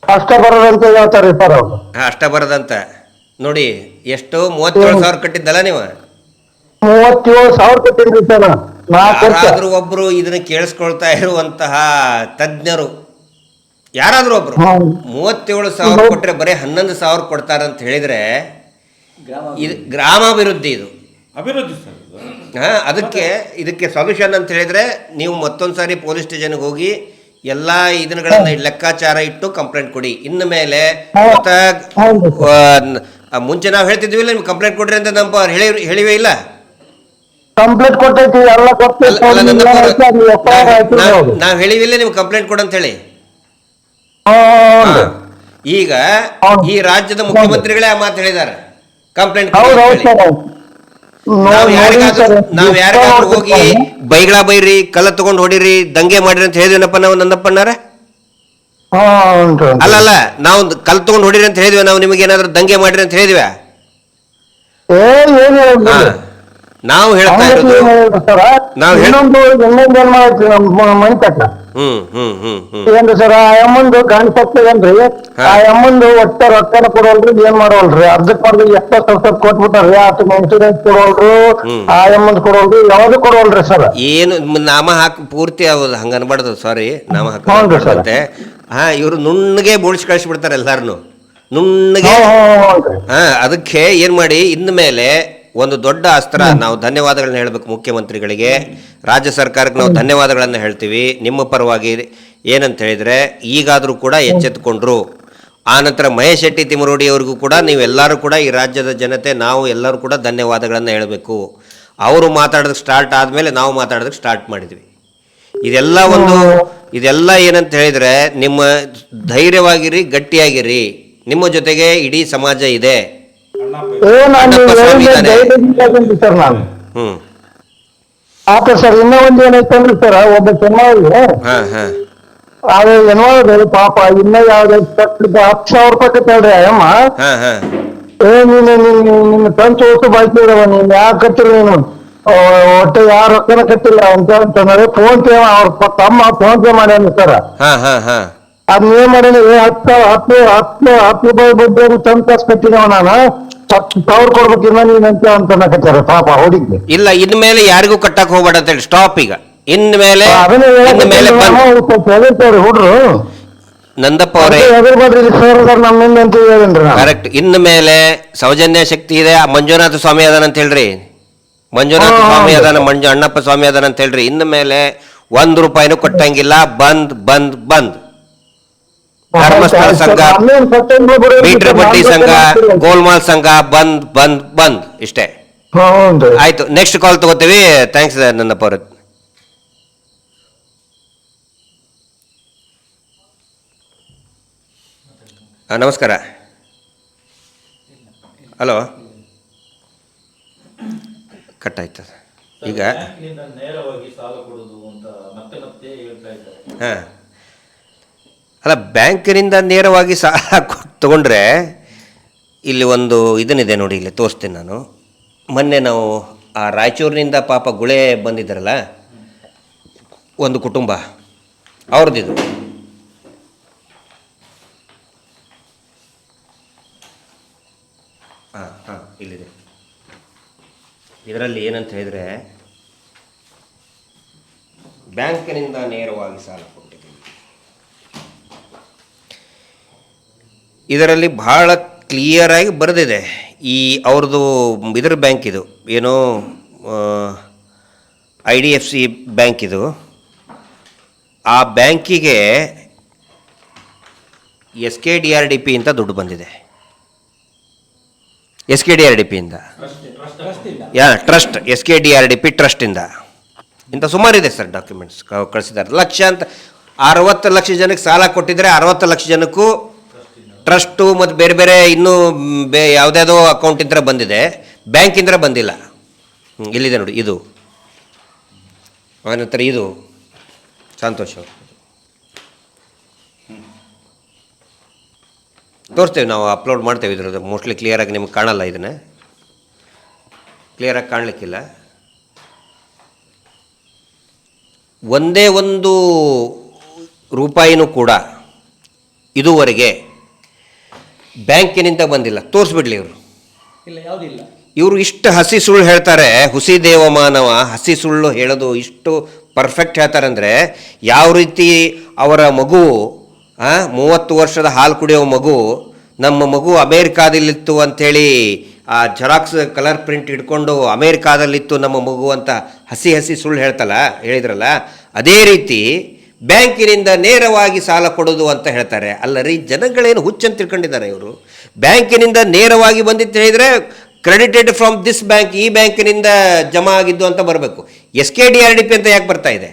ಅಷ್ಟ ಬರೋದಂತ ಹೇಳ್ತಾರೆ ಸರ್ ಅವ್ರು. ಅಷ್ಟ ಬರದಂತ ನೋಡಿ. ಎಷ್ಟು? 37,000 ಕಟ್ಟಿದ್ದಲ್ಲ ನೀವು? 37,000 ಕಟ್ಟಿದ್ರಿ ಸರ್. 4 ವರ್ಷ. ಯಾರಾದ್ರೂ ಒಬ್ರು ಇದನ್ನ ಕೇಳಿಸ್ಕೊಳ್ತಾ ಇರುವಂತಹ ತಜ್ಞರು ಯಾರಾದ್ರೂ ಒಬ್ರು 37,000 ಕೊಟ್ರೆ ಬರೀ 11,000 ಕೊಡ್ತಾರಂತ ಹೇಳಿದ್ರೆ ಇದು ಗ್ರಾಮಾಭಿವೃದ್ಧಿ, ಇದು ಅಭಿವೃದ್ಧಿ ಸರ್. ಇದಕ್ಕೆ ಸೊಲ್ಯೂಷನ್ ಅಂತ ಹೇಳಿದ್ರೆ ನೀವು ಮತ್ತೊಂದು ಸಾರಿ ಪೊಲೀಸ್ ಸ್ಟೇಷನ್ಗೆ ಹೋಗಿ ಎಲ್ಲ ಇದನ್ನುಗಳನ್ನ ಲೆಕ್ಕಾಚಾರ ಇಟ್ಟು ಕಂಪ್ಲೇಂಟ್ ಕೊಡಿ. ಇನ್ನು ಮೇಲೆ ಮುಂಚೆ ನಾವು ಹೇಳ್ತಿದ್ವಿಲ್ಲ, ನಿಮ್ಗೆ ಕಂಪ್ಲೇಂಟ್ ಕೊಡ್ರಿ ಅಂತ ನಮ್ಮ ಹೇಳಿವೇ ಇಲ್ಲ? ಕಂಪ್ಲೇಂಟ್ ಕೊಟ್ಟೈತಿ, ಎಲ್ಲ ನಾವು ಹೇಳಿವಿಲ್ಲ ನಿಮ್ಗೆ ಕಂಪ್ಲೇಂಟ್ ಕೊಡು ಅಂತ ಹೇಳಿ. ಈಗ ಈ ರಾಜ್ಯದ ಮುಖ್ಯಮಂತ್ರಿಗಳೇ ಆ ಮಾತು ಹೇಳಿದ್ದಾರೆ, ಕಂಪ್ಲೇಂಟ್ ನಾವ್ ಯಾರಿಗಾದ್ರೂ ಹೋಗಿ ಬೈಗಳ ಬೈರಿ, ಕಲ್ಲ ತಗೊಂಡು ಹೊಡಿರಿ, ದಂಗೆ ಮಾಡಿರಿ ಅಂತ ಹೇಳಿದ್ವಿನಪ್ಪ ನಾವು ನಂದಪ್ಪಣ್ಣಾರ? ಅಲ್ಲಲ್ಲ, ನಾವು ಕಲ್ ತಗೊಂಡು ಹೊಡಿರಿ ಅಂತ ಹೇಳಿದ್ವಿ, ನಾವು ನಿಮಗೆ ಏನಾದ್ರು ದಂಗೆ ಮಾಡಿರಿ ಅಂತ ಹೇಳಿದ್ವಿ? ನಾವು ಹೇಳ್ತಾ ಇರೋದು ಏನ್ರಿ ಸರ್, ಆ ಅಮ್ಮಂದು ಕಾಣಿಸ್ತೇನ್ರಿ. ಆ ಅಮ್ಮಂದು ಒಟ್ಟ ರೊಕ್ಕನ ಕೊಡೋಲ್ರಿ, ಏನ್ ಮಾಡೋಲ್ರಿ. ಅರ್ಧಕ್ ಮಾಡ್ರಿ ಎಷ್ಟೋ ಸ್ವಲ್ಪ ಕೊಟ್ಬಿಟ್ಟಾರ್ರಿ. ಆತ ಇನ್ಶೂರೆನ್ಸ್ ಕೊಡೋಲ್ರು, ಆ ಅಮ್ಮಂದ್ ಕೊಡೋಲ್ರಿ, ಯಾವ್ದು ಕೊಡೋಲ್ರಿ ಸರ್. ಏನು ನಾಮ ಹಾಕಿ ಪೂರ್ತಿ ಆಗೋದು ಹಂಗ ಅನ್ಬಾರ್ದು, ಸಾರಿ, ನಾಮ ಹಾಕಿ. ಹಾ, ಇವ್ರು ನುಣ್ಣಗೆ ಬೋಳ್ಸಿ ಕಳಿಸ್ಬಿಡ್ತಾರೆ ಎಲ್ಲಾರನು, ನುಣ್ಣಗೆ. ಹಾ, ಅದಕ್ಕೆ ಏನ್ ಮಾಡಿ, ಇನ್ನು ಮೇಲೆ ಒಂದು ದೊಡ್ಡ ಅಸ್ತ್ರ. ನಾವು ಧನ್ಯವಾದಗಳನ್ನ ಹೇಳಬೇಕು ಮುಖ್ಯಮಂತ್ರಿಗಳಿಗೆ, ರಾಜ್ಯ ಸರ್ಕಾರಕ್ಕೆ ನಾವು ಧನ್ಯವಾದಗಳನ್ನು ಹೇಳ್ತೀವಿ ನಿಮ್ಮ ಪರವಾಗಿ. ಏನಂತ ಹೇಳಿದರೆ ಈಗಾದರೂ ಕೂಡ ಎಚ್ಚೆತ್ತುಕೊಂಡ್ರು. ಆನಂತರ ಮಹೇಶ್ ಶೆಟ್ಟಿ ತಿಮರೋಡಿ ಅವ್ರಿಗೂ ಕೂಡ ನೀವೆಲ್ಲರೂ ಕೂಡ ಈ ರಾಜ್ಯದ ಜನತೆ ನಾವು ಎಲ್ಲರೂ ಕೂಡ ಧನ್ಯವಾದಗಳನ್ನು ಹೇಳಬೇಕು. ಅವರು ಮಾತಾಡೋದಕ್ಕೆ ಸ್ಟಾರ್ಟ್ ಆದಮೇಲೆ ನಾವು ಮಾತಾಡೋದಕ್ಕೆ ಸ್ಟಾರ್ಟ್ ಮಾಡಿದ್ವಿ. ಇದೆಲ್ಲ ಏನಂತ ಹೇಳಿದರೆ ನಿಮ್ಮ ಧೈರ್ಯವಾಗಿರಿ, ಗಟ್ಟಿಯಾಗಿರಿ, ನಿಮ್ಮ ಜೊತೆಗೆ ಇಡೀ ಸಮಾಜ ಇದೆ. ಸರ್ ನಾನು ಹ್ಞೂ ಸರ್ ಇನ್ನೂ ಒಂದು ಏನೈತಂದ್ರೆ ಸರ್, ಒಬ್ಬ ಚೆನ್ನಾಗಿ ಹಾಂ ಹಾಂ ಅದು ಏನೋ ಪಾಪ ಇನ್ನೂ ಯಾವ್ದು 10,000 ರೂಪಾಯಿ ಕಟ್ಟಲ್ರಿ ಅಮ್ಮ. ಹಾಂ ಹಾಂ ನಿನ್ನ ತಂಚು ಹೊತ್ತು ಬಾಕಿ ಇರವ, ನೀನ್ ಯಾಕೆ ಕಟ್ಟಿಲ್ಲ ನೀನು, ಒಟ್ಟೆ ಯಾರು ರೊಕ್ಕನ ಕಟ್ಟಿಲ್ಲ ಅಂತಂದ್ರೆ ಫೋನ್ ಪೇ ಅವ್ರ ತಮ್ಮ ಫೋನ್ ಪೇ ಮಾಡ್ಯಾನ ಸರ್. ಹಾಂ ಹಾಂ ಹಾಂ ಅದ್ ಏನ್ ಮಾಡೇನಿ, 10 ರೂಪಾಯಿ ಬಡ್ಡಿ ತಂದ್ ಕಾಸು ಕಟ್ಟಿದವ ನಾನು, 10,000 ಕೊಡ್ಬೇಕಿನ್ನ ನೀನಂತ ಅಂತನಕತ್ತಾರ ಪಾಪ ಹುಡುಗಿ. ಇಲ್ಲ, ಇನ್ಮೇಲೆ ಯಾರಿಗೂ ಕಟ್ಟಕ್ ಹೋಗ್ಬೇಡ ಅಂತ ಹೇಳಿ ಸ್ಟಾಪ್. ಈಗ ಇನ್ಮೇಲೆ ಹುಡ್ರು ನಂದಪ್ಪ ಅವರೇ ನಮ್ಮಿಂದ ಅಂತ ಹೇಳಿನ್ರಿ. ಕರೆಕ್ಟ್. ಇನ್ನು ಮೇಲೆ ಸೌಜನ್ಯ ಶಕ್ತಿ ಇದೆ, ಮಂಜುನಾಥ ಸ್ವಾಮಿ ಅದಾನ ಅಂತ ಹೇಳ್ರಿ, ಮಂಜುನಾಥ ಸ್ವಾಮಿ ಅದಾನ, ಅಣ್ಣಪ್ಪ ಸ್ವಾಮಿ ಅದಾನ ಅಂತ ಹೇಳ್ರಿ. ಇನ್ನು ಮೇಲೆ 1 ರೂಪಾಯಿನೂ ಕೊಟ್ಟಂಗಿಲ್ಲ. ಬಂದ್ ಬಂದ್ ಬಂದ್. ಧರ್ಮಸ್ಥಳ ಸಂಘ, ಮೀಟರ್ ಬಡ್ಡಿ ಸಂಘ, ಗೋಲ್ಮಾಲ್ ಸಂಘ ಬಂದ್ ಬಂದ್ ಬಂದ್. ಇಷ್ಟೇ ಆಯ್ತು. ನೆಕ್ಸ್ಟ್ ಕಾಲ್ ತಗೋತೀವಿ. ಥ್ಯಾಂಕ್ಸ್ ನಂದಪ್ಪ ಅವ್ರ. ನಮಸ್ಕಾರ. ಹಲೋ, ಕಟ್ಟಾಯ್ತು ಈಗ. ನೇರವಾಗಿ ಸಾಲ ಕೊಡೋದು ಅಂತ ಮತ್ತೆ ಮತ್ತೆ ಹೇಳ್ತಾ ಇದ್ದಾರೆ. ಹಾಂ, ಅಲ್ಲ, ಬ್ಯಾಂಕಿನಿಂದ ನೇರವಾಗಿ ಸಾಲ ತಗೊಂಡ್ರೆ ಇಲ್ಲಿ ಒಂದು ಇದನ್ನಿದೆ ನೋಡಿ, ಇಲ್ಲಿ ತೋರಿಸ್ತೀನಿ ನಾನು. ಮೊನ್ನೆ ನಾವು ಆ ರಾಯಚೂರಿನಿಂದ ಪಾಪ ಗುಳೆ ಬಂದಿದ್ದಾರಲ್ಲ ಒಂದು ಕುಟುಂಬ, ಅವ್ರದ್ದಿದು. ಹಾಂ ಹಾಂ ಇಲ್ಲಿದೆ. ಇದರಲ್ಲಿ ಏನಂತ ಹೇಳಿದರೆ ಬ್ಯಾಂಕಿನಿಂದ ನೇರವಾಗಿ ಸಾಲ ಕೊಟ್ಟಿದ್ದೀವಿ. ಇದರಲ್ಲಿ ಬಹಳ ಕ್ಲಿಯರಾಗಿ ಬರೆದಿದೆ. ಈ ಅವ್ರದ್ದು ಇದ್ರ ಬ್ಯಾಂಕ್ ಇದು, ಏನೋ IDFC ಬ್ಯಾಂಕ್ ಇದು. ಆ ಬ್ಯಾಂಕಿಗೆ SKDRDP ಅಂತ ದುಡ್ಡು ಬಂದಿದೆ. SKDRDPಯಿಂದ ಟ್ರಸ್ಟ್, SKDRDP ಟ್ರಸ್ಟಿಂದ ಇಂಥ ಸುಮಾರಿದೆ ಸರ್ ಡಾಕ್ಯುಮೆಂಟ್ಸ್ ಕಳಿಸಿದ್ದಾರೆ. ಲಕ್ಷ ಅಂತ 60 ಲಕ್ಷ ಜನಕ್ಕೆ ಸಾಲ ಕೊಟ್ಟಿದ್ದಾರೆ. 60 ಲಕ್ಷ ಜನಕ್ಕೂ ಟ್ರಸ್ಟು ಮತ್ತು ಬೇರೆ ಬೇರೆ ಇನ್ನೂ ಯಾವುದ್ಯಾವುದೋ ಅಕೌಂಟಿಂದ ಬಂದಿದೆ, ಬ್ಯಾಂಕಿಂದ ಬಂದಿಲ್ಲ. ಇಲ್ಲಿದೆ ನೋಡಿ ಇದು. ಆನಂತರ ಇದು ಸಂತೋಷ್ ಅವರು ತೋರಿಸ್ತೇವೆ, ನಾವು ಅಪ್ಲೋಡ್ ಮಾಡ್ತೇವೆ. ಇದ್ರದ್ದು ಮೋಸ್ಟ್ಲಿ ಕ್ಲಿಯರಾಗಿ ನಿಮ್ಗೆ ಕಾಣಲ್ಲ, ಇದನ್ನು ಕ್ಲಿಯರಾಗಿ ಕಾಣಲಿಕ್ಕಿಲ್ಲ. ಒಂದೇ ಒಂದು ರೂಪಾಯಿನೂ ಕೂಡ ಇದುವರೆಗೆ ಬ್ಯಾಂಕಿನಿಂದ ಬಂದಿಲ್ಲ. ತೋರಿಸ್ಬಿಡ್ಲಿ ಇವರು. ಇಲ್ಲ, ಯಾವುದಿಲ್ಲ. ಇವರು ಇಷ್ಟು ಹಸಿ ಸುಳ್ಳು ಹೇಳ್ತಾರೆ. ಹುಸಿ ದೇವಮಾನವ ಹಸಿ ಸುಳ್ಳು ಹೇಳೋದು ಇಷ್ಟು ಪರ್ಫೆಕ್ಟ್ ಹೇಳ್ತಾರೆ ಅಂದರೆ, ಯಾವ ರೀತಿ ಅವರ ಮಗು 30 ವರ್ಷದ ಹಾಲು ಕುಡಿಯೋ ಮಗು, ನಮ್ಮ ಮಗು ಅಮೇರಿಕಾದಲ್ಲಿತ್ತು ಅಂಥೇಳಿ ಆ ಜೆರಾಕ್ಸ್ ಕಲರ್ ಪ್ರಿಂಟ್ ಹಿಡ್ಕೊಂಡು ಅಮೇರಿಕಾದಲ್ಲಿತ್ತು ನಮ್ಮ ಮಗು ಅಂತ ಹಸಿ ಹಸಿ ಸುಳ್ಳು ಹೇಳಿದ್ರಲ್ಲ, ಅದೇ ರೀತಿ ಬ್ಯಾಂಕಿನಿಂದ ನೇರವಾಗಿ ಸಾಲ ಕೊಡೋದು ಅಂತ ಹೇಳ್ತಾರೆ. ಅಲ್ಲ ರೀ, ಜನಗಳೇನು ಹುಚ್ಚಂತ ತಿಳ್ಕೊಂಡಿದ್ದಾರೆ ಇವರು. ಬ್ಯಾಂಕಿನಿಂದ ನೇರವಾಗಿ ಬಂದಿತ್ತು ಹೇಳಿದರೆ ಕ್ರೆಡಿಟೆಡ್ ಫ್ರಮ್ ದಿಸ್ ಬ್ಯಾಂಕ್, ಈ ಬ್ಯಾಂಕಿನಿಂದ ಜಮಾ ಆಗಿದ್ದು ಅಂತ ಬರಬೇಕು. SKDRDP ಅಂತ ಯಾಕೆ ಬರ್ತಾ ಇದೆ?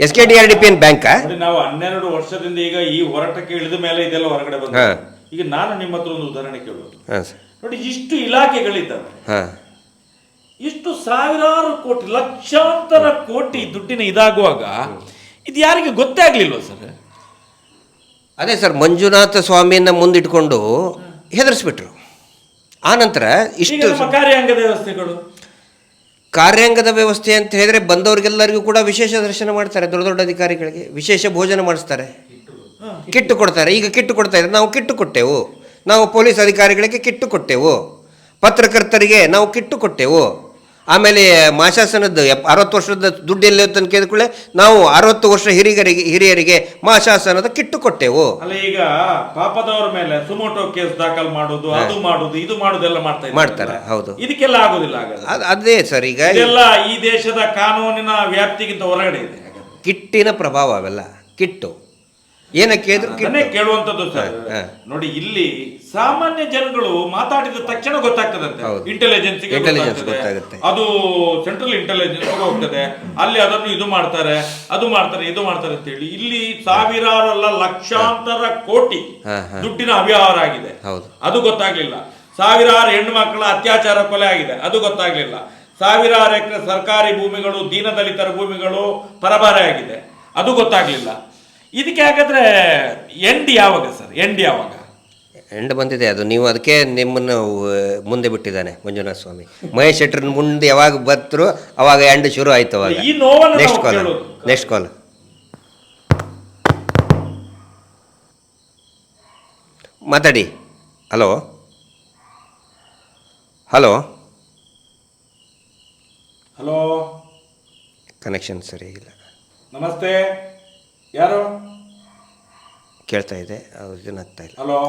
SKDRDP ಬ್ಯಾಂಕಾ? ನಾವು 12 ವರ್ಷದಿಂದ ಈಗ ಈ ಹೋರಾಟಕ್ಕೆ ಇಳಿದ ಮೇಲೆ ಇದೆಲ್ಲ ಹೊರಗಡೆ ಬಂದ. ಈಗ ನಾನು ನಿಮ್ಮ ಹತ್ರ ಒಂದು ಉದಾಹರಣೆ ಕೇಳೋದು ನೋಡಿ. ಇಷ್ಟು ಇಲಾಖೆಗಳಿದ್ದಾವೆ, ಇಷ್ಟು ಸಾವಿರಾರು ಕೋಟಿ, ಲಕ್ಷಾಂತರ ಕೋಟಿ ದುಡ್ಡಿನ ಇದಾಗುವಾಗ ಇದು ಯಾರಿಗೆ ಗೊತ್ತೇ ಆಗ್ಲಿಲ್ವ ಸರ್? ಅದೇ ಸರ್, ಮಂಜುನಾಥ ಸ್ವಾಮಿಯನ್ನ ಮುಂದಿಟ್ಕೊಂಡು ಹೆದರಿಸ್ಬಿಟ್ರು. ಆನಂತರ ಇಷ್ಟು ಕಾರ್ಯಾಂಗದ ವ್ಯವಸ್ಥೆಗಳು, ಕಾರ್ಯಾಂಗದ ವ್ಯವಸ್ಥೆ ಅಂತ ಹೇಳಿದ್ರೆ ಬಂದವರಿಗೆಲ್ಲರಿಗೂ ಕೂಡ ವಿಶೇಷ ದರ್ಶನ ಮಾಡ್ತಾರೆ. ದೊಡ್ಡ ದೊಡ್ಡ ಅಧಿಕಾರಿಗಳಿಗೆ ವಿಶೇಷ ಭೋಜನ ಮಾಡಿಸ್ತಾರೆ, ಕಿಟ್ಟು ಕೊಡ್ತಾರೆ. ಈಗ ಕಿಟ್ಟು ಕೊಡ್ತಾ ಇದ್ದಾರೆ, ನಾವು ಕಿಟ್ಟು ಕೊಟ್ಟೆವು. ನಾವು ಪೊಲೀಸ್ ಅಧಿಕಾರಿಗಳಿಗೆ ಕಿಟ್ಟು ಕೊಟ್ಟೆವು, ಪತ್ರಕರ್ತರಿಗೆ ನಾವು ಕಿಟ್ಟು ಕೊಟ್ಟೆವು. ಆಮೇಲೆ ಮಾಶಾಸನದ್ದು 60 ವರ್ಷದ ದುಡ್ಡು ಎಲ್ಲಿ ಅಂತ ಕೇಳಿದ್ಕೊಳ್ಳೆ ನಾವು 60 ವರ್ಷ ಹಿರಿಯರಿಗೆ ಮಾಶಾಸನದ ಕಿಟ್ಟು ಕೊಟ್ಟೆವು. ಅಲ್ಲ, ಈಗ ಪಾಪದವರ ಮೇಲೆ ಸುಮೋಟೋ ಕೇಸ್ ದಾಖಲು ಮಾಡೋದು, ಅದು ಮಾಡೋದು, ಇದು ಮಾಡೋದೆಲ್ಲ ಮಾಡ್ತಾರೆ. ಹೌದು, ಇದಕ್ಕೆಲ್ಲ ಆಗೋದಿಲ್ಲ. ಅದೇ ಸರ್, ಈಗ ಇದೆಲ್ಲ ಈ ದೇಶದ ಕಾನೂನಿನ ವ್ಯಾಪ್ತಿಗಿಂತ ಹೊರಗಡೆ ಇದೆ. ಕಿಟ್ಟಿನ ಪ್ರಭಾವ ಅವೆಲ್ಲ. ಕಿಟ್ಟು ಏನಕ್ಕೆ ಕೇಳುವಂತದ್ದು ಸರ್. ನೋಡಿ, ಇಲ್ಲಿ ಸಾಮಾನ್ಯ ಜನಗಳು ಮಾತಾಡಿದ ತಕ್ಷಣ ಗೊತ್ತಾಗ್ತದಂತೆ. ಇಂಟೆಲಿಜೆನ್ಸ್ ಗೊತ್ತಾಗುತ್ತೆ, ಅದು ಸೆಂಟ್ರಲ್ ಇಂಟೆಲಿಜೆನ್ಸ್ ಹೋಗ್ತದೆ, ಅಲ್ಲಿ ಅದನ್ನು ಇದು ಮಾಡ್ತಾರೆ, ಅದು ಮಾಡ್ತಾರೆ, ಇದು ಮಾಡ್ತಾರೆ ಅಂತ ಹೇಳಿ ಇಲ್ಲಿ ಸಾವಿರಾರಲ್ಲ ಲಕ್ಷಾಂತರ ಕೋಟಿ ದುಡ್ಡಿನ ಅವ್ಯವಹಾರ ಆಗಿದೆ. ಅದು ಗೊತ್ತಾಗ್ಲಿಲ್ಲ. ಸಾವಿರಾರು ಹೆಣ್ಣು ಮಕ್ಕಳ ಅತ್ಯಾಚಾರ ಕೊಲೆ ಆಗಿದೆ, ಅದು ಗೊತ್ತಾಗ್ಲಿಲ್ಲ. ಸಾವಿರಾರು ಎಕರೆ ಸರ್ಕಾರಿ ಭೂಮಿಗಳು, ದೀನದಲಿತರ ಭೂಮಿಗಳು ಪರಭಾರೆ ಆಗಿದೆ, ಅದು ಗೊತ್ತಾಗ್ಲಿಲ್ಲ. ಇದಕ್ಕೆ ಹಾಗಾದ್ರೆ ಎಂಡ್ ಯಾವಾಗ ಸರ್? ಎಂಡ್ ಬಂದಿದೆ ಅದು. ನೀವು ಅದಕ್ಕೆ ನಿಮ್ಮನ್ನು ಮುಂದೆ ಬಿಟ್ಟಿದ್ದಾನೆ ಮಂಜುನಾಥ ಸ್ವಾಮಿ. ಮಹೇಶ್ ಶೆಟ್ಟರ್ ಮುಂದೆ ಯಾವಾಗ ಬರ್ತರು ಅವಾಗ ಎಂಡ್ ಶುರು ಆಯ್ತು. ಅವಾಗ ನೆಕ್ಸ್ಟ್ ಕಾಲ್ ಮಾತಾಡಿ. ಹಲೋ ಹಲೋ ಹಲೋ, ಕನೆಕ್ಷನ್ ಸರಿ ಇಲ್ಲ. ನಮಸ್ತೆ, ಯಾರು? ಕೇಳ್ತಾ ಇದೆ, ಇದನ್ನಾಗ್ತಾ ಇಲ್ಲ. ಹಲೋ,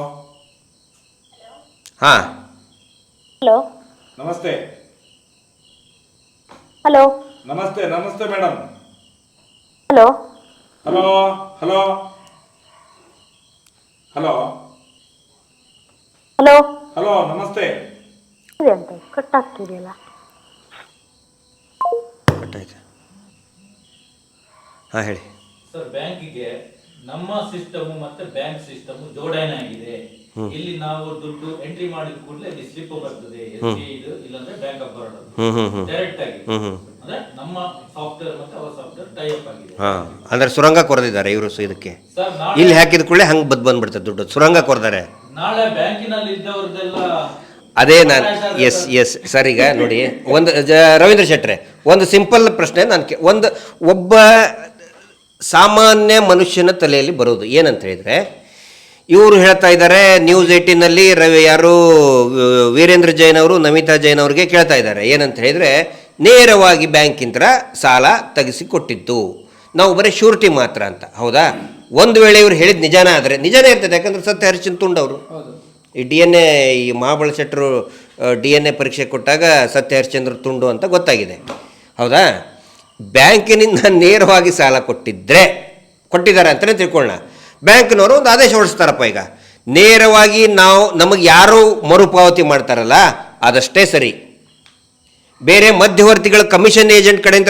ಹಾ, ಹಲೋ, ನಮಸ್ತೆ. ಹಲೋ, ನಮಸ್ತೆ. ನಮಸ್ತೆ madam. Hello, hello hello hello hello, hello, ನಮಸ್ತೆ. ಇದೆಂತ ಕಟ್ ಆಗ್ತಿದೆಯಲ್ಲ? ಕಟ್ಟಾಯ್ತು. ಹಾಂ, ಹೇಳಿ ಸರ್. ಬ್ಯಾಂಕಿಗೆ ನಮ್ಮ ಸಿಸ್ಟಮ್ ಮತ್ತೆ ಬ್ಯಾಂಕ್ ಸಿಸ್ಟಮ್ ಜೋಡಣೆ ಆಗಿದೆ. ಇಲ್ಲಿ ನಾವು ದುಡ್ಡು ಎಂಟ್ರಿ ಮಾಡಿದ ಕೂಡಲೇ ಅಲ್ಲಿ ಸ್ಲಿಪ್ ಬರ್ತದೆ, SBI ಇದು, ಇಲ್ಲಾಂದ್ರೆ ಬ್ಯಾಂಕ್ ಆಫ್ ಬರೋಡ ಡೈರೆಕ್ಟ್ ಆಗಿ. ಅಂದ್ರೆ ನಮ್ಮ ಸಾಫ್ಟ್ವೇರ್ ಮತ್ತೆ ಅವರ ಸಾಫ್ಟ್ವೇರ್ ಟೈ ಅಪ್ ಆಗಿದೆ. ಅಂದ್ರೆ ಸುರಂಗ ಕೊರೆದಿದ್ದಾರೆ ಇವರು. ಇದಕ್ಕೆ ಇಲ್ಲಿ ಹಾಕಿದ ಕೂಡಲೇ ಹಂಗೆ ಬಂದ್ಬಿಡ್ತದೆ ದುಡ್ಡು. ಸುರಂಗ ಕೊರೆದಾರೆ. ನಾಳೆ ಬ್ಯಾಂಕಿನಲ್ಲಿ ಇದ್ದವ್ರದ್ದೆಲ್ಲ ಅದೇ ನಾನು ಎಸ್ ಸರ್. ಈಗ ನೋಡಿ, ಒಂದು ರವೀಂದ್ರ ಶೆಟ್ರೆ, ಒಂದು ಸಿಂಪಲ್ ಪ್ರಶ್ನೆ ನಾನು ಒಬ್ಬ ಸಾಮಾನ್ಯ ಮನುಷ್ಯನ ತಲೆಯಲ್ಲಿ ಬರೋದು ಏನಂತ ಹೇಳಿದರೆ, ಇವರು ಹೇಳ್ತಾ ಇದ್ದಾರೆ ನ್ಯೂಸ್ 18ನಲ್ಲಿ ಯಾರು ವೀರೇಂದ್ರ ಜೈನ್ ಅವರು ನಮಿತಾ ಜೈನ್ ಅವ್ರಿಗೆ ಕೇಳ್ತಾ ಇದ್ದಾರೆ ಏನಂತ ಹೇಳಿದರೆ, ನೇರವಾಗಿ ಬ್ಯಾಂಕಿಂದ ಸಾಲ ತೆಗೆಸಿಕೊಟ್ಟಿದ್ದು, ನಾವು ಬರೀ ಶ್ಯೂರಿಟಿ ಮಾತ್ರ ಅಂತ. ಹೌದಾ? ಒಂದು ವೇಳೆ ಇವರು ಹೇಳಿದ ನಿಜಾನೇ ಆದರೆ ನಿಜಾನೇ ಇರ್ತದೆ. ಯಾಕಂದ್ರೆ ಸತ್ಯ ಹರಿಶ್ಚಂದ್ರ ತುಂಡು ಅವರು ಈ DNA ಈ ಮಹಾಬಳ ಶೆಟ್ಟರು DNA ಪರೀಕ್ಷೆ ಕೊಟ್ಟಾಗ ಸತ್ಯ ಹರಿಶ್ಚಂದ್ರ ತುಂಡು ಅಂತ ಗೊತ್ತಾಗಿದೆ. ಹೌದಾ? ಬ್ಯಾಂಕಿನಿಂದ ನೇರವಾಗಿ ಸಾಲ ಕೊಟ್ಟಿದ್ದಾರೆ ಅಂತಲೇ ತಿಳ್ಕೊಳ್ಳೋಣ. ಬ್ಯಾಂಕ್ನವರು ಒಂದು ಆದೇಶ ಹೊರಡಿಸ್ತಾರಪ್ಪ. ಈಗ ನೇರವಾಗಿ ನಮಗೆ ಯಾರು ಮರುಪಾವತಿ ಮಾಡ್ತಾರಲ್ಲ ಅದಷ್ಟೇ ಸರಿ. ಬೇರೆ ಮಧ್ಯವರ್ತಿಗಳ ಕಮಿಷನ್ ಏಜೆಂಟ್ ಕಡೆಯಿಂದ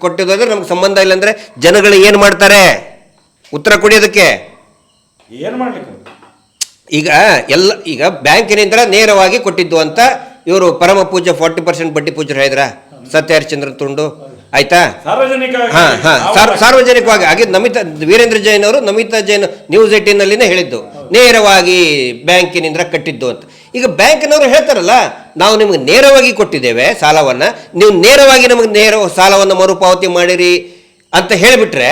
ಕೊಟ್ಟಿದ್ದೋದ್ರೆ ನಮ್ಗೆ ಸಂಬಂಧ ಇಲ್ಲ. ಅಂದರೆ ಜನಗಳು ಏನು ಮಾಡ್ತಾರೆ? ಉತ್ತರ ಕೊಡೋದಕ್ಕೆ ಏನು ಮಾಡ್ಲಿಕ್ಕೆ ಈಗ ಬ್ಯಾಂಕಿನಿಂದ ನೇರವಾಗಿ ಕೊಟ್ಟಿದ್ದು ಅಂತ ಇವರು ಪರಮ ಪೂಜ್ಯ 40% ಬಡ್ಡಿ ಪೂಜ್ಯರು ಹೇಳಿದ್ರ ಸತ್ಯ ಹರಿಶ್ಚಂದ್ರ ತುಂಡು. ಆಯ್ತಾ? ಸಾರ್ವಜನಿಕವಾಗಿ ಹಾಗೆ ವೀರೇಂದ್ರ ಜೈನ್ ಅವರು ನಮಿತಾ ಜೈನ್ ನ್ಯೂಸ್ 18ನಲ್ಲಿನೇ ಹೇಳಿದ್ದು, ನೇರವಾಗಿ ಬ್ಯಾಂಕಿನಿಂದ ಕಟ್ಟಿದ್ದು ಅಂತ. ಈಗ ಬ್ಯಾಂಕಿನವರು ಹೇಳ್ತಾರಲ್ಲ, ನಾವು ನಿಮಗೆ ನೇರವಾಗಿ ಕೊಟ್ಟಿದ್ದೇವೆ ಸಾಲವನ್ನು, ನೀವು ನೇರವಾಗಿ ನಮಗೆ ಸಾಲವನ್ನು ಮರುಪಾವತಿ ಮಾಡಿರಿ ಅಂತ ಹೇಳಿಬಿಟ್ರೆ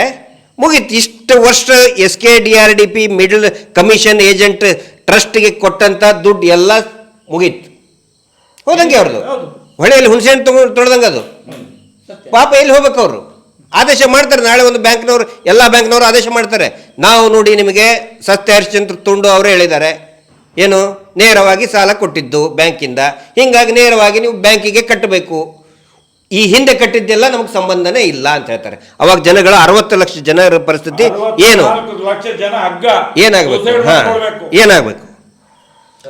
ಮುಗೀತು. ಇಷ್ಟು ವರ್ಷ SKDRDP ಮಿಡಲ್ ಕಮಿಷನ್ ಏಜೆಂಟ್ ಟ್ರಸ್ಟ್ಗೆ ಕೊಟ್ಟಂಥ ದುಡ್ಡು ಎಲ್ಲ ಮುಗೀತು. ಹೋದಂಗೆ ಅವ್ರದ್ದು ಹೊಳೆಯಲ್ಲಿ ಹುಣಸೆಹಣ್ಣು ತೊಳೆದಂಗೆ ಅದು. ಪಾಪ ಎಲ್ಲಿ ಹೋಗ್ಬೇಕು? ಅವರು ಆದೇಶ ಮಾಡ್ತಾರೆ. ನಾಳೆ ಒಂದು ಬ್ಯಾಂಕ್ನವರು, ಎಲ್ಲ ಬ್ಯಾಂಕ್ನವರು ಆದೇಶ ಮಾಡ್ತಾರೆ, ನಾವು ನೋಡಿ ನಿಮಗೆ ಸತ್ಯ ಹರಿಶ್ಚಂದ್ರ ತುಂಡು ಅವರೇ ಹೇಳಿದ್ದಾರೆ ಏನು, ನೇರವಾಗಿ ಸಾಲ ಕೊಟ್ಟಿದ್ದು ಬ್ಯಾಂಕಿಂದ, ಹೀಗಾಗಿ ನೇರವಾಗಿ ನೀವು ಬ್ಯಾಂಕಿಗೆ ಕಟ್ಟಬೇಕು, ಈ ಹಿಂದೆ ಕಟ್ಟಿದ್ದೆಲ್ಲ ನಮ್ಗೆ ಸಂಬಂಧನೇ ಇಲ್ಲ ಅಂತ ಹೇಳ್ತಾರೆ. ಅವಾಗ ಜನಗಳ 60 ಲಕ್ಷ ಜನರ ಪರಿಸ್ಥಿತಿ ಏನು? ಏನಾಗಬೇಕು?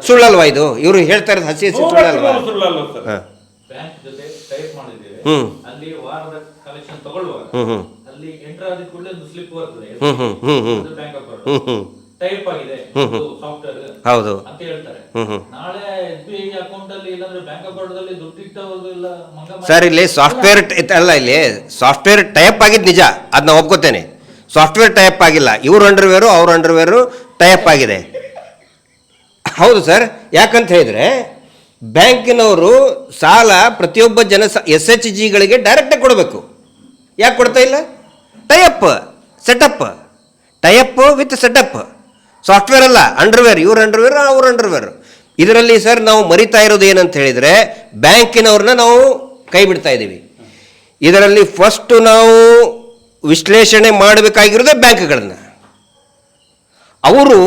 ಸುಳ್ಳಲ್ವಾ ಇದು? ಇವರು ಹೇಳ್ತಾ ಇರೋದು ಹಸಿ ಸುಳ್ಳಲ್ವಾ? ಅಲ್ಲಿ ವಾರದ ಕಲೆಕ್ಷನ್ ತಗೊಳ್ಳುವಾಗ ಅಲ್ಲಿ ಎಂಟರ್ ಆದ ಕೂಡಲೇ ಒಂದು ಸ್ಲಿಪ್ ಬರ್ತದೆ, ಬ್ಯಾಂಕ್ ಆಫ್ ಬರೋಡ ಟೈಪ್ ಆಗಿದೆ ಸಾಫ್ಟ್ವೇರ್ ಹೌದು ಅಂತ ಹೇಳ್ತಾರೆ. ನಾಳೆ SBI ಅಕೌಂಟ್ ಅಲ್ಲಿ ಇಲ್ಲಾಂದ್ರೆ ಬ್ಯಾಂಕ್ ಆಫ್ ಬರೋಡದಲ್ಲಿ ದುಡ್ಡು ಇಟ್ಟೋದಿಲ್ಲ ಸರ್. ಇಲ್ಲಿ ಸಾಫ್ಟ್ವೇರ್ ಅಲ್ಲ, ಇಲ್ಲಿ ಸಾಫ್ಟ್ವೇರ್ ಟೈಪ್ ಆಗಿದ್ದು ನಿಜ, ಅದನ್ನ ಒಪ್ಕೋತೇನೆ. ಸಾಫ್ಟ್ವೇರ್ ಟೈಪ್ ಆಗಿಲ್ಲ, ಇವ್ರ ಅಂಡರ್ವೇರು ಅವ್ರ ಅಂಡರ್ವೇರು ಟೈಪ್ ಆಗಿದೆ. ಹೌದು ಸರ್. ಯಾಕಂತ ಹೇಳಿದ್ರೆ ಬ್ಯಾಂಕಿನವರು ಸಾಲ ಪ್ರತಿಯೊಬ್ಬ SHGಗಳಿಗೆ ಡೈರೆಕ್ಟಾಗಿ ಕೊಡಬೇಕು. ಯಾಕೆ ಕೊಡ್ತಾ ಇಲ್ಲ? Tie-up setup, tie-up with setup. Software ಅಲ್ಲ, ಅಂಡರ್ವೇರ್. ಇವ್ರ ಅಂಡರ್ವೇರ್ ಅವ್ರ ಅಂಡರ್ವೇರ್. ಇದರಲ್ಲಿ ಸರ್ ನಾವು ಮರಿತಾ ಇರೋದು ಏನಂತ ಹೇಳಿದರೆ, ಬ್ಯಾಂಕಿನವ್ರನ್ನ ನಾವು ಕೈ ಬಿಡ್ತಾ ಇದ್ದೀವಿ. ಇದರಲ್ಲಿ ಫಸ್ಟ್ ನಾವು ವಿಶ್ಲೇಷಣೆ ಮಾಡಬೇಕಾಗಿರೋದೇ ಬ್ಯಾಂಕ್ಗಳನ್ನು. ಅವರು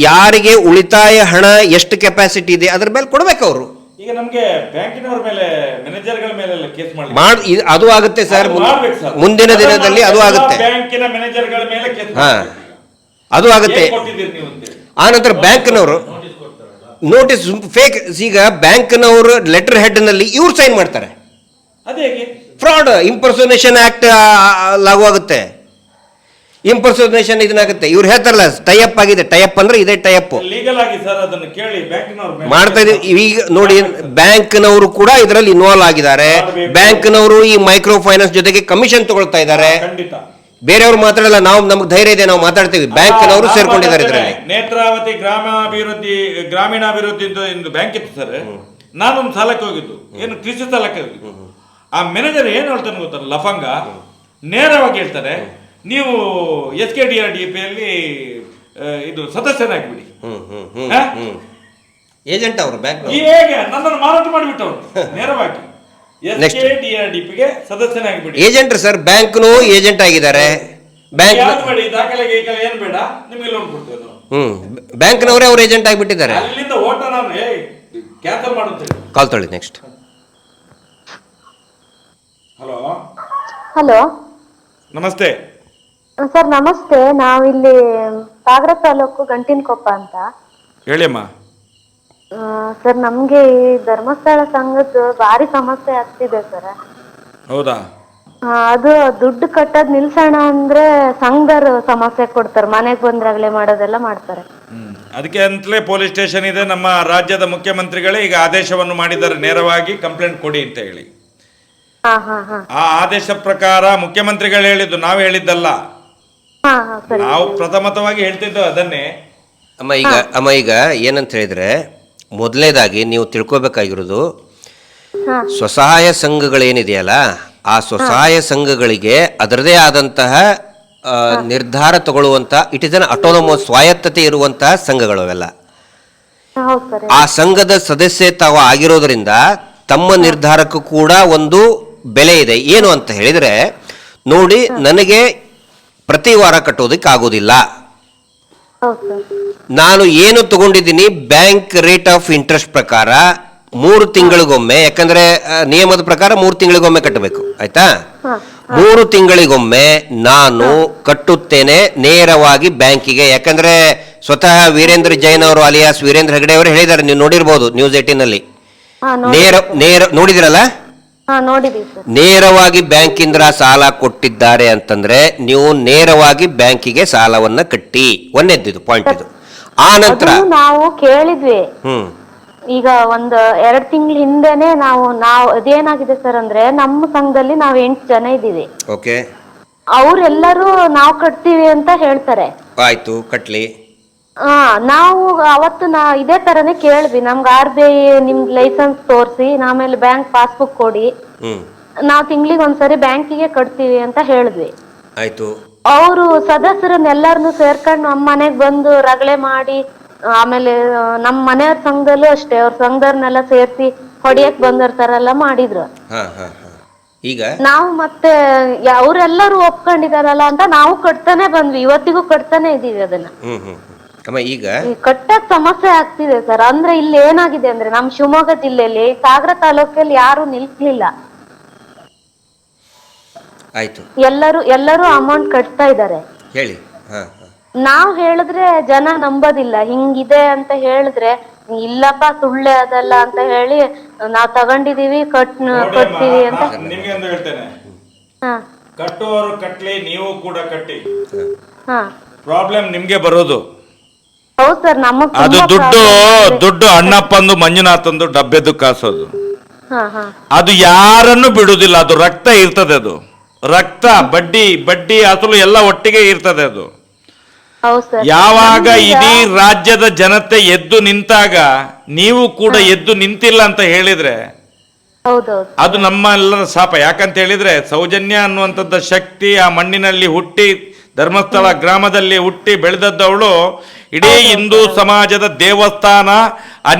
ಯಾರಿಗೆ ಉಳಿತಾಯ ಹಣ ಎಷ್ಟು ಕೆಪಾಸಿಟಿ ಇದೆ ಅದರ ಮೇಲೆ ಕೊಡ್ಬೇಕು ಅವರು. ಈಗ ನಮಗೆ ಬ್ಯಾಂಕಿನವರ ಮೇಲೆ ಮ್ಯಾನೇಜರ್ಗಳ ಮೇಲೆ ಕೇಸ್ ಮಾಡಿ ಅದು ಆಗುತ್ತೆ ಸರ್, ಮುಂದಿನ ದಿನದಲ್ಲಿ ಅದು ಆಗುತ್ತೆ. ಬ್ಯಾಂಕಿನ ಮ್ಯಾನೇಜರ್ಗಳ ಮೇಲೆ ಕೇಸ್ ಅದು ಆಗುತ್ತೆ. ಆ ನಂತರ ಬ್ಯಾಂಕ್ನವರು ನೋಟಿಸ್ ಫೇಕ್. ಈಗ ಬ್ಯಾಂಕ್ನವರು ಲೆಟರ್ ಹೆಡ್ ನಲ್ಲಿ ಇವ್ರು ಸೈನ್ ಮಾಡ್ತಾರೆ. ಫ್ರಾಡ್ ಇಂಪರ್ಸೋನೇಷನ್ ಆಕ್ಟ್ ಲಾಗು ಆಗುತ್ತೆ. ಇಂಪರ್ಸೋನೇಷನ್ ಇದನ್ನಾಗುತ್ತೆ. ಇವ್ರು ಹೇಳ್ತಾರಲ್ಲ ಟೈಅಪ್ ಆಗಿದೆ, ಟೈಅಪ್ ಅಂದ್ರೆ ಇದೇ ಟೈಅಪ್ ಲೀಗಲ್ ಆಗಿ ಸರ್ ಅದನ್ನು ಕೇಳಿ ಬ್ಯಾಂಕಿನವರು ಮಾಡ್ತಾ ಇದೀವಿ. ಈಗ ನೋಡಿ ಬ್ಯಾಂಕ್ನವರು ಕೂಡ ಇದರಲ್ಲಿ ಇನ್ವಾಲ್ವ್ ಆಗಿದ್ದಾರೆ. ಬ್ಯಾಂಕ್ನವರು ಈ ಮೈಕ್ರೋ ಫೈನಾನ್ಸ್ ಜೊತೆಗೆ ಕಮಿಷನ್ ತಗೊಳ್ತಾ ಇದ್ದಾರೆ. ಬೇರೆಯವರು ಮಾತಾಡಲ್ಲ, ನಾವು ನಮ್ಗೆ ಧೈರ್ಯ ಇದೆ, ನಾವು ಮಾತಾಡ್ತೀವಿ. ಬ್ಯಾಂಕ್ನವರು ಸೇರ್ಕೊಂಡಿದ್ದಾರೆ ಇದರಲ್ಲಿ. ನೇತ್ರಾವತಿ ಗ್ರಾಮೀಣಾಭಿವೃದ್ಧಿ ಬ್ಯಾಂಕ್ ಇತ್ತು ಸರ್. ನಾನೊಂದು ಸಾಲಕ್ಕೆ ಹೋಗಿದ್ದು, ಏನು ಕೃಷಿ ಸಾಲಕ್ಕೆ ಹೋಗಿದ್ದು. ಆ ಮ್ಯಾನೇಜರ್ ಏನು ಹೇಳ್ತಾನೆ ಗೊತ್ತಲ್ಲ, ಲಫಂಗ ನೇರವಾಗಿ ಹೇಳ್ತಾರೆ, ನೀವು SKDRDP ಅಲ್ಲಿ ಇದು ಸದಸ್ಯನಾಗ್ಬಿಡಿ. ಏಜೆಂಟ್ ಅವರು ಬ್ಯಾಂಕ್ ಹೇಗೆ ನನ್ನನ್ನು ಮಾರಾಟ ಮಾಡಿಬಿಟ್ಟವ್ರು ನೇರವಾಗಿ SKDRDP ಗೆ ಸದಸ್ಯನಾಗ್ಬಿಡಿ. ಏಜೆಂಟ್ ಸರ್, ಬ್ಯಾಂಕ್ನು ಏಜೆಂಟ್ ಆಗಿದ್ದಾರೆ. ಬ್ಯಾಂಕ್ ದಾಖಲೆ ಏನು ಬೇಡ, ನಿಮಗೆ ಲೋನ್ ಕೊಡ್ತೇವೆ ನಾವು. ಬ್ಯಾಂಕ್ನವರೇ ಅವ್ರು ಏಜೆಂಟ್ ಆಗಿಬಿಟ್ಟಿದ್ದಾರೆ. ಅಲ್ಲಿಂದ ಓಟ ನಾನು ಕ್ಯಾನ್ಸಲ್ ಮಾಡುತ್ತೇವೆ. ಕಾಲ್ ತೊಳಿ ನೆಕ್ಸ್ಟ್. ಹಲೋ ಹಲೋ ನಮಸ್ತೆ ಸರ್. ನಮಸ್ತೆ. ನಾವಿಲ್ಲಿ ಸಾಗರ ತಾಲೂಕು ಗಂಟಿನಕೊಪ್ಪ ಅಂತ. ಹೇಳಿಯಮ್ಮ. ಸರ್, ನಮ್ಗೆ ಈ ಧರ್ಮಸ್ಥಳ ಸಂಘದ ಭಾರಿ ಸಮಸ್ಯೆ ಆಗ್ತಿದೆ ಸರ್. ಹೌದಾ? ಅದು ದುಡ್ಡು ಕಟ್ಟೋದ್ ನಿಲ್ಸೋಣ ಅಂದ್ರೆ ಸಂಘದವ್ರು ಸಮಸ್ಯೆ ಕೊಡ್ತಾರೆ, ಮನೆಗೆ ಬಂದ್ ರಗಳೆ ಮಾಡೋದೆಲ್ಲ ಮಾಡ್ತಾರೆ. ಅದಕ್ಕೆ ಅಂತಲೇ ಪೊಲೀಸ್ ಸ್ಟೇಷನ್ ಇದೆ. ನಮ್ಮ ರಾಜ್ಯದ ಮುಖ್ಯಮಂತ್ರಿಗಳೇ ಈಗ ಆದೇಶವನ್ನು ಮಾಡಿದ್ದಾರೆ, ನೇರವಾಗಿ ಕಂಪ್ಲೇಂಟ್ ಕೊಡಿ ಅಂತ ಹೇಳಿ. ಆ ಆದೇಶ ಪ್ರಕಾರ ಮುಖ್ಯಮಂತ್ರಿಗಳು ಹೇಳಿದ್ದು, ನಾವು ಹೇಳಿದ್ದಲ್ಲ. ನಾವು ಪ್ರಥಮತವಾಗಿ ಹೇಳ್ತಿದ್ದು ಅದನ್ನೇ. ಅಮ್ಮ ಈಗ ಏನಂತ ಹೇಳಿದ್ರೆ, ಮೊದಲನೇದಾಗಿ ನೀವು ತಿಳ್ಕೊಬೇಕಾಗಿರೋದು, ಸ್ವಸಹಾಯ ಸಂಘಗಳೇನಿದೆಯಲ್ಲ, ಆ ಸ್ವಸಹಾಯ ಸಂಘಗಳಿಗೆ ಅದರದೇ ಆದಂತಹ ನಿರ್ಧಾರ ತಗೊಳ್ಳುವಂತ, ಇಟ್ ಇಸ್ ಅನ್ ಅಟೋನಮಸ್, ಸ್ವಾಯತ್ತತೆ ಇರುವಂತಹ ಸಂಘಗಳು ಅವೆಲ್ಲ. ಆ ಸಂಘದ ಸದಸ್ಯ ತಾವು ಆಗಿರೋದ್ರಿಂದ ತಮ್ಮ ನಿರ್ಧಾರಕ್ಕೂ ಕೂಡ ಒಂದು ಬೆಲೆ ಇದೆ. ಏನು ಅಂತ ಹೇಳಿದ್ರೆ, ನೋಡಿ, ನನಗೆ ಪ್ರತಿ ವಾರ ಕಟ್ಟೋದಕ್ಕೆ ಆಗೋದಿಲ್ಲ, ನಾನು ಏನು ತಗೊಂಡಿದ್ದೀನಿ ಬ್ಯಾಂಕ್ ರೇಟ್ ಆಫ್ ಇಂಟ್ರೆಸ್ಟ್ ಪ್ರಕಾರ 3 ತಿಂಗಳಿಗೊಮ್ಮೆ, ಯಾಕಂದ್ರೆ ನಿಯಮದ ಪ್ರಕಾರ 3 ತಿಂಗಳಿಗೊಮ್ಮೆ ಕಟ್ಟಬೇಕು, ಆಯ್ತಾ? 3 ತಿಂಗಳಿಗೊಮ್ಮೆ ನಾನು ಕಟ್ಟುತ್ತೇನೆ ನೇರವಾಗಿ ಬ್ಯಾಂಕಿಗೆ. ಯಾಕಂದ್ರೆ ಸ್ವತಃ ವೀರೇಂದ್ರ ಜೈನ್ ಅವರು ಅಲಿಯಾಸ್ ವೀರೇಂದ್ರ ಹೆಗಡೆ ಅವರು ಹೇಳಿದ್ದಾರೆ, ನೀವು ನೋಡಿರ್ಬೋದು ನ್ಯೂಸ್ 18 ನಲ್ಲಿ. ನೋಡಿದಿರಲ್ಲ? ನೇರವಾಗಿ ಬ್ಯಾಂಕಿಂದ ಸಾಲ ಕೊಟ್ಟಿದ್ದಾರೆ ಅಂತಂದ್ರೆ ನೀವು ನೇರವಾಗಿ ಬ್ಯಾಂಕಿಗೆ ಸಾಲವನ್ನ ಕಟ್ಟಿ. ಒಂದೇದ್ದು ಪಾಯಿಂಟ್ ಇದು. ಆ ನಂತರ ನಾವು ಕೇಳಿದ್ವಿ, ಈಗ ಒಂದು 2 ತಿಂಗಳ ಹಿಂದೆನೆ ನಾವು ಅದೇನಾಗಿದೆ ಸರ್ ಅಂದ್ರೆ, ನಮ್ಮ ಸಂಘದಲ್ಲಿ ನಾವು 8 ಜನ ಇದ್ದೀವಿ. ಓಕೆ, ಅವ್ರೆಲ್ಲರೂ ನಾವು ಕಟ್ತೀವಿ ಅಂತ ಹೇಳ್ತಾರೆ. ಆಯ್ತು, ಕಟ್ಲಿ. ನಾವು ಅವತ್ತು ಇದೇ ತರನೇ ಕೇಳಿದ್ವಿ, ನಮ್ಗೆ RBI ನಿಮ್ಗೆ ಲೈಸೆನ್ಸ್ ತೋರಿಸಿ, ಆಮೇಲೆ ಬ್ಯಾಂಕ್ ಪಾಸ್ಬುಕ್ ಕೊಡಿ, ನಾವು ತಿಂಗಳಿಗೆ ಒಂದ್ಸರಿ ಬ್ಯಾಂಕಿಗೆ ಕಟ್ತೀವಿ ಅಂತ ಹೇಳಿದ್ವಿ. ಆಯ್ತು. ಅವರು ಸದಸ್ಯರನ್ನೆಲ್ಲರನ್ನು ಸೇರ್ಕೊಂಡು ನಮ್ಮ ಮನೆಗ್ ಬಂದು ರಗಳೆ ಮಾಡಿ, ಆಮೇಲೆ ನಮ್ಮ ಮನೆಯವ್ರ ಸಂಘದಲ್ಲೂ ಅಷ್ಟೇ, ಅವ್ರ ಸಂಘದವ್ರನ್ನೆಲ್ಲ ಸೇರ್ಸಿ ಹೊಡಿಯಕ್ ಬಂದಿರ್ತಾರೆಲ್ಲ ಮಾಡಿದ್ರು. ಈಗ ನಾವು ಮತ್ತೆ ಅವರೆಲ್ಲರೂ ಒಪ್ಕೊಂಡಿದಾರಲ್ಲ ಅಂತ ನಾವು ಕಟ್ತಾನೆ ಬಂದ್ವಿ, ಇವತ್ತಿಗೂ ಕಟ್ತಾನೆ ಇದೀವಿ ಅದನ್ನ. ಈಗ ಕಟ್ಟಕ್ ಸಮಸ್ಯೆ ಆಗ್ತಿದೆ ಸರ್. ಅಂದ್ರೆ ಇಲ್ಲಿ ಏನಾಗಿದೆ ಅಂದ್ರೆ, ನಮ್ ಶಿವಮೊಗ್ಗ ಜಿಲ್ಲೆಯಲ್ಲಿ ಸಾಗರ ತಾಲೂಕಲ್ಲಿ ಯಾರು ನಿಲ್ಸ್ಲಿಲ್ಲ. ಆಯ್ತು, ಎಲ್ಲರೂ ಅಮೌಂಟ್ ಕಟ್ತಾ ಇದ್ದಾರೆ. ಹೇಳಿ. ನಾವ್ ಹೇಳಿದ್ರೆ ಜನ ನಂಬೋದಿಲ್ಲ. ಹಿಂಗಿದೆ ಅಂತ ಹೇಳಿದ್ರೆ, ಇಲ್ಲಪ್ಪ ಸುಳ್ಳೆ ಅದಲ್ಲ ಅಂತ ಹೇಳಿ ನಾವ್ ತಗೊಂಡಿದೀವಿ, ಕಟ್ತೀವಿ ಅಂತ. ನಿಮ್ಗೆ ಒಂದು ಹೇಳ್ತೇನೆ, ಕಟ್ಟುವವರು ಕಟ್ಲಿ, ನೀವು ಕೂಡ ಕಟ್ಟಿ. ಪ್ರಾಬ್ಲಮ್ ನಿಮ್ಗೆ ಬರೋದು. ಹೌದು ಸರ್, ನಮಗ್ ಅದು ದುಡ್ಡು ಅಣ್ಣಪ್ಪಂದು ಮಂಜುನಾಥಂದು ಡಬ್ಬೆದ್ದು ಕಾಸೋದು. ಅದು ಯಾರನ್ನು ಬಿಡುವುದಿಲ್ಲ. ಅದು ರಕ್ತ ಇರ್ತದೆ, ಅದು ರಕ್ತ, ಬಡ್ಡಿ ಅಸಲು ಎಲ್ಲ ಒಟ್ಟಿಗೆ ಇರ್ತದೆ. ಅದು ಯಾವಾಗ ಇಡೀ ರಾಜ್ಯದ ಜನತೆ ಎದ್ದು ನಿಂತಾಗ ನೀವು ಕೂಡ ಎದ್ದು ನಿಂತಿಲ್ಲ ಅಂತ ಹೇಳಿದ್ರೆ ಅದು ನಮ್ಮೆಲ್ಲರ ಶಾಪ. ಯಾಕಂತ ಹೇಳಿದ್ರೆ, ಸೌಜನ್ಯ ಅನ್ನುವಂಥದ್ದು ಶಕ್ತಿ ಆ ಮಣ್ಣಿನಲ್ಲಿ ಹುಟ್ಟಿ, ಧರ್ಮಸ್ಥಳ ಗ್ರಾಮದಲ್ಲಿ ಹುಟ್ಟಿ ಬೆಳೆದದ್ದವಳು. ಇಡೀ ಹಿಂದೂ ಸಮಾಜದ ದೇವಸ್ಥಾನ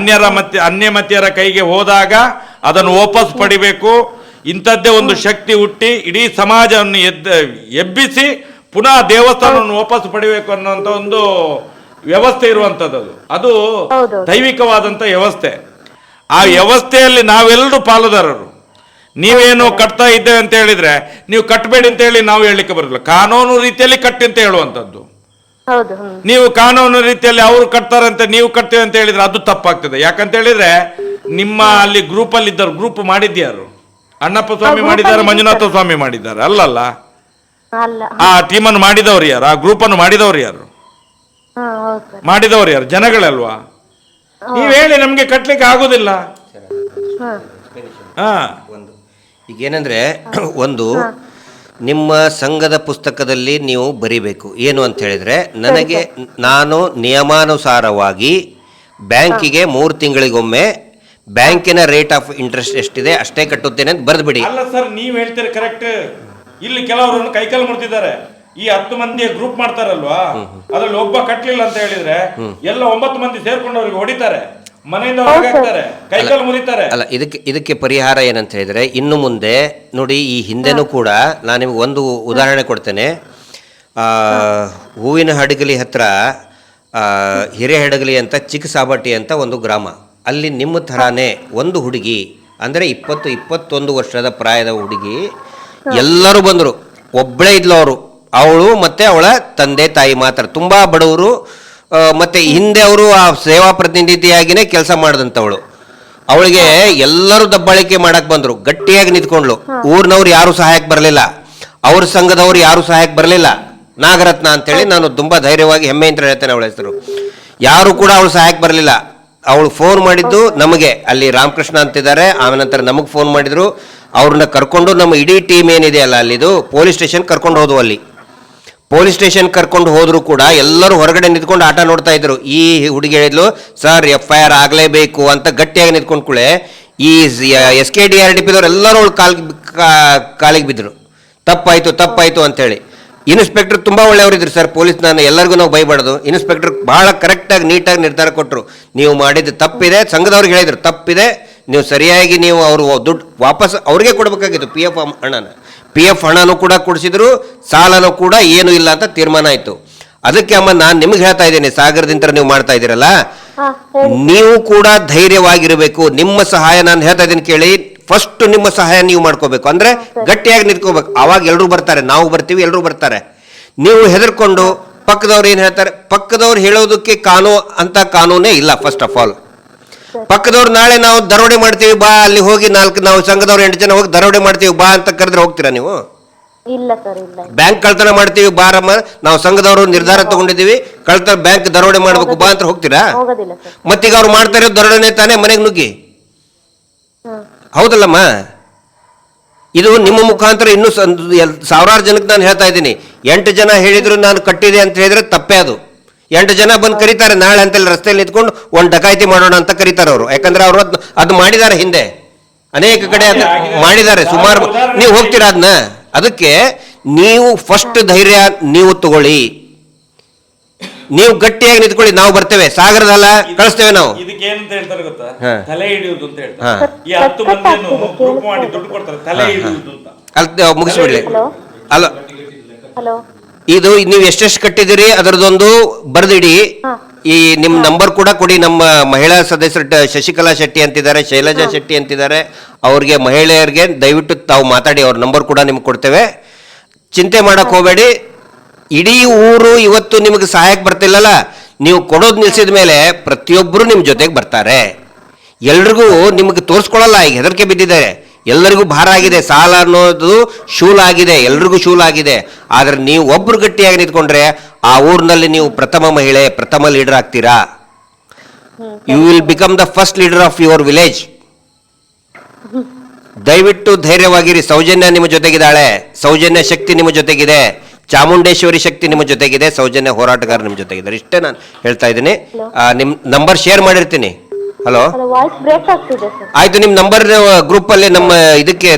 ಅನ್ಯಮತಿಯರ ಕೈಗೆ ಹೋದಾಗ ಅದನ್ನು ವಾಪಸ್ ಪಡಿಬೇಕು. ಇಂಥದ್ದೇ ಒಂದು ಶಕ್ತಿ ಹುಟ್ಟಿ ಇಡೀ ಸಮಾಜವನ್ನು ಎಬ್ಬಿಸಿ ಪುನಃ ದೇವಸ್ಥಾನವನ್ನು ವಾಪಸ್ ಪಡಿಬೇಕು ಅನ್ನುವಂಥ ಒಂದು ವ್ಯವಸ್ಥೆ ಇರುವಂಥದ್ದು. ಅದು ದೈವಿಕವಾದಂಥ ವ್ಯವಸ್ಥೆ. ಆ ವ್ಯವಸ್ಥೆಯಲ್ಲಿ ನಾವೆಲ್ಲರೂ ಪಾಲುದಾರರು. ನೀವೇನು ಕಟ್ತಾ ಇದ್ದೇವೆ ಅಂತ ಹೇಳಿದ್ರೆ ನೀವು ಕಟ್ಟಬೇಡಿ ಅಂತ ಹೇಳಿ ನಾವು ಹೇಳಲಿಕ್ಕೆ ಬರೋದಿಲ್ಲ. ಕಾನೂನು ರೀತಿಯಲ್ಲಿ ಕಟ್ಟಿ ಅಂತ ಹೇಳುವಂಥದ್ದು. ನೀವು ಕಾನೂನು ರೀತಿಯಲ್ಲಿ ಅವರು ಕಟ್ತಾರಂತೆ ನೀವು ಕಟ್ತೇವೆ ಅಂತ ಹೇಳಿದ್ರೆ ಅದು ತಪ್ಪಾಗ್ತದೆ. ಯಾಕಂತ ಹೇಳಿದ್ರೆ ನಿಮ್ಮ ಅಲ್ಲಿ ಗ್ರೂಪಲ್ಲಿ ಇದ್ದರು, ಗ್ರೂಪ್ ಮಾಡಿದ್ಯಾರು? ಅಣ್ಣಪ್ಪ ಸ್ವಾಮಿ ಮಾಡಿದ್ದಾರೆ, ಮಂಜುನಾಥ ಸ್ವಾಮಿ ಮಾಡಿದ್ದಾರೆ, ಅಲ್ಲಲ್ಲ? ಆ ಟೀಮನ್ನು ಮಾಡಿದವರು ಯಾರು? ಆ ಗ್ರೂಪನ್ನು ಮಾಡಿದವರು ಯಾರು? ಮಾಡಿದವರು ಯಾರು? ಜನಗಳಲ್ವಾ? ನೀವ್ ಹೇಳಿ, ನಮ್ಗೆ ಕಟ್ಲಿಕ್ಕೆ ಆಗುದಿಲ್ಲ. ಈಗೇನೆಂದರೆ ಒಂದು ನಿಮ್ಮ ಸಂಘದ ಪುಸ್ತಕದಲ್ಲಿ ನೀವು ಬರಿಬೇಕು ಏನು ಅಂತ ಹೇಳಿದರೆ, ನಾನು ನಿಯಮಾನುಸಾರವಾಗಿ ಬ್ಯಾಂಕಿಗೆ 3 ತಿಂಗಳಿಗೊಮ್ಮೆ ಬ್ಯಾಂಕಿನ ರೇಟ್ ಆಫ್ ಇಂಟ್ರೆಸ್ಟ್ ಎಷ್ಟಿದೆ ಅಷ್ಟೇ ಕಟ್ಟುತ್ತೇನೆ ಅಂತ ಬರೆದ್ಬಿಡಿ. ಅಲ್ಲ ಸರ್, ನೀವ್ ಹೇಳ್ತೀರಿ ಕರೆಕ್ಟ್. ಇಲ್ಲಿ ಕೆಲವರನ್ನು ಕೈಕಾಲು ಮುಡ್ತಿದ್ದಾರೆ. ಈ 10 ಮಂದಿ ಗ್ರೂಪ್ ಮಾಡ್ತಾರಲ್ವಾ, ಅದ್ರಲ್ಲಿ ಒಬ್ಬ ಕಟ್ಲಿಲ್ಲ ಅಂತ ಹೇಳಿದ್ರೆ ಎಲ್ಲ 9 ಮಂದಿ ಸೇರ್ಕೊಂಡು ಅವ್ರಿಗೆ ಹೊಡಿತಾರೆ, ಮನೆಯಿಂದ ಹೊರಗಾಕ್ತಾರೆ, ಕೈಕಾಲು ಮುರಿತಾರೆ. ಅಲ್ಲ, ಇದಕ್ಕೆ ಪರಿಹಾರ ಏನಂತ ಹೇಳಿದ್ರೆ, ಇನ್ನು ಮುಂದೆ ನೋಡಿ, ಈ ಹಿಂದೆನೂ ಕೂಡ ನಾನು ನಿಮ್ಗೆ ಒಂದು ಉದಾಹರಣೆ ಕೊಡ್ತೇನೆ. ಹೂವಿನ ಹಡಗಲಿ ಹತ್ರ ಹಿರೇಹಡಗಲಿ ಅಂತ ಚಿಕ್ಕಸಾಬಟ್ಟಿ ಅಂತ ಒಂದು ಗ್ರಾಮ. ಅಲ್ಲಿ ನಿಮ್ಮ ಥರಾನೇ ಒಂದು ಹುಡುಗಿ, ಅಂದರೆ 20-21 ವರ್ಷದ ಪ್ರಾಯದ ಹುಡುಗಿ, ಎಲ್ಲರೂ ಬಂದರು. ಒಬ್ಬಳೇ ಇದ್ಲು ಅವಳು ಮತ್ತು ಅವಳ ತಂದೆ ತಾಯಿ ಮಾತ್ರ, ತುಂಬ ಬಡವರು. ಮತ್ತು ಹಿಂದೆ ಅವರು ಆ ಸೇವಾ ಪ್ರತಿನಿಧಿಯಾಗಿಯೇ ಕೆಲಸ ಮಾಡಿದಂಥವಳು. ಅವಳಿಗೆ ಎಲ್ಲರೂ ದಬ್ಬಾಳಿಕೆ ಮಾಡಕ್ಕೆ ಬಂದರು. ಗಟ್ಟಿಯಾಗಿ ನಿಂತ್ಕೊಂಡ್ಳು. ಊರಿನವ್ರು ಯಾರೂ ಸಹಾಯಕ್ಕೆ ಬರಲಿಲ್ಲ, ಅವ್ರ ಸಂಘದವ್ರು ಯಾರೂ ಸಹಾಯಕ್ಕೆ ಬರಲಿಲ್ಲ. ನಾಗರತ್ನ ಅಂತೇಳಿ ನಾನು ತುಂಬ ಧೈರ್ಯವಾಗಿ ಹೆಮ್ಮೆಯಿಂದ ಹೇಳ್ತೇನೆ ಅವಳ ಹೆಸರು. ಯಾರು ಕೂಡ ಅವಳು ಸಹಾಯಕ್ಕೆ ಬರಲಿಲ್ಲ. ಅವಳು ಫೋನ್ ಮಾಡಿದ್ದು ನಮಗೆ, ಅಲ್ಲಿ ರಾಮಕೃಷ್ಣ ಅಂತಿದ್ದಾರೆ, ಆಮೇಲೆ ನಮಗೆ ಫೋನ್ ಮಾಡಿದರು. ಅವ್ರನ್ನ ಕರ್ಕೊಂಡು ನಮ್ಮ ಇಡೀ ಟೀಮ್ ಏನಿದೆ ಅಲ್ಲ ಅಲ್ಲಿದು ಪೊಲೀಸ್ ಸ್ಟೇಷನ್ ಕರ್ಕೊಂಡು ಹೋದ್ವು. ಅಲ್ಲಿ ಪೊಲೀಸ್ ಸ್ಟೇಷನ್ ಕರ್ಕೊಂಡು ಹೋದ್ರು ಕೂಡ ಎಲ್ಲರೂ ಹೊರಗಡೆ ನಿಂತ್ಕೊಂಡು ಆಟ ನೋಡ್ತಾ ಇದ್ರು. ಈ ಹುಡುಗಿ ಹೇಳಿದ್ಲು, ಸರ್ FIR ಆಗಲೇಬೇಕು ಅಂತ ಗಟ್ಟಿಯಾಗಿ ನಿಂತ್ಕೊಂಡ್ಕೂಳೆ ಈ SKDRDPದವ್ರು ಎಲ್ಲರೂ ಅವಳು ಕಾಲಿಗೆ ಬಿದ್ದರು. ತಪ್ಪಾಯಿತು ಅಂತೇಳಿ. ಇನ್ಸ್ಪೆಕ್ಟರ್ ತುಂಬ ಒಳ್ಳೆಯವರಿದ್ರು ಸರ್, ಪೊಲೀಸ್. ನಾನು ಎಲ್ಲರಿಗೂ ನಾವು ಬೈಬಾರ್ದು. ಇನ್ಸ್ಪೆಕ್ಟರ್ ಭಾಳ ಕರೆಕ್ಟಾಗಿ ನೀಟಾಗಿ ನಿರ್ಧಾರ ಕೊಟ್ಟರು. ನೀವು ಮಾಡಿದ್ದು ತಪ್ಪಿದೆ, ಸಂಘದವ್ರಿಗೆ ಹೇಳಿದರು ತಪ್ಪಿದೆ, ನೀವು ಸರಿಯಾಗಿ ನೀವು ಅವರು ದುಡ್ಡು ವಾಪಸ್ ಅವ್ರಿಗೆ ಕೊಡಬೇಕಾಗಿತ್ತು. PF ಹಣನೂ ಕೂಡ ಕೊಡಿಸಿದ್ರು, ಸಾಲನೂ ಕೂಡ ಏನೂ ಇಲ್ಲ ಅಂತ ತೀರ್ಮಾನ ಆಯಿತು. ಅದಕ್ಕೆ ಅಮ್ಮ ನಾನು ನಿಮ್ಗೆ ಹೇಳ್ತಾ ಇದ್ದೀನಿ, ಸಾಗರದಿಂದ ನೀವು ಮಾಡ್ತಾ ಇದ್ದೀರಲ್ಲ, ನೀವು ಕೂಡ ಧೈರ್ಯವಾಗಿರಬೇಕು. ನಿಮ್ಮ ಸಹಾಯ ನಾನು ಹೇಳ್ತಾ ಇದ್ದೀನಿ ಕೇಳಿ. ಫಸ್ಟ್ ನಿಮ್ಮ ಸಹಾಯ ನೀವು ಮಾಡ್ಕೋಬೇಕು, ಅಂದರೆ ಗಟ್ಟಿಯಾಗಿ ನಿಂತ್ಕೋಬೇಕು. ಆವಾಗ ಎಲ್ಲರೂ ಬರ್ತಾರೆ, ನಾವು ಬರ್ತೀವಿ, ಎಲ್ಲರೂ ಬರ್ತಾರೆ. ನೀವು ಹೆದರ್ಕೊಂಡು ಪಕ್ಕದವ್ರು ಏನು ಹೇಳ್ತಾರೆ, ಪಕ್ಕದವ್ರು ಹೇಳೋದಕ್ಕೆ ಕಾನೂನೇ ಇಲ್ಲ. ಫಸ್ಟ್ ಆಫ್ ಆಲ್ ಪಕ್ಕದವ್ರು ನಾಳೆ ನಾವು ದರೋಡೆ ಮಾಡ್ತೀವಿ ಬಾ, ಅಲ್ಲಿ ಹೋಗಿ ನಾವು ಸಂಘದವ್ರು 8 ಜನ ಹೋಗಿ ದರೋಡೆ ಮಾಡ್ತೀವಿ ಬಾ ಅಂತ ಕರೆದ್ರೆ ಹೋಗ್ತೀರಾ ನೀವು? ಇಲ್ಲ ಸರ್, ಇಲ್ಲ. ಬ್ಯಾಂಕ್ ಕಳ್ತನ ಮಾಡ್ತೀವಿ ಬಾರಮ್ಮ, ನಾವು ಸಂಘದವರು ನಿರ್ಧಾರ ತಗೊಂಡಿದ್ದೀವಿ, ಬ್ಯಾಂಕ್ ದರೋಡೆ ಮಾಡ್ಬೇಕು ಬಾ ಅಂತ ಹೋಗ್ತೀರಾ? ಮತ್ತೀಗ ಅವ್ರು ಮಾಡ್ತಾ ಇರೋದು ದರೋಡೆನೇ ತಾನೇ, ಮನೆಗೆ ನುಗ್ಗಿ. ಹೌದಲ್ಲಮ್ಮ? ಇದು ನಿಮ್ಮ ಮುಖಾಂತರ ಇನ್ನೂ ಸಾವಿರಾರು ಜನಕ್ಕೆ ನಾನು ಹೇಳ್ತಾ ಇದ್ದೀನಿ. 8 ಜನ ಹೇಳಿದ್ರು ನಾನು ಕಟ್ಟಿದೆ ಅಂತ ಹೇಳಿದ್ರೆ ತಪ್ಪೇ. ಅದು 8 ಜನ ಬಂದು ಕರೀತಾರೆ ನಾಳೆ ಅಂತೇಳಿ ರಸ್ತೆಯಲ್ಲಿ ನಿಂತ್ಕೊಂಡು ಒಂದು ಡಕಾಯಿತಿ ಮಾಡೋಣ ಅಂತ ಕರೀತಾರೆ ಅವರು. ಯಾಕಂದ್ರೆ ಅವರು ಅದು ಮಾಡಿದ್ದಾರೆ, ಹಿಂದೆ ಅನೇಕ ಕಡೆ ಮಾಡಿದ್ದಾರೆ ಸುಮಾರು. ನೀವು ಹೋಗ್ತೀರಾ ಅದನ್ನ? ಅದಕ್ಕೆ ನೀವು ಫಸ್ಟ್ ಧೈರ್ಯ ನೀವು ತಗೊಳ್ಳಿ, ನೀವು ಗಟ್ಟಿಯಾಗಿ ನಿಂತ್ಕೊಳ್ಳಿ. ನಾವು ಬರ್ತೇವೆ, ಸಾಗರದಲ್ಲ ಕಳಿಸ್ತೇವೆ ನಾವು. ಇದಕ್ಕೆ ಏನಂತ ಹೇಳ್ತಾರೆ ಗೊತ್ತಾ? ತಲೆ ಹಿಡಿಯುವುದು ಅಂತ ಹೇಳ್ತಾರೆ. ಈ 10 ಮಂದಿಯನ್ನು ಗ್ರೂಪ್ ಮಾಡಿ ದುಡ್ಡು ಕೊಡ್ತಾರೆ, ತಲೆ ಹಿಡಿಯುವುದು ಅಂತ. ಅಲ್ಲಿ ಮುಗಿಸ್ಬಿಡ್ಲಿ. ಅಲ್ಲ, ಇದು ನೀವು ಎಷ್ಟೆಷ್ಟು ಕಟ್ಟಿದಿರಿ ಅದರದೊಂದು ಬರೆದಿಡಿ. ಈ ನಿಮ್ಮ ನಂಬರ್ ಕೂಡ ಕೊಡಿ. ನಮ್ಮ ಮಹಿಳಾ ಸದಸ್ಯರು ಶಶಿಕಲಾ ಶೆಟ್ಟಿ ಅಂತಿದ್ದಾರೆ, ಶೈಲಜಾ ಶೆಟ್ಟಿ ಅಂತಿದ್ದಾರೆ. ಅವ್ರಿಗೆ ಮಹಿಳೆಯರಿಗೆ ದಯವಿಟ್ಟು ತಾವು ಮಾತಾಡಿ, ಅವ್ರ ನಂಬರ್ ಕೂಡ ನಿಮ್ಗೆ ಕೊಡ್ತೇವೆ. ಚಿಂತೆ ಮಾಡಕ್ಕೆ ಹೋಗಬೇಡಿ. ಇಡೀ ಊರು ಇವತ್ತು ನಿಮಗೆ ಸಹಾಯಕ್ಕೆ ಬರ್ತಿಲ್ಲಲ್ಲ, ನೀವು ಕೊಡೋದು ನಿಲ್ಸಿದ ಮೇಲೆ ಪ್ರತಿಯೊಬ್ಬರು ನಿಮ್ಮ ಜೊತೆಗೆ ಬರ್ತಾರೆ. ಎಲ್ರಿಗೂ ನಿಮಗೆ ತೋರಿಸ್ಕೊಳ್ಳಲ್ಲ, ಈಗ ಹೆದರಿಕೆ ಬಿದ್ದಿದ್ದಾರೆ. ಎಲ್ಲರಿಗೂ ಭಾರ ಆಗಿದೆ, ಸಾಲ ಅನ್ನೋದು ಶೂಲ ಆಗಿದೆ, ಎಲ್ರಿಗೂ ಶೂಲ ಆಗಿದೆ. ಆದರೆ ನೀವು ಒಬ್ರು ಗಟ್ಟಿಯಾಗಿ ನಿಂತ್ಕೊಂಡ್ರೆ ಆ ಊರಿನಲ್ಲಿ ನೀವು ಪ್ರಥಮ ಮಹಿಳೆ, ಪ್ರಥಮ ಲೀಡರ್ ಆಗ್ತೀರಾ. You will become the first leader of your village. ದಯವಿಟ್ಟು ಧೈರ್ಯವಾಗಿರಿ. ಸೌಜನ್ಯ ನಿಮ್ಮ ಜೊತೆಗಿದ್ದಾಳೆ, ಸೌಜನ್ಯ ಶಕ್ತಿ ನಿಮ್ಮ ಜೊತೆಗಿದೆ, ಚಾಮುಂಡೇಶ್ವರಿ ಶಕ್ತಿ ನಿಮ್ಮ ಜೊತೆಗಿದೆ, ಸೌಜನ್ಯ ಹೋರಾಟಗಾರ ನಿಮ್ಮ ಜೊತೆಗಿದ್ದಾರೆ. ಇಷ್ಟೇ ನಾನು ಹೇಳ್ತಾ ಇದ್ದೀನಿ. ನಿಮ್ಮ ನಂಬರ್ ಶೇರ್ ಮಾಡಿರ್ತೀನಿ. ಹಲೋ, ಆಯ್ತು. ನಿಮ್ಮ ನಂಬರ್ ಗ್ರೂಪ್ ಅಲ್ಲಿ ನಮ್ಮ ಇದಕ್ಕೆ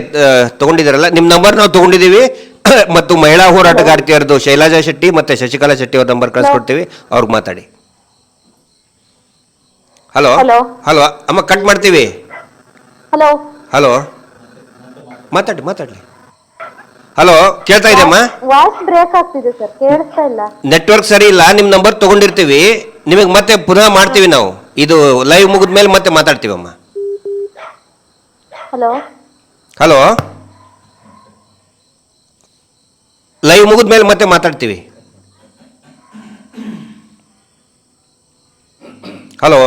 ತಗೊಂಡಿದ್ದಾರಲ್ಲ, ನಿಮ್ಮ ನಂಬರ್ ನಾವು ತಗೊಂಡಿದ್ದೀವಿ. ಮತ್ತು ಮಹಿಳಾ ಹೋರಾಟಗಾರ್ತಿಯರದು ಶೈಲಜಾ ಶೆಟ್ಟಿ ಮತ್ತೆ ಶಶಿಕಲಾ ಶೆಟ್ಟಿ ಅವ್ರ ನಂಬರ್ ಕಳಿಸ್ಕೊಡ್ತೀವಿ, ಅವ್ರಿಗೆ ಮಾತಾಡಿ. ಹಲೋ, ಹಲೋ ಅಮ್ಮ, ಕಟ್ ಮಾಡ್ತೀವಿ. ಹಲೋ, ಮಾತಾಡ್ಲಿ. ಹಲೋ, ಕೇಳ್ತಾ ಇದೆಯಮ್ಮ? ವಾಯ್ಸ್ ಬ್ರೇಕ್ ಆಗ್ತಿದೆ ಸರ್, ಕೇಳಿಸ್ತಾ ಇಲ್ಲ. ನೆಟ್ವರ್ಕ್ ಸರಿ ಇಲ್ಲ. ನಿಮ್ಮ ನಂಬರ್ ತಗೊಂಡಿರ್ತೀವಿ, ನಿಮಗೆ ಮತ್ತೆ ಪುನಃ ಮಾಡ್ತೀವಿ ನಾವು. ಇದು ಲೈವ್ ಮುಗಿದ ಮೇಲೆ ಮತ್ತೆ ಮಾತಾಡ್ತೀವಮ್ಮ. ಹಲೋ, ಲೈವ್ ಮುಗಿದ ಮೇಲೆ ಮತ್ತೆ ಮಾತಾಡ್ತೀವಿ. ಹಲೋ,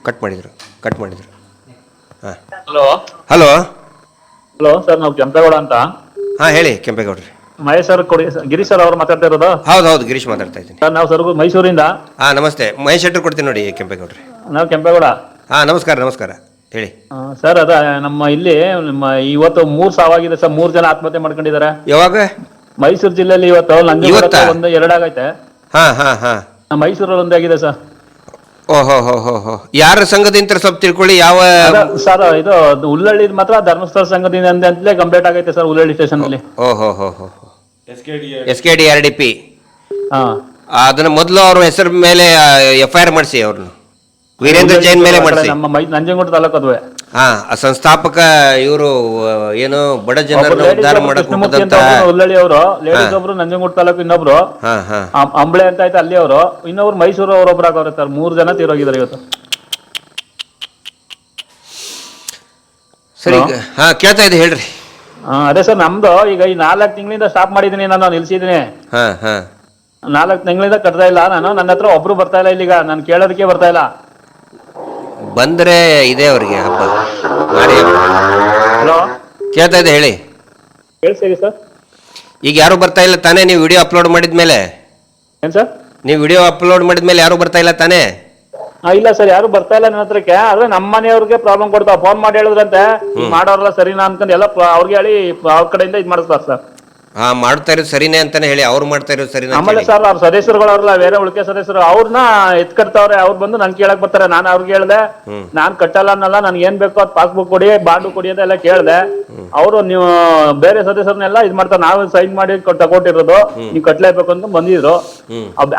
ಕಟ್ ಮಾಡಿದ್ರು. ಹಾಂ, ಹಲೋ ಸರ್, ನಾವು ಕೆಂಪೇಗೌಡ ಅಂತ. ಹಾಂ, ಹೇಳಿ ಕೆಂಪೇಗೌಡ್ರಿ. ಮಹೇಶ್ ಸರ್ ಗಿರೀಶ್ ಸರ್ ಅವರು ಮಾತಾಡ್ತಾ ಇರೋದು? ಹೌದು, ಗಿರೀಶ್ ಮಾತಾಡ್ತಾ ಇದ್ದೀನಿ ಸರ್. ನಾವು ಸರ್ ಮೈಸೂರಿಂದ. ಹಾಂ, ನಮಸ್ತೆ. ಮಹೇಶ್ ಶೆಟ್ಟರ್ ಕೊಡ್ತೀನಿ ನೋಡಿ, ಕೆಂಪೇಗೌಡ್ರಿ. ನಾವು ಕೆಂಪೇಗೌಡ. ಹಾಂ, ನಮಸ್ಕಾರ ಹೇಳಿ. ಸರ್, ನಮ್ಮ ಇಲ್ಲಿ ಇವತ್ತು 3 ಸಾವಾಗಿದೆ ಸರ್. 3 ಜನ ಆತ್ಮಹತ್ಯೆ ಮಾಡ್ಕೊಂಡಿದ್ದಾರೆ. ಯಾವಾಗ? ಮೈಸೂರು ಜಿಲ್ಲೆಯಲ್ಲಿ ಇವತ್ತು ನಂಜನಗೂಡ 1-2 ಆಗೈತೆ. ಹಾಂ, ಮೈಸೂರಲ್ಲಿ ಒಂದಾಗಿದೆ ಸರ್. ಓಹೋ, ಯಾರ ಸಂಘದಿಂದ ಸ್ವಲ್ಪ ತಿಳ್ಕೊಳ್ಳಿ. ಯಾವ ಸರ್, ಇದು ಹುಲ್ಲಳ್ಳಿ ಮಾತ್ರ ಧರ್ಮಸ್ಥಳ ಸಂಘದಿಂದ ಅಂತಲೇ ಕಂಪ್ಲೇಂಟ್ ಆಗೈತೆ ಸರ್, ಹುಲ್ಲಳ್ಳಿ ಸ್ಟೇಷನ್ ಅಲ್ಲಿ. SKDRDP. ಅದನ್ನ ಮೊದಲು ಅವ್ರ ಹೆಸರು ಮೇಲೆ FIR ಮಾಡಿಸಿ, ಅವ್ರನ್ನ ವೀರೇಂದ್ರ ಜೈನ್ ಮೇಲೆ ಮಾಡಿಸಿ. ನಮ್ಮ ನಂಜನಗೂಡ ತಾಲೂಕು ಅದುವೆ. ಸಂಸ್ಥಾಪಕ ಇವರು ಏನು ಬಡ ಜನರನ್ನ ಉದ್ಧಾರ ಮಾಡಕ್ ಹುಲ್ಲಳ್ಳಿ ಅವರು, ಲೇಡೀಸ್ ಒಬ್ರು ನಂಜನಗೂಡ ತಾಲೂಕು, ಇನ್ನೊಬ್ರು ಅಂಬಳೆ ಅಂತ ಆಯ್ತು ಅಲ್ಲಿ ಅವರು, ಇನ್ನೊಬ್ರು ಮೈಸೂರು ಅವರೊಬ್ರು ಆಗವ್ರೆ ಸರ್. 3 ಜನ ತೀರೋಗಿದ್ದಾರೆ ಇವತ್ತು. ಸರಿ, ಕೇಳ್ತಾ ಇದೆ, ಹೇಳ್ರಿ. ಅದೇ ಸರ್, ನಮ್ದು ಈಗ ಈ 4 ತಿಂಗಳಿಂದ ಸ್ಟಾಪ್ ಮಾಡಿದೀನಿ, ನಾನು ನಿಲ್ಸಿದೀನಿ. 4 ತಿಂಗಳಿಂದ ಕಟ್ತಾ ಇಲ್ಲ ನಾನು. ನನ್ನ ಹತ್ರ ಒಬ್ರು ಬರ್ತಾ ಇಲ್ಲ ಇಲ್ಲಿಗ, ನಾನು ಕೇಳೋದಕ್ಕೆ ಬರ್ತಾ ಇಲ್ಲ. ಬಂದ್ರೆ ಇದೆ ಅವ್ರಿಗೆ ಹಬ್ಬ ಮಾಡಿ. ಹಲೋ, ಕೇಳ್ತಾ ಇದೆ, ಹೇಳಿ. ಕೇಳಿಸ್ತೀರಿ ಸರ್? ಈಗ ಯಾರು ಬರ್ತಾ ಇಲ್ಲ ತಾನೇ? ನೀವು ವಿಡಿಯೋ ಅಪ್ಲೋಡ್ ಮಾಡಿದ್ಮೇಲೆ? ಏನ್ ಸರ್? ನೀವು ವಿಡಿಯೋ ಅಪ್ಲೋಡ್ ಮಾಡಿದ್ಮೇಲೆ ಯಾರು ಬರ್ತಾ ಇಲ್ಲ ತಾನೇ? ಇಲ್ಲ ಸರ್, ಯಾರು ಬರ್ತಾ ಇಲ್ಲ ನನ್ನ ಹತ್ರಕ್ಕೆ. ಆದ್ರೆ ನಮ್ಮ ಮನೆಯವ್ರಿಗೆ ಪ್ರಾಬ್ಲಮ್ ಕೊಡ್ತಾವ. ಫೋನ್ ಮಾಡಿ ಹೇಳಿದ್ರಂತೆ, ಮಾಡೋರಲ್ಲ ಸರಿನಾ ಅನ್ಕೊಂಡು ಎಲ್ಲ ಅವ್ರಿಗೆ ಹೇಳಿ ಅವ್ರ ಕಡೆಯಿಂದ ಇದು ಮಾಡಿಸ್ತಾರೆ ಸರ್. ಮಾಡ್ತಾ ಇರೋದು ಸರಿನೇ ಅಂತಾನೆ ಹೇಳಿ, ಅವ್ರು ಮಾಡ್ತಾ ಇರೋದು ಸರಿನಾ? ಆಮೇಲೆ ಸರ್, ಅವ್ರ ಸದಸ್ಯರುಗಳು ಅವ್ರಲ್ಲ, ಬೇರೆ ಉಳಿಕೆ ಸದಸ್ಯರು ಅವ್ರನ್ನ ಎತ್ಕಟ್ತಾವ್ರೆ. ಅವ್ರು ಬಂದು ನನ್ ಕೇಳಕ್ ಬರ್ತಾರೆ. ನಾನು ಅವ್ರಿಗೆ ಹೇಳ್ದೆ, ನಾನ್ ಕಟ್ಟಲ್ಲ ಅನ್ನಲ್ಲ, ನನ್ಗೆ ಏನ್ ಬೇಕೋ ಅದ್ ಪಾಸ್ಬುಕ್ ಕೊಡಿ, ಬಾಂಡು ಕೊಡಿ ಅಂತ ಎಲ್ಲ ಕೇಳ್ದೆ. ಅವರು ನೀವು ಬೇರೆ ಸದಸ್ಯರನ್ನೆಲ್ಲ ಇದ್ ಮಾಡ್ತಾರೆ, ನಾವು ಸೈನ್ ಮಾಡಿ ತಗೊಟ್ಟಿರೋದು, ನೀವು ಕಟ್ಲೇಬೇಕು ಅಂತ ಬಂದಿದ್ರು.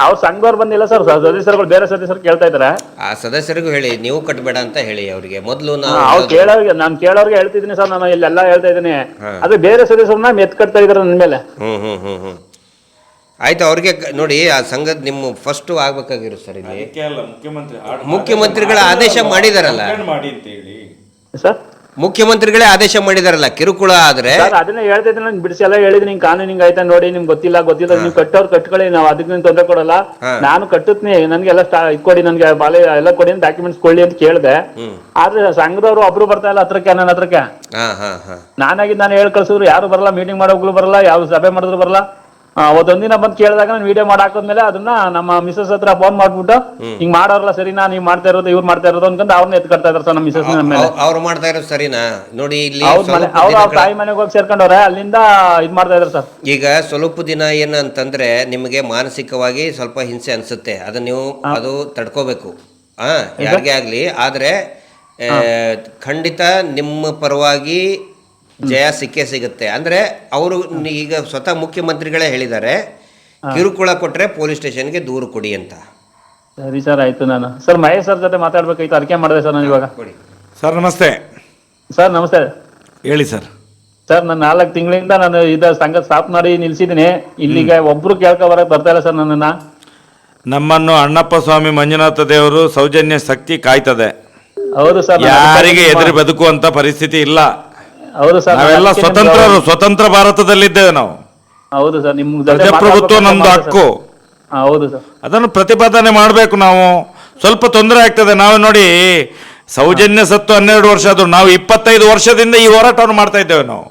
ಅವ್ರ ಸಂಘದವ್ರು ಬಂದಿಲ್ಲ ಸರ್, ಸದಸ್ಯರುಗಳು ಬೇರೆ ಸದಸ್ಯರು ಕೇಳ್ತಾ ಇದಾರೆ. ಆ ಸದಸ್ಯರಿಗೂ ಹೇಳಿ, ನೀವು ಕಟ್ಬೇಡ ಅಂತ ಹೇಳಿ ಅವ್ರಿಗೆ ಮೊದಲು. ಅವ್ರು ಕೇಳೋರಿಗೆ, ನಾನು ಕೇಳೋರ್ಗೆ ಹೇಳ್ತಿದ್ದೀನಿ ಸರ್, ನಾನು ಇಲ್ಲೆಲ್ಲ ಹೇಳ್ತಾ ಇದ್ದೀನಿ. ಅದೇ ಬೇರೆ ಸದಸ್ಯರನ್ನ ಎತ್ಕಟ್ತಾ ಇದಾರೆ ನನ್ನ ಮೇಲೆ. ಆಯ್ತು, ಅವ್ರಿಗೆ ನೋಡಿ, ಆ ಸಂಘದ ನಿಮ್ಮ ಫಸ್ಟ್ ಆಗ್ಬೇಕಾಗಿರೋ ಸರ್. ಇಲ್ಲಿ ಮುಖ್ಯಮಂತ್ರಿಗಳ ಆದೇಶ ಮಾಡಿದಾರಲ್ಲ, ಮುಖ್ಯಮಂತ್ರಿಗಳೇ ಆದೇಶ ಮಾಡಿದಾರಲ್ಲ, ಕಿರುಕುಳ ಆದ್ರೆ ಅದನ್ನ ಹೇಳ್ತಾ ಇದ್ದೀನಿ. ನಾನು ಬಿಡಿಸಿ ಎಲ್ಲ ಹೇಳಿದೀನಿ, ನಿಮ್ ಕಾನೂನು ಹಿಂಗ್ ಆಯ್ತಾ ನೋಡಿ, ನಿಮ್ಗೆ ಗೊತ್ತಿಲ್ಲ ನೀವು ಕಟ್ಟೋರು ಕಟ್ಕೊಳ್ಳಿ, ನಾವು ಅದಕ್ಕೆ ತೊಂದರೆ ಕೊಡಲ್ಲ. ನಾನು ಕಟ್ಟುತ್ತೀನಿ, ನನ್ಗೆ ಎಲ್ಲ ಕೊಡಿ, ನನ್ಗೆ ಬಾಲೆ ಎಲ್ಲ ಕೊಡಿ, ಡಾಕ್ಯುಮೆಂಟ್ಸ್ ಕೊಡಿ ಅಂತ ಕೇಳಿದೆ. ಆದ್ರೆ ಸಂಘದವ್ರು ಒಬ್ರು ಬರ್ತಾ ಇಲ್ಲ ಹತ್ರಕ್ಕೆ, ನನ್ನ ಹತ್ರಕ್ಕೆ. ನಾನಾಗಿ ನಾನು ಹೇಳಿ ಕಳ್ಸಿದ್ರು, ಯಾರು ಬರಲ್ಲ, ಮೀಟಿಂಗ್ ಮಾಡೋಗ್ಲು ಬರಲ್ಲ, ಯಾವ ಸಭೆ ಮಾಡಿದ್ರು ಬರಲ್ಲ. ಅವತ್ತೊಂದಿನ ಬಂದು ಕೇಳಿದಾಗ ನಾನು ವಿಡಿಯೋ ಮಾಡಾಕದ್ಮೇಲೆ ಅದನ್ನ ನಮ್ಮ ಮಿಸಸ್ ಹತ್ರ ಫೋನ್ ಮಾಡ್ಬಿಟ್ಟು, ಹಿಂಗ್ ಮಾಡೋರಲ್ಲ ಸರಿನಾ, ನೀವ್ ಮಾಡ್ತಾ ಇರೋದು, ಇವ್ರು ಮಾಡ್ತಾ ಇರೋದು ಅನ್ಕೊಂಡು ಅವ್ರನ್ನ ಎತ್ಕಟ್ತಾ ಇದಾರೆ ಸರ್ ನಮ್ಮ ಮಿಸಸ್ ಮೇಲೆ. ಅವ್ರು ಮಾಡ್ತಾ ಇರೋದು ಸರಿನಾ ನೋಡಿ? ಇಲ್ಲಿ ಅವ್ರ ತಾಯಿ ಮನೆಗೆ ಹೋಗಿ ಸೇರ್ಕೊಂಡವ್ರೆ, ಅಲ್ಲಿಂದ ಇದ್ ಮಾಡ್ತಾ ಇದಾರೆ ಸರ್. ಈಗ ಸ್ವಲ್ಪ ದಿನ ಏನಂತಂದ್ರೆ ನಿಮಗೆ ಮಾನಸಿಕವಾಗಿ ಸ್ವಲ್ಪ ಹಿಂಸೆ ಅನ್ಸುತ್ತೆ, ಅದನ್ನ ನೀವು ಅದು ತಡ್ಕೋಬೇಕು, ಯಾರಿಗೇ ಆಗ್ಲಿ. ಆದ್ರೆ ಖಂಡಿತ ನಿಮ್ಮ ಪರವಾಗಿ ಜಯ ಸಿಕ್ಕೇ ಸಿಗುತ್ತೆ. ಅಂದ್ರೆ ಅವರು ಈಗ ಸ್ವತಃ ಮುಖ್ಯಮಂತ್ರಿಗಳೇ ಹೇಳಿದ್ದಾರೆ, ಕಿರುಕುಳ ಕೊಟ್ರೆ ಪೊಲೀಸ್ ಸ್ಟೇಷನ್ಗೆ ದೂರು ಕೊಡಿ ಅಂತ. ಸರಿ ಸರ್, ಆಯ್ತು. ನಾನು ಸರ್ ಮಹೇಶ್ ಸರ್ ಜೊತೆ ಮಾತಾಡ್ಬೇಕಾಯ್ತು, ಅದಕ್ಕೆ ಮಾಡಿದೆ ಸರ್ ನಾನು ಇವಾಗ. ಸರ್ ನಮಸ್ತೆ. ಸರ್ ನಮಸ್ತೆ. ಹೇಳಿ ಸರ್. ಸರ್, ನಾನು 4 ತಿಂಗಳಿಂದ ನಾನು ಸಂಘ ಸ್ಟಾಪ್ ಮಾಡಿ ನಿಲ್ಸಿದ್ದೀನಿ. ಇಲ್ಲಿಗೆ ಒಬ್ರು ಕೇಳ್ಕೊಬರಕ್ ಬರ್ತಾ ಇಲ್ಲ ಸರ್ ನನ್ನನ್ನ. ನಮ್ಮನ್ನು ಅಣ್ಣಪ್ಪ ಸ್ವಾಮಿ ಮಂಜುನಾಥ ದೇವರು ಸೌಜನ್ಯ ಶಕ್ತಿ ಕಾಯ್ತದೆ. ಹೌದು ಸರ್, ಯಾರಿಗೆ ಎದುರು ಬದುಕುವಂತ ಪರಿಸ್ಥಿತಿ ಇಲ್ಲ. ಹೌದು ಸರ್, ನಾವೆಲ್ಲ ಸ್ವತಂತ್ರ ಭಾರತದಲ್ಲಿದ್ದೇವೆ ನಾವು. ಹೌದು ಸರ್, ನಿಮ್ ಪ್ರಜಾಪ್ರಭುತ್ವ ನಮ್ದು ಹಕ್ಕು. ಹೌದು ಸರ್, ಅದನ್ನು ಪ್ರತಿಪಾದನೆ ಮಾಡಬೇಕು ನಾವು. ಸ್ವಲ್ಪ ತೊಂದರೆ ಆಗ್ತದೆ. ನಾವು ನೋಡಿ, ಸೌಜನ್ಯ ಸತ್ತು 12 ವರ್ಷ ಆದ್ರು, ನಾವು 25 ವರ್ಷದಿಂದ ಈ ಹೋರಾಟವನ್ನು ಮಾಡ್ತಾ ಇದ್ದೇವೆ ನಾವು.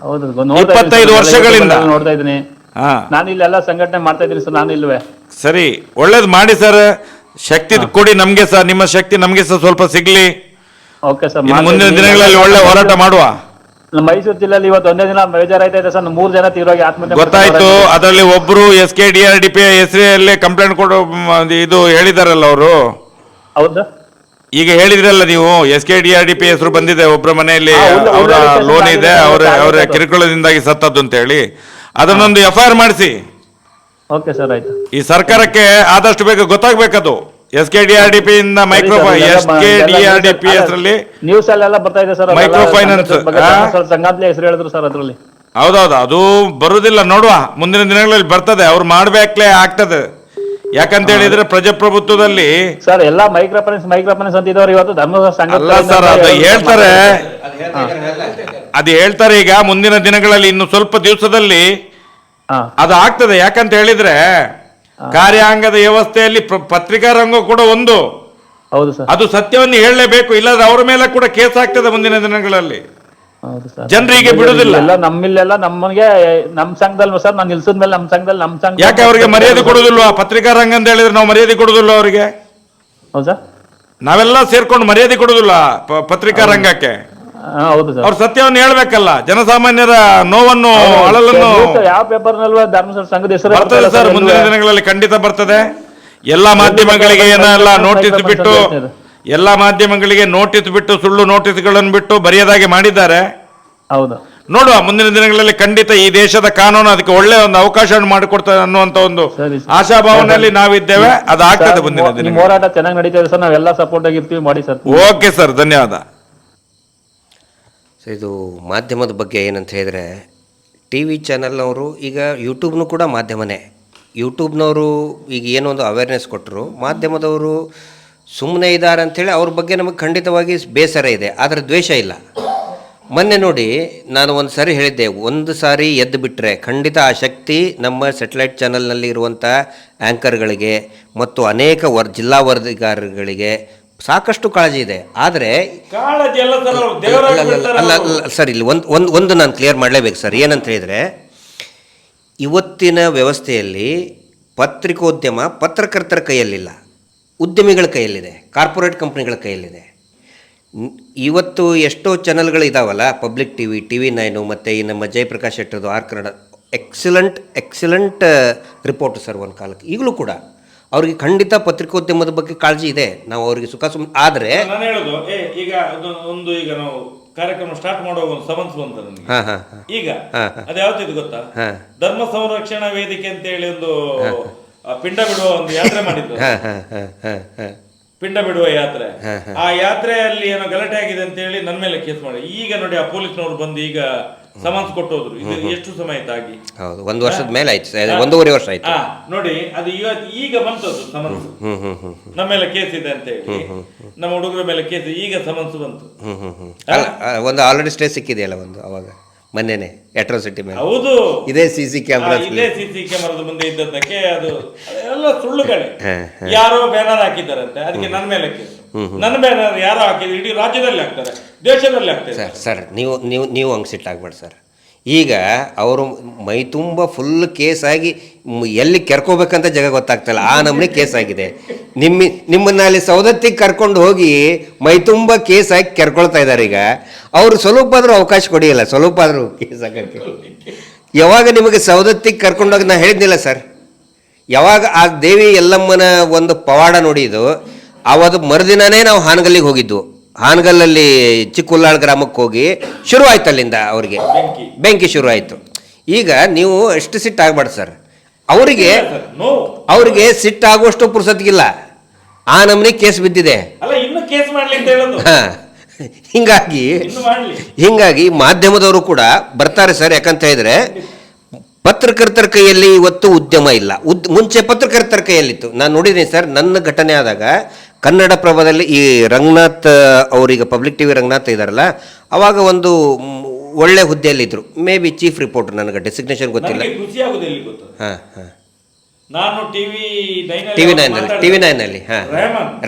ಹೌದು, 25 ವರ್ಷಗಳಿಂದ ನೋಡ್ತಾ ಇದ್ದೀನಿ. ನಾನು ಇಲ್ಲೆಲ್ಲ ಸಂಘಟನೆ ಮಾಡ್ತಾ ಇದ್ದೀನಿ ಸರ್, ನಾನು ಇಲ್ವೇ. ಸರಿ, ಒಳ್ಳೇದು ಮಾಡಿ ಸರ್. ಶಕ್ತಿ ಕೊಡಿ ನಮ್ಗೆ ಸರ್, ನಿಮ್ಮ ಶಕ್ತಿ ನಮ್ಗೆ ಸರ್ ಸ್ವಲ್ಪ ಸಿಗ್ಲಿ. ಓಕೆ ಸರ್, ಮುಂದಿನ ದಿನಗಳಲ್ಲಿ ಒಳ್ಳೆ ಹೋರಾಟ ಮಾಡುವ. ಮೈಸೂರು ಜಿಲ್ಲೆಯಲ್ಲಿ ಇವತ್ತು ಒಂದೇ ದಿನ ಬೇಜಾರಾಯ್ತಾ ಸರ್. 3 ಜನ ತೀವ್ರವಾಗಿ ಆತ್ಮಹತ್ಯೆ ಗೊತ್ತಾಯ್ತು. ಅದರಲ್ಲಿ ಒಬ್ರು SKDRDP ಹೆಸರಲ್ಲೇ ಕಂಪ್ಲೇಂಟ್ ಕೊಡು ಇದು ಹೇಳಿದಾರಲ್ಲ ಅವರು. ಹೌದಾ? ಈಗ ಹೇಳಿದ್ರಲ್ಲ ನೀವು, SKDRDP ಹೆಸರು ಬಂದಿದೆ ಒಬ್ಬರ ಮನೆಯಲ್ಲಿ, ಅವರ ಲೋನ್ ಇದೆ, ಅವರ ಕಿರುಕುಳದಿಂದಾಗಿ ಸತ್ತದ್ದು ಅಂತ ಹೇಳಿ, ಅದನ್ನೊಂದು FIR ಮಾಡಿಸಿ. ಓಕೆ ಸರ್, ಆಯ್ತು. ಈ ಸರ್ಕಾರಕ್ಕೆ ಆದಷ್ಟು ಬೇಗ ಗೊತ್ತಾಗ್ಬೇಕದು. SKDRDP ಇಂದ SKDRDP ಹೆಸರಲ್ಲಿ ನ್ಯೂಸ್ ಅಲ್ಲೆಲ್ಲ ಬರ್ತಾ ಇದೆ ಸರ್, ಮೈಕ್ರೋ ಫೈನಾನ್ಸ್ ಸಂಘ ಅಂತ ಹೆಸರು ಹೇಳಿದ್ರು ಸರ್ ಅದ್ರಲ್ಲಿ. ಹೌದೌದು, ಅದು ಬರುದಿಲ್ಲ, ನೋಡುವ ಮುಂದಿನ ದಿನಗಳಲ್ಲಿ ಬರ್ತದೆ. ಅವ್ರು ಮಾಡ್ಬೇಕಲೇ ಆಗ್ತದೆ. ಯಾಕಂತ ಹೇಳಿದ್ರೆ ಪ್ರಜಾಪ್ರಭುತ್ವದಲ್ಲಿ ಸರ್ ಎಲ್ಲ ಮೈಕ್ರೋ ಫೈನಾನ್ಸ್ ಅಂತ ಇದ್ದವ್ರು ಇವತ್ತು ಧರ್ಮಸ್ಥಳ ಸಂಘ ಅಲ್ಲ ಸರ್, ಅದು ಹೇಳ್ತಾರೆ, ಅದು ಹೇಳ್ತಾರೆ. ಈಗ ಮುಂದಿನ ದಿನಗಳಲ್ಲಿ ಇನ್ನು ಸ್ವಲ್ಪ ದಿವಸದಲ್ಲಿ ಅದು ಆಗ್ತದೆ. ಯಾಕಂತ ಹೇಳಿದ್ರೆ ಕಾರ್ಯಾಂಗದ ವ್ಯವಸ್ಥೆಯಲ್ಲಿ ಪತ್ರಿಕಾ ರಂಗ ಕೂಡ ಒಂದು. ಹೌದು ಸರ್, ಅದು ಸತ್ಯವನ್ನು ಹೇಳಲೇಬೇಕು, ಇಲ್ಲದ್ರೆ ಅವರ ಮೇಲೆ ಕೂಡ ಕೇಸ್ ಆಗ್ತದೆ ಮುಂದಿನ ದಿನಗಳಲ್ಲಿ. ಹೌದು ಸರ್, ಜನರಿಗೆ ಬಿಡುದಿಲ್ಲ. ಎಲ್ಲ ನಮ್ಮಿಲ್ಲೆಲ್ಲ ನಮಗೆ ನಮ್ಮ ಸಂಘದಲ್ಲಿ ಸರ್ ನಾನು ನಿಲ್ಸಿದ ಮೇಲೆ ನಮ್ಮ ಸಂಘದಲ್ಲಿ ನಮ್ಮ ಸಂಘ ಯಾಕೆ ಅವರಿಗೆ ಮರ್ಯಾದೆ ಕೊಡುದಿಲ್ವಾ? ಪತ್ರಿಕಾ ರಂಗ ಅಂತ ಹೇಳಿದ್ರೆ ನಾವು ಮರ್ಯಾದೆ ಕೊಡುದಿಲ್ಲ ಅವರಿಗೆ. ಹೌದಾ, ನಾವೆಲ್ಲ ಸೇರ್ಕೊಂಡು ಮರ್ಯಾದೆ ಕೊಡುದಿಲ್ಲ ಪತ್ರಿಕಾ ರಂಗಕ್ಕೆ. ಹೌದು ಸರ್, ಅವ್ರ ಸತ್ಯವನ್ನು ಹೇಳ್ಬೇಕಲ್ಲ, ಜನಸಾಮಾನ್ಯರ ನೋವನ್ನು ಅಳಲನ್ನು. ಯಾವ ಪೇಪರ್ ನಲ್ಲಿ ಧರ್ಮಸ್ಥಳ ಸಂಘದ ಹೆಸರು ಬರ್ತದೆ ಸರ್, ಮುಂದಿನ ದಿನಗಳಲ್ಲಿ ಖಂಡಿತ ಬರ್ತದೆ. ಎಲ್ಲಾ ಮಾಧ್ಯಮಗಳಿಗೆ ಏನೆಲ್ಲ ನೋಟಿಸ್ ಬಿಟ್ಟು, ಎಲ್ಲಾ ಮಾಧ್ಯಮಗಳಿಗೆ ನೋಟಿಸ್ ಬಿಟ್ಟು, ಸುಳ್ಳು ನೋಟಿಸ್ಗಳನ್ನು ಬಿಟ್ಟು ಬರೆಯದಾಗಿ ಮಾಡಿದ್ದಾರೆ. ಹೌದು, ನೋಡುವ ಮುಂದಿನ ದಿನಗಳಲ್ಲಿ ಖಂಡಿತ ಈ ದೇಶದ ಕಾನೂನು ಅದಕ್ಕೆ ಒಳ್ಳೆ ಒಂದು ಅವಕಾಶ ಮಾಡಿಕೊಡ್ತದೆ ಅನ್ನುವಂತ ಒಂದು ಆಶಾಭಾವನೆಯಲ್ಲಿ ನಾವಿದ್ದೇವೆ. ಅದಾಗ್ತದೆ ಮುಂದಿನ ದಿನ. ಹೋರಾಟ ಚೆನ್ನಾಗಿ ನಡೀತದೆ ಸರ್, ನಾವೆಲ್ಲ ಸಪೋರ್ಟ್ ಆಗಿರ್ತೀವಿ, ಮಾಡಿ ಸರ್. ಓಕೆ ಸರ್, ಧನ್ಯವಾದ. ಸೊ ಇದು ಮಾಧ್ಯಮದ ಬಗ್ಗೆ ಏನಂತ ಹೇಳಿದರೆ, ಟಿ ವಿ ಚಾನಲ್ನವರು ಈಗ ಯೂಟ್ಯೂಬ್ನು ಕೂಡ ಮಾಧ್ಯಮನೇ. ಯೂಟ್ಯೂಬ್ನವರು ಈಗ ಏನೋ ಒಂದು ಅವೇರ್ನೆಸ್ ಕೊಟ್ಟರು, ಮಾಧ್ಯಮದವರು ಸುಮ್ಮನೆ ಇದ್ದಾರೆ ಅಂಥೇಳಿ ಅವ್ರ ಬಗ್ಗೆ ನಮಗೆ ಖಂಡಿತವಾಗಿ ಬೇಸರ ಇದೆ, ಆದರೆ ದ್ವೇಷ ಇಲ್ಲ. ಮೊನ್ನೆ ನೋಡಿ, ನಾನು ಒಂದು ಸಾರಿ ಹೇಳಿದ್ದೆ, ಒಂದು ಸಾರಿ ಎದ್ದು ಬಿಟ್ಟರೆ ಖಂಡಿತ ಆ ಶಕ್ತಿ ನಮ್ಮ ಸೆಟಲೈಟ್ ಚಾನಲ್ನಲ್ಲಿ ಇರುವಂಥ ಆ್ಯಂಕರ್ಗಳಿಗೆ ಮತ್ತು ಅನೇಕ ಜಿಲ್ಲಾ ವರದಿಗಾರರಿಗೆ ಸಾಕಷ್ಟು ಕಾಳಜಿ ಇದೆ. ಆದರೆ ಅಲ್ಲ ಸರ್, ಇಲ್ಲಿ ಒಂದು ನಾನು ಕ್ಲಿಯರ್ ಮಾಡಲೇಬೇಕು ಸರ್. ಏನಂತ ಹೇಳಿದರೆ, ಇವತ್ತಿನ ವ್ಯವಸ್ಥೆಯಲ್ಲಿ ಪತ್ರಿಕೋದ್ಯಮ ಪತ್ರಕರ್ತರ ಕೈಯಲ್ಲಿಲ್ಲ, ಉದ್ಯಮಿಗಳ ಕೈಯಲ್ಲಿದೆ, ಕಾರ್ಪೊರೇಟ್ ಕಂಪ್ನಿಗಳ ಕೈಯಲ್ಲಿದೆ. ಇವತ್ತು ಎಷ್ಟೋ ಚಾನಲ್ಗಳು ಇದಾವಲ್ಲ, ಪಬ್ಲಿಕ್ ಟಿವಿ, TV9 ಮತ್ತು ಈ ನಮ್ಮ ಜಯಪ್ರಕಾಶ್ ಶೆಟ್ಟರ್ದು R Kannada, excellent report sir ಒಂದು ಕಾಲಕ್ಕೆ. ಈಗಲೂ ಕೂಡ ಅವ್ರಿಗೆ ಖಂಡಿತ ಪತ್ರಿಕೋದ್ಯಮದ ಬಗ್ಗೆ ಕಾಳಜಿ ಇದೆ. ನಾವು ಅವರಿಗೆ ಆದರೆ ನಾನು ಹೇಳೋದು, ಈಗ ಒಂದು ಈಗ ನಾವು ಕಾರ್ಯಕ್ರಮ ಸ್ಟಾರ್ಟ್ ಮಾಡುವ ಒಂದು ಸಮನ್ಸ್ ಬಂತ ನನಗೆ. ಈಗ ಅದು ಯಾವತ್ತಿದು ಗೊತ್ತಾ? ಧರ್ಮ ಸಂರಕ್ಷಣಾ ವೇದಿಕೆ ಅಂತ ಹೇಳಿ ಒಂದು ಪಿಂಡ ಬಿಡುವ ಒಂದು ಯಾತ್ರೆ ಮಾಡಿದ್ರು. ಪಿಂಡ ಬಿಡುವ ಯಾತ್ರೆ. ಆ ಯಾತ್ರೆಯಲ್ಲಿ ಏನೋ ಗಲಾಟೆ ಆಗಿದೆ ಅಂತ ಹೇಳಿ ನನ್ನ ಮೇಲೆ ಕೇಸ್ ಮಾಡಿ, ಈಗ ನೋಡಿ ಆ ಪೊಲೀಸ್ನವರು ಬಂದು ಈಗ ಸಮನ್ಸ್ ಕೊಟ್ಟೋದ್ರು. ಇದು ಎಷ್ಟು ಸಮಯ ಆಗಿ? ಹೌದು, 1 ವರ್ಷದ ಮೇಲೆ ಆಯ್ತು, 1.5 ವರ್ಷ ಆಯ್ತು ನೋಡಿ. ಅದು ಈಗ ಬಂತದ್ದು ಸಮನ್ಸ್, ನಮ್ಮ ಮೇಲೆ ಕೇಸ್ ಇದೆ ಅಂತ ಹೇಳಿ, ನಮ್ಮ ಹುಡುಗರ ಮೇಲೆ ಕೇಸ್, ಈಗ ಸಮನ್ಸ್ ಬಂತು. ಒಂದು ಆಲ್ರೆಡಿ ಸ್ಟೇ ಸಿಕ್ಕಿದೆಯಲ್ಲ ಒಂದು, ಅವಾಗ ಮೊನ್ನೆನೆ ಅಟ್ರಾಸಿಟಿ ಮೇಲೆ. ಹೌದು, ಇದೇ CC ಕ್ಯಾಮೆರಾ, ಇದೇ CC ಕ್ಯಾಮೆರಾದ ಮುಂದೆ ಇದ್ದದ್ದಕ್ಕೆ ಅದು ಎಲ್ಲ ಸುಳ್ಳುಗಳೇ. ಯಾರೋ ಬ್ಯಾನರ್ ಹಾಕಿದ್ದಾರಂತೆ, ಅದಕ್ಕೆ ನನ್ನ ಮೇಲೆ ಕೇಸ್. ನನ್ನ ಬ್ಯಾನರ್ ಯಾರೋ ಹಾಕಿದ್ರು, ಇಡೀ ರಾಜ್ಯದಲ್ಲಿ ಹಾಕ್ತಾರೆ, ದೇಶದಲ್ಲಿ ಹಾಕ್ತಾರೆ. ಸರ್ ನೀವು ಹಂಗೆ ಸಿಟ್ಟಾಗ್ಬೇಡಿ ಸರ್. ಈಗ ಅವರು ಮೈ ತುಂಬ ಫುಲ್ ಕೇಸ್ ಆಗಿ ಎಲ್ಲಿ ಕೆರ್ಕೋಬೇಕಂತ ಜಾಗ ಗೊತ್ತಾಗ್ತಲ್ಲ, ಆ ನಮ್ಮನೆ ಕೇಸ್ ಆಗಿದೆ. ನಿಮ್ಮನ್ನ ಅಲ್ಲಿ ಸೌದತ್ತಿಗೆ ಕರ್ಕೊಂಡು ಹೋಗಿ ಮೈ ತುಂಬ ಕೇಸ್ ಆಗಿ ಕೆರ್ಕೊಳ್ತಾ ಇದ್ದಾರೆ. ಈಗ ಅವರು ಸ್ವಲ್ಪ ಆದರೂ ಅವಕಾಶ ಕೊಡಿಯಲ್ಲ, ಸ್ವಲ್ಪ ಆದರೂ ಕೇಸ್ ಆಗಕ್ಕೆ. ಯಾವಾಗ ನಿಮಗೆ ಸೌದತ್ತಿಗೆ ಕರ್ಕೊಂಡೋಗಿ ನಾನು ಹೇಳಿದ್ನಿಲ್ಲ ಸರ್, ಯಾವಾಗ ಆ ದೇವಿ ಎಲ್ಲಮ್ಮನ ಒಂದು ಪವಾಡ ನೋಡಿದ್ದು, ಅವತ್ತು ಮರುದಿನನೇ ನಾವು ಹಾನಗಲ್ಲಿಗೆ ಹೋಗಿದ್ದು. ಹಾನಗಲ್ಲಲ್ಲಿ ಚಿಕ್ಕುಲ್ಲಾಳ್ ಗ್ರಾಮಕ್ಕೆ ಹೋಗಿ ಶುರು ಆಯ್ತು, ಅಲ್ಲಿಂದ ಅವ್ರಿಗೆ ಬೆಂಕಿ ಶುರು ಆಯಿತು. ಈಗ ನೀವು ಎಷ್ಟು ಸಿಟ್ಟಾಗಬಾರ್ದು ಸರ್. ಅವರಿಗೆ ಸಿಟ್ಟಾಗುವಷ್ಟು ಪುರ್ಸತ್ಗಿಲ್ಲ, ಆ ನಮ್ಮನೆ ಕೇಸ್ ಬಿದ್ದಿದೆ. ಹಿಂಗಾಗಿ ಮಾಧ್ಯಮದವರು ಕೂಡ ಬರ್ತಾರೆ ಸರ್. ಯಾಕಂತ ಹೇಳಿದ್ರೆ ಪತ್ರಕರ್ತರ ಕೈಯಲ್ಲಿ ಇವತ್ತು ಉದ್ಯಮ ಇಲ್ಲ. ಮುಂಚೆ ಪತ್ರಕರ್ತರ ಕೈಯಲ್ಲಿತ್ತು. ನಾನು ನೋಡಿದ್ದೀನಿ ಸರ್, ನನ್ನ ಘಟನೆ ಆದಾಗ ಕನ್ನಡಪ್ರಭದಲ್ಲಿ ಈ ರಂಗನಾಥ್ ಅವರೀಗ ಪಬ್ಲಿಕ್ ಟಿವಿ ರಂಗನಾಥ್ ಇದ್ದಾರಲ್ಲ, ಅವಾಗ ಒಂದು ಒಳ್ಳೆ ಹುದ್ದೆಯಲ್ಲಿದ್ದರು. ಮೇ ಬಿ ಚೀಫ್ ರಿಪೋರ್ಟರ್, ನನಗೆ ಡೆಸಿಗ್ನೇಷನ್ ಗೊತ್ತಿಲ್ಲ. ನಾನು TV9ನಲ್ಲಿ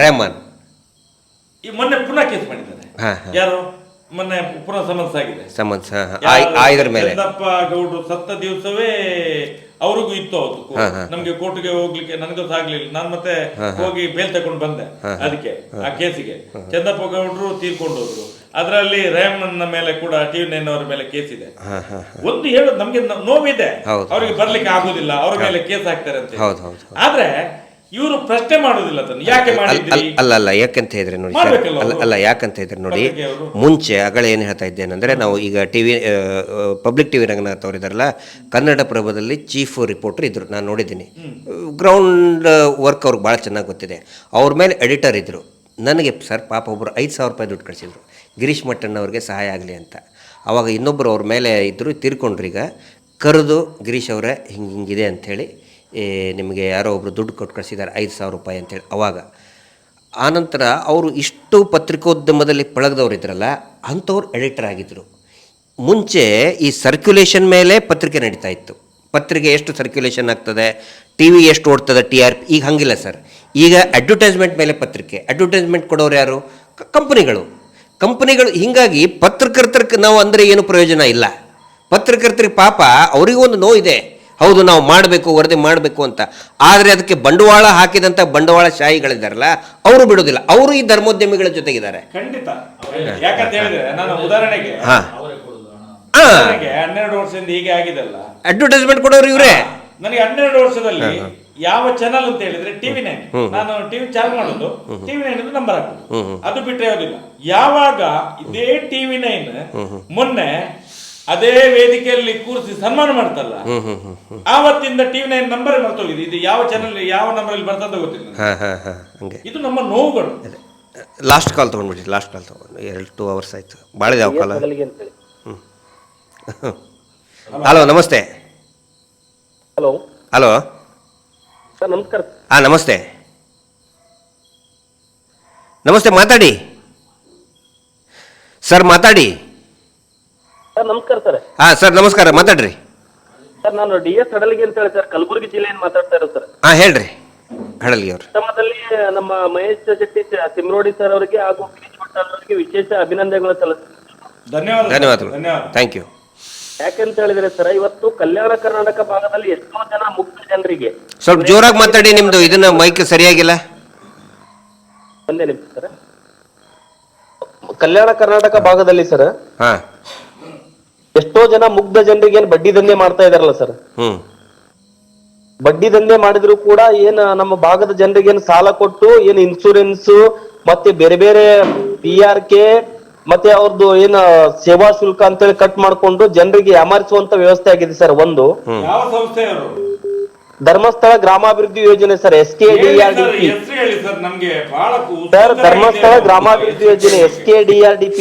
ರೆಹಮಾನ್ ಮೊನ್ನೆ ಪುನಃ ಕೇಸ್ ಮಾಡಿದ್ದಾರೆ. ಯಾರು ಮೊನ್ನೆ ಪುನಃ ಸಮನ್ಸ್ ಆಗಿದೆ. ಇದ್ರ ಮೇಲೆ ಗೌಡ್ರು ಸತ್ತ ದಿವಸವೇ ಅವ್ರಿಗೂ ಇತ್ತು. ಹೌದು, ನಮ್ಗೆ ಕೋರ್ಟ್ಗೆ ಹೋಗ್ಲಿಕ್ಕೆ ನನಗೂ ಸಾಗ್ಲಿಲ್ಲ. ನಾನು ಮತ್ತೆ ಹೋಗಿ ಬೇಲ್ ತಗೊಂಡು ಬಂದೆ ಅದಕ್ಕೆ, ಆ ಕೇಸಿಗೆ. ಚಂದಪ್ಪ ಗೌಡ್ರು ತೀರ್ಕೊಂಡು ಹೋದ್ರು. ಅದರಲ್ಲಿ ರೇಮನ್ನ ಮೇಲೆ ಕೂಡ TV9 ಅವರ ಮೇಲೆ ಕೇಸ್ ಇದೆ. ಒಂದು ಹೇಳೋದು, ನಮ್ಗೆ ನೋವಿದೆ, ಅವ್ರಿಗೆ ಬರ್ಲಿಕ್ಕೆ ಆಗುದಿಲ್ಲ, ಅವ್ರ ಮೇಲೆ ಕೇಸ್ ಹಾಕ್ತಾರೆ ಅಂತ. ಆದ್ರೆ ಇವರು ಪ್ರಶ್ನೆ ಮಾಡೋದಿಲ್ಲ ಅದನ್ನು ಯಾಕೆ ಮಾಡಿದ್ರಿ ಅಲ್ಲ ಯಾಕಂತ ಹೇಳಿದ್ರೆ ನೋಡಿ ಸರ್, ಅಲ್ಲ ಯಾಕಂತ ಹೇಳಿದ್ರೆ ನೋಡಿ, ಮುಂಚೆ ಅಗಳೇ ಏನು ಹೇಳ್ತಾ ಇದ್ದೇನೆಂದರೆ, ನಾವು ಈಗ ಟಿವಿ ಪಬ್ಲಿಕ್ ಟಿವಿ ರಂಗನಾಥ್ ಅವರು ಇದ್ದಾರಲ್ಲ, ಕನ್ನಡಪ್ರಭದಲ್ಲಿ ಚೀಫ್ ರಿಪೋರ್ಟರ್ ಇದ್ರು, ನಾನು ನೋಡಿದ್ದೀನಿ. ಗ್ರೌಂಡ್ ವರ್ಕ್ ಅವ್ರಿಗೆ ಭಾಳ ಚೆನ್ನಾಗಿ ಗೊತ್ತಿದೆ. ಅವ್ರ ಮೇಲೆ ಎಡಿಟರ್ ಇದ್ದರು. ನನಗೆ ಸರ್ ಪಾಪ ಒಬ್ಬರು 5,000 ರೂಪಾಯಿ ದುಡ್ಡು ಕಳಿಸಿದ್ರು, ಗಿರೀಶ್ ಮಟ್ಟಣ್ಣ ಅವ್ರಿಗೆ ಸಹಾಯ ಆಗಲಿ ಅಂತ. ಆವಾಗ ಇನ್ನೊಬ್ಬರು ಅವ್ರ ಮೇಲೆ ಇದ್ದರು, ತೀರ್ಕೊಂಡ್ರು. ಈಗ ಕರೆದು ಗಿರೀಶ್ ಅವರೇ ಹಿಂಗಿದೆ ಅಂಥೇಳಿ ನಿಮಗೆ ಯಾರೋ ಒಬ್ಬರು ದುಡ್ಡು ಕೊಟ್ಟು ಕಳಿಸಿದ್ದಾರೆ 5,000 ರೂಪಾಯಿ ಅಂತೇಳಿ. ಅವಾಗ ಆನಂತರ ಅವರು ಇಷ್ಟು ಪತ್ರಿಕೋದ್ಯಮದಲ್ಲಿ ಪಳಗದವ್ರು ಇದ್ರಲ್ಲ, ಅಂಥವ್ರು ಎಡಿಟರ್ ಆಗಿದ್ದರು. ಮುಂಚೆ ಈ ಸರ್ಕ್ಯುಲೇಷನ್ ಮೇಲೆ ಪತ್ರಿಕೆ ನಡೀತಾ ಇತ್ತು. ಪತ್ರಿಕೆ ಎಷ್ಟು ಸರ್ಕ್ಯುಲೇಷನ್ ಆಗ್ತದೆ, ಟಿ ವಿ ಎಷ್ಟು ಓಡ್ತದೆ, TRP. ಈಗ ಹಂಗಿಲ್ಲ ಸರ್. ಈಗ ಅಡ್ವರ್ಟೈಸ್ಮೆಂಟ್ ಮೇಲೆ ಪತ್ರಿಕೆ. ಅಡ್ವರ್ಟೈಸ್ಮೆಂಟ್ ಕೊಡೋರು ಯಾರು? ಕಂಪನಿಗಳು. ಹೀಗಾಗಿ ಪತ್ರಕರ್ತರಿಗೆ ನಾವು ಅಂದರೆ ಏನು ಪ್ರಯೋಜನ ಇಲ್ಲ. ಪತ್ರಕರ್ತರಿಗೆ ಪಾಪ ಅವರಿಗೂ ಒಂದು ನೋವಿದೆ, ಹೌದು ನಾವು ಮಾಡಬೇಕು, ವರದಿ ಮಾಡಬೇಕು ಅಂತ. ಆದರೆ ಅದಕ್ಕೆ ಬಂಡವಾಳ ಹಾಕಿದಂಥ ಬಂಡವಾಳಶಾಹಿಗಳಿದ್ದಾರಲ್ಲ, ಅವರು ಬಿಡೋದಿಲ್ಲ. ಅವರು ಈ ಧರ್ಮೋದ್ಯಮಿಗಳ ಜೊತೆಗಿದ್ದಾರೆ. ಖಂಡಿತ. ಯಾಕಂತ ಹೇಳಿದ್ರೆ ನಾನು ಉದಾಹರಣೆಗೆ 12 ವರ್ಷದಿಂದ ಹೀಗೆ ಆಗಿದೆಲ್ಲ, ಅಡ್ವರ್ಟೈಸ್ಮೆಂಟ್ ಕೊಡೋರು ಇವರೇ. ನನಗೆ 12 ವರ್ಷದಲ್ಲಿ ಯಾವ ಚಾನಲ್ ಅಂತ ಹೇಳಿದ್ರೆ TV9. ನಾನು ಟಿವಿ ಚಾಲು ಮಾಡೋದು TV9 ನಂಬರ್ ಹಾಕೋದು, ಅದು ಬಿಟ್ಟರೆ ಯಾವುದಿಲ್ಲ. ಯಾವಾಗ ಇದೇ TV9 ಮೊನ್ನೆ ಅದೇ ವೇದಿಕೆಯಲ್ಲಿ ಕೂರಿಸಿ ಸನ್ಮಾನ ಮಾಡ್ತಲ್ಲ, ಆವತ್ತಿಂದ TV9 ನಂಬರ್ ಮರ್ತೋಗಿದೆ. ಇದು ಯಾವ ಚಾನಲ್ ಯಾವ ನಂಬರ್ ಅಲ್ಲಿ ಬರ್ತಂತ ಗೊತ್ತಿಲ್ಲ. ಇದು ನಮ್ಮ ನೋವುಗಳು. ಲಾಸ್ಟ್ ಕಾಲ್ ತೊಗೊಂಡ್ಬಿಡಿ, ಲಾಸ್ಟ್ ಕಾಲ್ ತೊಗೊಂಡು 2 hours ಆಯ್ತು. ಭಾಳ ಯಾವ ಕಾಲ. ಹಲೋ, ನಮಸ್ತೆ. ಹಲೋ ಹಲೋ ಸರ್, ನಮಸ್ಕಾರ. ನಮಸ್ತೆ. ನಮಸ್ತೆ, ಮಾತಾಡಿ ಸರ್, ಮಾತಾಡಿ. ಸರ್ ನಮಸ್ಕಾರ ಸರ್. ಸರ್ ನಮಸ್ಕಾರ, ಮಾತಾಡ್ರಿ ಸರ್. ನಾನು DS ಹಡಲಿಗೆ ಅಂತ ಹೇಳಿ ಸರ್, ಕಲಬುರಗಿ ಜಿಲ್ಲೆಯಿಂದ ಮಾತಾಡ್ತಾ ಇರೋದು ಸರ್. ಹೇಳ್ರಿ ಹಡಲ್ಗಿ ಅವರು. ಕ್ರಮದಲ್ಲಿ ನಮ್ಮ ಮಹೇಶ್ ಶೆಟ್ಟಿ ತಿಮ್ರೋಡಿ ಸರ್ ಅವರಿಗೆ ಹಾಗೂ ಗಿರೀಶ್ ಮಟ್ಟಣ್ಣ ಅವರಿಗೆ ವಿಶೇಷ ಅಭಿನಂದನೆಗಳು ಸಲ್ಲಿಸ್ತೀನಿ. ಧನ್ಯವಾದಗಳು. Thank you. ಯಾಕೆಂತ ಹೇಳಿದ್ರೆ ಸರ್, ಇವತ್ತು ಕಲ್ಯಾಣ ಕರ್ನಾಟಕ ಭಾಗದಲ್ಲಿ ಎಷ್ಟೋ ಜನ ಮುಕ್ತ ಜನರಿಗೆ, ಸ್ವಲ್ಪ ಜೋರಾಗಿ ಮಾತಾಡಿ, ನಿಮ್ದು ಇದನ್ನ ಮೈಕ್ ಸರಿಯಾಗಿಲ್ಲ. ಒಂದೇ ನಿಮಿಷ ಸರ್. ಕಲ್ಯಾಣ ಕರ್ನಾಟಕ ಭಾಗದಲ್ಲಿ ಸರ್ ಎಷ್ಟೋ ಜನ ಮುಗ್ಧ ಜನರಿಗೆ ಏನ್ ಬಡ್ಡಿ ದಂಧೆ ಮಾಡ್ತಾ ಇದಾರಲ್ಲ ಸರ್, ಬಡ್ಡಿ ದಂಧೆ ಮಾಡಿದ್ರು ಕೂಡ ಏನ್ ನಮ್ಮ ಭಾಗದ ಜನರಿಗೆ ಏನ್ ಸಾಲ ಕೊಟ್ಟು ಏನ್ ಇನ್ಸೂರೆನ್ಸ್ ಮತ್ತೆ ಬೇರೆ ಬೇರೆ PRK ಮತ್ತೆ ಅವ್ರದ್ದು ಏನ್ ಸೇವಾ ಶುಲ್ಕ ಅಂತೇಳಿ ಕಟ್ ಮಾಡ್ಕೊಂಡು ಜನರಿಗೆ ಯಾಮಾರಿಸುವಂತ ವ್ಯವಸ್ಥೆ ಆಗಿದೆ ಸರ್. ಒಂದು ಯಾವ ಸಂಸ್ಥೆ ಅವರು? ಧರ್ಮಸ್ಥಳ ಗ್ರಾಮಾಭಿವೃದ್ಧಿ ಯೋಜನೆ ಸರ್, SKDRDP ಸರ್. ಧರ್ಮಸ್ಥಳ ಗ್ರಾಮಾಭಿವೃದ್ಧಿ ಯೋಜನೆ SKDRDP.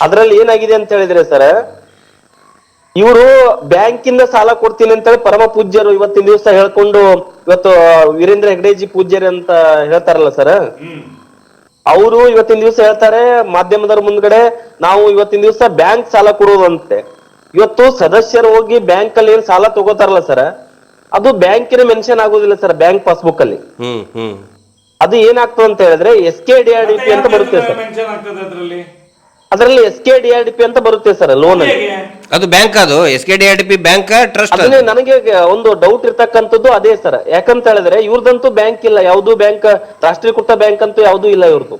ಅದ್ರಲ್ಲಿ ಏನಾಗಿದೆ ಅಂತ ಹೇಳಿದ್ರೆ ಸರ್, ಇವರು ಬ್ಯಾಂಕಿಂದ ಸಾಲ ಕೊಡ್ತೀನಿ ಅಂತೇಳಿ ಪರಮ ಪೂಜ್ಯರು ಇವತ್ತಿನ ದಿವಸ ಹೇಳ್ಕೊಂಡು, ಇವತ್ತು ವೀರೇಂದ್ರ ಹೆಗ್ಡೆಜಿ ಪೂಜ್ಯರು ಅಂತ ಹೇಳ್ತಾರಲ್ಲ ಸರ್, ಅವರು ಇವತ್ತಿನ ದಿವಸ ಹೇಳ್ತಾರೆ ಮಾಧ್ಯಮದವ್ರ ಮುಂದ್ಗಡೆ, ನಾವು ಇವತ್ತಿನ ದಿವಸ ಬ್ಯಾಂಕ್ ಸಾಲ ಕೊಡೋದಂತೆ. ಇವತ್ತು ಸದಸ್ಯರು ಹೋಗಿ ಬ್ಯಾಂಕ್ ಅಲ್ಲಿ ಏನ್ ಸಾಲ ತಗೋತಾರಲ್ಲ ಸರ್, ಅದು ಬ್ಯಾಂಕಿನ ಮೆನ್ಷನ್ ಆಗೋದಿಲ್ಲ ಸರ್ ಬ್ಯಾಂಕ್ ಪಾಸ್ಬುಕ್ ಅಲ್ಲಿ. ಅದು ಏನಾಗ್ತದೆ ಅಂತ ಹೇಳಿದ್ರೆ SKDRDP ಅಂತ ಬರುತ್ತೆ ಸರ್. ಅದರಲ್ಲಿ SKDRDP ಅಂತ ಬರುತ್ತೆ ಸರ್ ಲೋನ್ ಅಲ್ಲಿ. ಅದು ಬ್ಯಾಂಕ್, ಅದು SKDRDP ಬ್ಯಾಂಕ್ ಟ್ರಸ್ಟ್. ಅದನ್ನೇ ನನಗೆ ಒಂದು ಡೌಟ್ ಇರ್ತಕ್ಕಂಥದ್ದು ಅದೇ ಸರ್. ಯಾಕಂತ ಹೇಳಿದ್ರೆ ಇವ್ರದಂತೂ ಬ್ಯಾಂಕ್ ಇಲ್ಲ, ಯಾವ್ದು ಬ್ಯಾಂಕ್, ರಾಷ್ಟ್ರೀಕೃತ ಬ್ಯಾಂಕ್ ಅಂತೂ ಯಾವ್ದು ಇಲ್ಲ ಇವ್ರದ್ದು.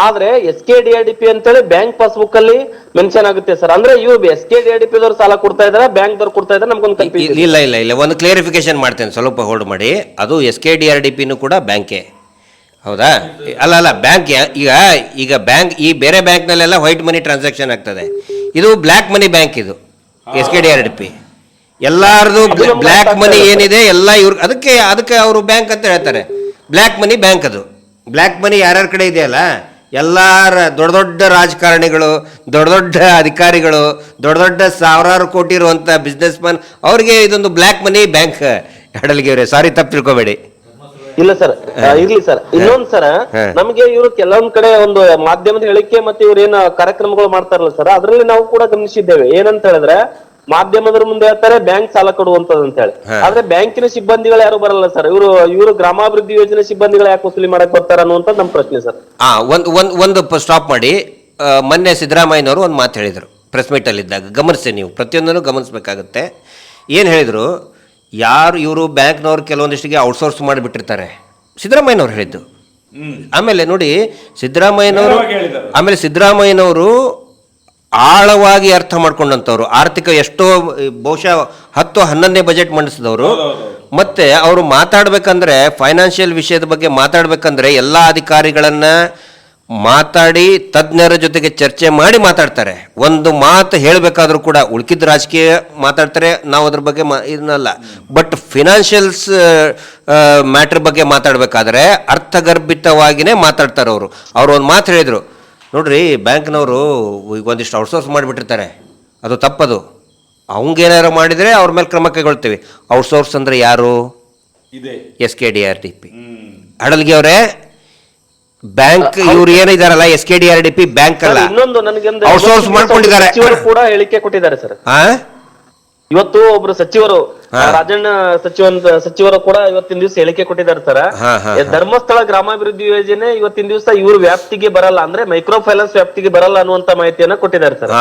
ಆದ್ರೆ SKDRDP ಅಂತೇಳಿ ಬ್ಯಾಂಕ್ ಪಾಸ್ಬುಕ್ ಅಲ್ಲಿ ಮೆನ್ಷನ್ ಆಗುತ್ತೆ ಸರ್. ಅಂದ್ರೆ ಇವ್ರು SKDRDP ದವ್ರು ಸಾಲ ಕೊಡ್ತಾ ಇದಾರೆ, ಬ್ಯಾಂಕ್ ದವ್ರು ಕೊಡ್ತಾ ಇದಾರೆ, ನಮ್ಗೊಂದು ಕನ್ಫ್ಯೂಷನ್. ಇಲ್ಲ, ಒಂದು ಕ್ಲಿಯರಿಫಿಕೇಶನ್ ಮಾಡ್ತೇನೆ, ಸ್ವಲ್ಪ ಹೋಲ್ಡ್ ಮಾಡಿ. ಅದು SKDRDPನೂ ಕೂಡ ಬ್ಯಾಂಕೇ, ಹೌದಾ? ಅಲ್ಲ ಬ್ಯಾಂಕ್. ಈಗ ಬ್ಯಾಂಕ್, ಈ ಬೇರೆ ಬ್ಯಾಂಕ್ನಲ್ಲೆಲ್ಲ ವೈಟ್ ಮನಿ ಟ್ರಾನ್ಸಾಕ್ಷನ್ ಆಗ್ತದೆ, ಇದು ಬ್ಲ್ಯಾಕ್ ಮನಿ ಬ್ಯಾಂಕ್. ಇದು SKDRDP ಎಲ್ಲಾರದು ಬ್ಲ್ಯಾಕ್ ಮನಿ ಏನಿದೆ ಎಲ್ಲ ಇವ್ರ, ಅದಕ್ಕೆ ಅವರು ಬ್ಯಾಂಕ್ ಅಂತ ಹೇಳ್ತಾರೆ. Black money bank. ಅದು ಬ್ಲ್ಯಾಕ್ ಮನಿ ಯಾರ್ಯಾರ ಕಡೆ ಇದೆಯಲ್ಲ, ಎಲ್ಲಾರ ದೊಡ್ಡ ರಾಜಕಾರಣಿಗಳು, ದೊಡ್ಡ ಅಧಿಕಾರಿಗಳು, ದೊಡ್ಡ ಸಾವಿರಾರು ಕೋಟಿ ಇರುವಂಥ ಬಿಸ್ನೆಸ್ ಮ್ಯಾನ್, ಅವ್ರಿಗೆ ಇದೊಂದು ಬ್ಲ್ಯಾಕ್ ಮನಿ ಬ್ಯಾಂಕ್. ಹಡಲ್ಗಿ ಅವರೇ, ಸಾರಿ ತಪ್ಪು ತಿಳ್ಕೊಬೇಡಿ. ಇಲ್ಲ ಸರ್, ಇರ್ಲಿ ಸರ್. ಇನ್ನೊಂದ್ ಸರ್, ನಮ್ಗೆ ಇವರು ಕೆಲವೊಂದ್ ಕಡೆ ಒಂದು ಮಾಧ್ಯಮದ ಹೇಳಿಕೆ ಮತ್ತೆ ಇವ್ರು ಏನ್ ಕಾರ್ಯಕ್ರಮಗಳು ಮಾಡ್ತಾರಲ್ಲ ಸರ್, ಅದ್ರಲ್ಲಿ ನಾವು ಕೂಡ ಗಮನಿಸಿದ್ದೇವೆ. ಏನಂತ ಹೇಳಿದ್ರೆ ಮಾಧ್ಯಮದ್ರ ಮುಂದೆ ಹೇಳ್ತಾರೆ ಬ್ಯಾಂಕ್ ಸಾಲ ಕೊಡುವಂತದ್ದು ಅಂತ ಹೇಳಿ, ಆದ್ರೆ ಬ್ಯಾಂಕಿನ ಸಿಬ್ಬಂದಿಗಳು ಯಾರು ಬರಲ್ಲ ಸರ್. ಇವರು ಗ್ರಾಮಾಭಿವೃದ್ಧಿ ಯೋಜನೆ ಸಿಬ್ಬಂದಿಗಳು ಯಾಕೆ ವಸೂಲಿ ಮಾಡಕ್ ಬರ್ತಾರ ಅನ್ನುವಂತ ನಮ್ ಪ್ರಶ್ನೆ ಸರ್. ಒಂದು ಸ್ಟಾಪ್ ಮಾಡಿ. ಮೊನ್ನೆ ಸಿದ್ದರಾಮಯ್ಯನವರು ಒಂದು ಮಾತು ಹೇಳಿದರು ಪ್ರೆಸ್ ಮೀಟಲ್ಲಿ ಇದ್ದಾಗ, ಗಮನಿಸಿ ನೀವು, ಪ್ರತಿಯೊಂದನ್ನು ಗಮನಿಸಬೇಕಾಗತ್ತೆ. ಏನು ಹೇಳಿದರು, ಇವರು ಬ್ಯಾಂಕ್ನವ್ರು ಕೆಲವೊಂದಿಷ್ಟಿಗೆ ಔಟ್ಸೋರ್ಸ್ ಮಾಡಿಬಿಟ್ಟಿರ್ತಾರೆ, ಸಿದ್ದರಾಮಯ್ಯನವ್ರು ಹೇಳಿದ್ದು. ಆಮೇಲೆ ನೋಡಿ ಸಿದ್ದರಾಮಯ್ಯನವರು ಆಳವಾಗಿ ಅರ್ಥ ಮಾಡ್ಕೊಂಡಂಥವ್ರು, ಆರ್ಥಿಕ ಎಷ್ಟೋ ಬಹುಶಃ 10-11ನೇ ಬಜೆಟ್ ಮಂಡಿಸಿದವರು, ಮತ್ತೆ ಅವರು ಮಾತಾಡ್ಬೇಕಂದ್ರೆ ಫೈನಾನ್ಷಿಯಲ್ ವಿಷಯದ ಬಗ್ಗೆ ಮಾತಾಡ್ಬೇಕಂದ್ರೆ ಎಲ್ಲ ಅಧಿಕಾರಿಗಳನ್ನ ಮಾತಾಡಿ ತಜ್ಞರ ಜೊತೆಗೆ ಚರ್ಚೆ ಮಾಡಿ ಮಾತಾಡ್ತಾರೆ. ಒಂದು ಮಾತು ಹೇಳಬೇಕಾದ್ರೂ ಕೂಡ ಉಳ್ಕಿದ ರಾಜಕೀಯ ಮಾತಾಡ್ತಾರೆ, ನಾವು ಅದ್ರ ಬಗ್ಗೆ ಇದನ್ನಲ್ಲ. ಬಟ್ ಫಿನಾನ್ಷಿಯಲ್ಸ್ ಮ್ಯಾಟ್ರ್ ಬಗ್ಗೆ ಮಾತಾಡಬೇಕಾದ್ರೆ ಅರ್ಥಗರ್ಭಿತವಾಗಿಯೇ ಮಾತಾಡ್ತಾರೆ ಅವರು. ಒಂದು ಮಾತು ಹೇಳಿದರು ನೋಡ್ರಿ, ಬ್ಯಾಂಕ್ನವರು ಈಗ ಒಂದಿಷ್ಟು ಔಟ್ಸೋರ್ಸ್ ಮಾಡಿಬಿಟ್ಟಿರ್ತಾರೆ, ಅದು ತಪ್ಪದು. ಅವಂಗೇನಾರು ಮಾಡಿದರೆ ಅವ್ರ ಮೇಲೆ ಕ್ರಮ ಕೈಗೊಳ್ತೀವಿ. ಔಟ್ಸೋರ್ಸ್ ಅಂದರೆ ಯಾರು? SKDRDP. ಹಡಲ್ಗಿ ಅವರೇ, ಬ್ಯಾಂಕ್ ಇವ್ರು ಏನಿದಾರಲ್ಲ SKDRDP ಬ್ಯಾಂಕ್ ಅಲ್ಲ, ಇನ್ನೊಂದು ನನಗೆ ಔಟ್ಸೋರ್ಸ್ ಮಾಡ್ಕೊಂಡಿದ್ದಾರೆ. ಸಚಿವರು ಕೂಡ ಹೇಳಿಕೆ ಕೊಟ್ಟಿದ್ದಾರೆ ಸರ್. ಇವತ್ತು ಒಬ್ರು ಸಚಿವರು ರಾಜಣ್ಣ ಸಚಿವರು ಕೂಡ ಇವತ್ತಿನ ದಿವಸ ಹೇಳಿಕೆ ಕೊಟ್ಟಿದ್ದಾರೆ ಸರ್. ಧರ್ಮಸ್ಥಳ ಗ್ರಾಮಾಭಿವೃದ್ಧಿ ಯೋಜನೆ ಇವತ್ತಿನ ದಿವಸ ಇವ್ರ ವ್ಯಾಪ್ತಿಗೆ ಬರಲ್ಲ, ಅಂದ್ರೆ ಮೈಕ್ರೋ ಫೈನಾನ್ಸ್ ವ್ಯಾಪ್ತಿಗೆ ಬರಲ್ಲ ಅನ್ನುವಂತ ಮಾಹಿತಿಯನ್ನ ಕೊಟ್ಟಿದ್ದಾರೆ ಸರ್.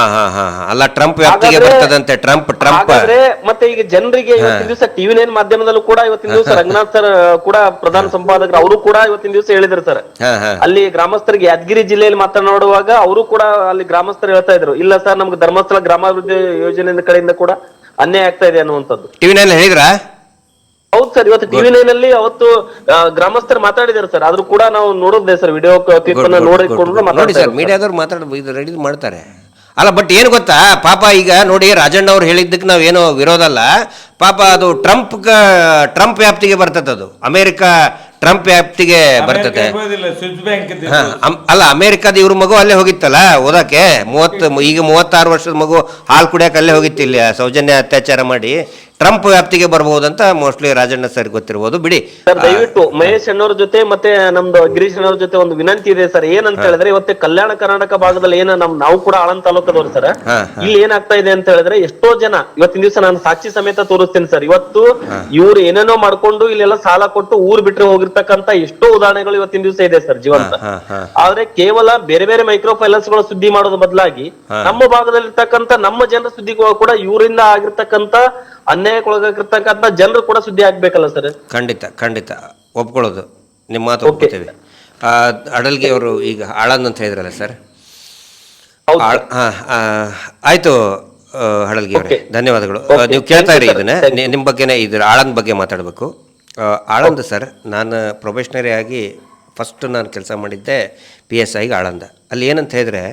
ಅಲ್ಲ, ಟ್ರಂಪ್ ವ್ಯಾಪ್ತಿಗೆ ಬರ್ತದಂತೆ. ಟ್ರಂಪ್ ಮತ್ತೆ ಈಗ ಜನರಿಗೆ ಇವತ್ತಿನ ದಿವಸ TV9 ಮಾಧ್ಯಮದಲ್ಲೂ ಕೂಡ ಇವತ್ತಿನ ದಿವಸ ರಂಗನಾಥ್ ಸರ್ ಕೂಡ ಪ್ರಧಾನ ಸಂಪಾದಕರು, ಅವರು ಕೂಡ ಇವತ್ತಿನ ದಿವಸ ಹೇಳಿದ್ರು ಸರ್. ಅಲ್ಲಿ ಗ್ರಾಮಸ್ಥರಿಗೆ ಯಾದಗಿರಿ ಜಿಲ್ಲೆಯಲ್ಲಿ ಮಾತನಾಡುವಾಗ ಅವರು ಕೂಡ ಅಲ್ಲಿ ಗ್ರಾಮಸ್ಥರು ಹೇಳ್ತಾ ಇದ್ರು, ಇಲ್ಲ ಸರ್ ನಮ್ಗೆ ಧರ್ಮಸ್ಥಳ ಗ್ರಾಮಾಭಿವೃದ್ಧಿ ಯೋಜನೆ ಕಡೆಯಿಂದ ಕೂಡ ಅನ್ಯಾಯ ಆಗ್ತಾ ಇದೆ ಅನ್ನುವಂಥದ್ದು. TV9 ಹೇಳಿದ್ರ? ಹೌದು ಸರ್, ಇವತ್ತು TV9 ಅಲ್ಲಿ ಅವತ್ತು ಗ್ರಾಮಸ್ಥರು ಮಾತಾಡಿದಾರೆ ಸರ್. ಆದ್ರೂ ಕೂಡ ನಾವು ನೋಡೋದೇ ಸರ್, ವಿಡಿಯೋ ಕ್ಲಿಪ್ ಅನ್ನ ನೋಡಿ ಸರ್, ಮೀಡಿಯಾದವ್ರು ರೆಡಿ ಮಾಡ್ತಾರೆ. ಅಲ್ಲ, ಬಟ್ ಏನು ಗೊತ್ತಾ ಪಾಪ, ಈಗ ನೋಡಿ ರಾಜಣ್ಣ ಅವ್ರು ಹೇಳಿದ್ದಕ್ಕೆ ನಾವೇನೋ ವಿರೋಧ ಅಲ್ಲ. ಪಾಪ ಅದು ಟ್ರಂಪ್ ವ್ಯಾಪ್ತಿಗೆ ಬರ್ತದೆ, ಅದು ಅಮೆರಿಕ ಟ್ರಂಪ್ ವ್ಯಾಪ್ತಿಗೆ ಬರ್ತದೆ. ಅಲ್ಲ, ಅಮೆರಿಕದ ಇವ್ರ ಮಗು ಅಲ್ಲೇ ಹೋಗಿತ್ತಲ್ಲ ಓದಕ್ಕೆ, 36 ವರ್ಷದ ಮಗು ಹಾಲು ಕುಡಿಯಕ್ಕೆ ಅಲ್ಲೇ ಹೋಗಿತ್ತು, ಇಲ್ಲಿ ಸೌಜನ್ಯ ಅತ್ಯಾಚಾರ ಮಾಡಿ. ಟ್ರಂಪ್ ವ್ಯಾಪ್ತಿಗೆ ಬರಬಹುದಂತ ಮೋಸ್ಟ್ಲಿ ರಾಜಣ್ಣ ಸರ್ ಗೊತ್ತಿರಬಹುದು. ಬಿಡಿ ಸರ್, ದಯವಿಟ್ಟು ಮಹೇಶ್ ಅಣ್ಣವ್ರ ಜೊತೆ ಮತ್ತೆ ನಮ್ದು ಗಿರೀಶ್ ಅಣ್ಣವ್ರ ಜೊತೆ ಒಂದು ವಿನಂತಿ ಇದೆ ಸರ್. ಏನಂತ ಹೇಳಿದ್ರೆ, ಇವತ್ತು ಕಲ್ಯಾಣ ಕರ್ನಾಟಕ ಭಾಗದಲ್ಲಿ ನಾವು ಕೂಡ ಆಳಂದ್ ತಾಲೂಕದವ್ರು ಸರ್. ಇಲ್ಲಿ ಏನಾಗ್ತಾ ಇದೆ ಅಂತ ಹೇಳಿದ್ರೆ, ಎಷ್ಟೋ ಜನ ಇವತ್ತಿನ ದಿವಸ ನಾನು ಸಾಕ್ಷಿ ಸಮೇತ ತೋರಿಸ್ತೀನಿ ಸರ್. ಇವತ್ತು ಇವ್ರು ಏನೇನೋ ಮಾಡ್ಕೊಂಡು ಇಲ್ಲೆಲ್ಲ ಸಾಲ ಕೊಟ್ಟು ಊರ್ ಬಿಟ್ರೆ ಹೋಗಿರ್ತಕ್ಕಂತ ಎಷ್ಟೋ ಉದಾಹರಣೆಗಳು ಇವತ್ತಿನ ದಿವಸ ಇದೆ ಸರ್ ಜೀವಂತ. ಆದ್ರೆ ಕೇವಲ ಬೇರೆ ಬೇರೆ ಮೈಕ್ರೋ ಫೈನಾನ್ಸ್ ಗಳ ಸುದ್ದಿ ಮಾಡೋದ್ರ ಬದಲಾಗಿ ನಮ್ಮ ಭಾಗದಲ್ಲಿರ್ತಕ್ಕಂಥ ನಮ್ಮ ಜನರ ಸುದ್ದಿ ಕೂಡ ಇವರಿಂದ ಆಗಿರ್ತಕ್ಕಂಥ ಅನ್ಯಾಯಕ್ಕೊಳಗಾಗಿರ್ತಕ್ಕಂಥ ಜನರು ಕೂಡ ಸುದ್ದಿ ಆಗ್ಬೇಕಲ್ಲ ಸರ್. ಖಂಡಿತ ಒಪ್ಕೊಳ್ಳೋದು, ನಿಮ್ಮ ಮಾತು ಒಪ್ಕೊಳ್ತೇವೆ. ಅಡಲ್ಗಿ ಅವರು ಈಗ ಆಳಂದ್ ಅಂತ ಹೇಳಿದ್ರಲ್ಲ ಸರ್. ಆಯ್ತು ಹಡಲ್ಗಿ ಅವರೇ, ಧನ್ಯವಾದಗಳು. ನೀವು ಕೇಳ್ತಾ ಇರಿ ಇದನ್ನ, ನಿಮ್ಮ ಬಗ್ಗೆನೇ ಇದ್ರ ಆಳಂದ್ ಬಗ್ಗೆ ಮಾತಾಡಬೇಕು. ಆಳಂದ್ ಸರ್, ನಾನು ಪ್ರೊಬೆಷನರಿ ಆಗಿ ಫಸ್ಟ್ ನಾನು ಕೆಲಸ ಮಾಡಿದ್ದೆ PSI ಆಳಂದ. ಅಲ್ಲಿ ಏನಂತ ಹೇಳಿದ್ರೆ,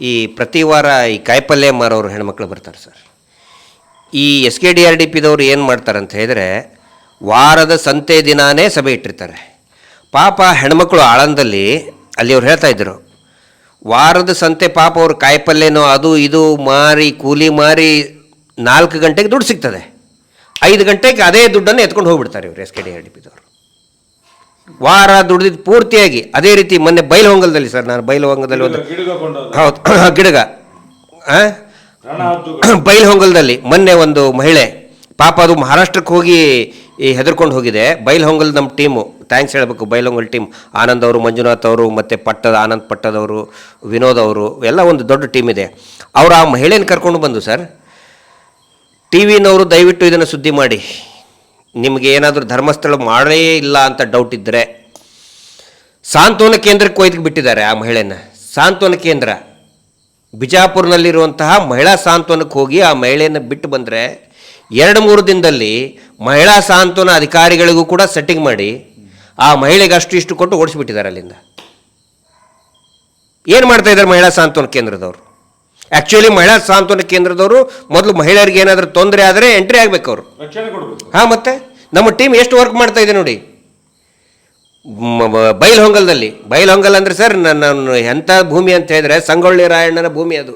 ಈ ಪ್ರತಿ ವಾರ ಈ ಕಾಯಿಪಲ್ಯ ಮಾರೋರು ಹೆಣ್ಮಕ್ಳು ಬರ್ತಾರೆ ಸರ್. ಈ SKDRDPದವ್ರು ಏನು ಮಾಡ್ತಾರಂತ ಹೇಳಿದ್ರೆ, ವಾರದ ಸಂತೆ ದಿನಾನೇ ಸಭೆ ಇಟ್ಟಿರ್ತಾರೆ. ಪಾಪ ಹೆಣ್ಮಕ್ಳು ಆಳಂದಲ್ಲಿ ಅಲ್ಲಿ ಅವ್ರು ಹೇಳ್ತಾ ಇದ್ರು, ವಾರದ ಸಂತೆ ಪಾಪ ಅವ್ರು ಕಾಯಿಪಲ್ಯನೋ ಅದು ಇದು ಮಾರಿ ಕೂಲಿ ಮಾರಿ 4 ಗಂಟೆಗೆ ದುಡ್ಡು ಸಿಗ್ತದೆ, 5 ಗಂಟೆಗೆ ಅದೇ ದುಡ್ಡನ್ನು ಎತ್ಕೊಂಡು ಹೋಗ್ಬಿಡ್ತಾರೆ ಇವರು SKDRDPದವರು. ವಾರ ದುಡ್ದಿದ್ದು ಪೂರ್ತಿಯಾಗಿ ಅದೇ ರೀತಿ. ಮೊನ್ನೆ ಬೈಲಹೊಂಗಲದಲ್ಲಿ ಸರ್, ನಾನು ಬೈಲಹೊಂಗಲದಲ್ಲಿ ಒಂದು ಹೌದು ಗಿಡಗ ಬೈಲಹೊಂಗಲದಲ್ಲಿ ಮೊನ್ನೆ ಒಂದು ಮಹಿಳೆ ಪಾಪ ಅದು ಮಹಾರಾಷ್ಟ್ರಕ್ಕೆ ಹೋಗಿ ಹೆದರ್ಕೊಂಡು ಹೋಗಿದೆ. ಬೈಲಹೊಂಗಲ್ ನಮ್ಮ ಟೀಮು ಥ್ಯಾಂಕ್ಸ್ ಹೇಳಬೇಕು. ಬೈಲಹೊಂಗಲ್ ಟೀಮ್ ಆನಂದ್ ಅವರು, ಮಂಜುನಾಥ್ ಅವರು, ಮತ್ತು ಆನಂದ್ ಪಟ್ಟದವರು, ವಿನೋದ್ ಅವರು, ಎಲ್ಲ ಒಂದು ದೊಡ್ಡ ಟೀಮ್ ಇದೆ. ಅವರು ಆ ಮಹಿಳೆಯನ್ನು ಕರ್ಕೊಂಡು ಬಂದು, ಸರ್ TV9ಅವರು ದಯವಿಟ್ಟು ಇದನ್ನು ಸುದ್ದಿ ಮಾಡಿ, ನಿಮಗೆ ಏನಾದರೂ ಧರ್ಮಸ್ಥಳ ಮಾಡೇ ಇಲ್ಲ ಅಂತ ಡೌಟ್ ಇದ್ದರೆ ಸಾಂತ್ವನ ಕೇಂದ್ರಕ್ಕೆ ಒಯ್ದು ಬಿಟ್ಟಿದ್ದಾರೆ ಆ ಮಹಿಳೆಯನ್ನು. ಸಾಂತ್ವನ ಕೇಂದ್ರ ಬಿಜಾಪುರ್ನಲ್ಲಿರುವಂತಹ ಮಹಿಳಾ ಸಾಂತ್ವನಕ್ಕೆ ಹೋಗಿ ಆ ಮಹಿಳೆಯನ್ನು ಬಿಟ್ಟು ಬಂದರೆ 2-3 ದಿನದಲ್ಲಿ ಮಹಿಳಾ ಸಾಂತ್ವನ ಅಧಿಕಾರಿಗಳಿಗೂ ಕೂಡ ಸೆಟ್ಟಿಂಗ್ ಮಾಡಿ ಆ ಮಹಿಳೆಗೆ ಇಷ್ಟು ಕೊಟ್ಟು ಓಡಿಸ್ಬಿಟ್ಟಿದ್ದಾರೆ ಅಲ್ಲಿಂದ. ಏನು ಮಾಡ್ತಾ ಇದ್ದಾರೆ ಮಹಿಳಾ ಸಾಂತ್ವನ ಕೇಂದ್ರದವರು? ಆ್ಯಕ್ಚುಲಿ ಮಹಿಳಾ ಸಾಂತ್ವನ ಕೇಂದ್ರದವರು ಮೊದಲು ಮಹಿಳೆಯರಿಗೆ ಏನಾದರೂ ತೊಂದರೆ ಆದರೆ ಎಂಟ್ರಿ ಆಗಬೇಕು ಅವರು. ಮತ್ತೆ ನಮ್ಮ ಟೀಮ್ ಎಷ್ಟು ವರ್ಕ್ ಮಾಡ್ತಾ ಇದೆ ನೋಡಿ ಬೈಲಹೊಂಗಲದಲ್ಲಿ. ಬೈಲಹೊಂಗಲ್ ಅಂದರೆ ಸರ್, ನಾನು ಎಂಥ ಭೂಮಿ ಅಂತ ಹೇಳಿದ್ರೆ ಸಂಗೊಳ್ಳಿ ರಾಯಣ್ಣನ ಭೂಮಿ ಅದು.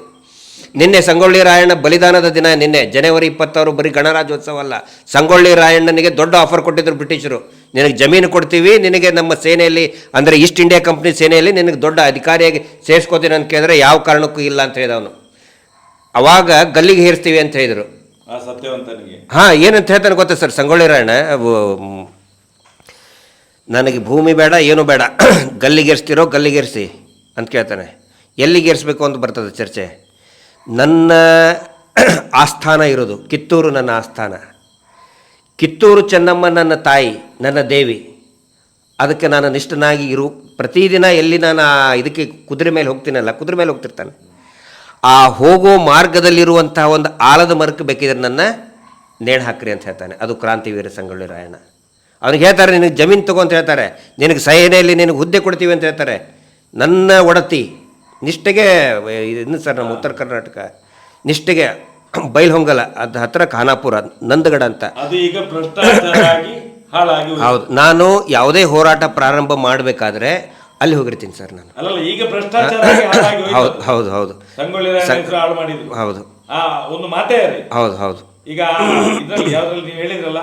ನಿನ್ನೆ ಸಂಗೊಳ್ಳಿ ರಾಯಣ್ಣ ಬಲಿದಾನದ ದಿನ, ನಿನ್ನೆ ಜನವರಿ 26 ಬರೀ ಗಣರಾಜ್ಯೋತ್ಸವ ಅಲ್ಲ, ಸಂಗೊಳ್ಳಿ ರಾಯಣ್ಣನಿಗೆ ದೊಡ್ಡ ಆಫರ್ ಕೊಟ್ಟಿದ್ರು ಬ್ರಿಟಿಷರು. ನಿನಗೆ ಜಮೀನು ಕೊಡ್ತೀವಿ, ನಿನಗೆ ನಮ್ಮ ಸೇನೆಯಲ್ಲಿ ಅಂದರೆ ಈಸ್ಟ್ ಇಂಡಿಯಾ ಕಂಪ್ನಿ ಸೇನೆಯಲ್ಲಿ ನಿನಗೆ ದೊಡ್ಡ ಅಧಿಕಾರಿಯಾಗಿ ಸೇರಿಸ್ಕೋತೀನಿ ಅಂತ ಕೇಳಿದ್ರೆ ಯಾವ ಕಾರಣಕ್ಕೂ ಇಲ್ಲ ಅಂತ ಹೇಳಿದವನು. ಅವಾಗ ಗಲ್ಲಿಗೆ ಹೇರಿಸ್ತೀವಿ ಅಂತ ಹೇಳಿದರು. ಏನಂತ ಹೇಳ್ತಾನೆ ಗೊತ್ತಾ ಸರ್ ಸಂಗೊಳ್ಳಿ ರಾಯಣ್ಣ, ನನಗೆ ಭೂಮಿ ಬೇಡ ಏನು ಬೇಡ, ಗಲ್ಲಿಗೇರಿಸ್ತಿರೋ ಗಲ್ಲಿಗೇರಿಸಿ ಅಂತ ಕೇಳ್ತಾನೆ. ಎಲ್ಲಿಗೇರಿಸ್ಬೇಕು ಅಂತ ಬರ್ತದೆ ಚರ್ಚೆ. ನನ್ನ ಆಸ್ಥಾನ ಇರೋದು ಕಿತ್ತೂರು, ನನ್ನ ಆಸ್ಥಾನ ಕಿತ್ತೂರು ಚೆನ್ನಮ್ಮ ನನ್ನ ತಾಯಿ, ನನ್ನ ದೇವಿ. ಅದಕ್ಕೆ ನಾನು ನಿಷ್ಠನಾಗಿ ಪ್ರತಿದಿನ ಎಲ್ಲಿ ನಾನು ಇದಕ್ಕೆ ಕುದುರೆ ಮೇಲೆ ಹೋಗ್ತೀನಲ್ಲ, ಕುದುರೆ ಮೇಲೆ ಹೋಗ್ತಿರ್ತಾನೆ. ಆ ಹೋಗೋ ಮಾರ್ಗದಲ್ಲಿರುವಂತಹ ಒಂದು ಆಲದ ಮರಕ್ಕೆ ಬೇಕಿದ್ರೆ ನನ್ನ ನೇಣು ಹಾಕ್ರಿ ಅಂತ ಹೇಳ್ತಾನೆ. ಅದು ಕ್ರಾಂತಿವೀರ ಸಂಗೊಳ್ಳಿ ರಾಯಣ್ಣ. ಅವ್ನಿಗೆ ಹೇಳ್ತಾರೆ, ನಿನಗೆ ಜಮೀನು ತಗೋ ಅಂತ ಹೇಳ್ತಾರೆ, ನಿನಗೆ ಸೇನೆಯಲ್ಲಿ ನಿನಗೆ ಹುದ್ದೆ ಕೊಡ್ತೀವಿ ಅಂತ ಹೇಳ್ತಾರೆ. ನನ್ನ ಒಡತಿ ನಿಷ್ಠೆಗೆ ಇನ್ನು ಸರ್ ನಮ್ಮ ಉತ್ತರ ಕರ್ನಾಟಕ ನಿಷ್ಠೆಗೆ ಬೈಲ್ಹೊಂಗಲ ಅದು ಹತ್ತಿರ ಖಾನಾಪುರ ನಂದಗಡ ಅಂತ. ಅದು ಈಗ ಭ್ರಷ್ಟಾಚಾರ ಆಗಿ ಹಾಳಾಗಿ ಹೌದು. ನಾನು ಯಾವುದೇ ಹೋರಾಟ ಪ್ರಾರಂಭ ಮಾಡಬೇಕಾದ್ರೆ ಅಲ್ಲಿ ಹೋಗಿರ್ತೀನಿ ಸರ್ ನಾನು. ಅಲ್ಲಲ್ಲ, ಈಗ ಭ್ರಷ್ಟಾಚಾರ ಆಗಿ ಹಾಳಾಗಿ ಹೋಯ್ತು. ಹೌದು ಹೌದು ಹೌದು. ಸಂಗೊಳ್ಳಿ ರಾಯಣ್ಣ ಹೆಸರು ಹಾಳು ಮಾಡಿದ್ರು. ಹೌದು. ಒಂದು ಮಾತೇ ರೀ. ಹೌದು ಹೌದು. ಈಗ ಇದ್ರಲ್ಲಿ ಯಾವ್ದ್ರಲ್ಲಿ ನೀವು ಹೇಳಿದ್ರಲ್ಲ,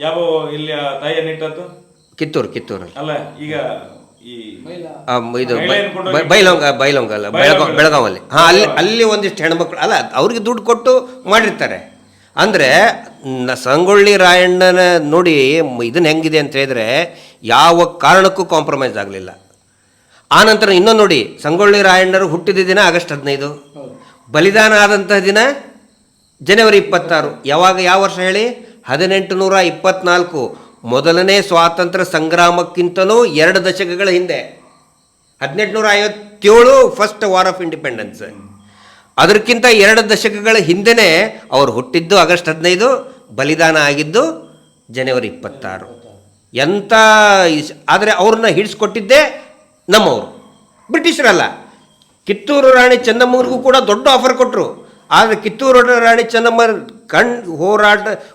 ಯಾವ ಇಲ್ಲಿ ತಾಯಿಯನ್ನಿಟ್ಟದ್ದು ಕಿತ್ತೂರಲ್ಲಿ ಅಲ್ಲ, ಈಗ ಈ ಇದು ಬೈಲೊಂಗ ಅಲ್ಲ, ಬೆಳಗಾವಲ್ಲಿ. ಅಲ್ಲಿ ಒಂದಿಷ್ಟು ಹೆಣ್ಮಕ್ಳು ಅಲ್ಲ, ಅವ್ರಿಗೆ ದುಡ್ಡು ಕೊಟ್ಟು ಮಾಡಿರ್ತಾರೆ. ಅಂದರೆ ಸಂಗೊಳ್ಳಿ ರಾಯಣ್ಣನ ನೋಡಿ ಇದನ್ನ ಹೆಂಗಿದೆ ಅಂತ ಹೇಳಿದ್ರೆ ಯಾವ ಕಾರಣಕ್ಕೂ ಕಾಂಪ್ರಮೈಸ್ ಆಗಲಿಲ್ಲ. ಆನಂತರ ಇನ್ನೊಂದು ನೋಡಿ, ಸಂಗೊಳ್ಳಿ ರಾಯಣ್ಣರು ಹುಟ್ಟಿದ ದಿನ ಆಗಸ್ಟ್ 15, ಬಲಿದಾನ ಆದಂತಹ ದಿನ ಜನವರಿ 26. ಯಾವ ವರ್ಷ ಹೇಳಿ? 1824. ಮೊದಲನೇ ಸ್ವಾತಂತ್ರ್ಯ ಸಂಗ್ರಾಮಕ್ಕಿಂತಲೂ 2 ದಶಕಗಳ ಹಿಂದೆ. 1857 ಫಸ್ಟ್ ವಾರ್ ಆಫ್ ಇಂಡಿಪೆಂಡೆನ್ಸ್. ಅದಕ್ಕಿಂತ 2 ದಶಕಗಳ ಹಿಂದೆನೇ ಅವರು ಹುಟ್ಟಿದ್ದು ಆಗಸ್ಟ್ 15, ಬಲಿದಾನ ಆಗಿದ್ದು ಜನವರಿ 26. ಎಂಥ ಆದರೆ ಅವ್ರನ್ನ ಹಿಡಿಸ್ಕೊಟ್ಟಿದ್ದೇ ನಮ್ಮವರು, ಬ್ರಿಟಿಷರಲ್ಲ. ಕಿತ್ತೂರು ರಾಣಿ ಚೆನ್ನಮ್ಮನಿಗೂ ಕೂಡ ದೊಡ್ಡ ಆಫರ್ ಕೊಟ್ಟರು. ಆದರೆ ಕಿತ್ತೂರು ರಾಣಿ ಚೆನ್ನಮ್ಮ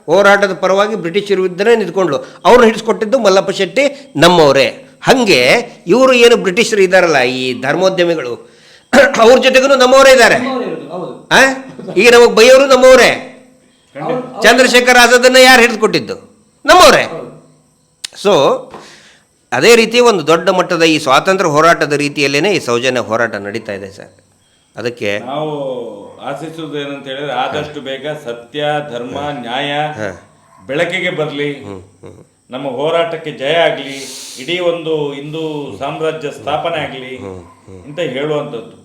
ಹೋರಾಟದ ಪರವಾಗಿ ಬ್ರಿಟಿಷರ ವಿರುದ್ಧನೇ ನಿಂತ್ಕೊಂಡ್ಲು. ಅವ್ರನ್ನ ಹಿಡಿಸ್ಕೊಟ್ಟಿದ್ದು ಮಲ್ಲಪ್ಪ ಶೆಟ್ಟಿ ನಮ್ಮವರೇ. ಹಾಗೆ ಇವರು ಏನು ಬ್ರಿಟಿಷರು ಇದ್ದಾರಲ್ಲ, ಈ ಧರ್ಮೋದ್ಯಮಿಗಳು, ಅವ್ರ ಜೊತೆಗೂ ನಮ್ಮವರೇ ಇದ್ದಾರೆ. ಈಗ ನಮಗೆ ಬೈಯೋರು ನಮ್ಮವರೇ. ಚಂದ್ರಶೇಖರ್ ಆಜಾದನ್ನ ಯಾರು ಹಿಡಿದುಕೊಟ್ಟಿದ್ದು? ನಮ್ಮವರೇ. ಸೊ ಅದೇ ರೀತಿ ಒಂದು ದೊಡ್ಡ ಮಟ್ಟದ ಈ ಸ್ವಾತಂತ್ರ್ಯ ಹೋರಾಟದ ರೀತಿಯಲ್ಲೇ ಈ ಸೌಜನ್ಯ ಹೋರಾಟ ನಡೀತಾ ಇದೆ ಸರ್. ಅದಕ್ಕೆ ನಾವು ಆಶಿಸುವುದು ಏನಂತ ಹೇಳಿದ್ರೆ, ಆದಷ್ಟು ಬೇಗ ಸತ್ಯ, ಧರ್ಮ, ನ್ಯಾಯ ಬೆಳಕಿಗೆ ಬರಲಿ, ನಮ್ಮ ಹೋರಾಟಕ್ಕೆ ಜಯ ಆಗಲಿ, ಇಡೀ ಒಂದು ಹಿಂದೂ ಸಾಮ್ರಾಜ್ಯ ಸ್ಥಾಪನೆ ಆಗಲಿ ಅಂತ ಹೇಳುವಂಥದ್ದು.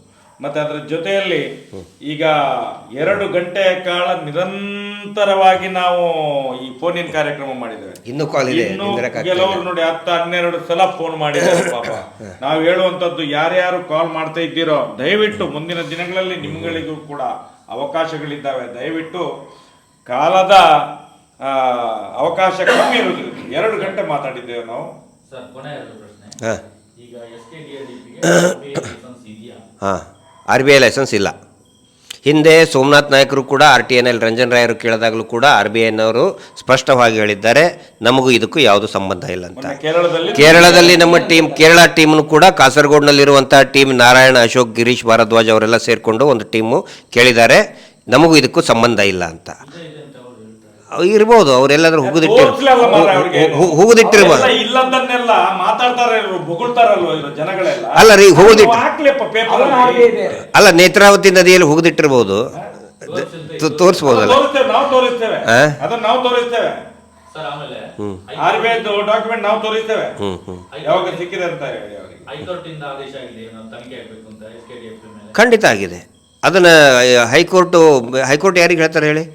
ಮತ್ತೆ ಅದರ ಜೊತೆಯಲ್ಲಿ ಈಗ 2 ಗಂಟೆಯ ಕಾಲ ನಿರಂತರವಾಗಿ ನಾವು ಈ ಫೋನಿನ ಕಾರ್ಯಕ್ರಮ ಮಾಡಿದ್ದೇವೆ. ಇನ್ನೂ ಕಾಲ್ ಇದೆ. ಕೆಲವರು ನೋಡಿ 10-12 ಸಲ ಫೋನ್ ಮಾಡಿದ್ದಾರೆ. ಪಾಪ ನಾವು ಹೇಳುವಂತದ್ದು, ಯಾರ್ಯಾರು ಕಾಲ್ ಮಾಡ್ತಾ ಇದ್ದೀರೋ ದಯವಿಟ್ಟು ಮುಂದಿನ ದಿನಗಳಲ್ಲಿ ನಿಮ್ಗಳಿಗೂ ಕೂಡ ಅವಕಾಶಗಳಿದ್ದಾವೆ. ದಯವಿಟ್ಟು ಕಾಲದ ಅವಕಾಶ ಕಮ್ಮಿ ಇರುವುದಿಲ್ಲ. 2 ಗಂಟೆ ಮಾತಾಡಿದ್ದೇವೆ ನಾವು. ಸರ್, ಕೊನೆಯ ಪ್ರಶ್ನೆ. ಈಗ ಹಾಂ, RBI ಲೈಸೆನ್ಸ್ ಇಲ್ಲ. ಹಿಂದೆ ಸೋಮನಾಥ್ ನಾಯಕರು ಕೂಡ RTNL ರಂಜನ್ ರಾಯರು ಕೇಳಿದಾಗಲೂ ಕೂಡ RBIನವರು ಸ್ಪಷ್ಟವಾಗಿ ಹೇಳಿದ್ದಾರೆ, ನಮಗೂ ಇದಕ್ಕೂ ಯಾವುದು ಸಂಬಂಧ ಇಲ್ಲ ಅಂತ. ಕೇರಳದಲ್ಲಿ ನಮ್ಮ ಕೇರಳ ಟೀಮ್ನು ಕೂಡ ಕಾಸರಗೋಡ್ನಲ್ಲಿರುವಂಥ ಟೀಮ್ ನಾರಾಯಣ, ಅಶೋಕ್, ಗಿರೀಶ್ ಭಾರದ್ವಾಜ್ ಅವರೆಲ್ಲ ಸೇರಿಕೊಂಡು ಒಂದು ಟೀಮು ಕೇಳಿದ್ದಾರೆ, ನಮಗೂ ಇದಕ್ಕೂ ಸಂಬಂಧ ಇಲ್ಲ ಅಂತ. ಇರ್ಬೋದು, ಅವರೆಲ್ಲಾದ್ರೂ ಹುಗುದಿಟ್ಟಿರ್ಬೋದು. ಅಲ್ಲ ರೀ, ಅಲ್ಲ ನೇತ್ರಾವತಿ ನದಿಯಲ್ಲಿ ಹುಗುದಿಟ್ಟಿರ್ಬೋದು, ತೋರಿಸ್ಬೋದಲ್ಲ. ಖಂಡಿತ ಆಗಿದೆ. ಅದನ್ನ ಹೈಕೋರ್ಟ್ ಯಾರಿಗೆ ಹೇಳ್ತಾರೆ ಹೇಳಿ?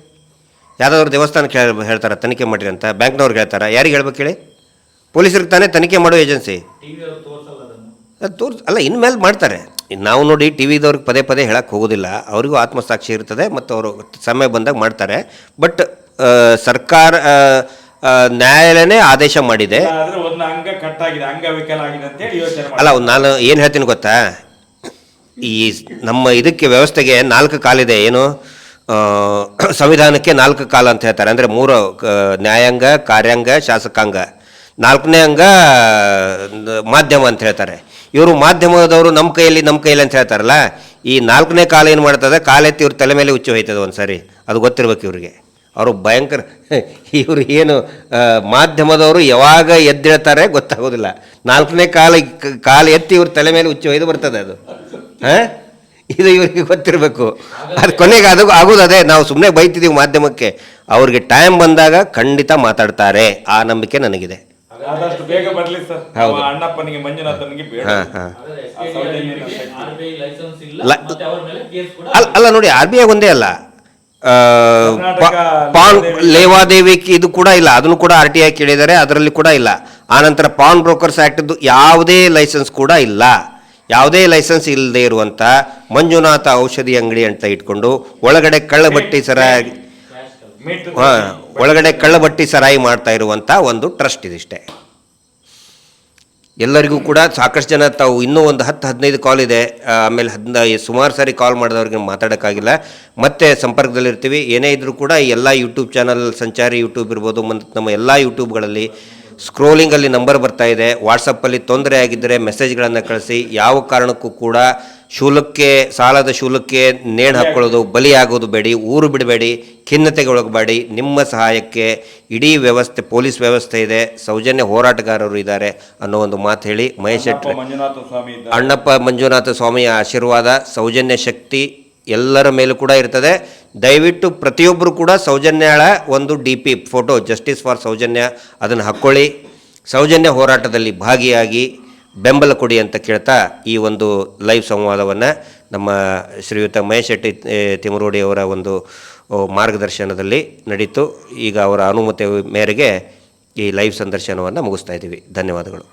ಯಾವುದಾದ್ರು ದೇವಸ್ಥಾನಕ್ಕೆ ಹೇಳ್ತಾರೆ ತನಿಖೆ ಮಾಡಿರಿ ಅಂತ? ಬ್ಯಾಂಕ್ನವ್ರಿಗೆ ಹೇಳ್ತಾರೆ? ಯಾರಿಗೆ ಹೇಳ್ಬೇಕು ಹೇಳಿ? ಪೊಲೀಸರಿಗೆ ತಾನೇ ತನಿಖೆ ಮಾಡೋ ಏಜೆನ್ಸಿ. ಅಲ್ಲ, ಇನ್ಮೇಲೆ ಮಾಡ್ತಾರೆ. ನಾವು ನೋಡಿ ಟಿವಿದವ್ರಿಗೆ ಪದೇ ಹೇಳಕ್ಕೆ ಹೋಗೋದಿಲ್ಲ, ಅವರಿಗೂ ಆತ್ಮಸಾಕ್ಷಿ ಇರ್ತದೆ ಮತ್ತು ಅವರು ಸಮಯ ಬಂದಾಗ ಮಾಡ್ತಾರೆ. ಬಟ್ ಸರ್ಕಾರ ನ್ಯಾಯಾಲಯನೇ ಆದೇಶ ಮಾಡಿದೆ. ಅಲ್ಲ, ನಾನು ಏನು ಹೇಳ್ತೀನಿ ಗೊತ್ತಾ, ಈ ನಮ್ಮ ಇದಕ್ಕೆ ವ್ಯವಸ್ಥೆಗೆ 4 ಕಾಲಿದೆ. ಏನು ಸಂವಿಧಾನಕ್ಕೆ 4 ಕಾಲ ಅಂತ ಹೇಳ್ತಾರೆ. ಅಂದರೆ 3 ನ್ಯಾಯಾಂಗ, ಕಾರ್ಯಾಂಗ, ಶಾಸಕಾಂಗ, 4ನೇ ಅಂಗ ಮಾಧ್ಯಮ ಅಂತ ಹೇಳ್ತಾರೆ. ಇವರು ಮಾಧ್ಯಮದವರು ನಮ್ಮ ಕೈಯಲ್ಲಿ ಅಂತ ಹೇಳ್ತಾರಲ್ಲ, ಈ 4ನೇ ಕಾಲ ಏನು ಮಾಡ್ತದೆ, ಕಾಲೆತ್ತಿ ಇವ್ರ ತಲೆ ಮೇಲೆ ಉಚ್ಚಿ ಹೋಯ್ತದೆ ಒಂದು ಸಾರಿ. ಅದು ಗೊತ್ತಿರ್ಬೇಕು ಇವ್ರಿಗೆ. ಅವರು ಭಯಂಕರ, ಇವರು ಏನು ಮಾಧ್ಯಮದವರು ಯಾವಾಗ ಎದ್ದೇಳ್ತಾರೆ ಗೊತ್ತಾಗೋದಿಲ್ಲ. 4ನೇ ಕಾಲು ಎತ್ತಿ ಇವ್ರ ತಲೆ ಮೇಲೆ ಉಚ್ಚಿ ಹೊಯ್ದು ಬರ್ತದೆ ಅದು. ಇದು ಇವರಿಗೆ ಗೊತ್ತಿರಬೇಕು. ಅದು ಕೊನೆಗೆ ಆಗೋದು ಅದೇ. ನಾವು ಸುಮ್ಮನೆ ಬೈತಿದ್ದೀವಿ ಮಾಧ್ಯಮಕ್ಕೆ, ಅವ್ರಿಗೆ ಟೈಮ್ ಬಂದಾಗ ಖಂಡಿತ ಮಾತಾಡ್ತಾರೆ. ಆ ನಂಬಿಕೆ ನನಗಿದೆ. ಆದಷ್ಟು ಬೇಗ ಬರಲಿ ಸರ್. ಹೌದು. ಅಣ್ಣಪ್ಪನಿಗೆ, ಮಂಜುನಾಥನಿಗೆ ಬೇಡ. ಅಲ್ಲ ನೋಡಿ, RBI ಒಂದೇ ಅಲ್ಲ, ಪಾನ್ ಲೇವಾದೇವಿ ಇದು ಕೂಡ ಇಲ್ಲ, ಅದನ್ನು ಕೂಡ RTI ಕೇಳಿದ್ದಾರೆ, ಅದರಲ್ಲಿ ಕೂಡ ಇಲ್ಲ. ಆನಂತರ ಪಾನ್ ಬ್ರೋಕರ್ಸ್ ಆ್ಯಕ್ಟ್ದು ಯಾವುದೇ ಲೈಸೆನ್ಸ್ ಕೂಡ ಇಲ್ಲ. ಯಾವುದೇ ಲೈಸೆನ್ಸ್ ಇಲ್ಲದೆ ಇರುವಂಥ ಮಂಜುನಾಥ ಔಷಧಿ ಅಂಗಡಿ ಅಂತ ಇಟ್ಕೊಂಡು ಒಳಗಡೆ ಕಳ್ಳಬಟ್ಟಿ ಸರ ಒಳಗಡೆ ಕಳ್ಳಬಟ್ಟಿ ಸರಾಯಿ ಮಾಡ್ತಾ ಇರುವಂಥ ಒಂದು ಟ್ರಸ್ಟ್ ಇದಿಷ್ಟೇ. ಎಲ್ಲರಿಗೂ ಕೂಡ ಸಾಕಷ್ಟು ಜನ ತಾವು ಇನ್ನೂ ಒಂದು 10-15 ಕಾಲ್ ಇದೆ, ಆಮೇಲೆ ಸುಮಾರು ಸಾರಿ ಕಾಲ್ ಮಾಡಿದವ್ರಿಗೆ ಮಾತಾಡೋಕ್ಕಾಗಿಲ್ಲ. ಮತ್ತೆ ಸಂಪರ್ಕದಲ್ಲಿರ್ತೀವಿ. ಏನೇ ಇದ್ದರೂ ಕೂಡ ಎಲ್ಲ ಯೂಟ್ಯೂಬ್ ಚಾನಲ್, ಸಂಚಾರಿ ಯೂಟ್ಯೂಬ್ ಇರ್ಬೋದು, ಮತ್ತು ನಮ್ಮ ಎಲ್ಲ ಯೂಟ್ಯೂಬ್ಗಳಲ್ಲಿ ಸ್ಕ್ರೋಲಿಂಗಲ್ಲಿ ನಂಬರ್ ಬರ್ತಾ ಇದೆ. ವಾಟ್ಸಪ್ಪಲ್ಲಿ ತೊಂದರೆ ಆಗಿದ್ದರೆ ಮೆಸೇಜ್ಗಳನ್ನು ಕಳಿಸಿ. ಯಾವ ಕಾರಣಕ್ಕೂ ಕೂಡ ಸಾಲದ ಶೂಲಕ್ಕೆ ನೇಣು ಹಾಕ್ಕೊಳ್ಳೋದು, ಬಲಿಯಾಗೋದು ಬೇಡಿ, ಊರು ಬಿಡಬೇಡಿ, ಖಿನ್ನತೆಗೆ ಒಳಗಬೇಡಿ. ನಿಮ್ಮ ಸಹಾಯಕ್ಕೆ ಇಡೀ ವ್ಯವಸ್ಥೆ, ಪೊಲೀಸ್ ವ್ಯವಸ್ಥೆ ಇದೆ, ಸೌಜನ್ಯ ಹೋರಾಟಗಾರರು ಇದ್ದಾರೆ ಅನ್ನೋ ಒಂದು ಮಾತು ಹೇಳಿ ಮಹೇಶ್ ಶೆಟ್ಟಿ, ಅಣ್ಣಪ್ಪ ಮಂಜುನಾಥ ಸ್ವಾಮಿಯ ಆಶೀರ್ವಾದ, ಸೌಜನ್ಯ ಶಕ್ತಿ ಎಲ್ಲರ ಮೇಲೂ ಕೂಡ ಇರ್ತದೆ. ದಯವಿಟ್ಟು ಪ್ರತಿಯೊಬ್ಬರು ಕೂಡ ಸೌಜನ್ಯಳ ಒಂದು DP photo, justice for Soujanya, ಅದನ್ನು ಹಾಕ್ಕೊಳ್ಳಿ. ಸೌಜನ್ಯ ಹೋರಾಟದಲ್ಲಿ ಭಾಗಿಯಾಗಿ ಬೆಂಬಲ ಕೊಡಿ ಅಂತ ಕೇಳ್ತಾ ಈ ಒಂದು ಲೈವ್ ಸಂವಾದವನ್ನು ನಮ್ಮ ಶ್ರೀಯುತ ಮಹೇಶ್ ಶೆಟ್ಟಿ ತಿಮರೋಡಿ ಅವರ ಒಂದು ಮಾರ್ಗದರ್ಶನದಲ್ಲಿ ನಡೀತು. ಈಗ ಅವರ ಅನುಮತಿ ಮೇರೆಗೆ ಈ ಲೈವ್ ಸಂದರ್ಶನವನ್ನು ಮುಗಿಸ್ತಾ ಇದ್ದೀವಿ. ಧನ್ಯವಾದಗಳು.